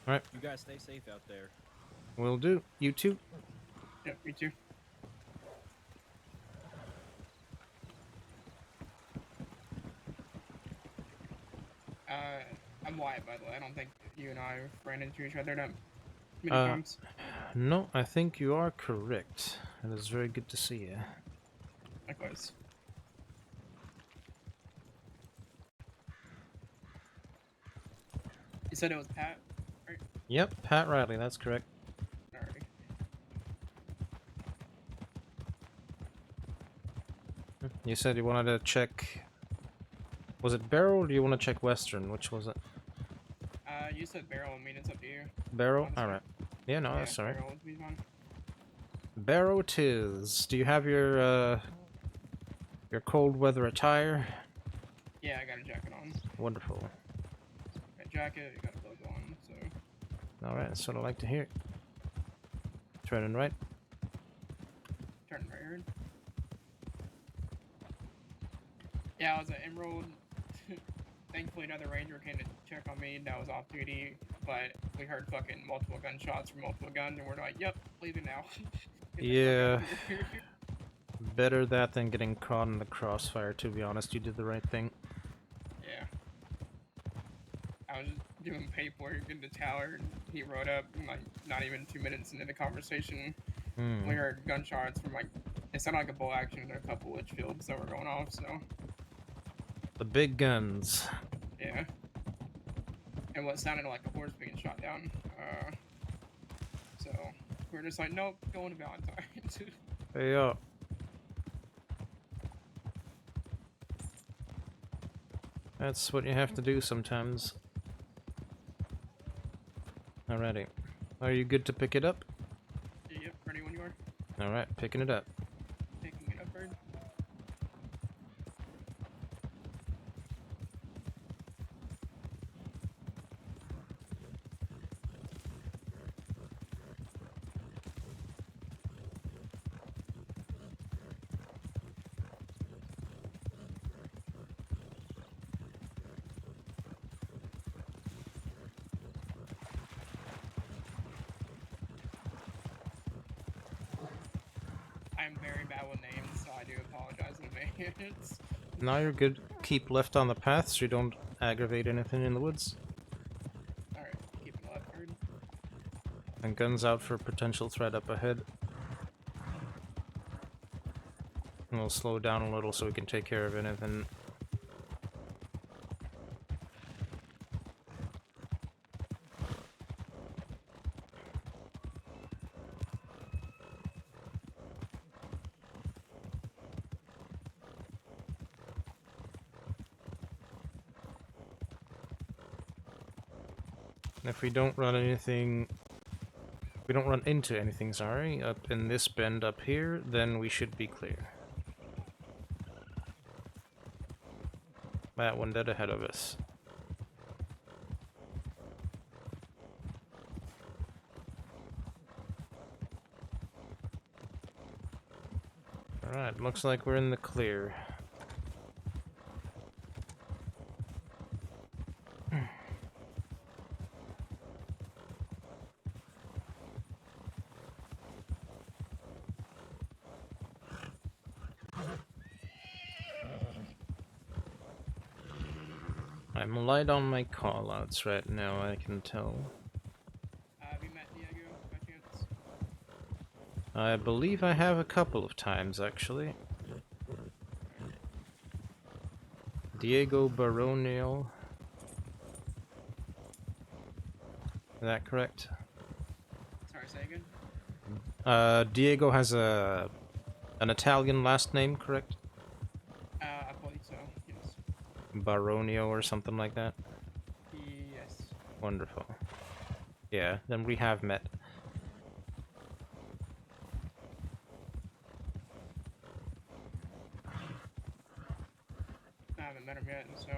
B: Alright.
P: You guys stay safe out there.
B: Will do. You too?
Q: Yep, me too. I'm Wyatt, by the way. I don't think you and I ran into each other that many times.
B: No, I think you are correct. It is very good to see you.
Q: Likewise. You said it was Pat, right?
B: Yep, Pat Riley, that's correct.
Q: Alrighty.
B: You said you wanted to check... Was it Barrel or do you want to check Western? Which was it?
Q: You said Barrel. I mean, it's up to you.
B: Barrel?
Q: Honestly.
B: Alright. Yeah, no,
Q: Yeah,
B: that's alright.
Q: Barrel would be fine.
B: Barrow tis. Do you have your cold weather attire?
Q: Yeah, I got a jacket on.
B: Wonderful.
Q: Got a jacket, got a logo on, so.
B: Alright, that's what I like to hear. Turning right.
Q: Turning right here. Yeah, I was at Emerald. Thankfully, another ranger came to check on me that was off duty, but we heard fucking multiple gunshots from multiple guns, and we're like, yep, leaving now. Get the fuck out
B: Yeah.
Q: of here.
B: Better that than getting caught in the crossfire, to be honest. You did the right thing.
Q: Yeah. I was just giving him paperwork in the tower, and he rode up, and like, not even 2 minutes into the conversation, we heard gunshots from like, it sounded like a bolt action and a couple Litchfields that were going off, so.
B: The big guns.
Q: Yeah. And what sounded like a horse being shot down. So we're just like, nope, going to Valentine.
B: Hey up. That's what you have to do sometimes. Alrighty. Are you good to pick it up?
Q: Yep, ready when you are.
B: Alright, picking it up.
Q: Picking it up, bird. I'm very bad with names, so I do apologize in advance.
B: Now you're good. Keep left on the path so you don't aggravate anything in the woods.
Q: Alright, keeping left, bird.
B: And guns out for potential threat up ahead. And we'll slow down a little so we can take care of anything. If we don't run anything, we don't run into anything, sorry, up in this bend up here, then we should be clear. That one dead ahead of us. Alright, looks like we're in the clear. I'm light on my callouts right now, I can tell.
Q: Have you met Diego by chance?
B: I believe I have a couple of times, actually. Diego Baronio. Is that correct?
Q: Sorry, say again?
B: Diego has an Italian last name, correct?
Q: I believe so, yes.
B: Baronio or something like that?
Q: Yes.
B: Wonderful. Yeah, then we have met.
Q: I haven't met him yet, so I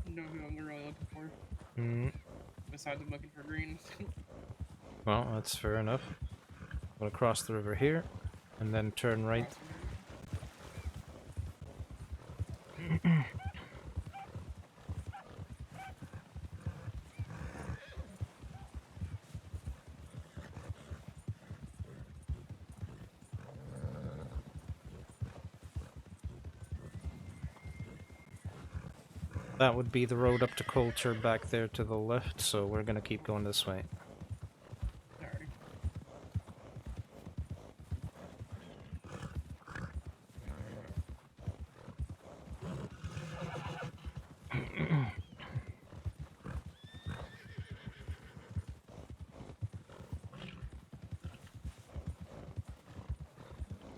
Q: don't know who I'm really looking for.
B: Mm.
Q: Besides I'm looking for greens.
B: Well, that's fair enough. We'll cross the river here, and then turn right. That would be the road up to Coulter back there to the left, so we're gonna keep going this way.
Q: Alrighty.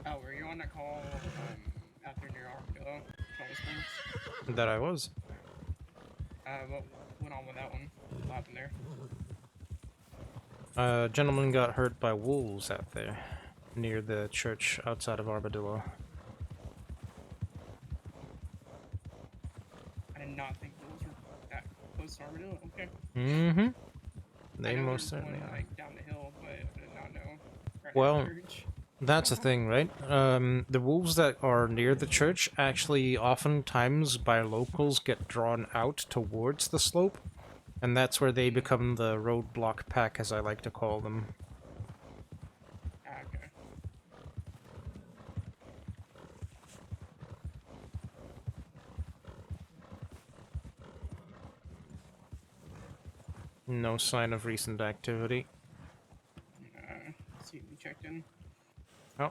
Q: Oh, were you on that call after near Armadillo? Cold Springs?
B: That I was.
Q: What went on with that one? What happened there?
B: A gentleman got hurt by wolves out there, near the church outside of Armadillo.
Q: I did not think those were that close to Armadillo. Okay.
B: Mm-hmm.
Q: I
B: They
Q: know
B: most
Q: there's
B: certainly
Q: one
B: are.
Q: like down the hill, but I did not know right near
B: Well,
Q: the church.
B: that's the thing, right? The wolves that are near the church actually oftentimes by locals get drawn out towards the slope, and that's where they become the roadblock pack, as I like to call them.
Q: Ah, okay.
B: No sign of recent activity.
Q: See, we checked in.
B: Oh.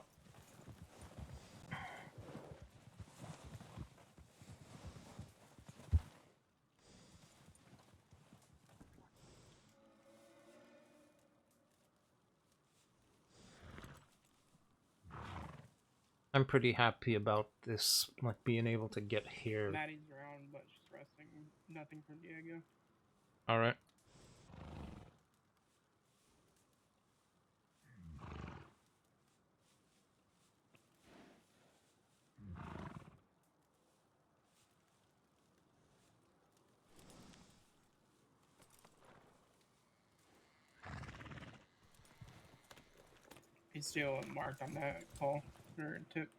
B: I'm pretty happy about this, like, being able to get here.
Q: Maddie's around, but she's resting. Nothing from Diego.
B: Alright.
Q: He's still marked on that call or tip.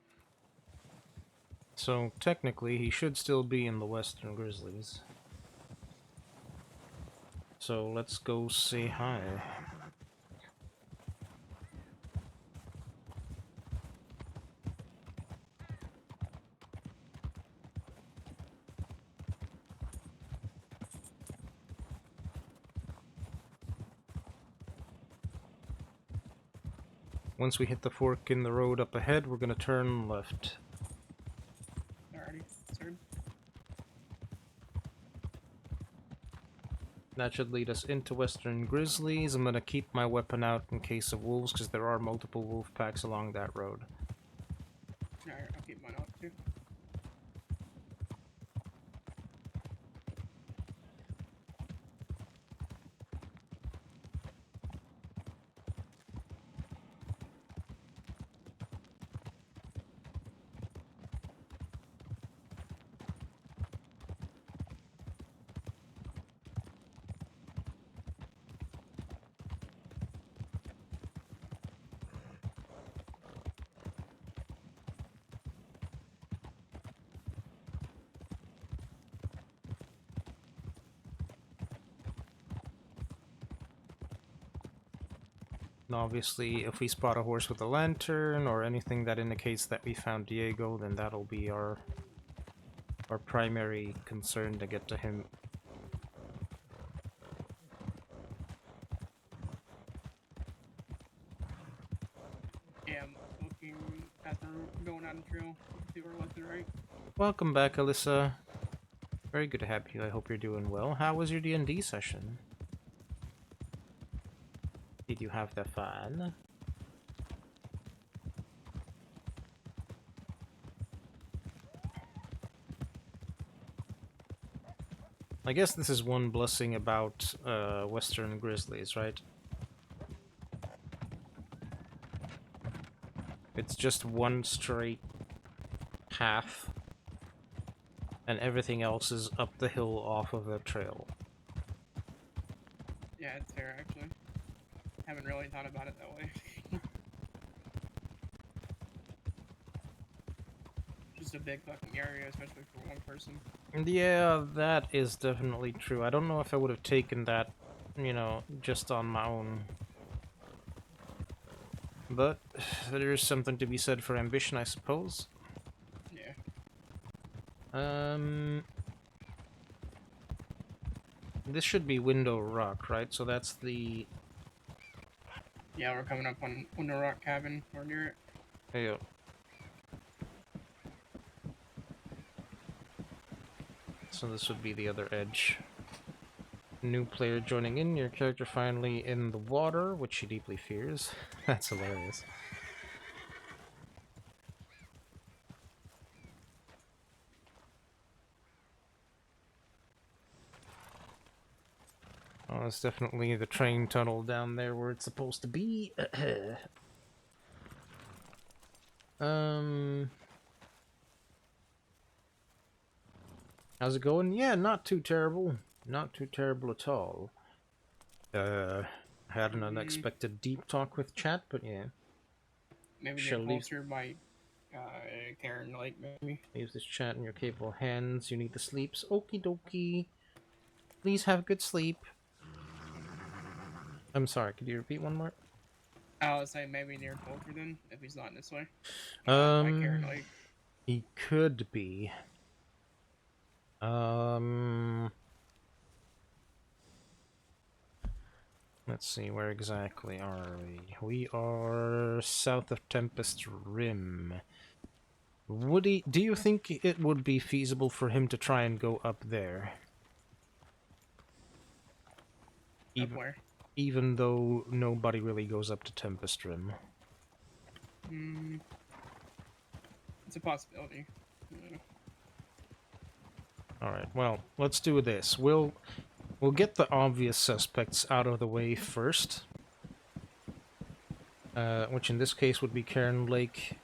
B: So, technically, he should still be in the Western Grizzlies. So, let's go say hi. Once we hit the fork in the road up ahead, we're gonna turn left.
Q: Alrighty, sir.
B: That should lead us into Western Grizzlies. I'm gonna keep my weapon out in case of wolves, because there are multiple wolf packs along that road.
Q: Alright, I'll keep mine out too.
B: And obviously, if we spot a horse with a lantern or anything that indicates that we found Diego, then that'll be our primary concern to get to him.
Q: Yeah, I'm looking at the going on the trail. See where left and right.
B: Welcome back, Alyssa. Very good to have you. I hope you're doing well. How was your D&D session? Did you have the fun? I guess this is one blessing about Western Grizzlies, right? It's just one straight path, and everything else is up the hill off of the trail.
Q: Yeah, it's fair actually. Haven't really thought about it that way. Just a big fucking area, especially for one person.
B: Yeah, that is definitely true. I don't know if I would have taken that, you know, just on my own. But there is something to be said for ambition, I suppose.
Q: Yeah.
B: This should be Window Rock, right? So that's the...
Q: Yeah, we're coming up on Window Rock Cabin. We're near it.
B: Yeah. So this would be the other edge. New player joining in, your character finally in the water, which she deeply fears. That's hilarious. Oh, it's definitely the train tunnel down there where it's supposed to be. How's it going? Yeah, not too terrible. Not too terrible at all. Had an unexpected deep talk with chat, but yeah.
Q: Maybe
B: Shall
Q: near
B: leave,
Q: Culture by Karen Lake, maybe.
B: leave this chat in your capable hands. You need the sleeps. Okie dokie. Please have good sleep. I'm sorry, could you repeat one more?
Q: I would say maybe near Culture then, if he's not this way. By Karen Lake.
B: He could be. Let's see, where exactly are we? We are south of Tempest Rim. Do you think it would be feasible for him to try and go up there?
Q: Up where?
B: Even though nobody really goes up to Tempest Rim.
Q: It's a possibility.
B: Alright, well, let's do this. We'll get the obvious suspects out of the way first. Which in this case would be Cairn Lake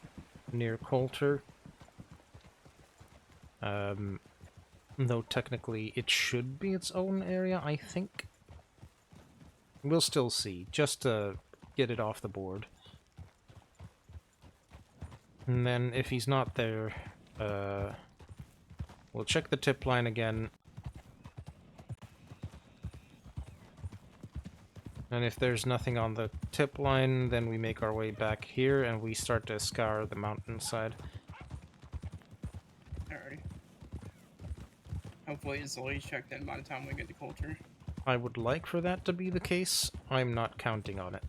B: near Coulter. Though technically it should be its own area, I think. We'll still see, just to get it off the board. And then if he's not there, we'll check the tip line again. And if there's nothing on the tip line, then we make our way back here and we start to scour the mountainside.
Q: Alrighty. Hopefully it's always checked in by the time we get to Culture.
B: I would like for that to be the case. I'm not counting on it.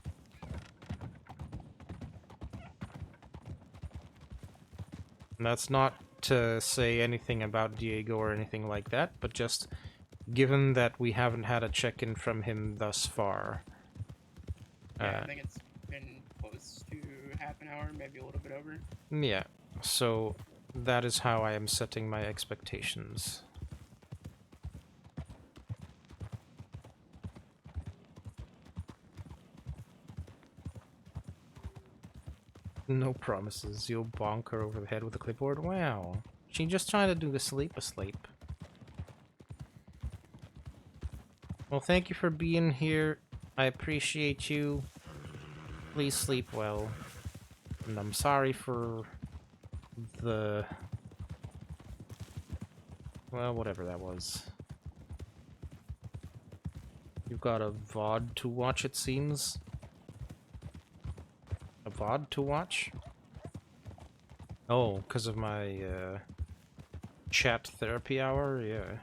B: And that's not to say anything about Diego or anything like that, but just given that we haven't had a check-in from him thus far.
Q: Yeah, I think it's been close to half an hour, maybe a little bit over.
B: Yeah, so that is how I am setting my expectations. No promises. You'll bonk her over the head with a clipboard? Wow. She just trying to do the sleep asleep. Well, thank you for being here. I appreciate you. Please sleep well. And I'm sorry for the... well, whatever that was. You've got a VOD to watch, it seems. A VOD to watch? Oh, because of my chat therapy hour? Yeah.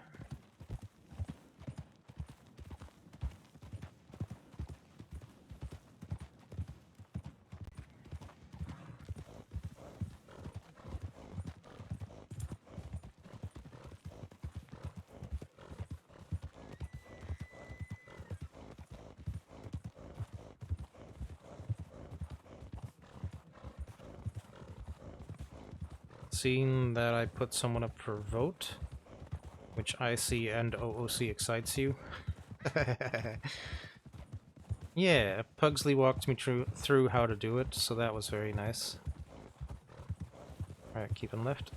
B: Seeing that I put someone up for vote, which I see and OOC excites you. Yeah, Pugsley walked me through how to do it, so that was very nice. Alright, keeping left.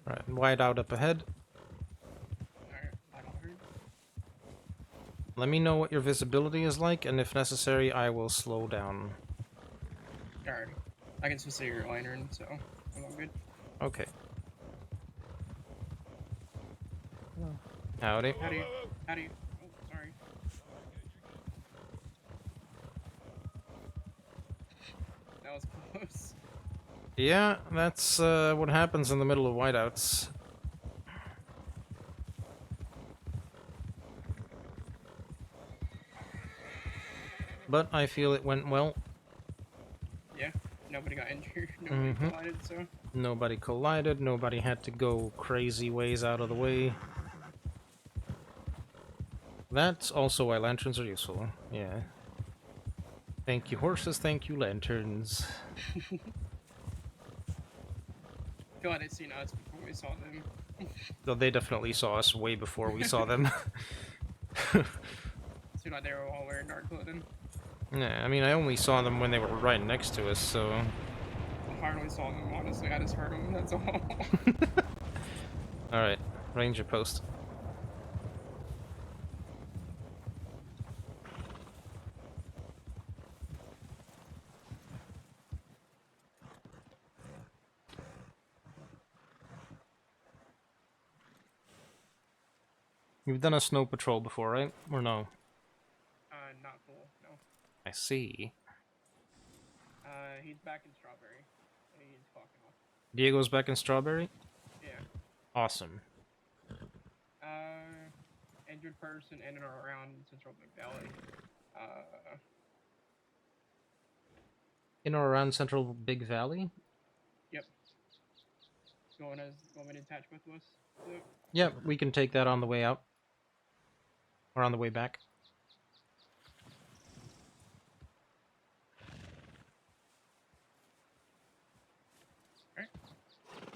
B: Alright, wide out up ahead.
Q: Alright, I don't heard.
B: Let me know what your visibility is like, and if necessary, I will slow down.
Q: Alright. I can still see your lantern, so I'm all good.
B: Okay.
F: No.
B: Howdy.
Q: How do you? Oh, sorry. That was close.
B: Yeah, that's what happens in the middle of whiteouts. But I feel it went well.
Q: Yeah, nobody got injured, nobody collided, so.
B: Nobody collided, nobody had to go crazy ways out of the way. That's also why lanterns are useful, yeah. Thank you horses, thank you lanterns.
Q: I feel like they'd seen us before we saw them.
B: Though they definitely saw us way before we saw them.
Q: Seemed like they were all wearing dark clothing.
B: Yeah, I mean, I only saw them when they were right next to us, so...
Q: I hardly saw them, honestly. I just heard them, that's all.
B: Alright, ranger post. You've done a snow patrol before, right? Or no?
Q: Not full, no.
B: I see.
Q: He's back in Strawberry. He's clocking off.
B: Diego's back in Strawberry?
Q: Yeah.
B: Awesome.
Q: Injured person in and around Central Big Valley.
B: In or around Central Big Valley?
Q: Yep. You want me to attach with us?
B: Yep, we can take that on the way out. Or on the way back.
Q: Alright.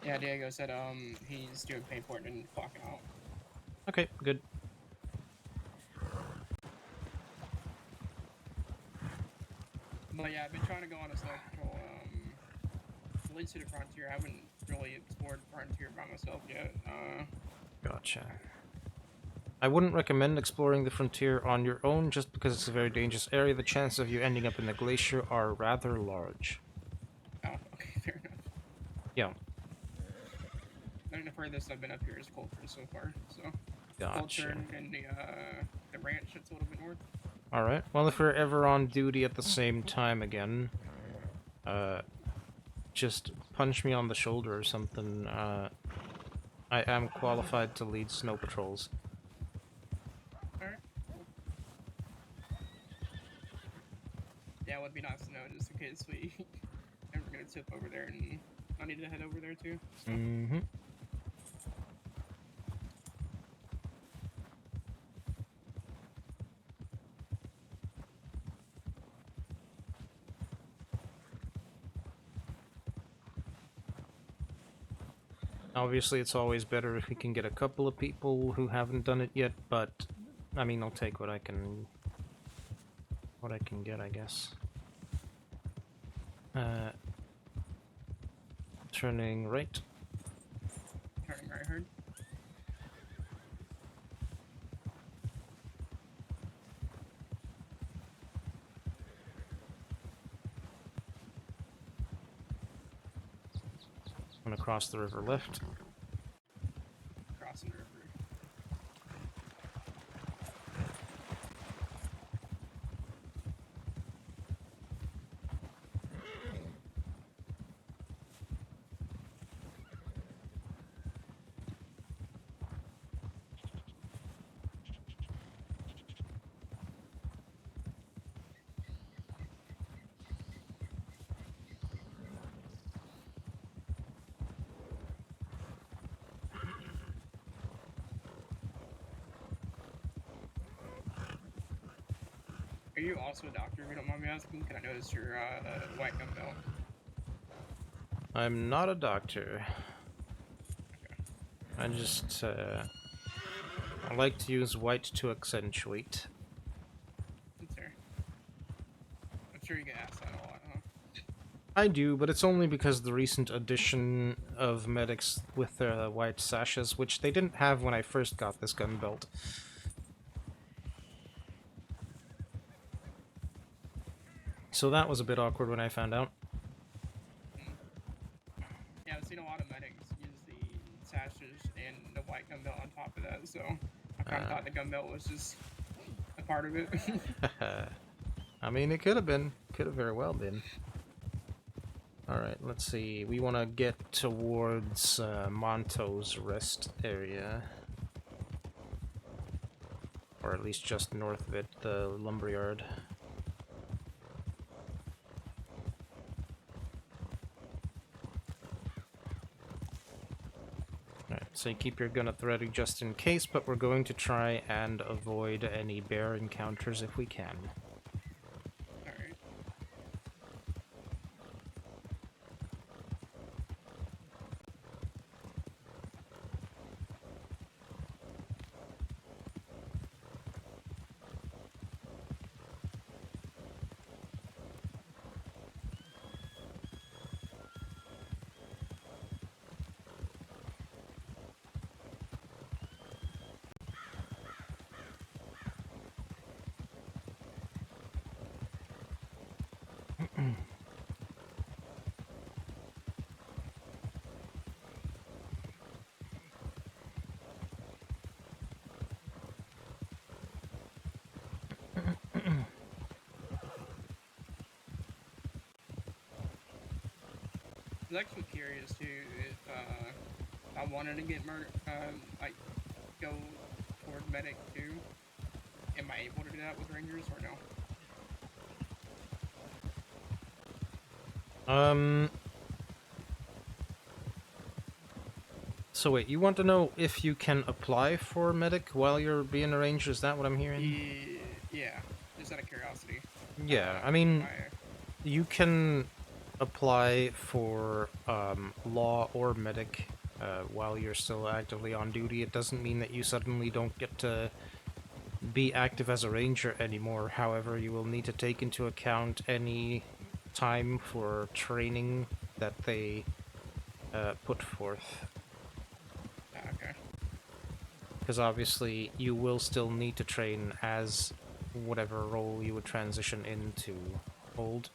Q: Yeah, Diego said he's doing paperwork and clocking out.
B: Okay, good.
Q: But yeah, I've been trying to go on a snow patrol. Leads to the frontier. I haven't really explored frontier by myself yet.
B: Gotcha. I wouldn't recommend exploring the frontier on your own just because it's a very dangerous area. The chances of you ending up in the glacier are rather large.
Q: Oh, okay, fair enough.
B: Yeah.
Q: I think the furthest I've been up here is Coulter so far, so.
B: Gotcha.
Q: Coulter and the ranch that's a little bit north.
B: Alright, well if we're ever on duty at the same time again, just punch me on the shoulder or something. I am qualified to lead snow patrols.
Q: Alright. Yeah, it would be nice to know just in case we ever get a tip over there and I need to head over there too. So.
B: Mm-hmm. Obviously, it's always better if we can get a couple of people who haven't done it yet, but I mean, I'll take what I can get, I guess. Turning right.
Q: Turning right, heard.
B: I'm gonna cross the river left.
Q: Crossing the river. Are you also a doctor, if you don't mind me asking? Can I notice your white gun belt?
B: I'm not a doctor.
Q: Okay.
B: I just, I like to use white to accentuate.
Q: That's fair. I'm sure you get asked that a lot, huh?
B: I do, but it's only because of the recent addition of medics with their white sashes, which they didn't have when I first got this gun belt. So that was a bit awkward when I found out.
Q: Yeah, I've seen a lot of medics use the sashes and the white gun belt on top of that, so I kind of thought the gun belt was just a part of it.
B: I mean, it could have been. Could have very well been. Alright, let's see. We want to get towards Monto's rest area. Or at least just north of it, the lumberyard. Alright, so you keep your gun at the ready just in case, but we're going to try and avoid any bear encounters if we can.
Q: Alright. I was actually curious too if I wanted to get like go toward medic too. Am I able to do that with rangers or no?
B: So wait, you want to know if you can apply for medic while you're being a ranger? Is that what I'm hearing?
Q: Yeah, just out of curiosity.
B: Yeah, I mean, you can apply for law or medic while you're still actively on duty. It doesn't mean that you suddenly don't get to be active as a ranger anymore. However, you will need to take into account any time for training that they put forth.
Q: Okay.
B: Because obviously you will still need to train as whatever role you would transition into hold.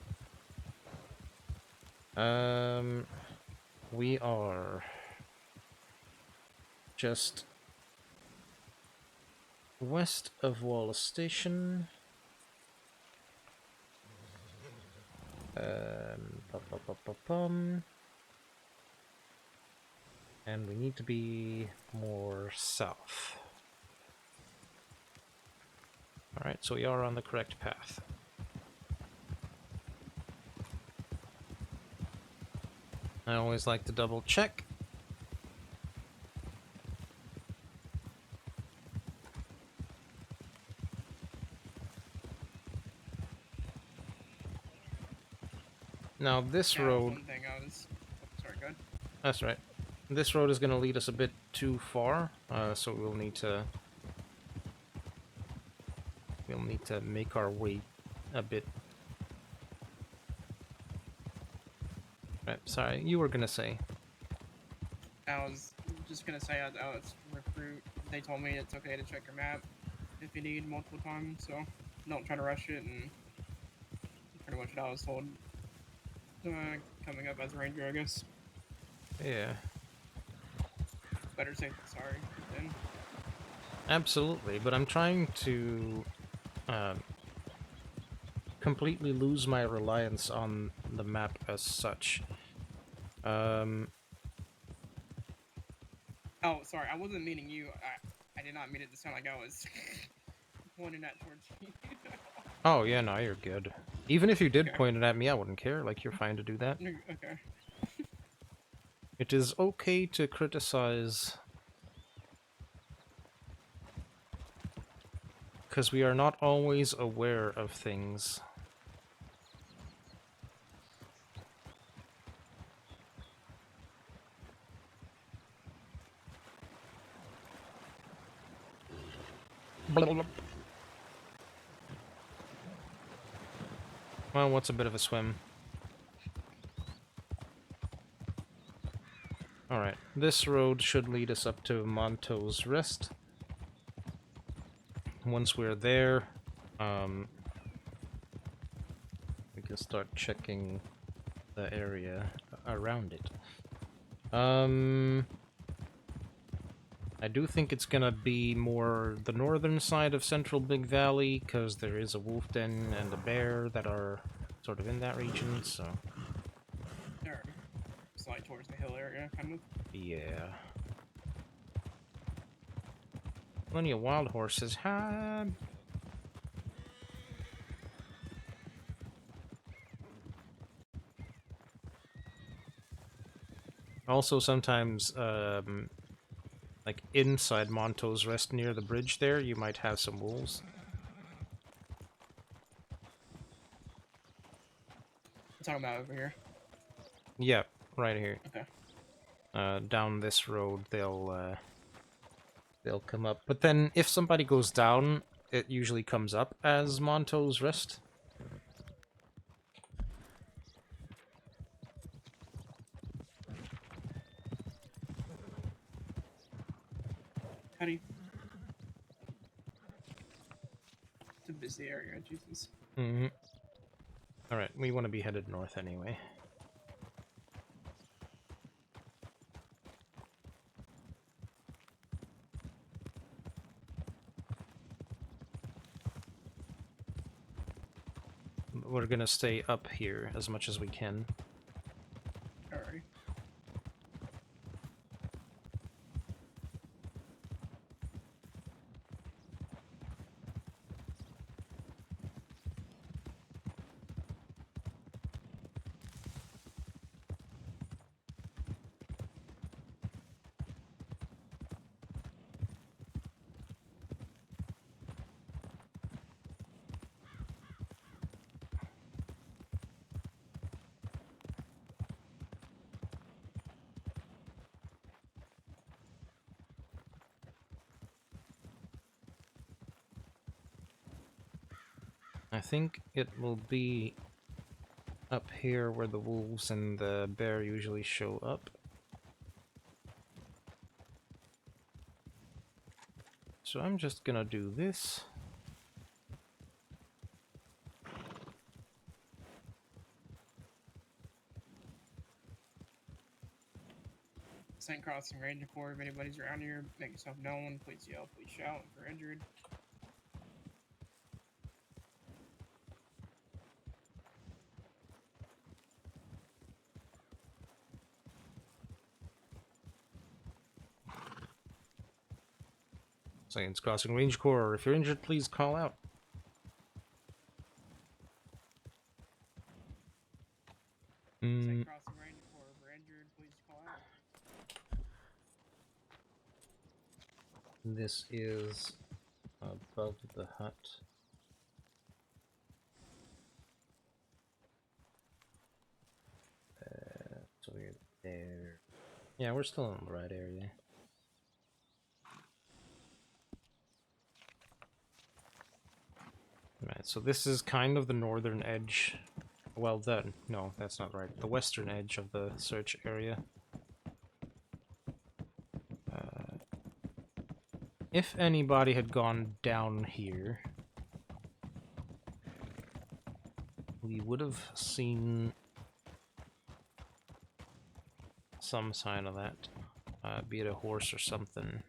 B: We are just west of Wallace Station. And we need to be more south. Alright, so we are on the correct path. I always like to double check. Now this road...
Q: One thing I was... Sorry, go ahead.
B: That's right. This road is going to lead us a bit too far, so we'll need to make our way a bit. Right, sorry, you were going to say.
Q: I was just gonna say, it's recruit. They told me it's okay to check your map if you need multiple times, so don't try to rush it, and pretty much what I was told. Coming up as a ranger, I guess.
B: Yeah.
Q: Better safe than sorry, then.
B: Absolutely, but I'm trying to completely lose my reliance on the map as such.
Q: Oh, sorry, I wasn't meaning you. I did not mean it to sound like I was pointing that towards you.
B: Oh, yeah, no, you're good. Even if you did point it at me, I wouldn't care. Like, you're fine to do that.
Q: Okay.
B: It is okay to criticize, because we are not always aware of things. Well, what's a bit of a swim? this road should lead us up to Monto's Rest. Once we're there, we can start checking the area around it. I do think it's gonna be more the northern side of Central Big Valley, because there is a wolf den and a bear that are sort of in that region, so...
Q: Or slide towards the hill area, kind of.
B: Yeah. Plenty of wild horses. Hi. Also, sometimes, like inside Monto's Rest near the bridge there, you might have some wolves.
Q: I'm talking about over here.
B: Yeah, right here.
Q: Okay.
B: Down this road, they'll come up. But then, if somebody goes down, it usually comes up as Monto's Rest.
Q: Howdy. It's a busy area, Jesus.
B: Mm-hmm. Alright, we want to be headed north anyway. We're gonna stay up here as much as we can.
Q: Alright.
B: I think it will be up here where the wolves and the bear usually show up. So I'm just gonna do this.
Q: St. Crossing Ranger Corps, if anybody's around here, make yourself known. Please yell, please shout if you're injured.
B: Saints Crossing Range Corps, if you're injured, please call out.
Q: St. Crossing Ranger Corps, if you're injured, please call out.
B: This is above the hut. So we're there. Yeah, we're still in the right area. Right, so this is kind of the northern edge. Well then, no, that's not right. The western edge of the search area. If anybody had gone down here, we would have seen some sign of that, be it a horse or something.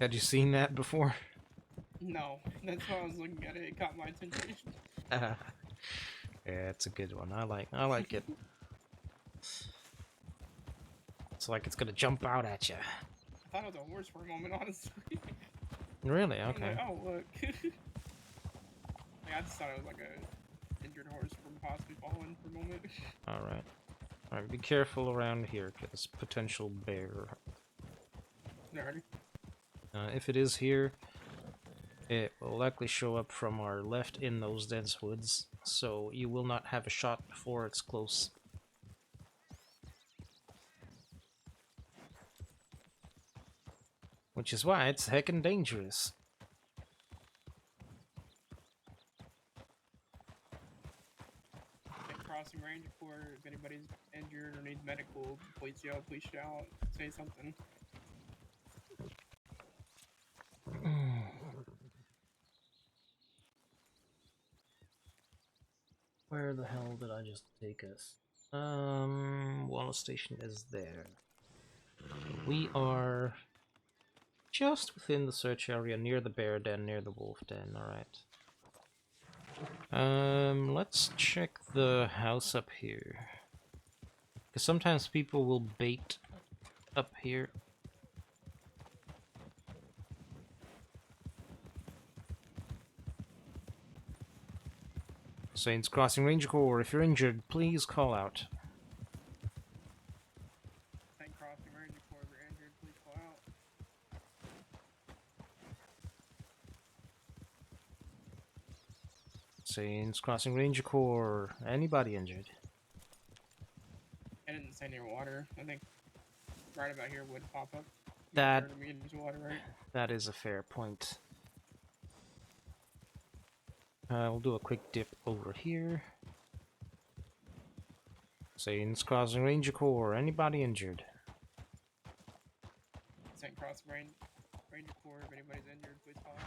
B: Had you seen that before?
Q: No, that's why I was looking at it. It caught my attention.
B: Yeah, it's a good one. I like it. It's like it's gonna jump out at you.
Q: I thought it was a horse for a moment, honestly.
B: Really?
Q: I'm
B: Okay.
Q: like, oh, look. Like, I just thought it was like a injured horse from possibly falling for a moment.
B: Alright. Alright, be careful around here, because potential bear.
Q: Alrighty.
B: If it is here, it will likely show up from our left in those dense woods, so you will not have a shot before it's close. Which is why it's heckin' dangerous.
Q: medical, please yell, please shout, say something.
B: Where the hell did I just take us? Wallace Station is there. We are just within the search area, near the bear den, near the wolf den, alright. Let's check the house up here. Because sometimes people will bait up here. Saints Crossing Ranger Corps, if you're injured, please call out.
Q: Saint Crossing Ranger Corps, if you're injured, please call out.
B: Saints Crossing Ranger Corps, anybody injured?
Q: I didn't say near water. I think right about here would pop up.
B: That,
Q: 30 meters of water, right?
B: that is a fair point. We'll do a quick dip over here. Saints Crossing Ranger Corps, anybody injured?
Q: Saint Crossing Ranger Corps, if anybody's injured, please call out.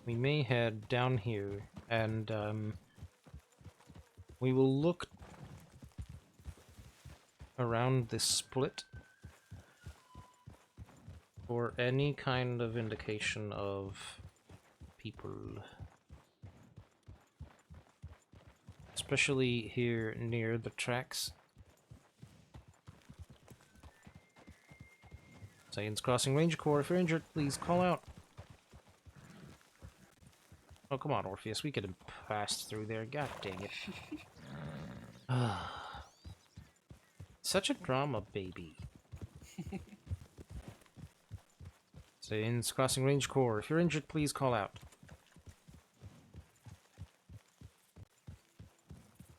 B: We may head down here, and, we will look around this split for any kind of indication of people. Especially here near the tracks. Saints Crossing Ranger Corps, if you're injured, please call out. Oh, come on, Orpheus, we could have passed through there, god dang it. Such a drama, baby. Saints Crossing Ranger Corps, if you're injured, please call out.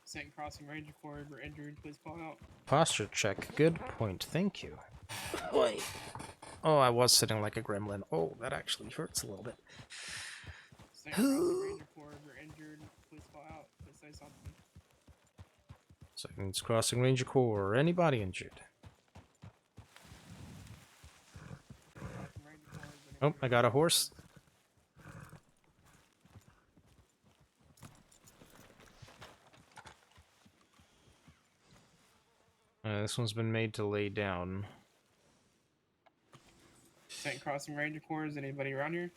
Q: Saint Crossing Ranger Corps, if you're injured, please call out.
B: Posture check, good point, thank you. Wait. Oh, I was sitting like a gremlin. Oh, that actually hurts a little bit.
Q: Saint Crossing Ranger Corps, if you're injured, please call out. Please say something.
B: Saints Crossing Ranger Corps, anybody injured? Oh, I got a horse. This one's been made to lay down.
Q: Saint Crossing Ranger Corps, is anybody around here?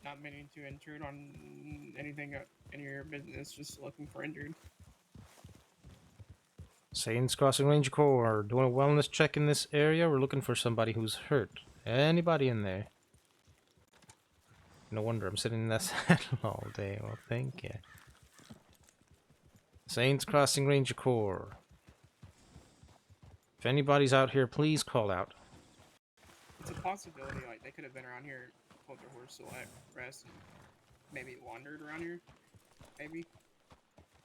Q: Not meaning to intrude on anything, any of your business, just looking for injured.
B: Saints Crossing Ranger Corps, doing a wellness check in this area. We're looking for somebody who's hurt. Anybody in there? No wonder I'm sitting in that saddle all day. Well, thank you. Saints Crossing Ranger Corps. If anybody's out here, please call out.
Q: It's a possibility, like, they could have been around here, pulled their horse to like rest, and maybe wandered around here. Maybe.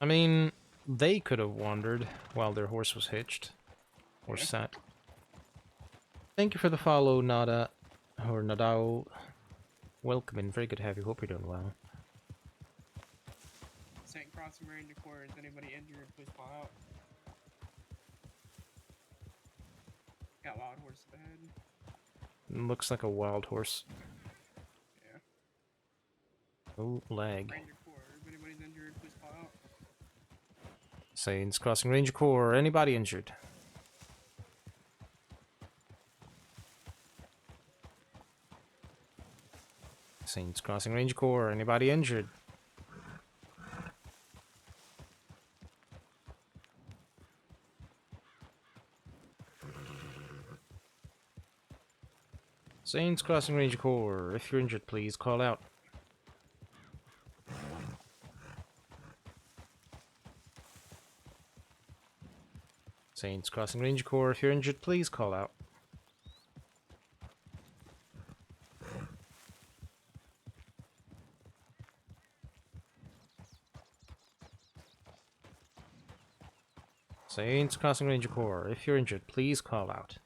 B: I mean, they could have wandered while their horse was hitched. Or sat. Thank you for the follow, Nada. Or Nadao. Welcome in. Very good to have you. Hope you're doing well.
Q: Saint Crossing Ranger Corps, is anybody injured? Please call out. Got wild horse ahead.
B: Looks like a wild horse.
Q: Yeah.
B: Oh, lag.
Q: Ranger Corps, if anybody's injured, please call out.
B: Saints Crossing Ranger Corps, anybody injured? Saints Crossing Ranger Corps, anybody injured? Saints Crossing Ranger Corps, if you're injured, please call out. Saints Crossing Ranger Corps, if you're injured, please call out. Saints Crossing Ranger Corps, if you're injured, please call out.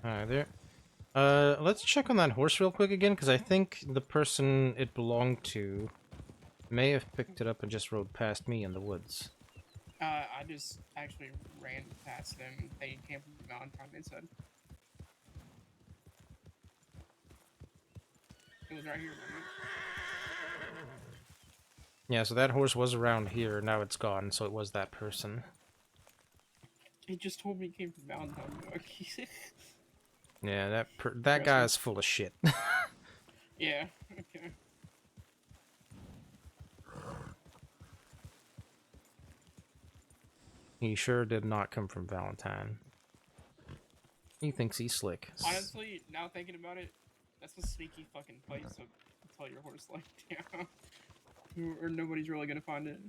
B: Alright, there. Let's check on that horse real quick again, because I think the person it belonged to may have picked it up and just rode past me in the woods.
Q: I just actually ran past them. They came from the mountain time, they said. It was right here, wasn't it?
B: Yeah, so that horse was around here, now it's gone, so it was that person.
Q: He just told me he came from mountain time.
B: Yeah, that guy is full of shit.
Q: Yeah, okay.
B: He sure did not come from Valentine. He thinks he's slick.
Q: Honestly, now thinking about it, that's a sneaky fucking place to tell your horse, like, damn. Or nobody's really gonna find it.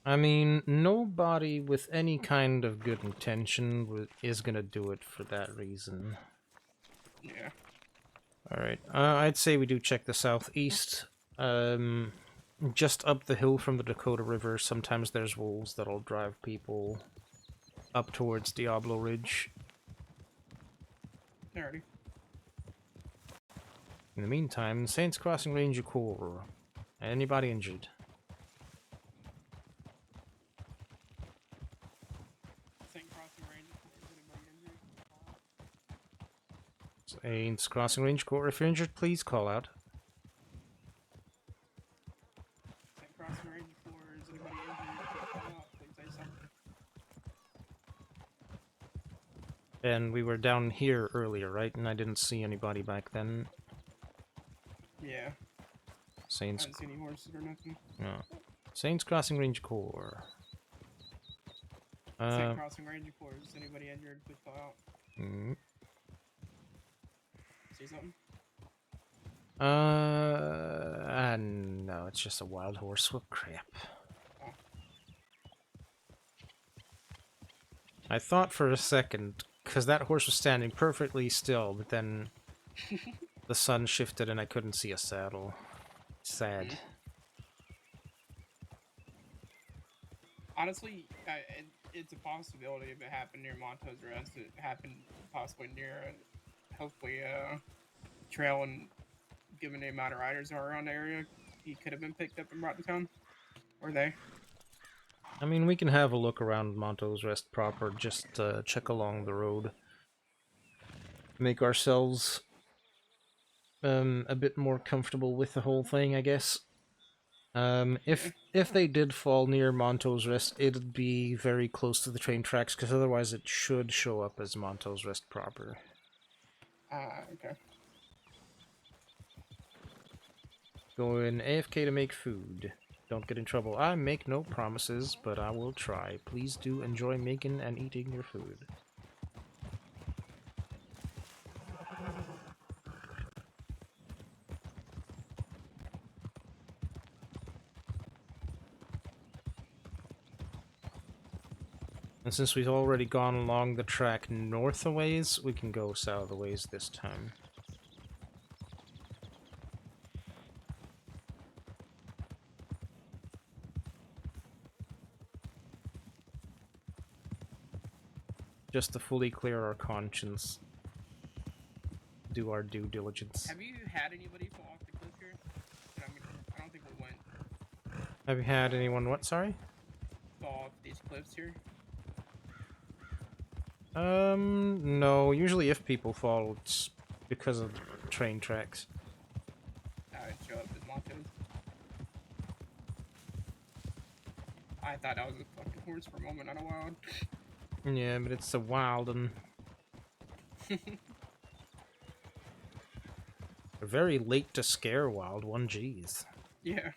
B: I mean, nobody with any kind of good intention is gonna do it for that reason.
Q: Yeah.
B: Alright, I'd say we do check the southeast. Just up the hill from the Dakota River, sometimes there's wolves that'll drive people up towards Diablo Ridge.
Q: Alrighty.
B: In the meantime, Saints Crossing Ranger Corps. Anybody injured? Saints Crossing Ranger Corps, if you're injured, please call out.
Q: Crossing Ranger Corps, is anybody injured? Please say something.
B: And we were down here earlier, right? And I didn't see anybody back then.
Q: Yeah.
B: Saints.
Q: I didn't see any horses or nothing.
B: No. Saints Crossing Ranger Corps.
Q: Saint Crossing Ranger Corps, is anybody injured? Please call out. See something?
B: No, it's just a wild horse. What crap.
Q: Oh.
B: I thought for a second, because that horse was standing perfectly still, but then the sun shifted and I couldn't see a saddle. Sad.
Q: Honestly, it's a possibility if it happened near Monto's Rest. It happened possibly near, hopefully, trail, and given the amount of riders that are around the area, he could have been picked up and brought to town. Or they.
B: I mean, we can have a look around Monto's Rest proper, just check along the road. Make ourselves a bit more comfortable with the whole thing, I guess. If they did fall near Monto's Rest, it'd be very close to the train tracks, because otherwise it should show up as Monto's Rest proper.
Q: Okay.
B: Going AFK to make food. Don't get in trouble. I make no promises, but I will try. Please do enjoy making and eating your food. And since we've already gone along the track north a ways, we can go south a ways this time. Just to fully clear our conscience. Do our due diligence.
Q: Have you had anybody fall off the cliff here? I mean, I don't think we went.
B: Have you had anyone what, sorry?
Q: Fall off these cliffs here?
B: No. Usually if people fall, it's because of train tracks.
Q: I'd show up as Monto's. I thought I was a fucking horse for a moment, not a wild.
B: Yeah, but it's a wild and... They're very late to scare Wild One, jeez.
Q: Yeah.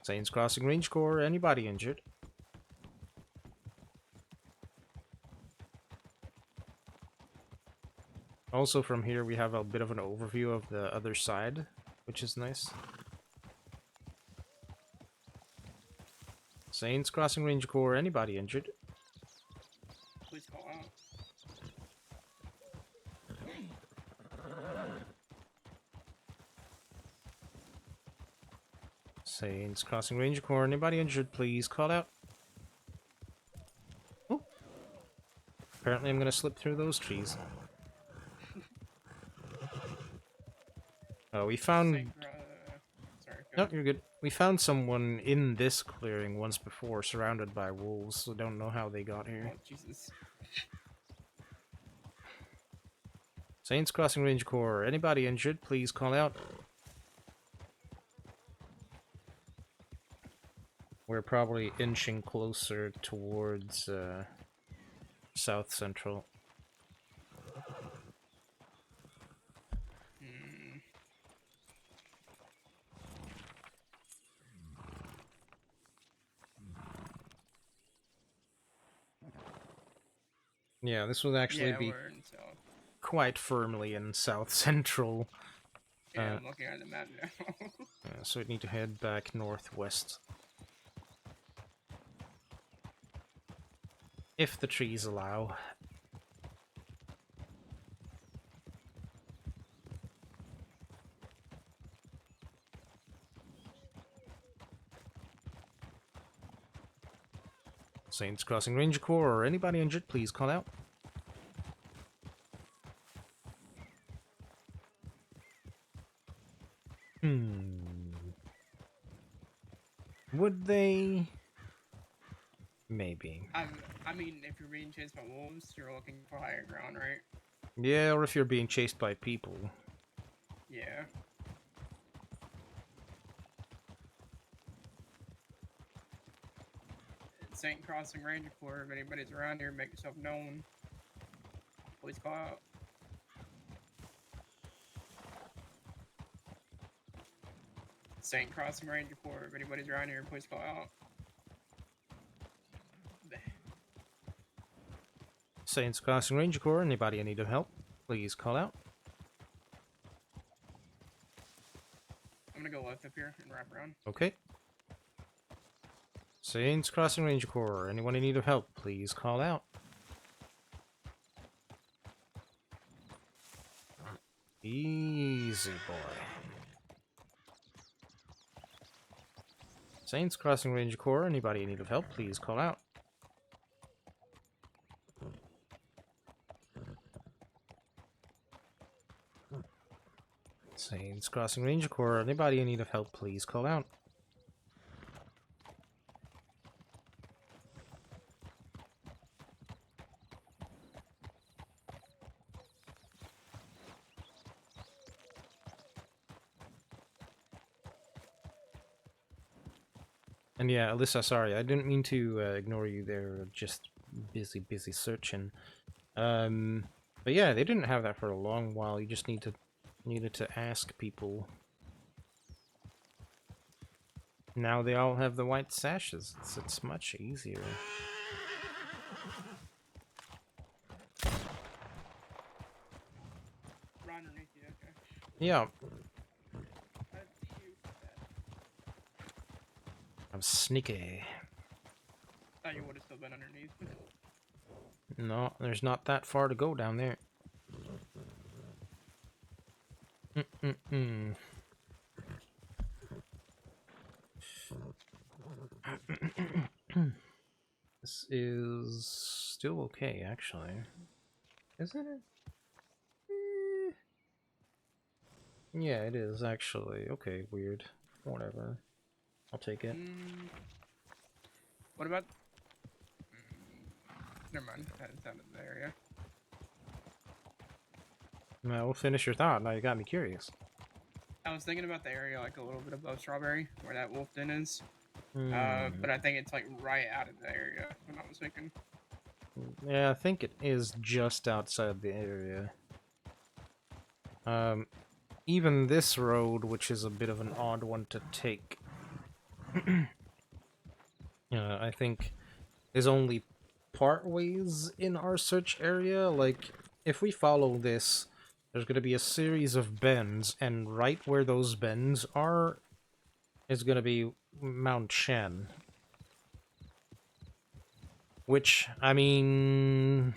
B: Saints Crossing Range Corps, anybody injured? Also from here we have a bit of an overview of the other side, which is nice. Saints Crossing Range Corps, anybody injured?
Q: Please call out.
B: Saints Crossing Range Corps, anybody injured, please call out. Oh. Apparently I'm gonna slip through those trees. Oh, we found...
Q: Sorry,
B: No, you're good. We found someone in this clearing once before, surrounded by wolves, so don't know how they got here.
Q: Oh, Jesus.
B: Saints Crossing Range Corps, anybody injured, please call out. We're probably inching closer towards South Central. Yeah, this would actually be
Q: we're in South.
B: quite firmly in South Central.
Q: Yeah, I'm looking at the map now.
B: So we need to head back northwest. If the trees allow. Saints Crossing Ranger Corps, or anybody injured, please call out. Would they? Maybe.
Q: I mean, if you're being chased by wolves, you're looking for higher ground, right?
B: Yeah, or if you're being chased by people.
Q: Yeah. Saint Crossing Ranger Corps, if anybody's around here, make yourself known. Please call out. Saint Crossing Ranger Corps, if anybody's around here, please call out.
B: Saints Crossing Ranger Corps, anybody in need of help, please call out.
Q: I'm gonna go left up here and wrap around.
B: Okay. Saints Crossing Ranger Corps, anyone in need of help, please call out. Easy boy. Saints Crossing Ranger Corps, anybody in need of help, please call out. Saints Crossing Ranger Corps, anybody in need of help, please call out. And yeah, Alyssa, sorry, I didn't mean to ignore you there, just busy searching. But yeah, they didn't have that for a long while, you just needed to ask people. Now they all have the white sashes, it's much easier.
Q: Right underneath you, okay.
B: Yeah. I'm sneaky.
Q: Thought you would have still been underneath.
B: No, there's not that far to go down there. This is still okay, actually. Isn't it? Yeah, it is, actually. Okay, weird. Whatever. I'll take it.
Q: What about... Never mind, that is out of the area.
B: Now, we'll finish your thought. Now you got me curious.
Q: I was thinking about the area like a little bit above Strawberry, where that wolf den is.
B: Hmm.
Q: But I think it's like right out of the area, if I'm not mistaken.
B: Yeah, I think it is just outside the area. Even this road, which is a bit of an odd one to take, I think is only part ways in our search area. Like, if we follow this, there's going to be a series of bends, and right where those bends are is going to be Mount Shan. Which, I mean,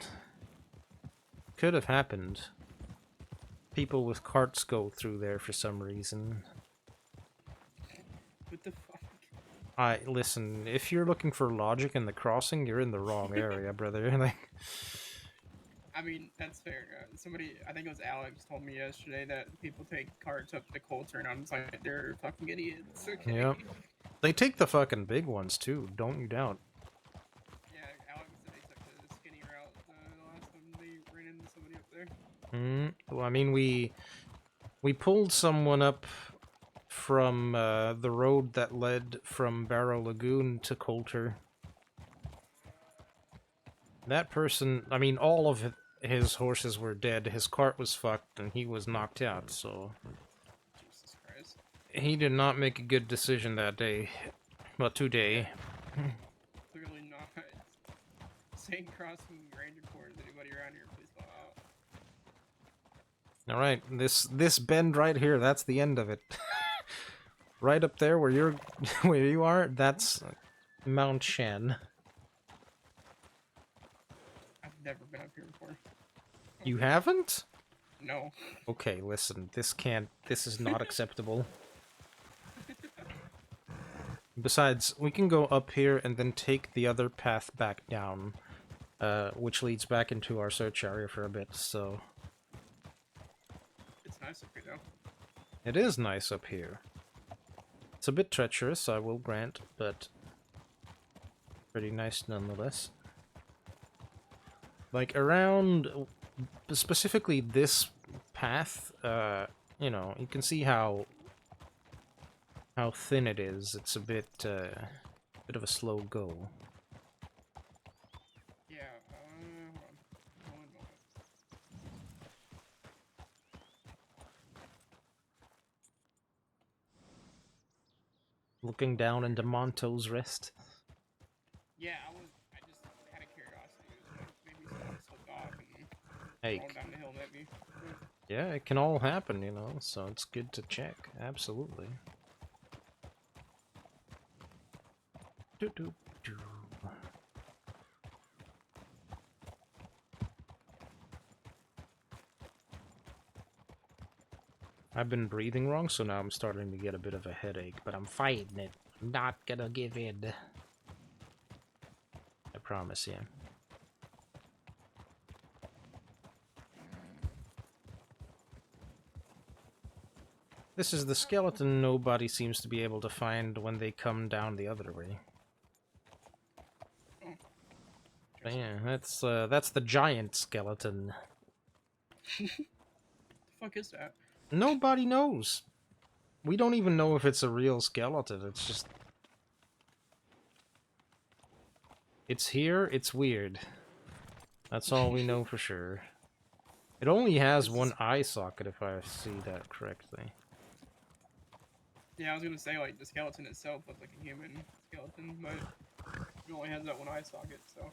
B: could have happened. People with carts go through there for some reason.
Q: What the fuck?
B: Listen, if you're looking for logic in the crossing, you're in the wrong area, brother. Like,
Q: I mean, that's fair. Somebody, I think it was Alex, told me yesterday that people take carts up to Coulter, and I'm just like, they're fucking idiots. Okay.
B: yep. They take the fucking big ones, too, don't you doubt.
Q: Yeah, Alex said they took the skinny route the last time they ran into somebody up there.
B: Well, I mean, we pulled someone up from the road that led from Barrow Lagoon to Coulter. That person, I mean, all of his horses were dead. His cart was fucked, and he was knocked out, so...
Q: Jesus Christ.
B: He did not make a good decision that day. Well, today.
Q: Clearly not. St. Cross from Ranger Corps. Is anybody around here? Please call out.
B: Alright, this bend right here, that's the end of it. Right up there where you are, that's Mount Shan.
Q: I've never been up here before.
B: You haven't?
Q: No.
B: Okay, listen, this is not acceptable. Besides, we can go up here and then take the other path back down, which leads back into our search area for a bit, so...
Q: It's nice up here, though.
B: It is nice up here. It's a bit treacherous, I will grant, but pretty nice nonetheless. Like, around, specifically this path, you know, you can see how thin it is. It's a bit of a slow go.
Q: Yeah, hold on. One moment.
B: Looking down into Monto's Rest.
Q: Yeah, I just had a curiosity. It was like maybe someone slipped off and
B: Hey,
Q: rolled down the hill, maybe.
B: yeah, it can all happen, you know, so it's good to check. Absolutely. Do. I've been breathing wrong, so now I'm starting to get a bit of a headache, but I'm fighting it. I'm not gonna give in. I promise you. This is the skeleton nobody seems to be able to find when they come down the other way. But yeah, that's the giant skeleton.
Q: The fuck is that?
B: Nobody knows. We don't even know if it's a real skeleton. It's just... It's here, it's weird. That's all we know for sure. It only has one eye socket, if I see that correctly.
Q: Yeah, I was gonna say, like, the skeleton itself looks like a human skeleton, but it only has that one eye socket, so...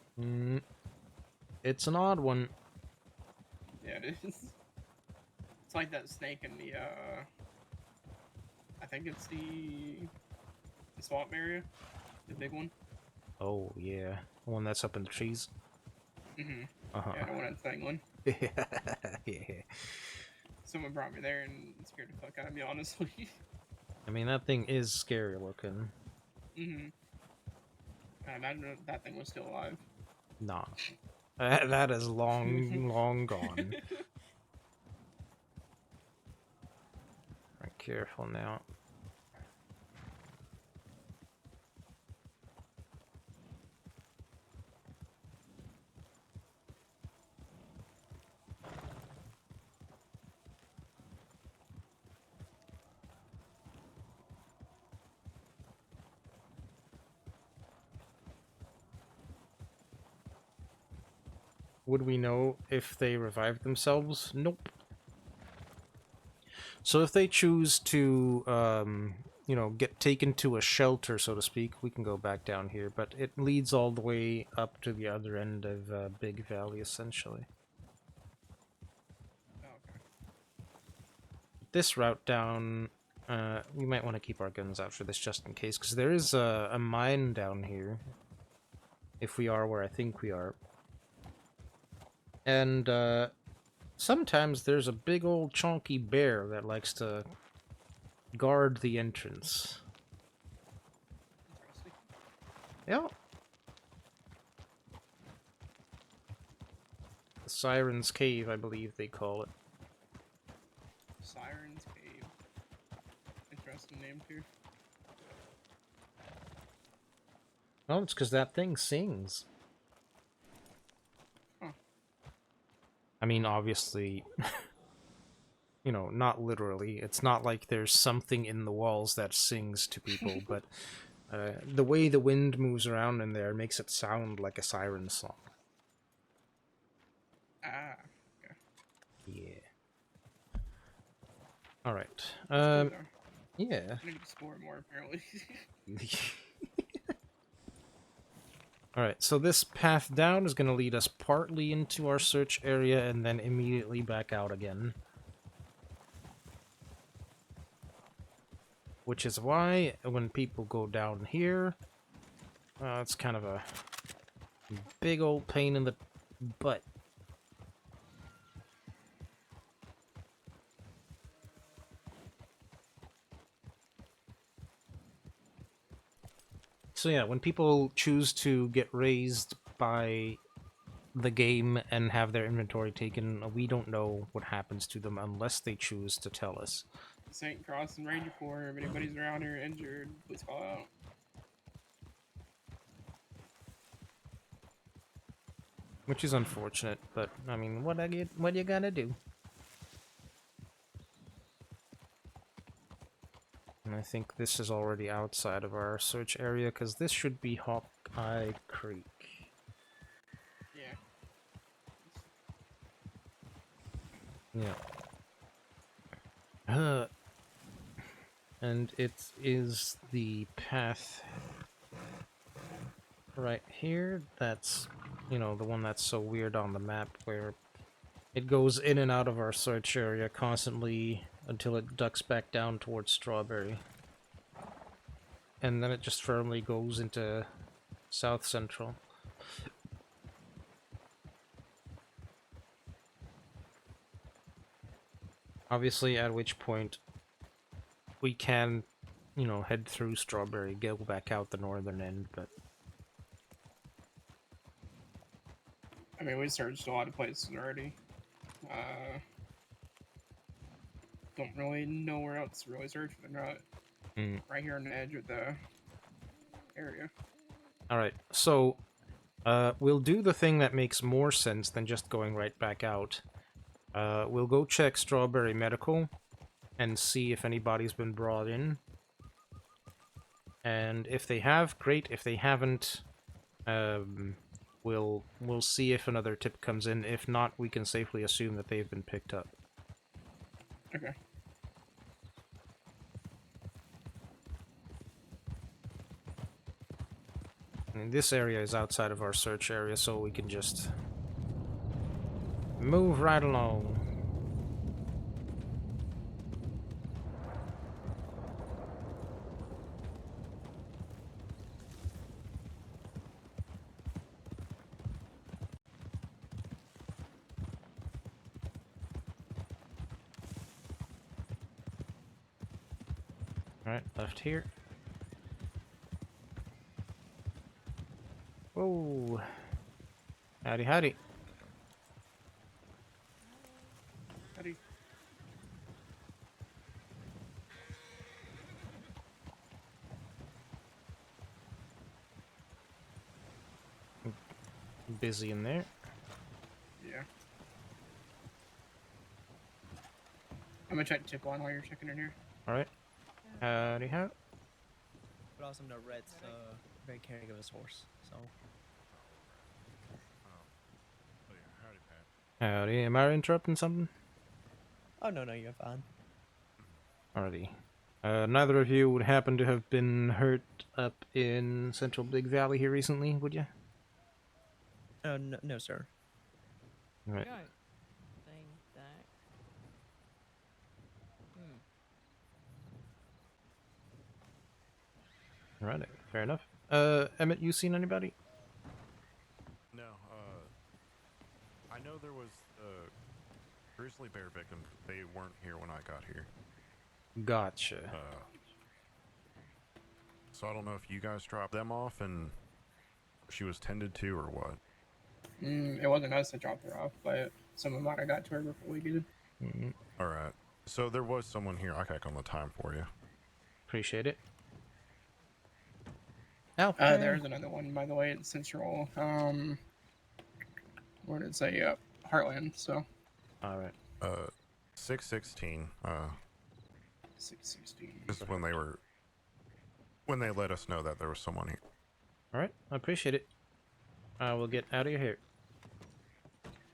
B: It's an odd one.
Q: Yeah, it is. It's like that snake in the, I think it's the swamp area, the big one.
B: Oh, yeah. The one that's up in the trees?
Q: Mm-hmm.
B: Uh-huh.
Q: Yeah, the one that's England.
B: Yeah.
Q: Someone brought me there and it scared the fuck out of me, honestly.
B: I mean, that thing is scary looking.
Q: Mm-hmm. I imagine if that thing was still alive.
B: Nah. That is long, long gone. Right, careful now. Would we know if they revived themselves? Nope. So if they choose to, you know, get taken to a shelter, so to speak, we can go back down here, but it leads all the way up to the other end of Big Valley, essentially. This route down, we might want to keep our guns out for this just in case, because there is a mine down here, if we are where I think we are. And, sometimes there's a big old chunky bear that likes to guard the entrance. Yeah. The Siren's Cave, I believe they call it.
Q: Siren's Cave. Interesting name too.
B: Well, it's because that thing sings.
Q: Huh.
B: I mean, obviously, you know, not literally. It's not like there's something in the walls that sings to people, but the way the wind moves around in there makes it sound like a siren song.
Q: Ah. Okay.
B: Yeah. Alright.
Q: Cool,
B: Yeah.
Q: I need to explore more, apparently.
B: Alright, so this path down is going to lead us partly into our search area and then immediately back out again. Which is why, when people go down here, it's kind of a big old pain in the butt. So yeah, when people choose to get raised by the game and have their inventory taken, we don't know what happens to them unless they choose to tell us.
Q: St. Cross and Ranger Corps, if anybody's around here injured, please call out.
B: Which is unfortunate, but I mean, what you gotta do? And I think this is already outside of our search area, because this should be Hawkeye Creek.
Q: Yeah.
B: Yeah. And it is the path right here that's, you know, the one that's so weird on the map, where it goes in and out of our search area constantly until it ducks back down towards Strawberry. And then it just firmly goes into South Central. Obviously, at which point we can, you know, head through Strawberry, go back out the northern end, but...
Q: I mean, we searched a lot of places already. Don't really know where else to really search, but not right here on the edge of the area.
B: Alright, so we'll do the thing that makes more sense than just going right back out. We'll go check Strawberry Medical and see if anybody's been brought in. And if they have, great. If they haven't, we'll see if another tip comes in. If not, we can safely assume that they've been picked up.
Q: Okay.
B: I mean, this area is outside of our search area, so we can just move right along. Alright, left here. Whoa. Howdy, howdy.
Q: Howdy.
B: Busy in there.
Q: Yeah. I'm gonna check tip line while you're checking in here.
B: Alright. Howdy, how?
R: But also know Red's very caring of his horse, so.
B: Howdy, am I interrupting something?
R: Oh, no, you're fine.
B: Alrighty. Neither of you would happen to have been hurt up in Central Big Valley here recently, would you?
R: Oh, no, sir.
B: Right.
A: Don't think that.
B: Right, fair enough. Emmett, you seen anybody?
S: No, I know there was grizzly bear victims, but they weren't here when I got here.
B: Gotcha.
S: So I don't know if you guys dropped them off and she was tended to or what.
Q: It wasn't us that dropped her off, but someone might have got to her before we did.
S: Alright, so there was someone here. I can check on the time for you.
B: Appreciate it. Oh,
Q: there's another one, by the way, at Central, what did it say, Heartland, so.
B: Alright.
S: 616,
Q: 616.
S: This is when they let us know that there was someone here.
B: Alright, I appreciate it. I will get out of your hair.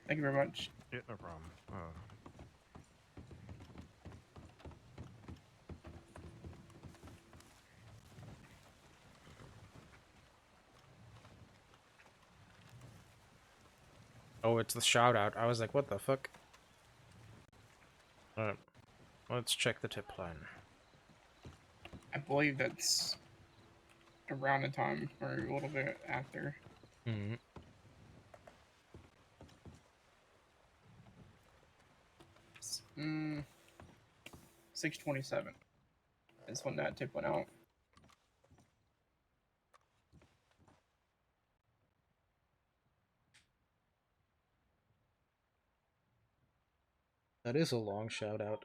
Q: Thank you very much.
S: Yeah, no problem.
B: Oh, it's the shout out. I was like, what the fuck? Alright. Let's check the tip line.
Q: I believe that's around the time, or a little bit after. 6:27 is when that tip went out.
B: That is a long shout out.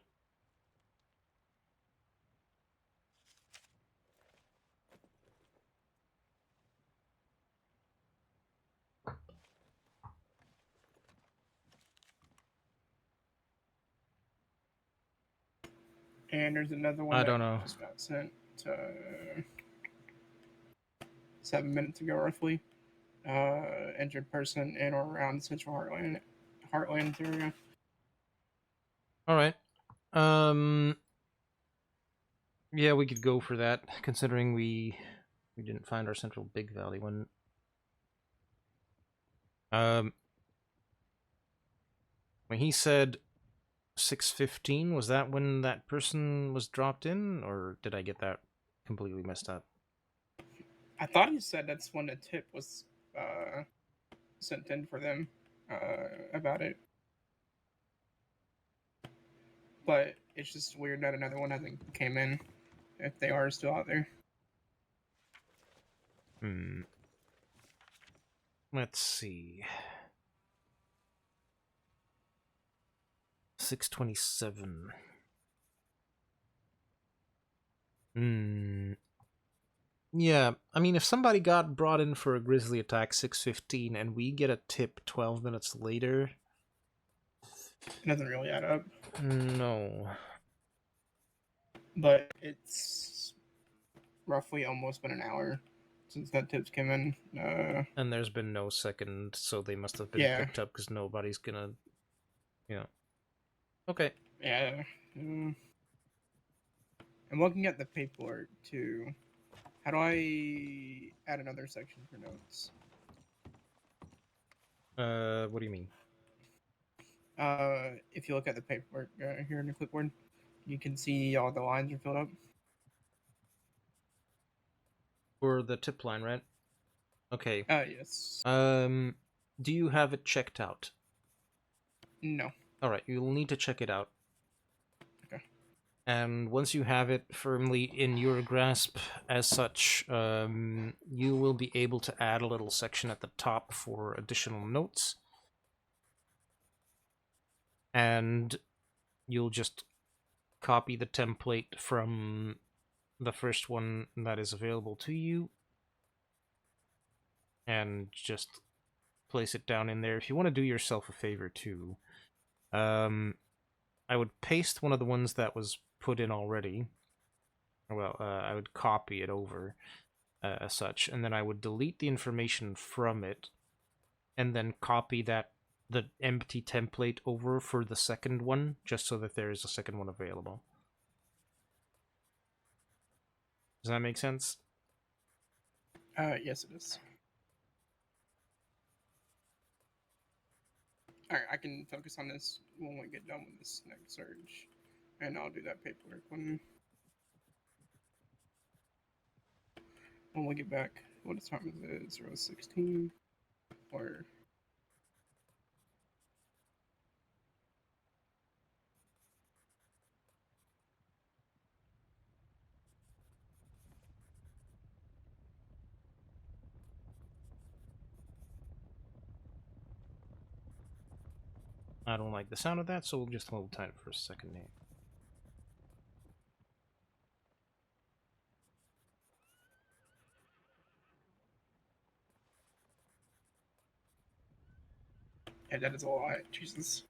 Q: And there's another one
B: I
Q: that
B: don't know.
Q: just got sent 7 minutes ago, roughly. Injured person in or around Central Heartland area.
B: Alright. Yeah, we could go for that, considering we didn't find our Central Big Valley one. When he said 6:15, was that when that person was dropped in, or did I get that completely messed up?
Q: I thought he said that's when the tip was sent in for them about it. But it's just weird that another one hasn't came in, if they are still out there.
B: Let's see. 6:27. Yeah, I mean, if somebody got brought in for a grizzly attack 6:15 and we get a tip 12 minutes later...
Q: It doesn't really add up.
B: No.
Q: But it's roughly almost been an hour since that tips came in.
B: And there's been no second, so they must have been picked up because nobody's gonna... Yeah. Okay.
Q: Yeah. I'm looking at the paperwork too. How do I add another section for notes?
B: What do you mean?
Q: If you look at the paperwork here in the clipboard, you can see all the lines are filled up.
B: For the tip line, right? Okay.
Q: Yes.
B: Do you have it checked out?
Q: No.
B: Alright, you'll need to check it out.
Q: Okay.
B: And once you have it firmly in your grasp as such, you will be able to add a little section at the top for additional notes. And you'll just copy the template from the first one that is available to you and just place it down in there. If you want to do yourself a favor too, I would paste one of the ones that was put in already. Well, I would copy it over as such, and then I would delete the information from it and then copy that the empty template over for the second one, just so that there is a second one available. Does that make sense?
Q: Yes, it is. Alright, I can focus on this when we get done with this next surge. And I'll do that paperwork when we get back. What time is it? 016? Or...
B: I don't like the sound of that, so we'll just hold tight for a second here.
Q: Yeah, that is a lot. Jesus.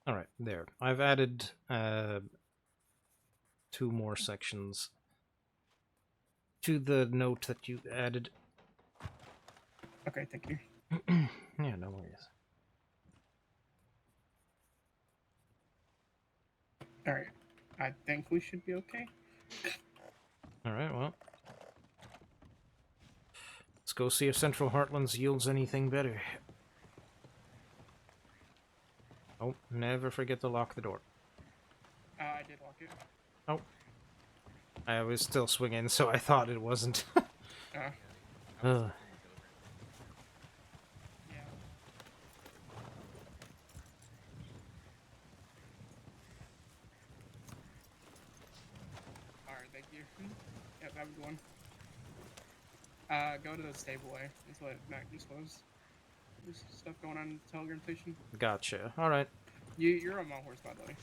B: Alright, there. I've added 2 more sections to the note that you added.
Q: Okay, thank you.
B: Yeah, no worries.
Q: Alright, I think we should be okay.
B: Alright, well. Let's go see if Central Heartlands yields anything better. Oh, never forget to lock the door.
Q: I did lock it.
B: Oh. I was still swinging, so I thought it wasn't. Ugh.
Q: Alright, thank you. Yep, have a good one. Go to the stable way. That's what Mac just was. There's stuff going on in the telegram station.
B: Gotcha. Alright.
Q: You're on my horse, by the way.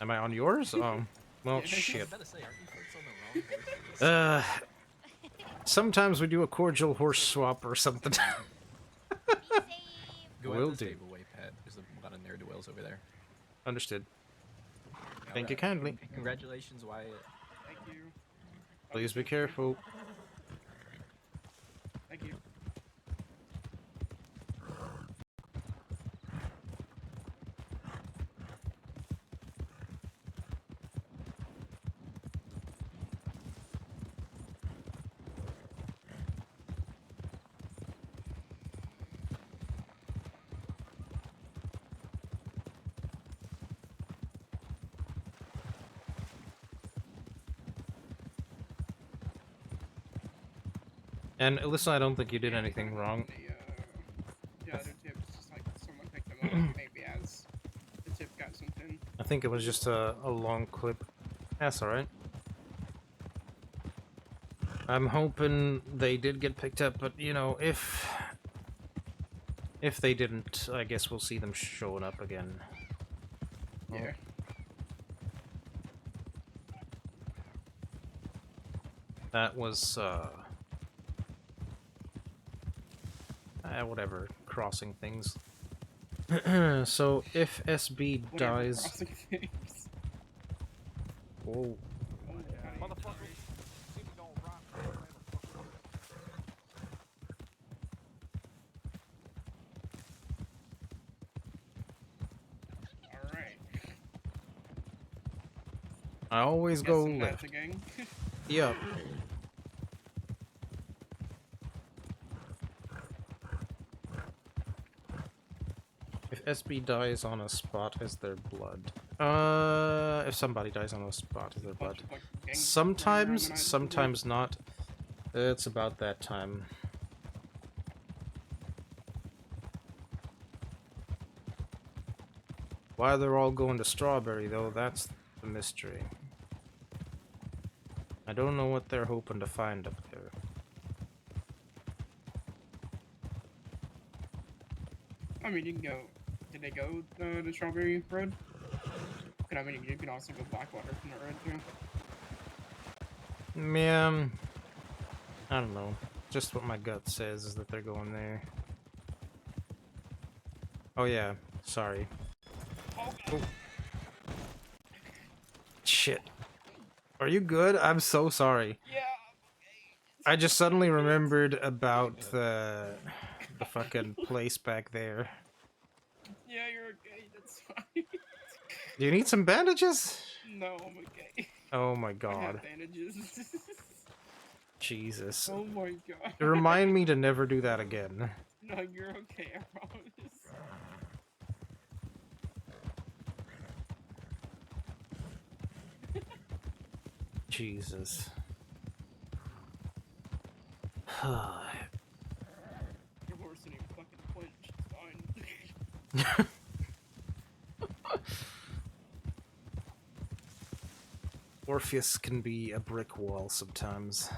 B: Am I on yours? Well,
Q: Yeah.
B: shit.
T: I was about to say, aren't you folks on the wrong horse?
B: Sometimes we do a cordial horse swap or something.
T: Go
B: Will
T: out the
B: do.
T: stable way, Pat. There's a lot of ne'er-do-wells over there.
B: Understood. Thank you kindly.
T: Congratulations, Wyatt.
Q: Thank you.
B: Please be careful.
Q: Thank you.
B: And Alyssa, I don't think you did anything wrong.
Q: The other tips, just like someone picked them up, maybe as the tip got something.
B: I think it was just a long clip. That's alright. I'm hoping they did get picked up, but you know, if they didn't, I guess we'll see them showing up again.
Q: Yeah.
B: That was whatever, crossing things. So if SB
Q: Whatever,
B: dies,
Q: crossing things.
B: whoa.
Q: Alright.
B: I always go
Q: Guessing that's
B: left.
Q: a gang.
B: Yep. If SB dies on a spot, is there blood? If somebody dies on a spot, is there blood? Sometimes, sometimes not. It's about that time. Why they're all going to Strawberry, though, that's the mystery. I don't know what they're hoping to find up there.
Q: I mean, you can go. Did they go the Strawberry Road? And I mean, you can also go Blackwater from the road too.
B: Yeah, I don't know. Just what my gut says is that they're going there. Oh yeah, sorry. Oh. Shit. Are you good? I'm so sorry.
Q: Yeah.
B: I just suddenly remembered about the fucking place back there.
Q: Yeah, you're okay. That's fine.
B: Do you need some bandages?
Q: No, I'm okay.
B: Oh my
Q: I
B: god.
Q: have bandages.
B: Jesus.
Q: Oh my god.
B: Remind me to never do that again.
Q: No, you're okay, I promise.
B: Jesus.
Q: Your horse didn't even fucking flinch. It's fine.
B: Orpheus can be a brick wall sometimes.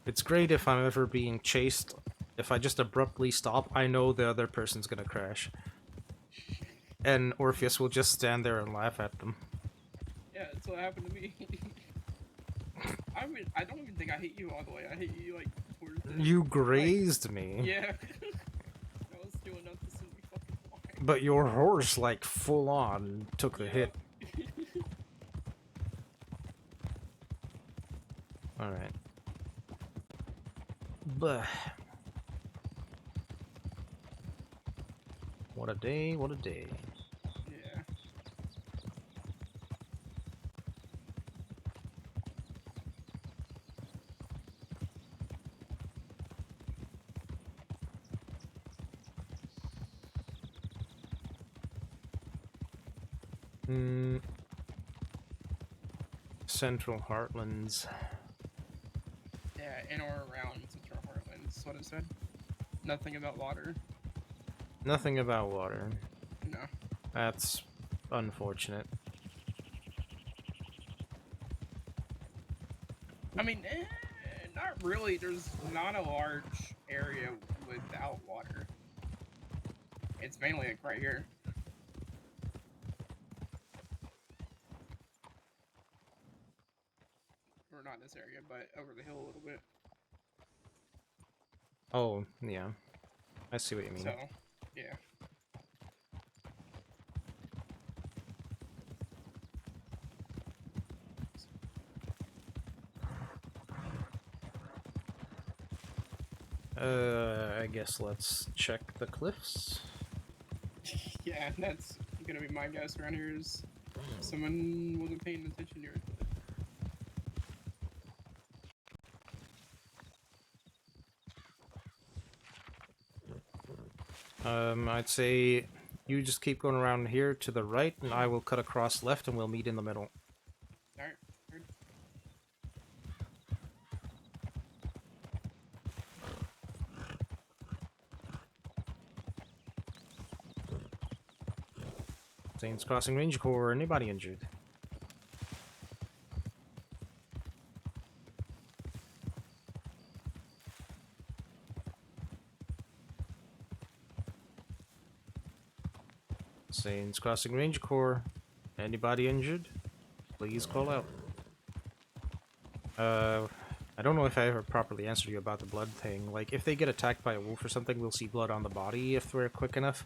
B: It's great if I'm ever being chased. If I just abruptly stop, I know the other person's gonna crash. And Orpheus will just stand there and laugh at them.
Q: Yeah, that's what happened to me. I don't even think I hit you all the way. I hit you like towards the...
B: You grazed me.
Q: Yeah. That was doing enough to send me fucking flying.
B: But your horse, like, full on took the hit. Alright. But what a day, what a day.
Q: Yeah.
B: Central Heartlands.
Q: Yeah, in or around Central Heartlands, that's what it said. Nothing about water.
B: Nothing about water.
Q: No.
B: That's unfortunate.
Q: I mean, not really. There's not a large area without water. It's mainly like right here. Or not this area, but over the hill a little bit.
B: Oh, yeah. I see what you mean.
Q: So, yeah.
B: I guess let's check the cliffs.
Q: Yeah, that's gonna be my guess around here is someone wasn't paying attention to your clip.
B: I'd say you just keep going around here to the right, and I will cut across left, and we'll meet in the middle.
Q: Alright, heard.
B: Saints Crossing Ranger Corps. Anybody injured? Saints Crossing Ranger Corps. Anybody injured? Please call out. I don't know if I ever properly answered you about the blood thing. Like, if they get attacked by a wolf or something, we'll see blood on the body if we're quick enough.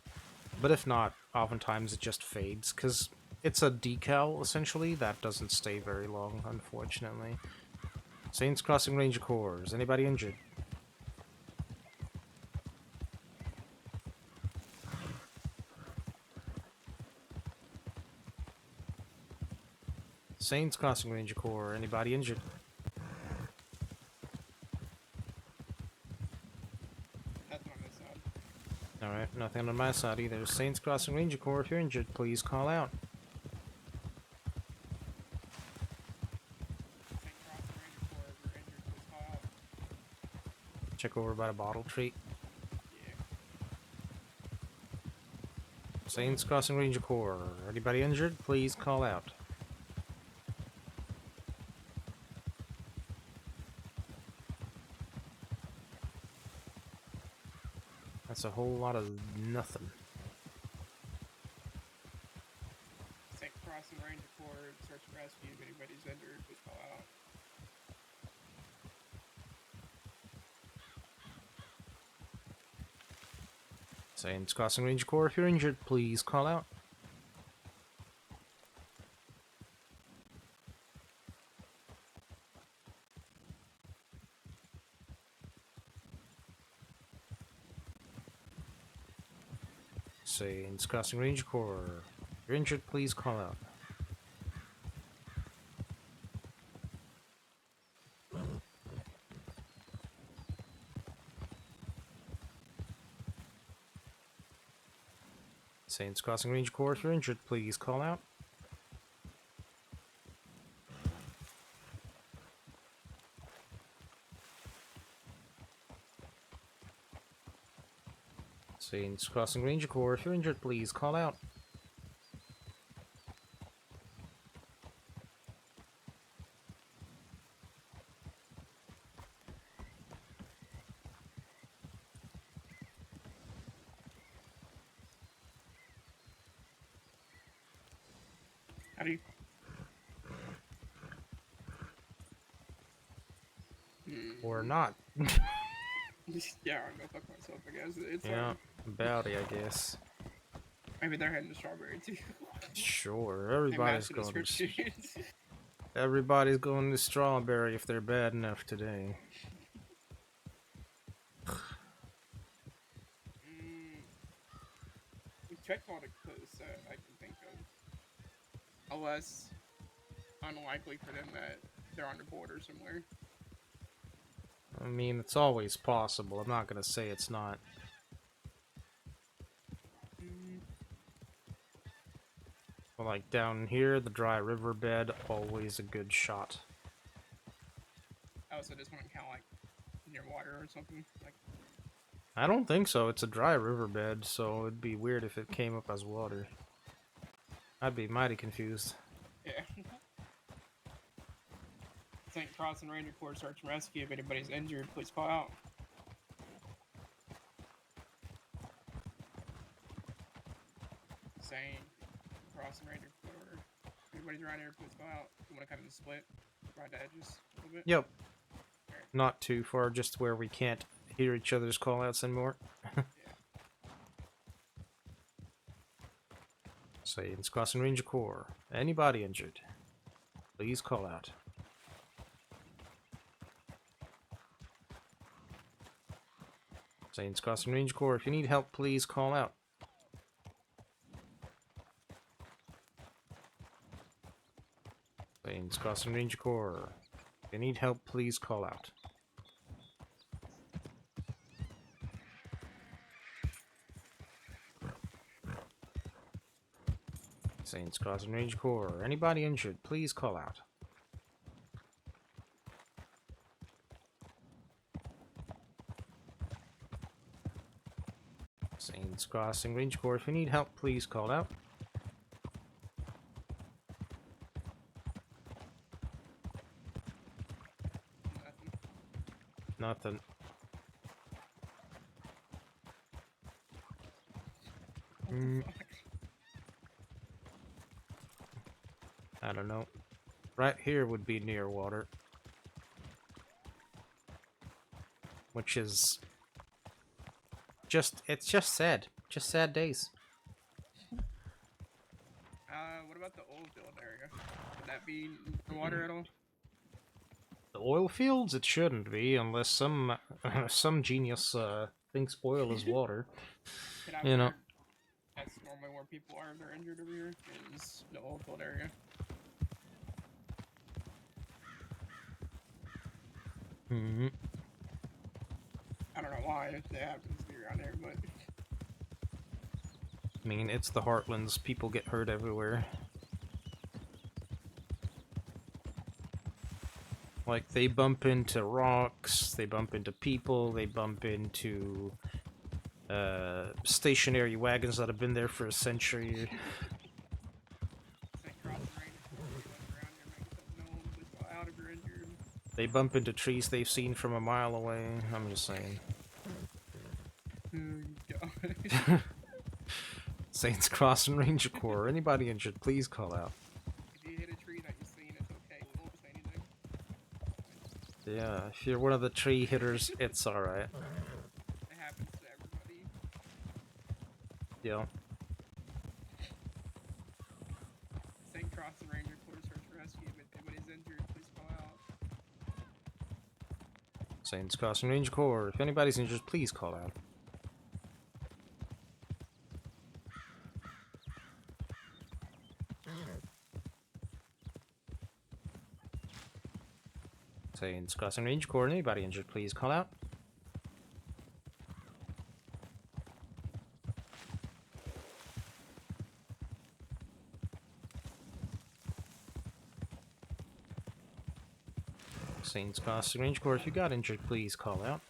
B: But if not, oftentimes it just fades, because it's a decal, essentially, that doesn't stay very long, unfortunately. Saints Crossing Ranger Corps. Is anybody injured? Saints Crossing Ranger Corps. Anybody injured?
Q: Nothing on this side.
B: Alright, nothing on my side either. Saints Crossing Ranger Corps, if you're injured, please call out. Check over by the bottle treat. Saints Crossing Ranger Corps. Anybody injured? Please call out. That's a whole lot of nothing.
Q: Crossing Ranger Corps, search and rescue. If anybody's injured, please call out.
B: Saints Crossing Ranger Corps, if you're injured, please call out. Saints Crossing Ranger Corps, if you're injured, please call out. Saints Crossing Ranger Corps, if you're injured, please call out. Saints Crossing Ranger Corps, if you're injured, please call out.
Q: How do you?
B: Or not.
Q: Yeah, I'll go fuck myself, I guess. It's
B: Yeah, Bowdy, I guess.
Q: maybe they're heading to Strawberry too.
B: Sure,
Q: They match the description.
B: Everybody's going to Strawberry if they're bad enough today.
Q: We've checked all the coasts that I can think of. Unless unlikely for them that they're on the border somewhere.
B: I mean, it's always possible. I'm not gonna say it's not. Well, like down here, the dry riverbed, always a good shot.
Q: Oh, so this one kind of like near water or something? Like,
B: I don't think so. It's a dry riverbed, so it'd be weird if it came up as water. I'd be mighty confused.
Q: yeah. St. Cross and Ranger Corps search and rescue. If anybody's injured, please call out. St. Cross and Ranger Corps. If anybody's around here, please call out. You want to kind of split right the edges a little bit?
B: Yep. Not too far, just where we can't hear each other's callouts anymore. Saints Crossing Ranger Corps. Anybody injured, please call out. Saints Crossing Ranger Corps, if you need help, please call out. Saints Crossing Ranger Corps, if you need help, please call out. Saints Crossing Ranger Corps, anybody injured, please call out. Saints Crossing Ranger Corps, if you need help, please call out. Nothing. I don't know. Right here would be near water. Which is it's just sad. Just sad days.
Q: What about the oil field area? Would that be in the water at all?
B: The oil fields? It shouldn't be, unless some some genius thinks oil is water. You know.
Q: That's normally where people are if they're injured over here, is the oil field area.
B: Mm-hmm.
Q: I don't know why it happens to be around here, but...
B: I mean, it's the Heartlands. People get hurt everywhere. Like, they bump into rocks, they bump into people, they bump into stationary wagons that have been there for a century. They bump into trees they've seen from a mile away. I'm just saying. Saints Crossing Ranger Corps. Anybody injured, please call out.
Q: If you hit a tree that you've seen, it's okay. We won't say anything.
B: Yeah, if you're one of the tree hitters, it's alright.
Q: It happens to everybody.
B: Yeah.
Q: St. Cross and Ranger Corps search and rescue. If anybody's injured, please call out.
B: Saints Crossing Ranger Corps. If anybody's injured, please call out. Saints Crossing Ranger Corps. Anybody injured, please call out. Saints Crossing Ranger Corps. If you got injured, please call out.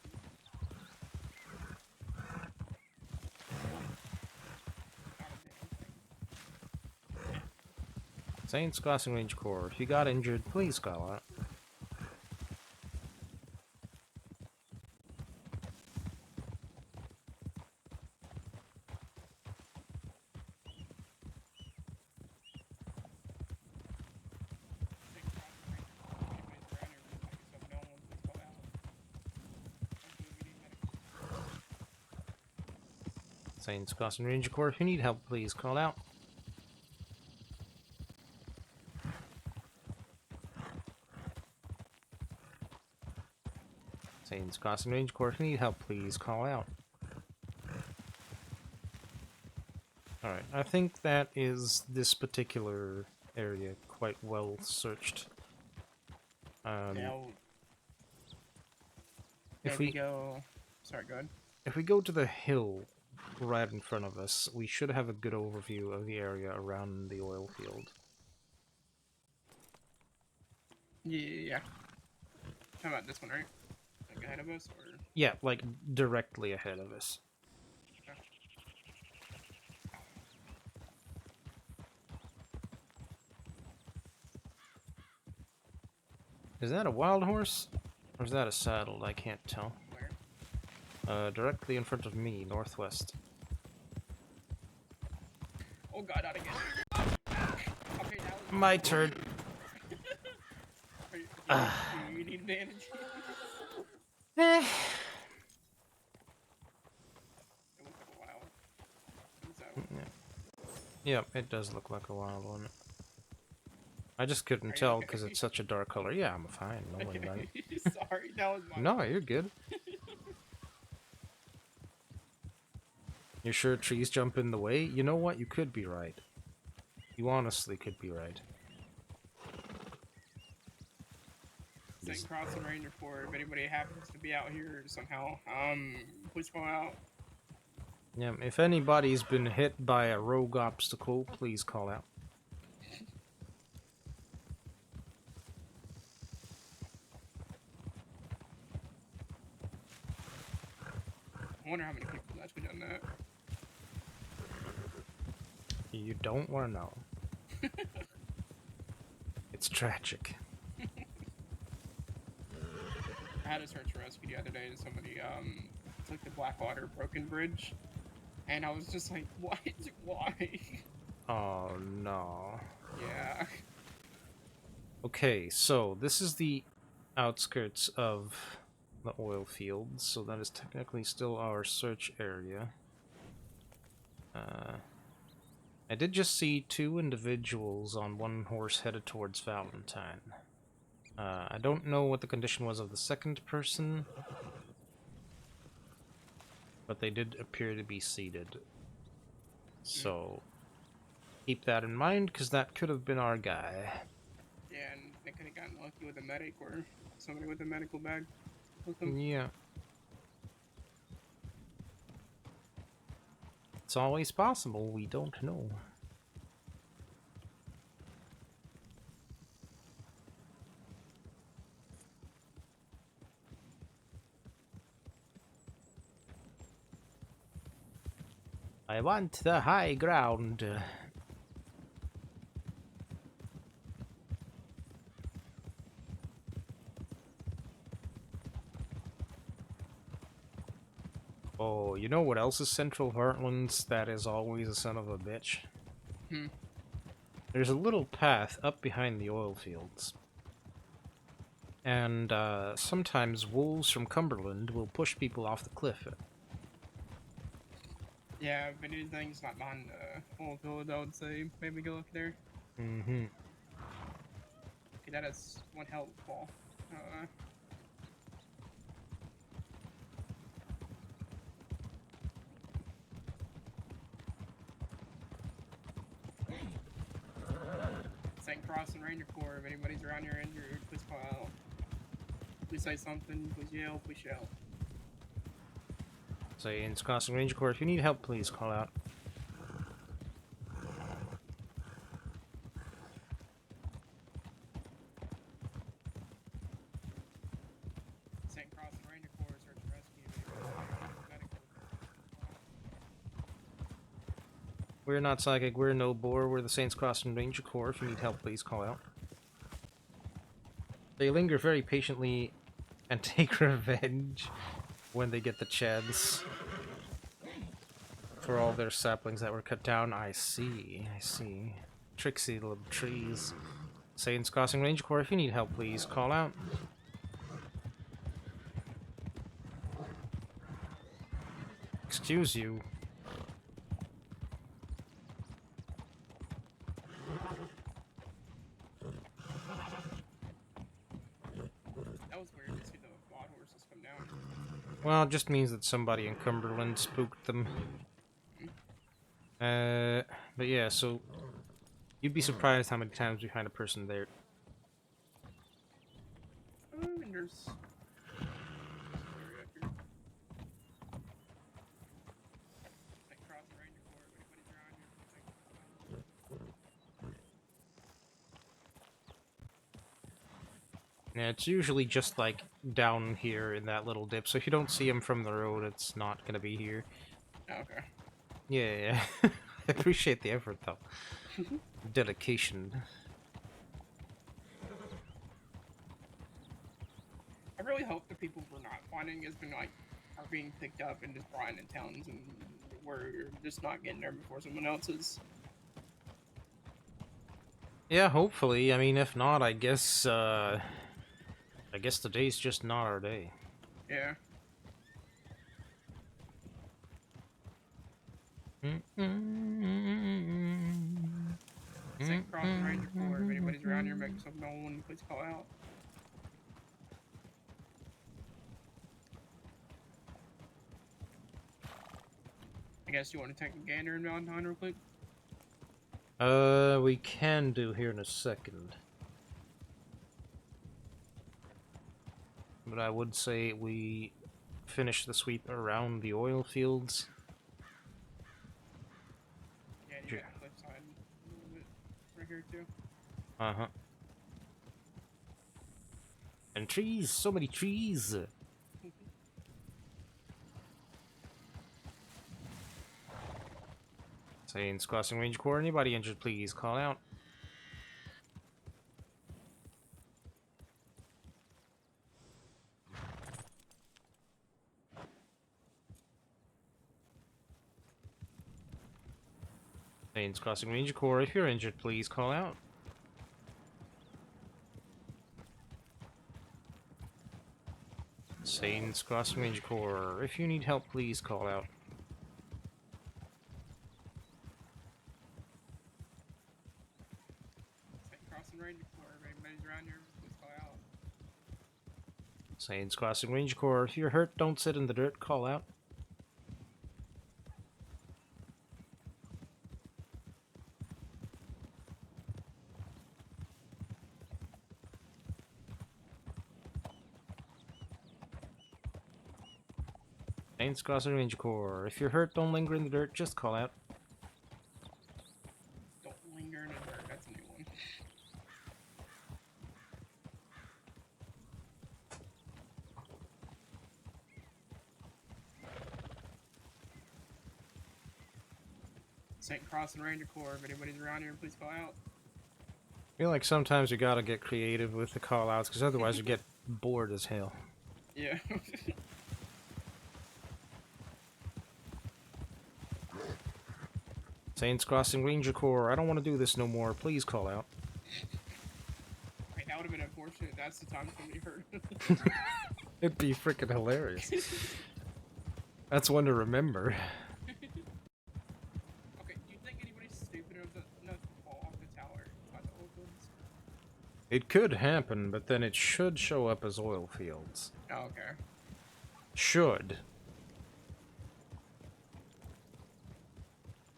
B: Saints Crossing Ranger Corps. If you got injured, please call out. Saints Crossing Ranger Corps. If you need help, please call out. Saints Crossing Ranger Corps. If you need help, please call out. Alright, I think that is this particular area quite well searched. If we
Q: go... Sorry, go ahead.
B: If we go to the hill right in front of us, we should have a good overview of the area around the oil field.
Q: Yeah. How about this one, right? Like ahead of us, or?
B: Yeah, like directly ahead of us. Is that a wild horse? Or is that a saddle? I can't tell.
Q: Where?
B: Directly in front of me, northwest.
Q: Oh god, not again. Okay, that was
B: My turn.
Q: you need bandage.
B: Eh.
Q: It looks like a wild. So.
B: Yeah, it does look like a wild one. I just couldn't tell because it's such a dark color. Yeah, I'm fine. No worry about it.
Q: Sorry, that was my
B: No, you're good. You're sure trees jump in the way? You know what? You could be right. You honestly could be right.
Q: St. Cross and Ranger Corps. If anybody happens to be out here somehow, please call out.
B: Yeah, if anybody's been hit by a rogue obstacle, please call out.
Q: I wonder how many people have actually done that.
B: You don't want to know. It's tragic.
Q: I had a search and rescue the other day, and somebody took the Blackwater Broken Bridge, and I was just like, what? Why?
B: Oh no.
Q: Yeah.
B: Okay, so this is the outskirts of the oil fields, so that is technically still our search area. I did just see two individuals on one horse headed towards Valentine. I don't know what the condition was of the second person, but they did appear to be seated. So, keep that in mind, because that could have been our guy.
Q: Yeah, and they could have gotten lucky with a medic or somebody with a medical bag with them.
B: Yeah. It's always possible, we don't know. I want the high ground. Oh, you know what else is Central Heartlands that is always a son of a bitch?
Q: Hmm.
B: There's a little path up behind the oil fields. And sometimes wolves from Cumberland will push people off the cliff.
Q: Yeah, if anything's not behind the old village, I would say maybe go look there.
B: Mm-hmm.
Q: Okay, that is one hell of a fall. St. Cross and Ranger Corps, if anybody's around here injured, please call out. Please say something, please yell, please shout.
B: Say, in Crossing Ranger Corps, if you need help, please call out.
Q: St. Cross and Ranger Corps, search and rescue. Medical.
B: We're not psychic, we're no bore, we're the Saints Crossing Ranger Corps. If you need help, please call out. They linger very patiently and take revenge when they get the chance for all their saplings that were cut down. I see, I see. Tricksy little trees. Saints Crossing Ranger Corps, if you need help, please call out. Excuse you.
Q: That was weird to see the wild horses come down.
B: Well, it just means that somebody in Cumberland spooked them. But yeah, so you'd be surprised how many times we find a person there.
Q: And there's...
B: Yeah, it's usually just like down here in that little dip, so if you don't see him from the road, it's not gonna be here.
Q: Okay.
B: Yeah. I appreciate the effort, though. Dedication.
Q: I really hope the people we're not finding has been like are being picked up and just brought in towns, and we're just not getting there before someone else is.
B: Yeah, hopefully. I mean, if not, I guess today's just not our day.
Q: Yeah. St. Cross and Ranger Corps, if anybody's around here making something known, please call out. I guess you want to take a gander in Valentine real quick?
B: We can do here in a second. But I would say we finish the sweep around the oil fields.
Q: Yeah, you got the left side a little bit right here too.
B: Uh-huh. And trees, so many trees. Saints Crossing Ranger Corps, anybody injured, please call out. Saints Crossing Ranger Corps, if you're injured, please call out. Saints Crossing Ranger Corps, if you need help, please call out.
Q: St. Cross and Ranger Corps, if anybody's around here, please call out.
B: Saints Crossing Ranger Corps, if you're hurt, don't sit in the dirt, call out. Saints Crossing Ranger Corps, if you're hurt, don't linger in the dirt, just call out.
Q: Don't linger in the dirt, that's a new one. St. Cross and Ranger Corps, if anybody's around here, please call out.
B: I feel like sometimes you gotta get creative with the call outs, because otherwise you get bored as hell.
Q: Yeah.
B: Saints Crossing Ranger Corps, I don't want to do this no more. Please call out.
Q: Right, that would have been unfortunate. That's the time somebody heard.
B: It'd be freaking hilarious. That's one to remember.
Q: Okay, do you think anybody's stupid enough to fall off the tower by the old ones?
B: It could happen, but then it should show up as oil fields.
Q: Oh, okay.
B: Should.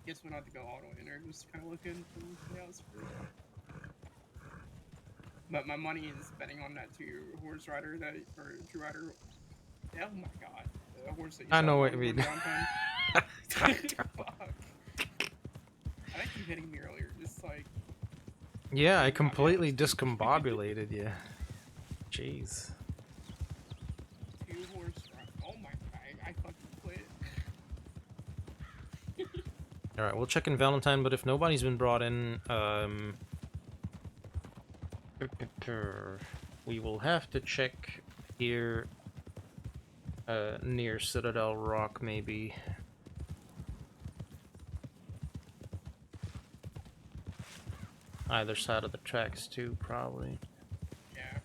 Q: Guess we'll not to go all the way in there. Just kind of looking from the outskirts. But my money is betting on that horse rider or two rider. Oh my god, the horse that you
B: I
Q: saw
B: know what
Q: on
B: you mean.
Q: downtown. Fuck. I think you hitting me earlier. Just like.
B: Yeah, I completely discombobulated you. Jeez.
Q: Two horse rider. Oh my god, I fucking quit.
B: Alright, we'll check in Valentine, but if nobody's been brought in, we will have to check here near Citadel Rock, maybe. Either side of the tracks, too, probably.
Q: Yeah.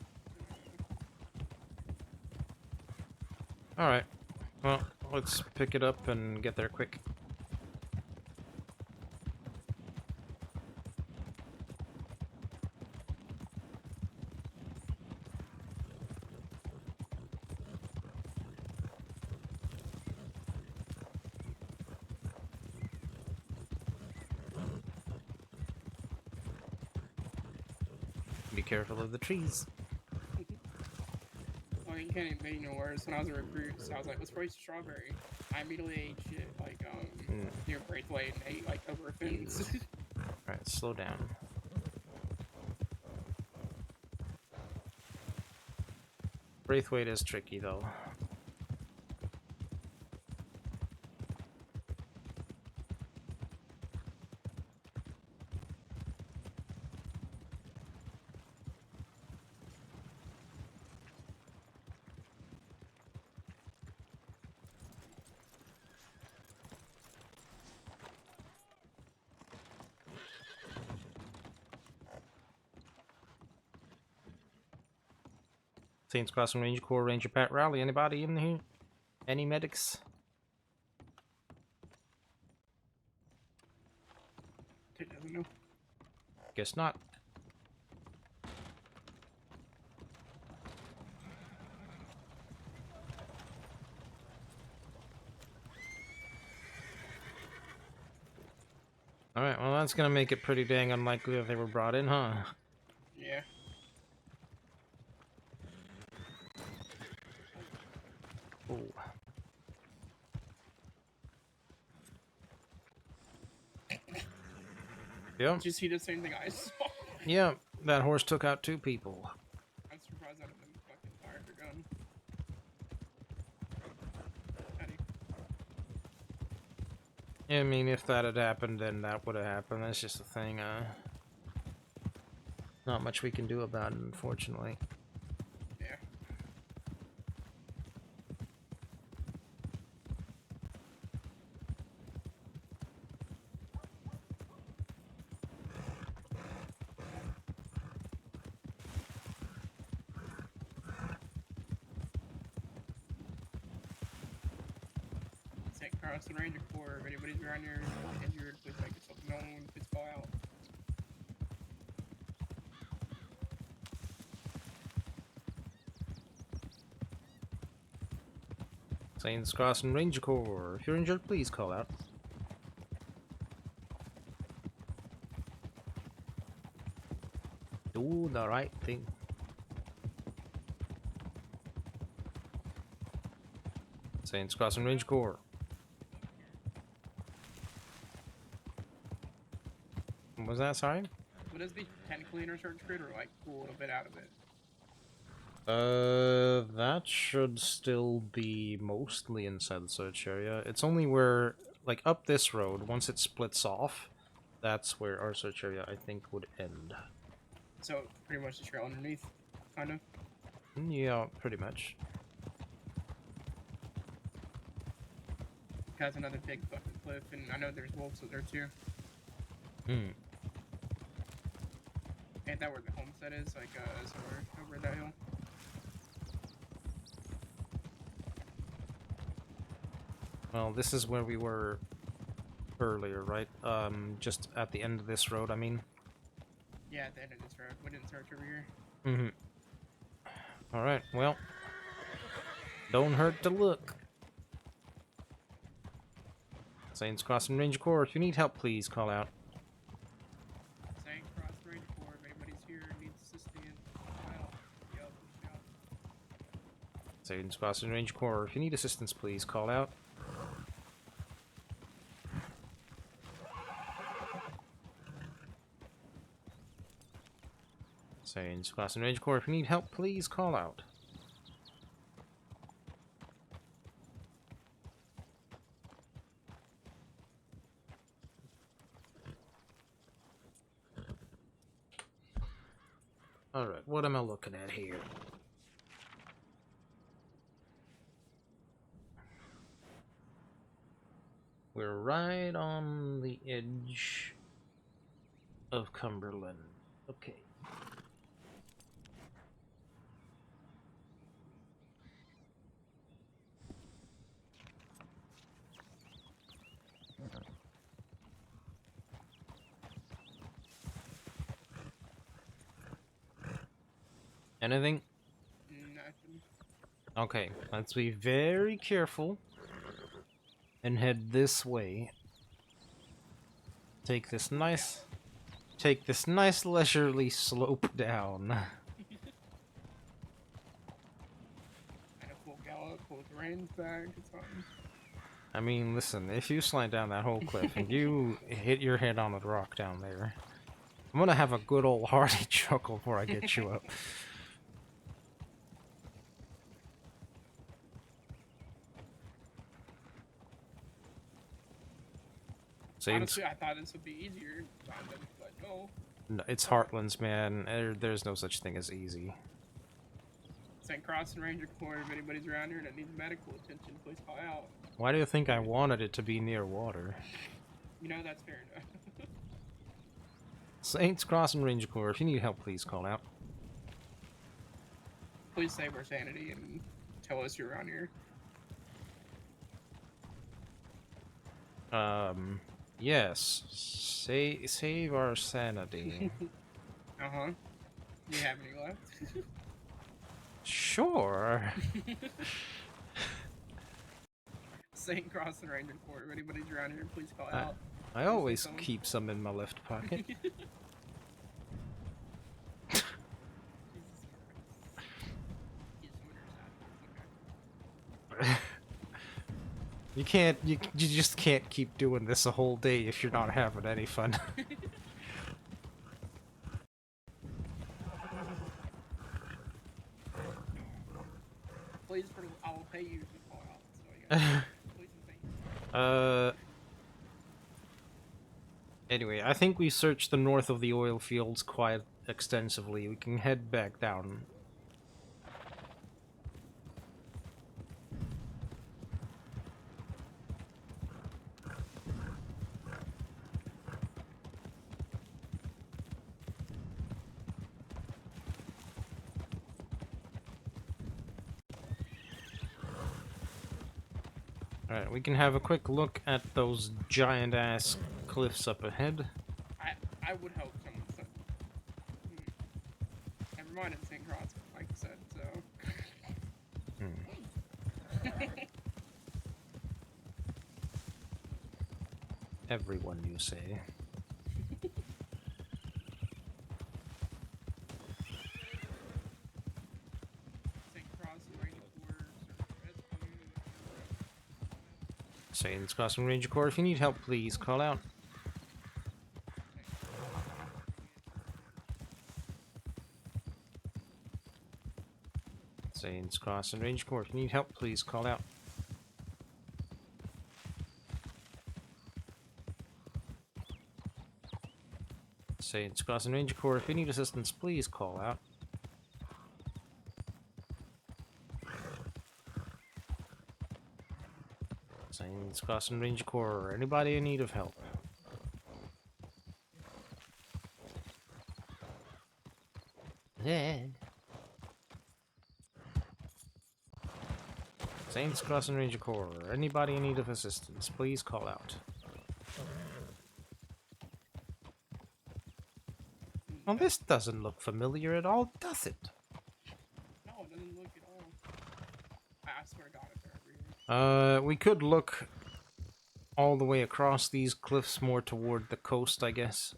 B: Alright, well, let's pick it up and get there quick. Be careful of the trees.
Q: Well, you can't even no worse. When I was a recruit, so I was like, let's race strawberry. I immediately ate shit, like, near Braithwaite and ate, like, over a fence.
B: Alright, slow down. Braithwaite is tricky, though. Saints Crossing Ranger Corps, Ranger Pat Rally. Anybody in here? Any medics?
Q: It doesn't know.
B: Guess not. Alright, well that's gonna make it pretty dang unlikely that they were brought in, huh?
Q: Yeah.
B: Oh. Yep.
Q: Did you see the same thing I saw?
B: Yeah, that horse took out 2 people.
Q: I'm surprised I didn't fucking fire the gun.
B: I mean, if that had happened, then that would have happened. That's just the thing. Not much we can do about it, unfortunately.
Q: Yeah. St. Carlson Ranger Corps. If anybody's around here injured, please make yourself known. Please call out.
B: Saints Crossing Ranger Corps. If you're injured, please call out. Do the right thing. Saints Crossing Ranger Corps. What was that, sorry?
Q: Would this be technically in our search grid or like pull a little bit out of it?
B: That should still be mostly inside the search area. It's only where, like, up this road, once it splits off, that's where our search area, I think, would end.
Q: So, pretty much the trail underneath, kind of?
B: Yeah, pretty much.
Q: Has another big fucking cliff, and I know there's wolves up there too.
B: Hmm.
Q: Ain't that where the homestead is? Like, somewhere over that hill?
B: Well, this is where we were earlier, right? Just at the end of this road, I mean.
Q: Yeah, at the end of this road. We didn't search over here.
B: Mm-hmm. Alright, well. Don't hurt to look. Saints Crossing Ranger Corps, if you need help, please call out.
Q: Saint Cross Ranger Corps, if anybody's here and needs assistance, well, yell, shout.
B: Saints Crossing Ranger Corps, if you need assistance, please call out. Saints Crossing Ranger Corps, if you need help, please call out. Alright, what am I looking at here? We're right on the edge of Cumberland. Okay. Anything?
Q: Nothing.
B: Okay, let's be very careful and head this way. Take this nice leisurely slope down.
Q: And a full gallop, pull the reins back, it's fine.
B: I mean, listen, if you slide down that whole cliff and you hit your head on the rock down there, I'm gonna have a good old hearty chuckle before I get you up.
Q: Honestly, I thought this would be easier, kind of, but no.
B: No, it's Heartlands, man. There's no such thing as easy.
Q: St. Cross and Ranger Corps, if anybody's around here that needs medical attention, please call out.
B: Why do you think I wanted it to be near water?
Q: You know, that's fair enough.
B: Saints Cross and Ranger Corps, if you need help, please call out.
Q: Please save our sanity and tell us you're around here.
B: Yes. Save our sanity.
Q: Uh-huh. Do you have any left?
B: Sure.
Q: St. Cross and Ranger Corps, if anybody's around here, please call out.
B: I always keep some in my left pocket. You just can't keep doing this a whole day if you're not having any fun.
Q: Please, I will pay you if you call out. So you guys, please and thank you.
B: Anyway, I think we searched the north of the oil fields quite extensively. We can head back down. Alright, we can have a quick look at those giant-ass cliffs up ahead.
Q: I would hope someone said. Never mind, it's St. Cross, like you said, so.
B: Everyone, you say. Saints Crossing Ranger Corps, if you need help, please call out. Saints Crossing Ranger Corps, if you need help, please call out. Saints Crossing Ranger Corps, if you need assistance, please call out. Saints Crossing Ranger Corps, anybody in need of help? Saints Crossing Ranger Corps. Anybody in need of assistance, please call out. Well, this doesn't look familiar at all, does it?
Q: No, it doesn't look at all. I swear to God, if they're ever here.
B: We could look all the way across these cliffs, more toward the coast, I guess.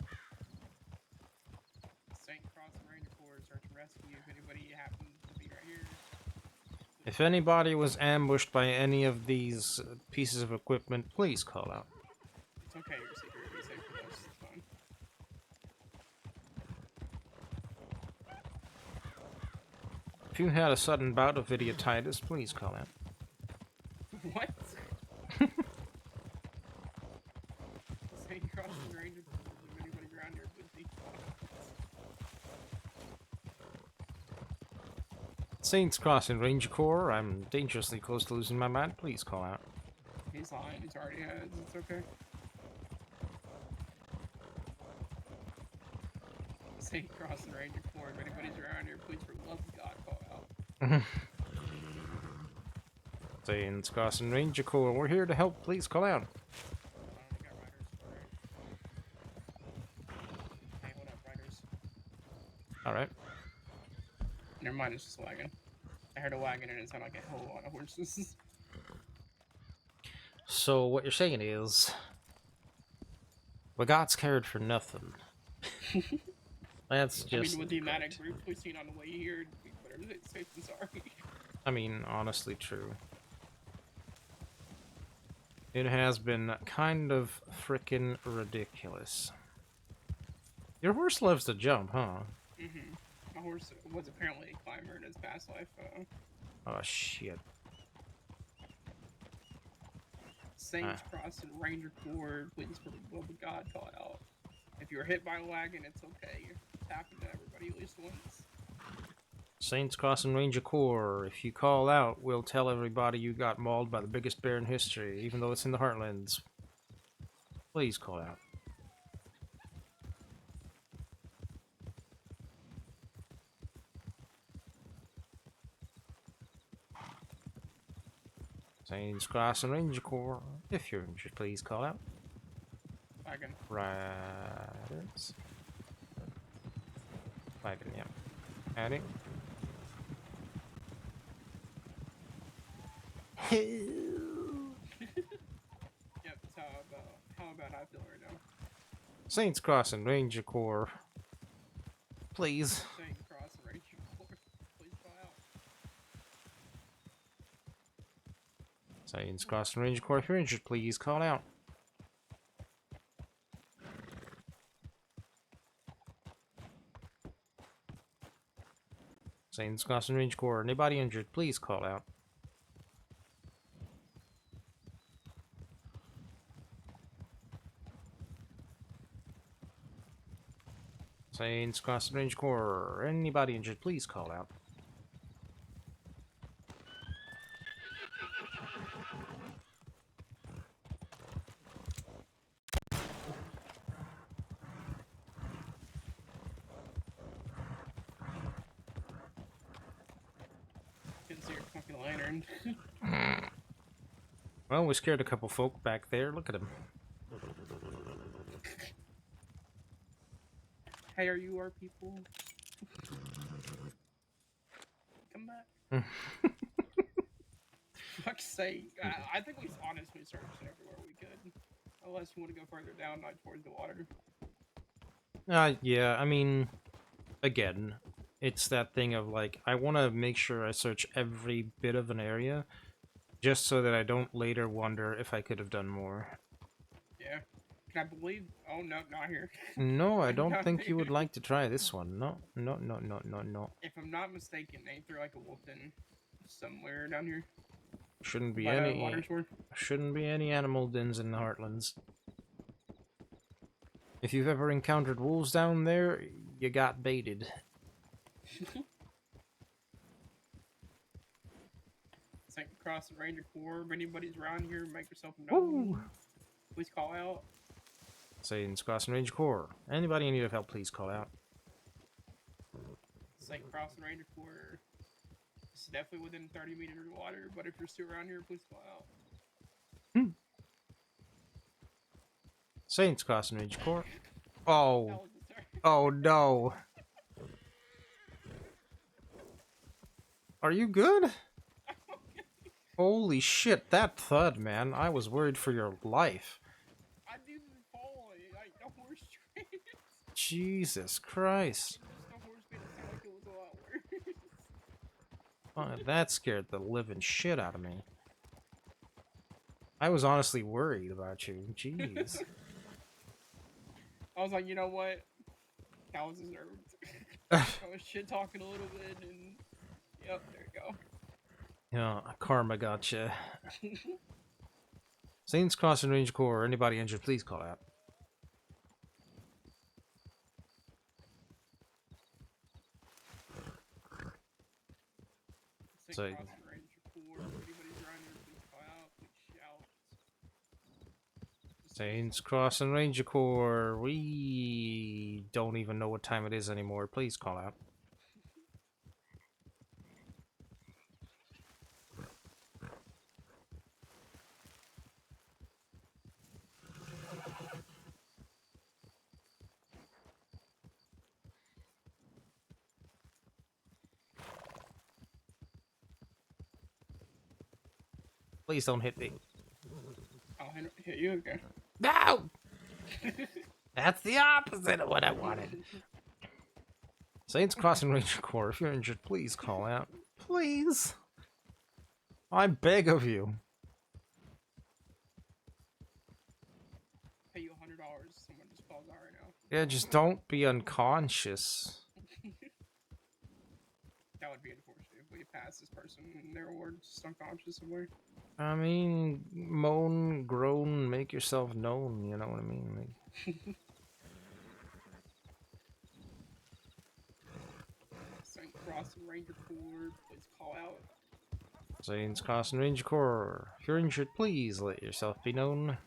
Q: St. Cross Ranger Corps, search and rescue. If anybody happens to be right here.
B: If anybody was ambushed by any of these pieces of equipment, please call out.
Q: It's okay, you're secret. You're safe with us. It's fine.
B: If you had a sudden bout of idiotitis, please call out.
Q: What? St. Cross Ranger Corps. If anybody around here, please be
B: Saints Crossing Ranger Corps, I'm dangerously close to losing my mind. Please call out.
Q: He's lying. He's already has. It's okay. St. Cross Ranger Corps. If anybody's around here, please, for the love of God, call out.
B: Saints Crossing Ranger Corps, we're here to help. Please call out.
Q: Hey, what up, riders?
B: Alright.
Q: Never mind, it's just a wagon. I heard a wagon and it sounded like a whole lot of horses.
B: So what you're saying is, we got scared for nothing. That's just.
Q: I mean, with the amount of groups we've seen on the way here, we better be safe than sorry.
B: I mean, honestly, true. It has been kind of frickin' ridiculous. Your horse loves to jump, huh?
Q: Mm-hmm. My horse was apparently a climber in his past life.
B: Oh shit.
Q: Saints Crossing Ranger Corps, please, for the love of God, call it out. If you're hit by a wagon, it's okay. It's happened to everybody at least once.
B: Saints Crossing Ranger Corps, if you call out, we'll tell everybody you got mauled by the biggest bear in history, even though it's in the Heartlands. Please call out. Saints Crossing Ranger Corps, if you're injured, please call out.
Q: Wagon.
B: Riders. Wagon, yeah. Howdy.
Q: Yep, so how about I feel right now?
B: Saints Crossing Ranger Corps, please.
Q: Saints Crossing Ranger Corps, please call out.
B: Saints Crossing Ranger Corps, if you're injured, please call out. Saints Crossing Ranger Corps, anybody injured, please call out. Saints Crossing Ranger Corps, anybody injured, please call out.
Q: Couldn't see your fucking lantern.
B: Well, we scared a couple folk back there. Look at them.
Q: Hey, are you our people? Come back. Fuck's sake. I think we honestly searched everywhere we could. Unless you want to go further down, not towards the water.
B: Yeah, I mean, again, it's that thing of like, I want to make sure I search every bit of an area, just so that I don't later wonder if I could have done more.
Q: Yeah. Can I believe? Oh, no, not here.
B: No, I don't
Q: Not
B: think
Q: here.
B: you would like to try this one. No, no, no, no, no, no.
Q: If I'm not mistaken, ain't there like a wolf den somewhere down here?
B: Shouldn't be
Q: By,
B: any.
Q: Watersworth?
B: Shouldn't be any animal dens in the Heartlands. If you've ever encountered wolves down there, you got baited.
Q: St. Cross and Ranger Corps. If anybody's around here, make yourself known.
B: Woo!
Q: Please call out.
B: Saints Crossing Ranger Corps. Anybody in need of help, please call out.
Q: St. Cross and Ranger Corps. It's definitely within 30 meters of water, but if you're still around here, please call out.
B: Saints Crossing Range Corps. Oh.
Q: That was the start.
B: Oh no. Are you good? Holy shit, that thud, man. I was worried for your life.
Q: I didn't fall. Like, the horse trained.
B: Jesus Christ.
Q: The horse made it sound like it was a lot worse.
B: Oh, that scared the living shit out of me. I was honestly worried about you. Jeez.
Q: I was like, you know what? That was deserved. I was shit talking a little bit, and yep, there you go.
B: Yeah, karma gotcha. Saints Crossing Range Corps. Anybody injured, please call out. So, Saints Crossing Ranger Corps. We don't even know what time it is anymore. Please call out. Please don't hit me.
Q: I'll hit you again.
B: No! That's the opposite of what I wanted. Saints Crossing Ranger Corps, if you're injured, please call out. Please. I beg of you.
Q: Pay you $100. Someone just calls out right now.
B: Yeah, just don't be unconscious.
Q: That would be unfortunate if we pass this person and their award just unconscious somewhere.
B: I mean, moan, groan, make yourself known, you know what I mean? Like...
Q: St. Cross and Ranger Corps, please call out.
B: Saints Crossing Ranger Corps, if you're injured, please let yourself be known.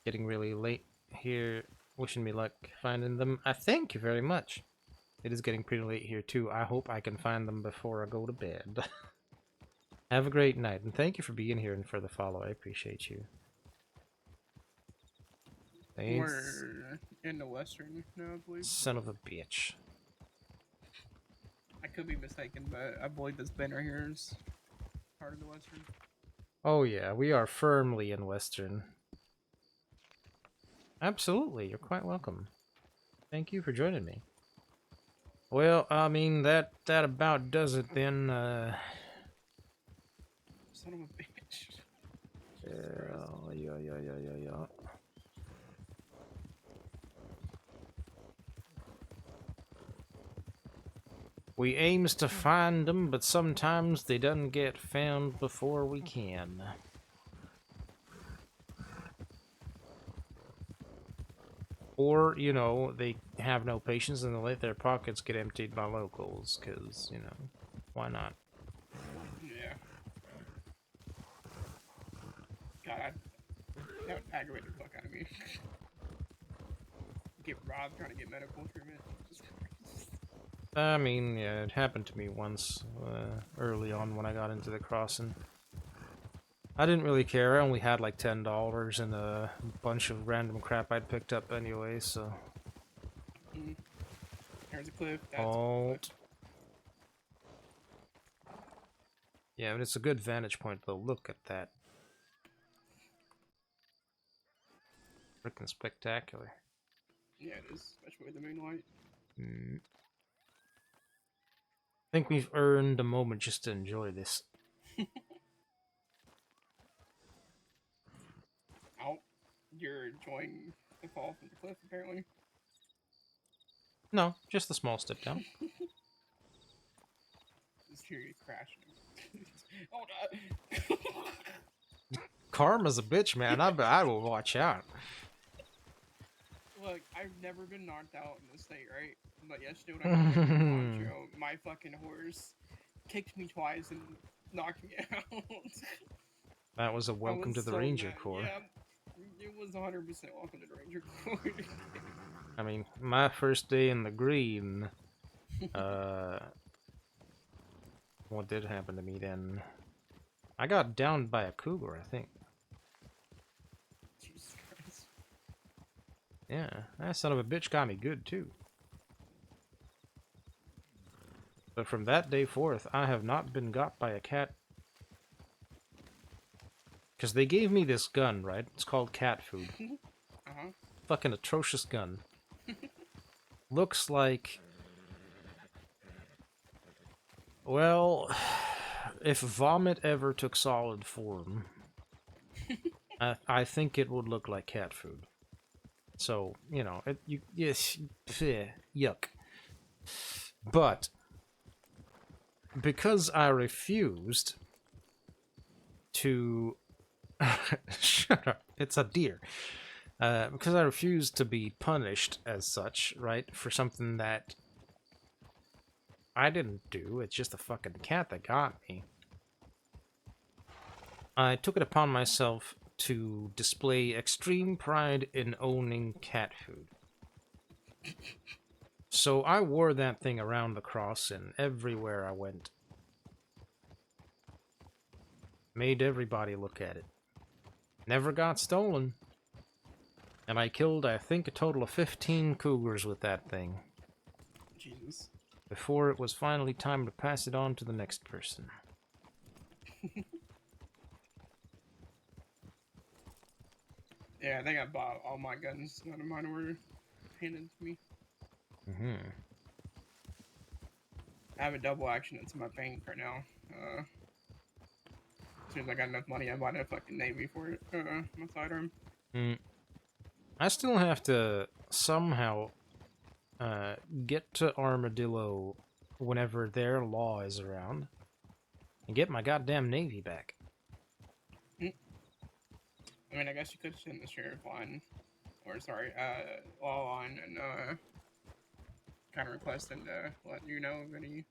B: Getting really late here. Wishing me luck finding them. I thank you very much. It is getting pretty late here too. I hope I can find them before I go to bed. Have a great night, and thank you for being here and for the follow. I appreciate you. Thanks.
Q: We're in the western now, I believe.
B: Son of a bitch.
Q: I could be mistaken, but I believe this bin right here is part of the western.
B: Oh yeah, we are firmly in western. Absolutely, you're quite welcome. Thank you for joining me. Well, I mean, that about does it then.
Q: Son of a bitch.
B: Yeah. We aims to find them, but sometimes they doesn't get found before we can. Or, you know, they have no patience and they let their pockets get emptied by locals, because, you know, why not?
Q: Yeah. God, that would aggravate the fuck out of me. Get robbed trying to get medical treatment.
B: I mean, yeah, it happened to me once, early on when I got into the crossing. I didn't really care, I only had like $10 and a bunch of random crap I'd picked up anyway, so...
Q: There's a cliff.
B: Halt. Yeah, but it's a good vantage point though, look at that. Frickin' spectacular.
Q: Yeah, it is, especially with the moonlight.
B: I think we've earned a moment just to enjoy this.
Q: Oh, you're enjoying the fall from the cliff, apparently.
B: No, just the small step down.
Q: Just hear you crashing. Oh, no.
B: Karma's a bitch, man. I will watch out.
Q: Look, I've never been knocked out in this state, right? But yesterday when I got poncho, my fucking horse kicked me twice and knocked me out.
B: That was a welcome to the Ranger Corps.
Q: Yeah, it was 100% welcome to the Ranger Corps.
B: I mean, my first day in the green, what did happen to me then? I got downed by a cougar, I think.
Q: Jesus Christ.
B: Yeah, that son of a bitch got me good, too. But from that day forth, I have not been got by a cat. Because they gave me this gun, right? It's called cat food.
Q: Uh-huh.
B: Fucking atrocious gun. Looks like... Well, if vomit ever took solid form, I think it would look like cat food. So, you know, yes, yuck. But, because I refused to... Shut up, it's a deer. Because I refused to be punished as such, right, for something that I didn't do, it's just a fucking cat that got me. I took it upon myself to display extreme pride in owning cat food. So I wore that thing around the crossing everywhere I went. Made everybody look at it. Never got stolen. And I killed, I think, a total of 15 cougars with that thing.
Q: Jesus.
B: Before it was finally time to pass it on to the next person.
Q: Yeah, I think I bought all my guns. None of mine were handed to me.
B: Mm-hmm.
Q: I have a double action into my bank right now. As soon as I got enough money, I bought a fucking Navy for it. My sidearm.
B: I still have to somehow get to Armadillo whenever their law is around and get my goddamn Navy back.
Q: I mean, I guess you could send the sheriff line, or sorry, law line, and kind of request them to let you know if any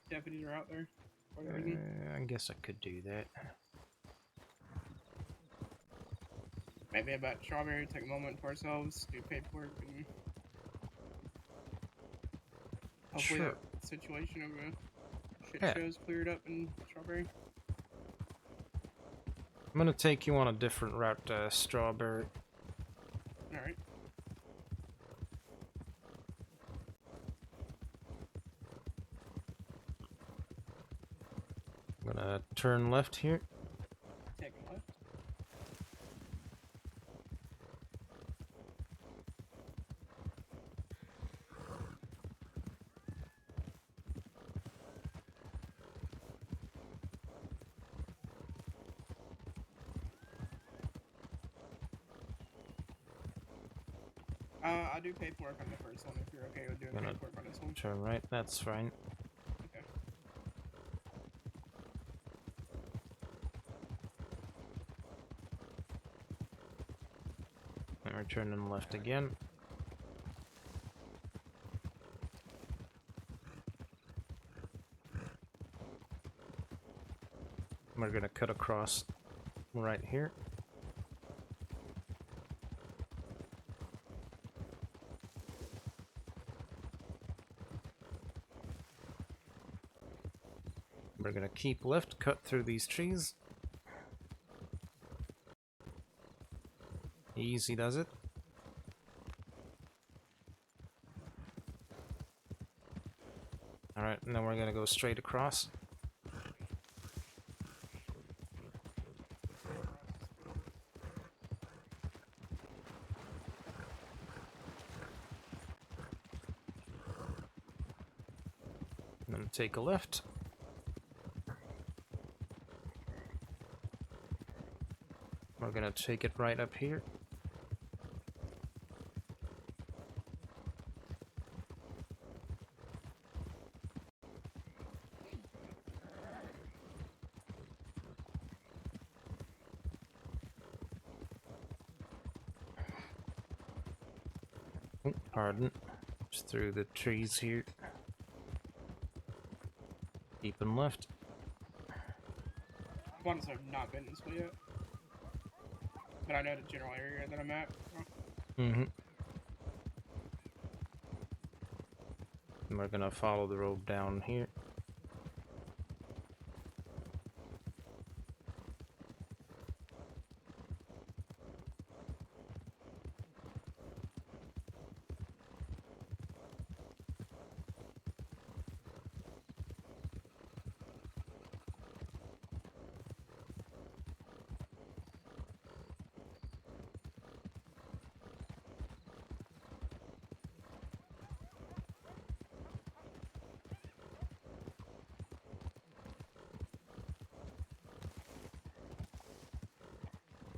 Q: deputies are out there. For whatever reason.
B: I guess I could do that.
Q: Maybe about Strawberry, take a moment to ourselves, do paperwork, and hopefully
B: Sure.
Q: that situation of a shit
B: Yeah.
Q: show's cleared up in Strawberry.
B: I'm gonna take you on a different route to Strawberry.
Q: Alright.
B: I'm gonna turn left here.
Q: Take a left. I do paperwork on the first one if you're okay with doing
B: I'm gonna
Q: paperwork on this one.
B: turn right, that's fine.
Q: Okay.
B: And we're turning left again. We're gonna cut across right here. We're gonna keep left, cut through these trees. Easy does it. Alright, now we're gonna go straight across. I'm gonna take a left. We're gonna take it right up here. Oh, pardon. Just through the trees here. Keeping left.
Q: Ones have not been this way yet. But I know the general area that I'm at.
B: Mm-hmm. we're gonna follow the road down here.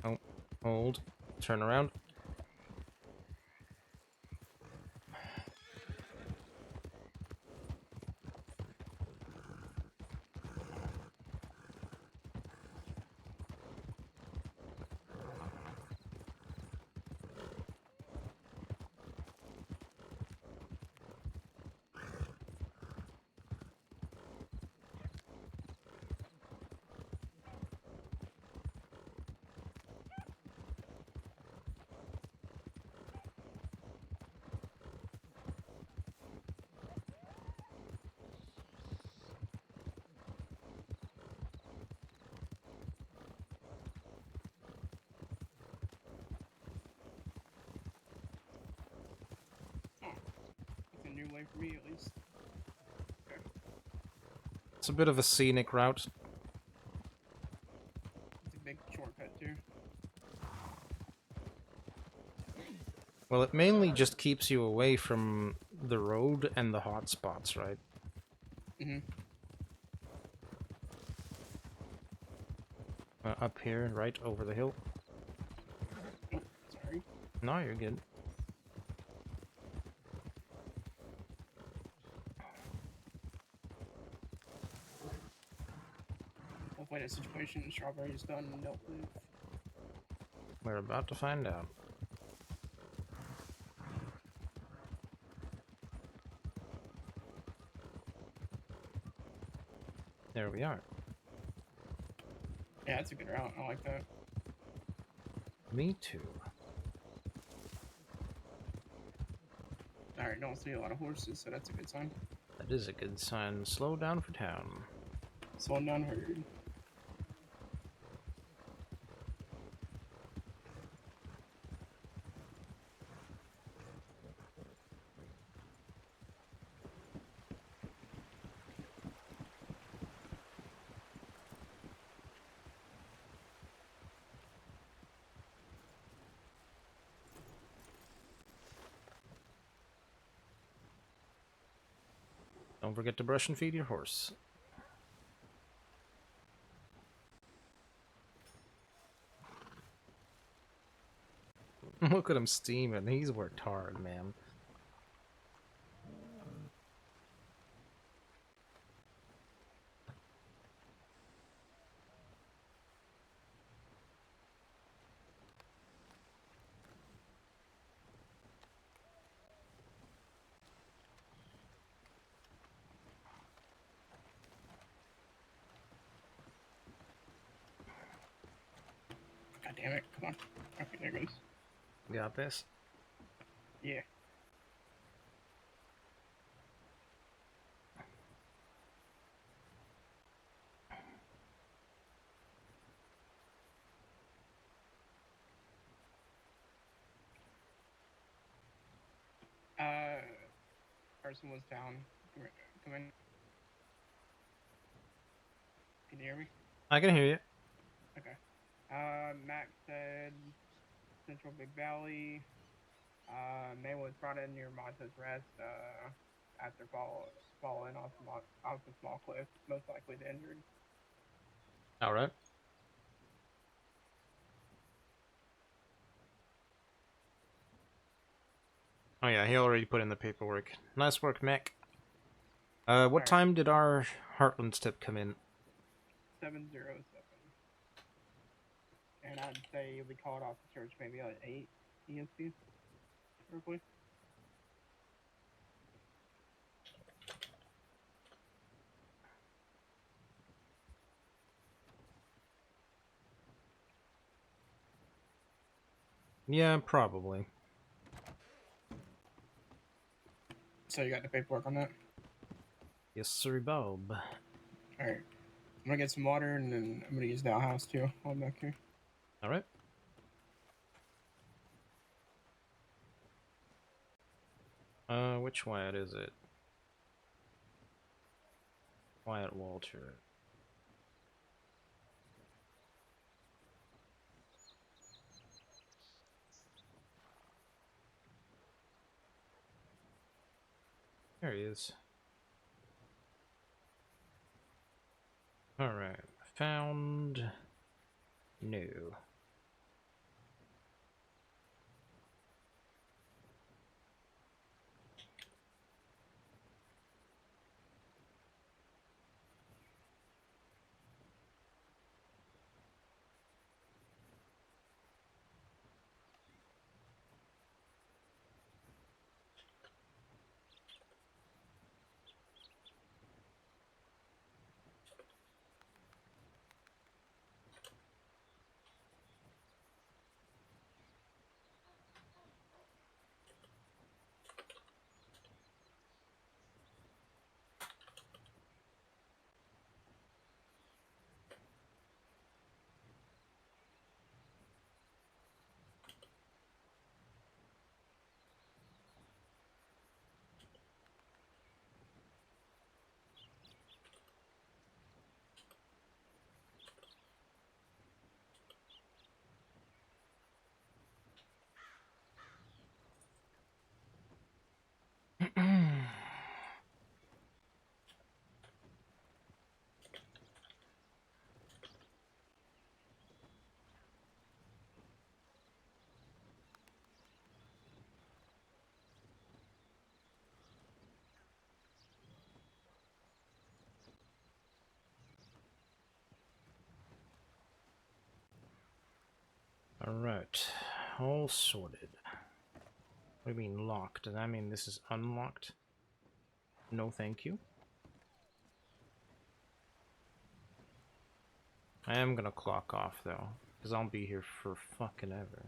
B: Oh, hold. Turn around.
Q: It's a new way for me, at least. Okay.
B: It's a bit of a scenic route.
Q: It's a big shortcut, too.
B: Well, it mainly just keeps you away from the road and the hot spots, right?
Q: Mm-hmm.
B: Up here, right over the hill.
Q: Sorry.
B: No, you're good.
Q: Hopefully that situation in Strawberry is done and dealt with.
B: We're about to find out. There we are.
Q: Yeah, that's a good route. I like that.
B: Me too.
Q: Alright, don't see a lot of horses, so that's a good sign.
B: That is a good sign. Slow down for town.
Q: Slowing down herd.
B: Don't forget to brush and feed your horse. Look at him steaming. He's worked hard, man.
Q: God damn it. Come on. Okay, there it goes.
B: Got this?
Q: Yeah. Person was down. Come in. Can you hear me?
B: I can hear you.
Q: Okay. Max said Central Big Valley. Man was brought in near Monta's Rest after falling off a small cliff, most likely to injured.
B: All right. Oh yeah, he already put in the paperwork. Nice work, Mac. What time did our Heartlands tip come in?
Q: 707. And I'd say you'll be called off the church maybe at 8 EST, roughly.
B: Yeah, probably.
Q: So you got the paperwork on that?
B: Yes, sir, Bob.
Q: Alright. I'm gonna get some water and then I'm gonna use the outhouse too while I'm back here.
B: Alright. Which Wyatt is it? Wyatt Walter. There he is. Alright. Found. New. Alright. All sorted. What do you mean locked? Does that mean this is unlocked? No thank you. I am gonna clock off though, because I'll be here for fucking ever.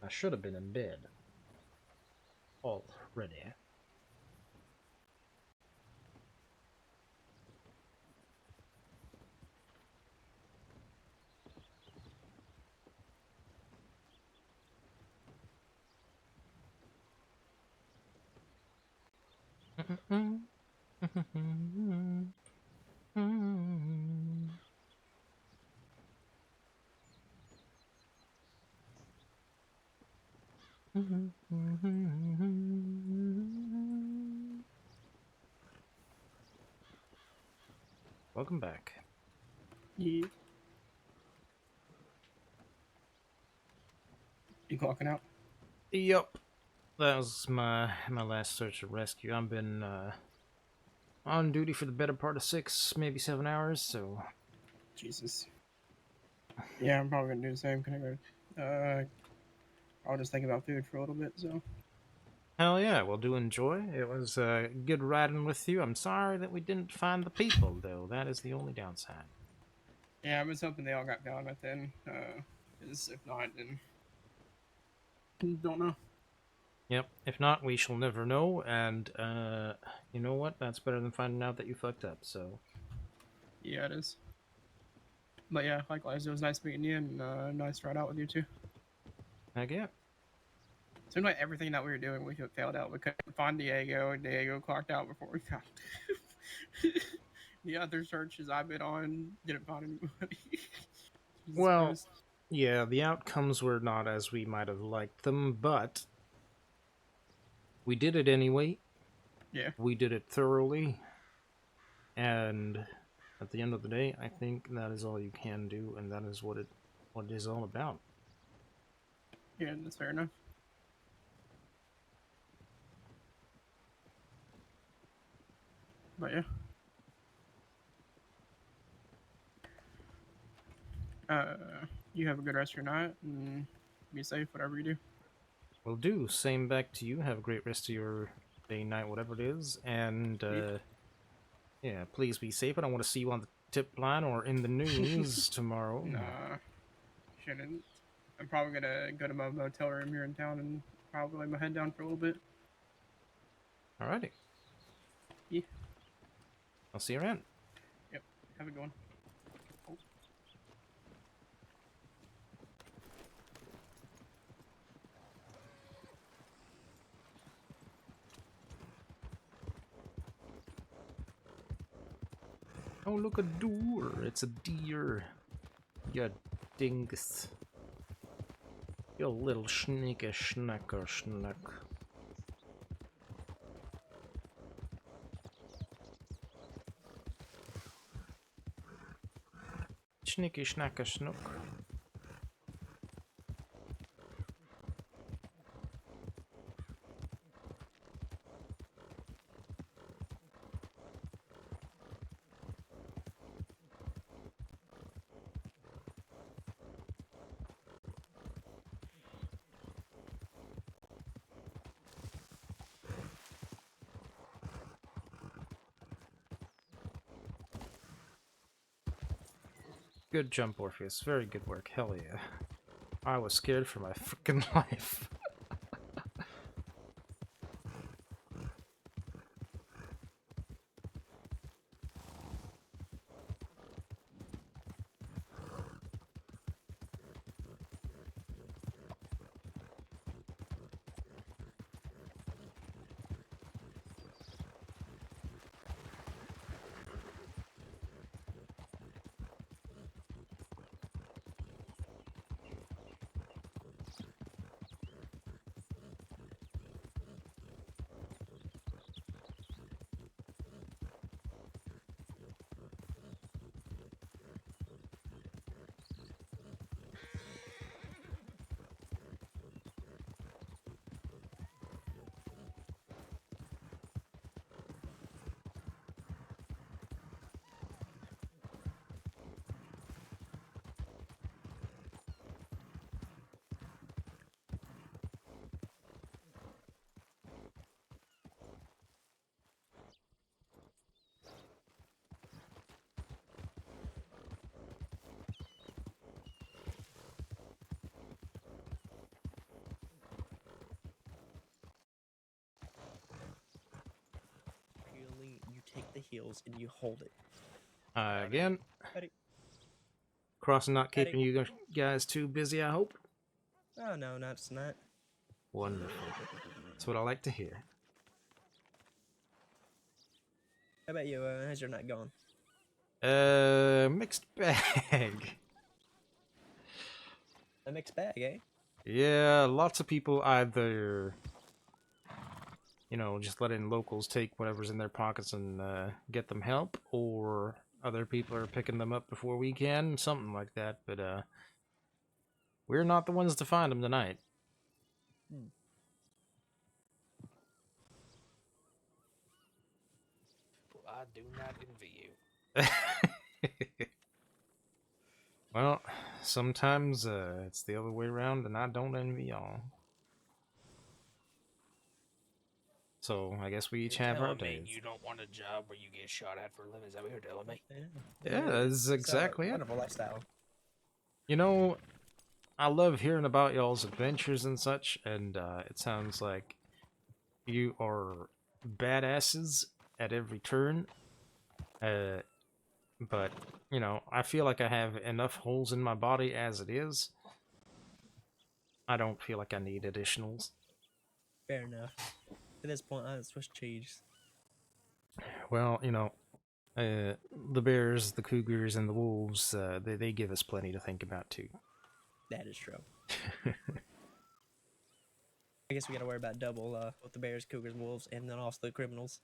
B: I should have been in bed. Already. Welcome back.
Q: Yeah. You clocking out?
B: Yup. That was my last search and rescue. I've been on duty for the better part of 6, maybe 7 hours, so...
Q: Jesus. Yeah, I'm probably gonna do the same. I'll just think about food for a little bit, so...
B: Hell yeah, well, do enjoy. It was good riding with you. I'm sorry that we didn't find the people, though. That is the only downside.
Q: Yeah, I was hoping they all got found by then. Because if not, then... Don't know.
B: Yep, if not, we shall never know, and, you know what? That's better than finding out that you fucked up, so...
Q: Yeah, it is. But yeah, likewise, it was nice meeting you, and nice to ride out with you, too.
B: Heck yeah.
Q: Seemed like everything that we were doing, we failed out. We couldn't find Diego, and Diego clocked out before we found the other searches I've been on, didn't find anybody.
B: Well,
Q: Christ.
B: yeah, the outcomes were not as we might have liked them, but we did it anyway.
Q: Yeah.
B: We did it thoroughly, and at the end of the day, I think that is all you can do, and that is what it is all about.
Q: Yeah, that's fair enough. But yeah. You have a good rest of your night, and be safe, whatever you do.
B: Will do. Same back to you. Have a great rest of your day, night, whatever it is, and, yeah, please be safe. I don't want to see you on the tip line or in the news tomorrow.
Q: Nah, shouldn't. I'm probably gonna go to my motel room here in town and probably lay my head down for a little bit.
B: Alrighty.
Q: Yeah.
B: I'll see you around.
Q: Yep. Have a good one. Oh.
B: Oh, look, a door. It's a deer. You dingus. You little sneaky snacker snack. Sneaky snacker snook. Good jump, Orpheus. Very good work. Hell yeah. I was scared for my freaking life.
R: You take the heels and you hold it.
B: Again.
R: Ready?
B: Crossing not
R: Ready.
B: keeping you guys too busy, I hope.
R: Oh no, it's not.
B: Wonderful. That's what I like to hear.
R: How about you? How's your night going?
B: Mixed bag.
R: A mixed bag, eh?
B: Yeah, lots of people either, you know, just let in locals take whatever's in their pockets and get them help, or other people are picking them up before we can, something like that, but we're not the ones to find them tonight.
T: Well, I do not envy you.
B: Well, sometimes it's the other way around, and I don't envy y'all. So I guess we each
T: You're
B: have our
T: telling me
B: days.
T: you don't want a job where you get shot at for a living? Is that what you're telling me?
B: Yeah, that's exactly it.
R: Wonderful lifestyle.
B: You know, I love hearing about y'all's adventures and such, and it sounds like you are badasses at every turn. But, you know, I feel like I have enough holes in my body as it is. I don't feel like I need additionals.
R: Fair enough. At this point, I Swiss cheese.
B: Well, you know, the bears, the cougars, and the wolves, they give us plenty to think about, too.
R: That is true. I guess we gotta worry about double, both the bears, cougars, wolves, and then also the criminals.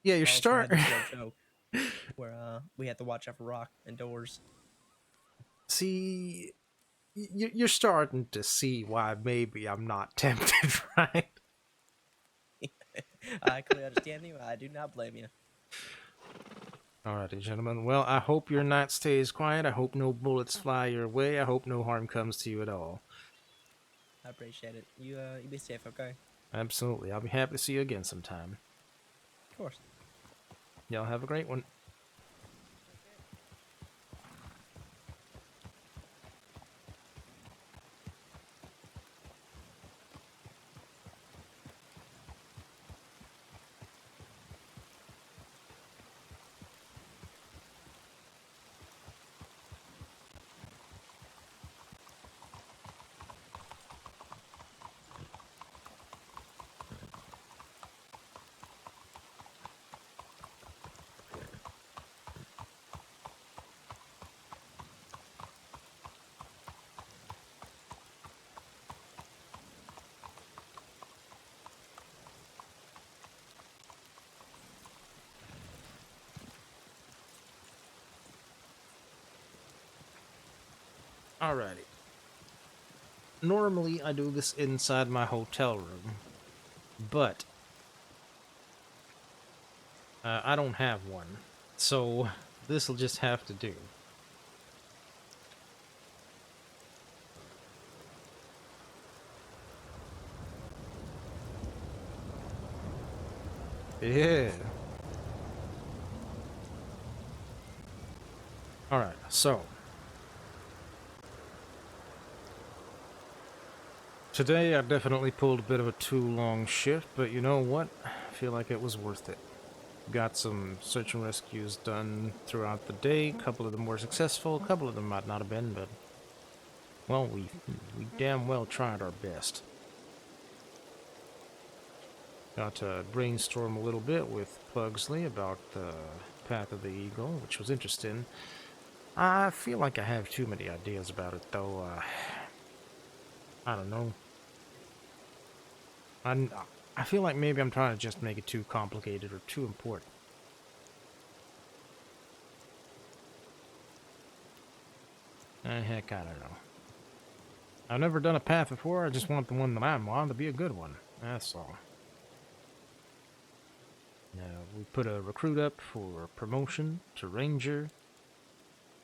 B: Yeah, you're
R: Also
B: starting.
R: had the show where we had to watch out for rock and doors.
B: See, you're starting to see why maybe I'm not tempted, right?
R: I clearly understand you. I do not blame you.
B: Alrighty, gentlemen. Well, I hope your night stays quiet. I hope no bullets fly your way. I hope no harm comes to you at all.
R: I appreciate it. You be safe, okay?
B: Absolutely. I'll be happy to see you again sometime.
R: Of course.
B: Y'all have a great one. Alrighty. Normally I do this inside my hotel room, but I don't have one, so this'll just have to do. Yeah. Alright, so today I definitely pulled a bit of a too long shift, but you know what? I feel like it was worth it. Got some search and rescues done throughout the day. A couple of them were successful, a couple of them might not have been, but well, we damn well tried our best. Got to brainstorm a little bit with Pugsley about the Path of the Eagle, which was interesting. I feel like I have too many ideas about it, though. I don't know. I feel like maybe I'm trying to just make it too complicated or too important. Heck, I don't know. I've never done a path before, I just want the one that I'm on to be a good one. That's all. We put a recruit up for promotion to Ranger.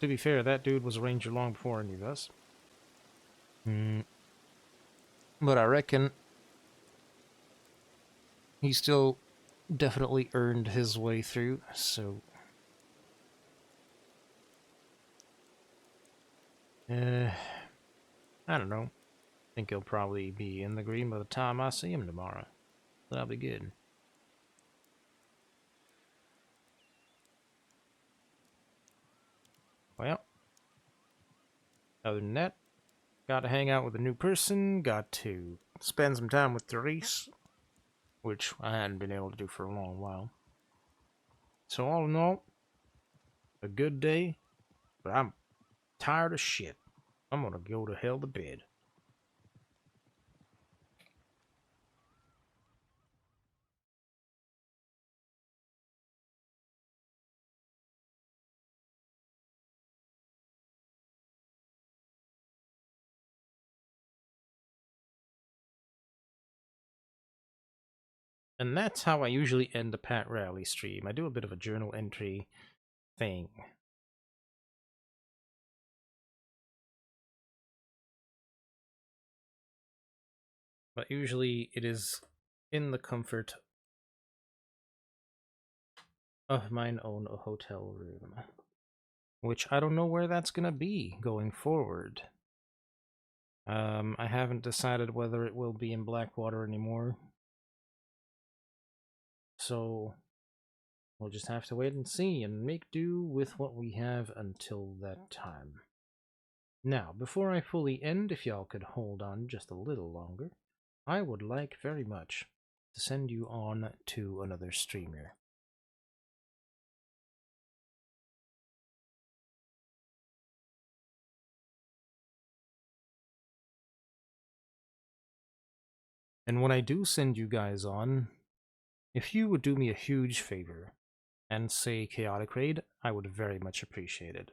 B: To be fair, that dude was a Ranger long before any of us. But I reckon he still definitely earned his way through, so... I don't know. I think he'll probably be in the green by the time I see him tomorrow. That'll be good. Well, other than that, got to hang out with a new person, got to spend some time with Therese, which I hadn't been able to do for a long while. So all in all, a good day, but I'm tired of shit. I'm gonna go to hell to bed. And that's how I usually end a Pat Rally stream. I do a bit of a journal entry thing. But usually it is in the comfort of mine own hotel room. Which I don't know where that's gonna be going forward. I haven't decided whether it will be in Blackwater anymore. So we'll just have to wait and see and make do with what we have until that time. Now, before I fully end, if y'all could hold on just a little longer, I would like very much to send you on to another streamer. And when I do send you guys on, if you would do me a huge favor and say Chaotic Raid, I would very much appreciate it.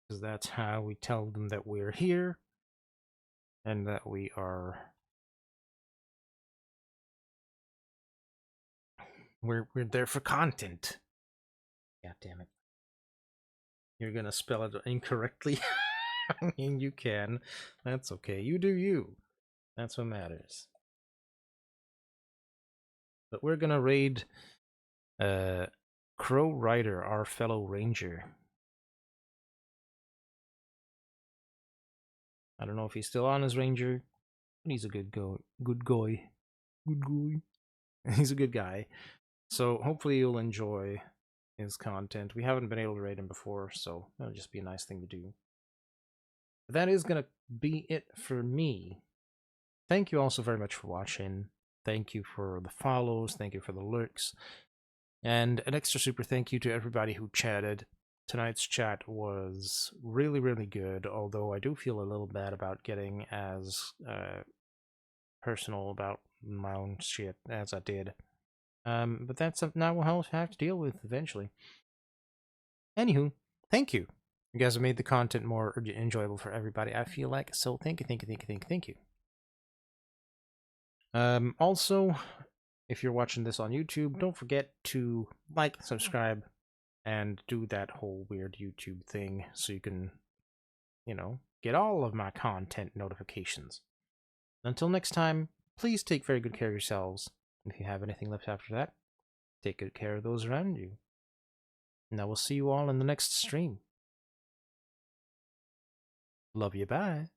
B: Because that's how we tell them that we're here and that we are... We're there for content. God damn it. You're gonna spell it incorrectly? I mean, you can. That's okay. You do you. That's what matters. But we're gonna raid Crow Rider, our fellow ranger. I don't know if he's still on as ranger, but he's a good guy. Good guy. He's a good guy. So hopefully you'll enjoy his content. We haven't been able to raid him before, so that'll just be a nice thing to do. But that is gonna be it for me. Thank you all so very much for watching. Thank you for the follows. Thank you for the lurks. And an extra super thank you to everybody who chatted. Tonight's chat was really, really good, although I do feel a little bad about getting as personal about my own shit as I did. But that's something I will have to deal with eventually. Anywho, thank you. You guys have made the content more enjoyable for everybody, I feel like. So thank you. Also, if you're watching this on YouTube, don't forget to like, subscribe, and do that whole weird YouTube thing so you can, you know, get all of my content notifications. Until next time, please take very good care of yourselves. And if you have anything left after that, take good care of those around you. And I will see you all in the next stream. Love you, bye.